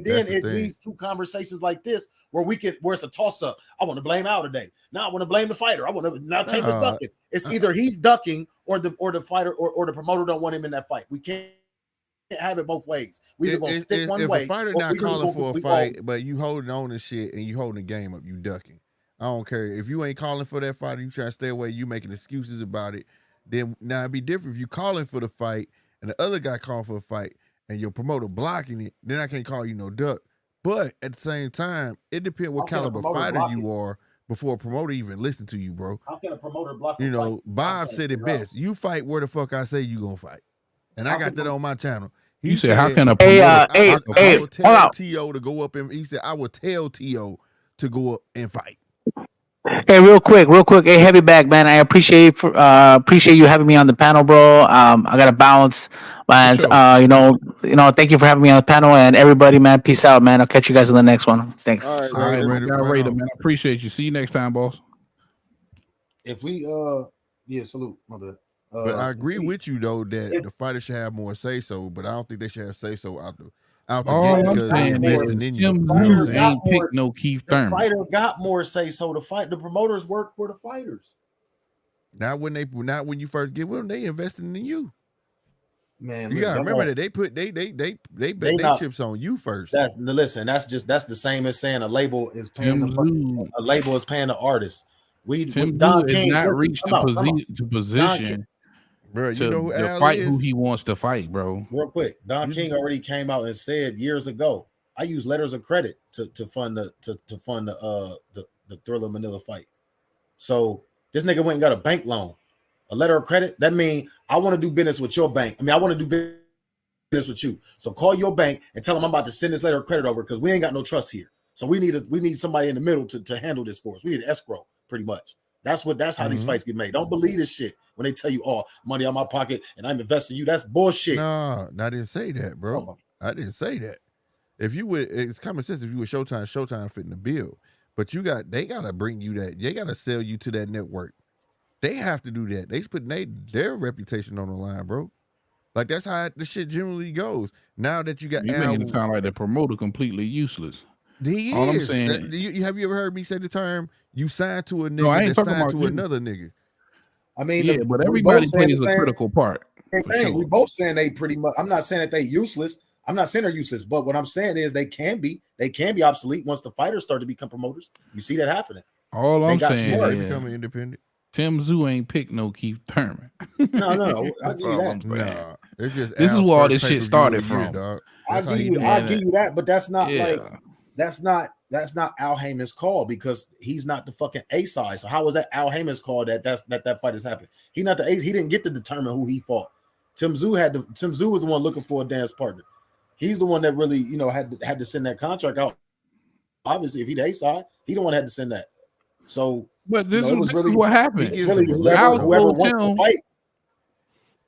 then it leads to conversations like this where it's a toss up. I want to blame Al today. Now I want to blame the fighter. I want to now Tank is ducking. It's either he's ducking or the fighter or the promoter don't want him in that fight. We can't have it both ways. We either gonna stick one way. If a fighter not calling for a fight, but you holding on to shit and you holding the game up, you ducking. I don't care if you ain't calling for that fight. You trying to stay away. You making excuses about it. Then now it'd be different if you calling for the fight and the other guy calling for a fight, and your promoter blocking it, then I can't call you no duck. But at the same time, it depends what How can a caliber promoter fighter block you it? are before a promoter even listen to you, bro. How can a promoter block a You fight? know, Bob I'm trying to said it figure out. best. You fight where the fuck I say you gonna fight. And I How got can that on my channel. He You said, how said, can a Hey, promoter hey, block a I hey, will fight? hold tell on. T.O. to go up and he said, I will tell T.O. to go up and fight. Hey, real quick. Hey, heavy bag, man. I appreciate you having me on the panel, bro. I gotta bounce, man. sure. Thank you for having me on the panel, and everybody, man. Peace out, man. I'll catch you guys in the next one. Thanks. All right, All right, Raider. man. Got Raider, on. man. I appreciate you. See you next time, boss. If we yeah, salute, my bad. But I agree with you though that if- the fighter should have more say so, but I don't think they should have say so out the gate All I'm because they're saying investing is in you. Tim You know what I'm Zeus saying? ain't more- picked no Keith the Thurman. fighter got more say so. The promoters work for the fighters. Not when you first get with them, they investing in you. Man, You gotta remember that they put they bet they not- chips on you first. That's the same as saying a label is paying Tim Zeus, a label is paying the artist. Tim Don Zeus has King, not listen, reached come the out. position Bro, you to know who Al fight is? who he wants to fight, bro. Real quick, Don King already came out and said years ago, I use letters of credit to fund the Thriller Manila fight. So this nigga went and got a bank loan, a letter of credit. That means I want to do business with your bank. I want to do business with you. So call your bank and tell them I'm about to send this letter of credit over because we ain't got no trust here. So we need somebody in the middle to handle this for us. We need an escrow, pretty much. That's how these fights get made. Don't believe this shit when they tell you, "Oh, money out my pocket and I'm investing in you." That's bullshit. No, I didn't say that, bro. I didn't say that. If you would, it's common sense. If you were Showtime fitting the bill. But they gotta bring you that. They gotta sell you to that network. They have to do that. They put their reputation on the line, bro. Like that's how the shit generally goes. Now that you got You making it sound like the promoter completely useless. he All I'm is. saying- Have you ever heard me say the term "you signed to a nigga No, I ain't that talking signed about to you. another nigga"? I mean, Yeah, but everybody plays a same critical part. thing. For sure. We both saying they pretty much. I'm not saying that they useless. I'm not saying they're useless, but what I'm saying is they can be obsolete once the fighters start to become promoters. You see that happening. All They I'm got saying smart. They is becoming independent. Tim Zoo ain't picked no Keith Thurman. No, I That's give you all that. I'm saying. Nah, it's just This is Al's where all first this shit pay-per-view started of the year, from. dog. I That's how give he doing. you that, but that's not Yeah. like that's not Al Heyman's call because he's not the fucking A side. So how was that Al Heyman's call that fight is happening? He not the ace. He didn't get to determine who he fought. Tim Zoo was the one looking for a dance partner. He's the one that really had to send that contract out. Obviously, if he the A side, he the one that had to send that. So, But this it was is really what happened. He gives really him a whoever letter, told wants to Tim- fight.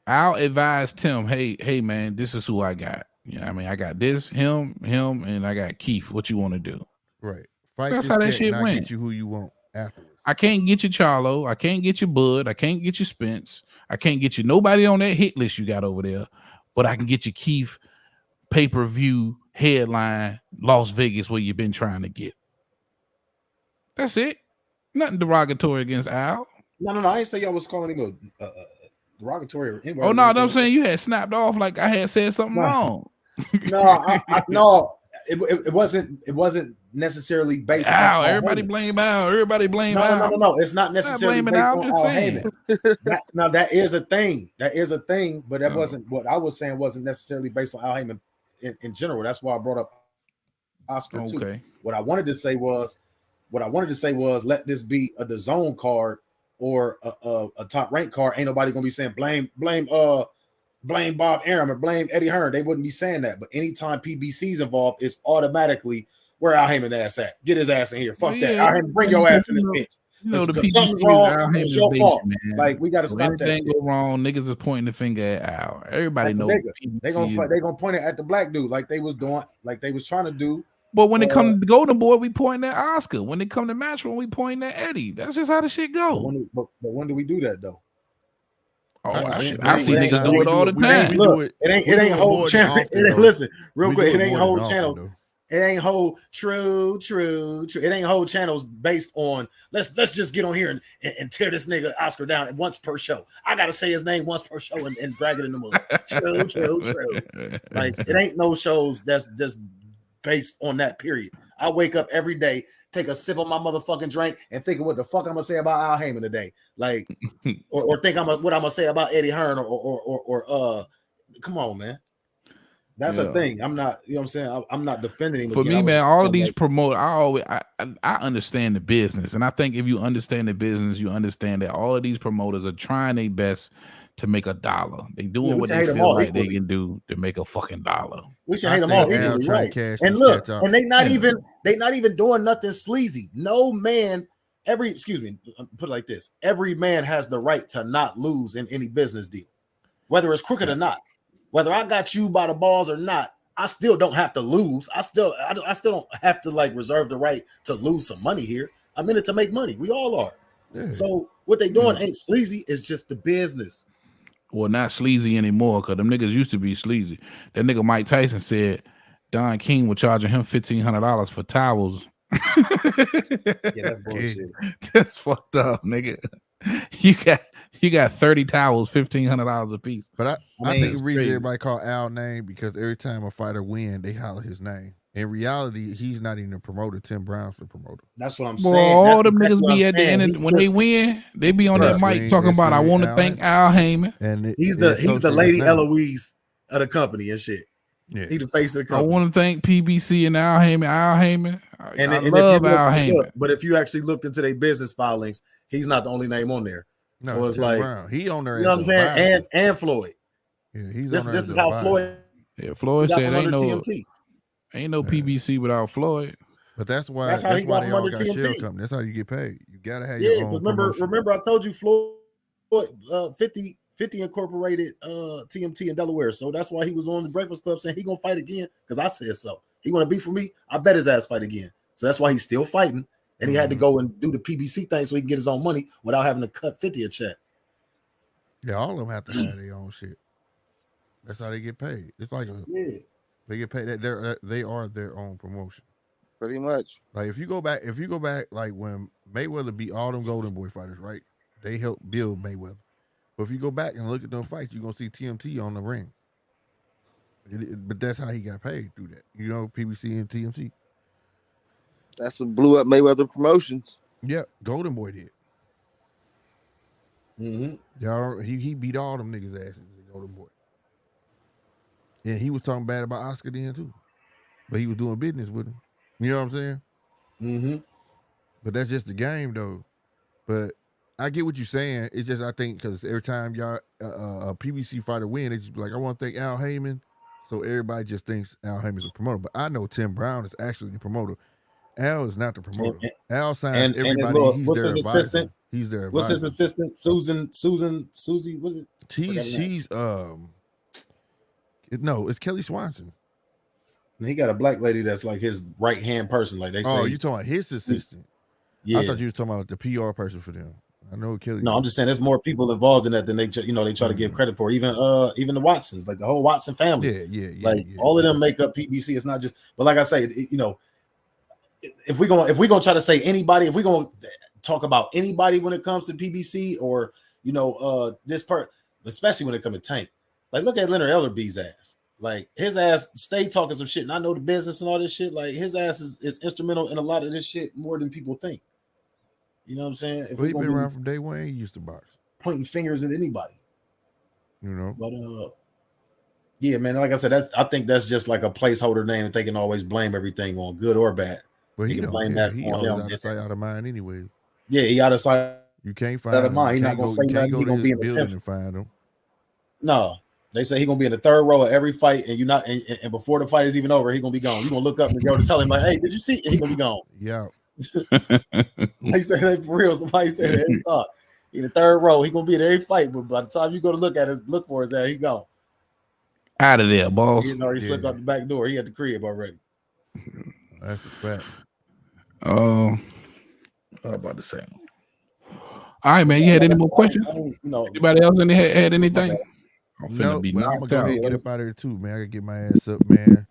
I'll advise Tim, hey man, this is who I got. Yeah, I mean, I got this, him, and I got Keith. What you want to do? right? Fight That's this how that cat, shit and I went. get you who you want afterwards. I can't get you Charlo. I can't get you Bud. I can't get you Spence. I can't get you nobody on that hit list you got over there. But I can get you Keith pay-per-view headline Las Vegas where you've been trying to get. That's it. Nothing derogatory against Al. No. I ain't say y'all was calling him a derogatory or Oh no, I'm saying you had snapped off like I had said something wrong. No, it wasn't necessarily based on Al, Al everybody Heyman. blame Al. Everybody blame Al. No. It's not necessarily blaming based Al, on I'm just Al saying. Heyman. Now that is a thing. But that wasn't what I was saying. Wasn't necessarily based on Al Heyman in general. That's why I brought up Oscar too. Okay. What I wanted to say was, let this be a DAZN card or a top rank card. Ain't nobody gonna be saying blame Bob Arum or blame Eddie Hearn. They wouldn't be saying that. But anytime PBC's involved, it's automatically where Al Heyman ass at. Get his ass in here. Fuck that. Al Heyman, bring your ass in this bitch. You know the Because PBC something's is wrong. Al It's Heyman's your baby, fault. man. Like we got to When stop that anything shit. go wrong, niggas is pointing the finger at Al. Everybody At the knows nigga. They gonna point it at the black dude like they was doing, like they was trying to do. But when it comes to Golden Boy, we point at Oscar. When it come to Matchroom, we point at Eddie. That's just how the shit go. But when do we do that though? Oh, I see it niggas ain't- do it all the time. Look, it ain't whole channel. Listen, real quick, it ain't whole channels. It ain't whole true. It ain't whole channels based on let's just get on here and tear this nigga Oscar down once per show. I gotta say his name once per show and drag it in the movie. True. Like it ain't no shows that's just based on that period. I wake up every day, take a sip of my motherfucking drink, and think of what the fuck I'm gonna say about Al Heyman today. Like, or think what I'm gonna say about Eddie Hearn or come on, man. That's a thing. I'm not, you know what I'm saying? I'm not defending him. For again. me, man, just all of these like, promoters, I understand the business. And I think if you understand the business, you understand that all of these promoters are trying their best to make $1. They doing what they feel like they can do to make a fucking dollar. We should hate them all equally, right? And look, and they not even doing nothing sleazy. No man, put it like this: every man has the right to not lose in any business deal, whether it's crooked or not. Whether I got you by the balls or not, I still don't have to lose. I still don't have to like reserve the right to lose some money here. I'm in it to make money. We all are. Yeah. So what they doing ain't sleazy. It's just the business. Well, not sleazy anymore, because them niggas used to be sleazy. That nigga Mike Tyson said Don King was charging him $1,500 for towels. Yeah, that's bullshit. That's fucked up, nigga. You got 30 towels, $1,500 a piece. But I think the reason everybody call Al name because every time a fighter win, they holler his name. In reality, he's not even a promoter. Tim Brown's the promoter. That's what I'm saying. All them niggas be at the end when they win, they be on that mic talking about I want to thank Al Heyman. And he's the Lady Eloise of the company and shit. Yeah. He the face of the company. I want to thank PBC and Al Heyman. I love Al Heyman. But if you actually looked into their business filings, he's not the only name on there. No, so it's Tim like Brown. He on there. You know what I'm saying? And Floyd. Yeah, he's this on there. This is how Floyd. Yeah, Floyd said ain't no PBC without Floyd. But that's why that's how he got they him all under got TMT. shell company. That's how you get paid. You gotta have your own. Remember, I told you Floyd 50 incorporated TMT in Delaware. So that's why he was on the Breakfast Club saying he gonna fight again because I said so. He want to beat for me. I bet his ass fight again. So that's why he's still fighting. And he had to go and do the PBC thing so he can get his own money without having to cut 50 a check. Yeah, all of them have to have their own shit. That's how they get paid. It's like they get paid. They are their own promotion. Pretty much. Like if you go back, like when Mayweather beat all them Golden Boy fighters, right? They helped build Mayweather. But if you go back and look at them fights, you're gonna see TMT on the ring. But that's how he got paid through that. You know, PBC and TMT. That's what blew up Mayweather Promotions. Yeah, Golden Boy did. Y'all, he beat all them niggas' asses, Golden Boy. And he was talking bad about Oscar then too. But he was doing business with him. You know what I'm saying? But that's just the game though. But I get what you're saying. It's just I think because every time y'all a PBC fighter win, they just be like, I want to thank Al Heyman. So everybody just thinks Al Heyman's a promoter. But I know Tim Brown is actually the promoter. Al is not the promoter. Al signs everybody. He's their assistant. He's their advisor. What's his assistant? Susie, was it? She's no, it's Kelly Swanson. And he got a black lady that's like his right hand person, like they say. Oh, you talking about his assistant? Yeah, I thought you were talking about the PR person for them. I know Kelly. No, I'm just saying there's more people involved in that than they try to give credit for. Even the Watsons, like the whole Watson family. Yeah. All of them make up PBC. It's not just, but like I say, if we're gonna try to say anybody, if we're gonna talk about anybody when it comes to PBC or this part, especially when it comes to Tank, like look at Leonard Ellerby's ass. Like his ass stay talking some shit, and I know the business and all this shit. Like his ass is instrumental in a lot of this shit more than people think. You know what I'm saying? Well, he's been around from day one. He used to box, pointing fingers at anybody. But yeah, man. Like I said, I think that's just like a placeholder name that they can always blame everything on, good or bad. But he can blame that. He always out of sight, out of mind, anyway. Yeah, he out of sight. You can't find out of mind. He's not gonna say nothing. He's gonna be in the building and find him. No. They say he's gonna be in the third row of every fight, and and before the fight is even over, he's gonna be gone. You're gonna look up and go to tell him, like, hey, did you see? And he's gonna be gone. Yeah. They say that for real. Somebody said that every time. In the third row, he's gonna be in every fight, but by the time you go to look for his ass, he gone. Out of there, boss. He already slipped out the back door. He at the crib already. That's a fact. I was about to say. All right, man. You had any more questions? Anybody else had anything? No, but I'm gonna go ahead and get up out of here too, man. I gotta get my ass up, man.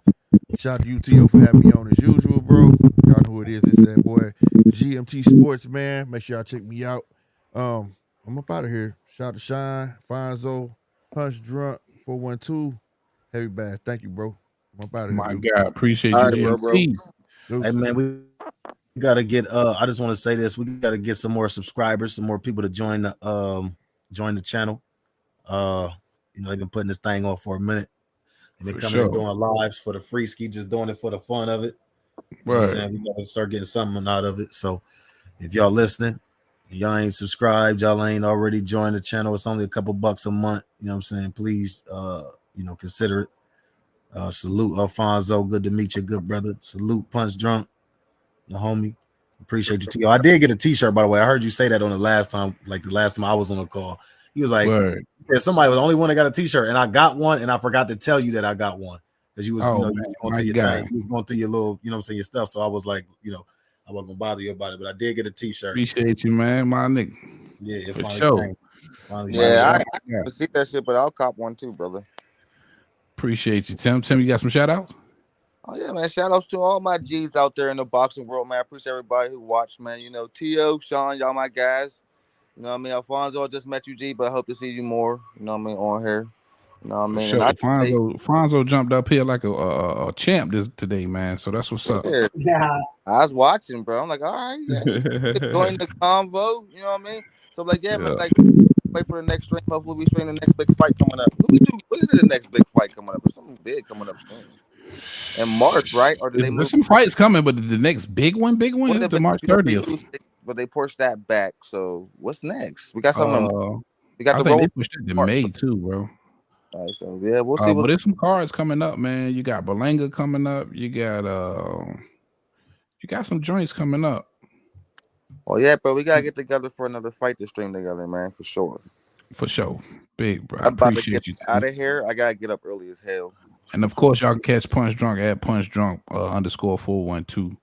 Shout out to UTO for having me on as usual, bro. Y'all know who it is. This is that boy GMT Sports, man. Make sure y'all check me out. I'm up out of here. Shout out to Shine, Fonzo, Punch Drunk, 412, Heavy Bass. Thank you, bro. I'm up out of here. My God, appreciate you, bro. Hey, man, we gotta get. I just want to say this: we gotta get some more subscribers, some more people to join the channel. They've been putting this thing on for a minute. and they're For coming and sure. doing lives for the free ski, just doing it for the fun of it. You know what I'm Right. saying? We gotta start getting something out of it. So if y'all listening, y'all ain't subscribed, y'all ain't already joined the channel. It's only a couple bucks a month. You know what I'm saying? Please consider it. Salute Alfonso. Good to meet you, good brother. Salute Punch Drunk, the homie. Appreciate you, T.O. I did get a t-shirt, by the way. I heard you say that on the last time I was on the call. He was like, yeah, somebody was the only one that got a t-shirt, and I got one, and I forgot to tell you that I got one because you was, you was going through your thing. You was going through your little, you know what I'm saying, your stuff. So I was like, I wasn't gonna bother you about it, but I did get a t-shirt. Appreciate you, man, my nigga. Yeah, it for finally sure. came. I see that shit, but I'll cop one too, brother. Appreciate you, Tim. Tim, you got some shout outs? Oh yeah, man. Shout outs to all my G's out there in the boxing world, man. I appreciate everybody who watched, man. T.O., Sean, y'all my guys. You know what I mean? Alfonso, I just met you, G, but I hope to see you more. You know what I mean? On here. You know what I mean? Sure. Alfonso jumped up here like a champ today, man. So that's what's up. Yeah. I was watching, bro. I'm like, all right, yeah. Join the convo. You know what I mean? So like, man, like wait for the next stream. Hopefully we stream the next big fight coming up. What is the next big fight coming up? There's something big coming up soon. In March, right? Or did they move? There's some fights coming, but the next big one is the March 30th. But they pushed that back. So what's next? We got something. We got the roll. They pushed it to May too, bro. All right, so yeah, we'll see. But there's some cards coming up, man. You got Berlanga coming up. You got some joints coming up. Oh yeah, bro. We gotta get together for another fight to stream together, man, for sure. For sure. Big, bro. I appreciate you. Out of here. I gotta get up early as hell. And of course, y'all can catch Punch Drunk at Punch Drunk _412.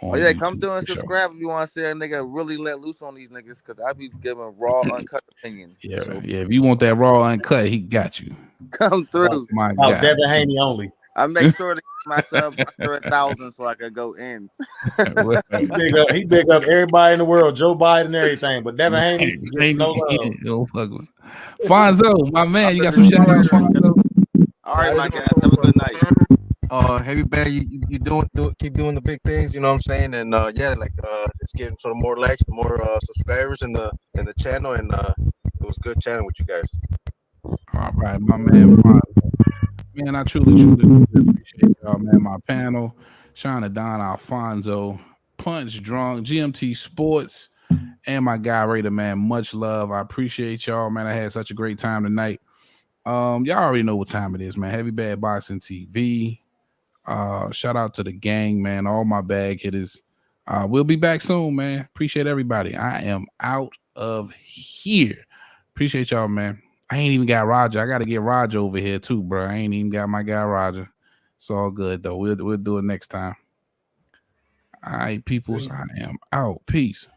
Oh yeah, come through and subscribe if you want to see a nigga really let loose on these niggas, because I be giving raw, uncut opinion. Yeah, yeah. If you want that raw, uncut, he got you. Come through. My God. Devin Haney only. I make sure to get myself under 1,000 so I can go in. he big up everybody in the world, Joe Biden and everything, but Devin Haney gets no love. Fonzo, my man, you got some shout outs, Fonzo? All right, my guy. Have a good night. Heavy Bear, you keep doing the big things, you know what I'm saying? And it's getting sort of more likes, more subscribers in the channel, and it was good chatting with you guys. All right, my man, Fonzo. Man, I truly appreciate y'all, man. My panel, Shana Don, Alfonso, Punch Drunk, GMT Sports, and my guy Raider, man. Much love. I appreciate y'all, man. I had such a great time tonight. Y'all already know what time it is, man. Heavy Bad Boxing TV. Shout out to the gang, man. All my bag hitters. We'll be back soon, man. Appreciate everybody. I am out of here. Appreciate y'all, man. I ain't even got Roger. I got to get Roger over here too, bro. I ain't even got my guy Roger. It's all good though. We'll do it next time. All right, peoples. I am out. Peace.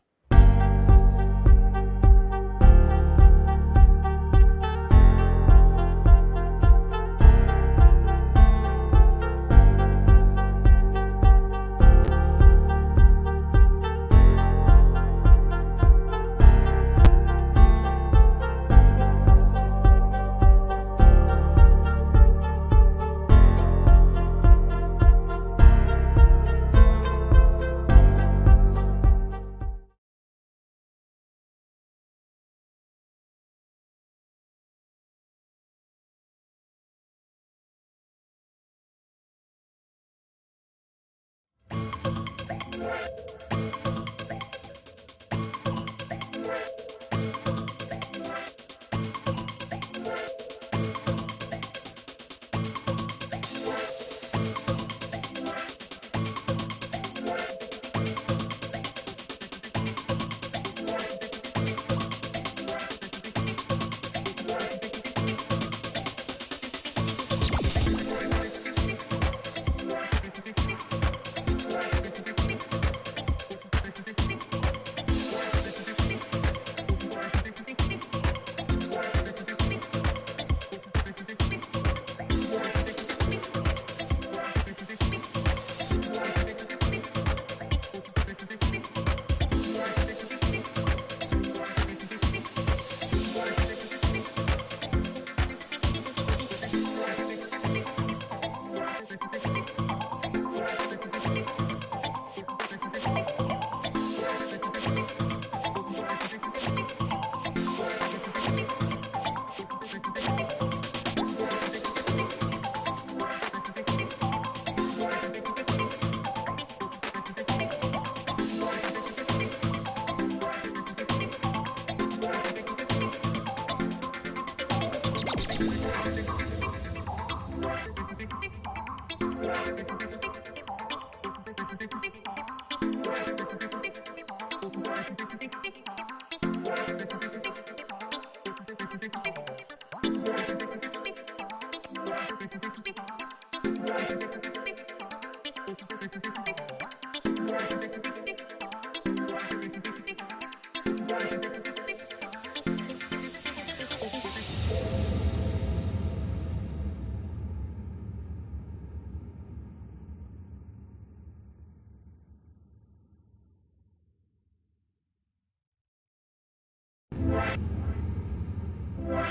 You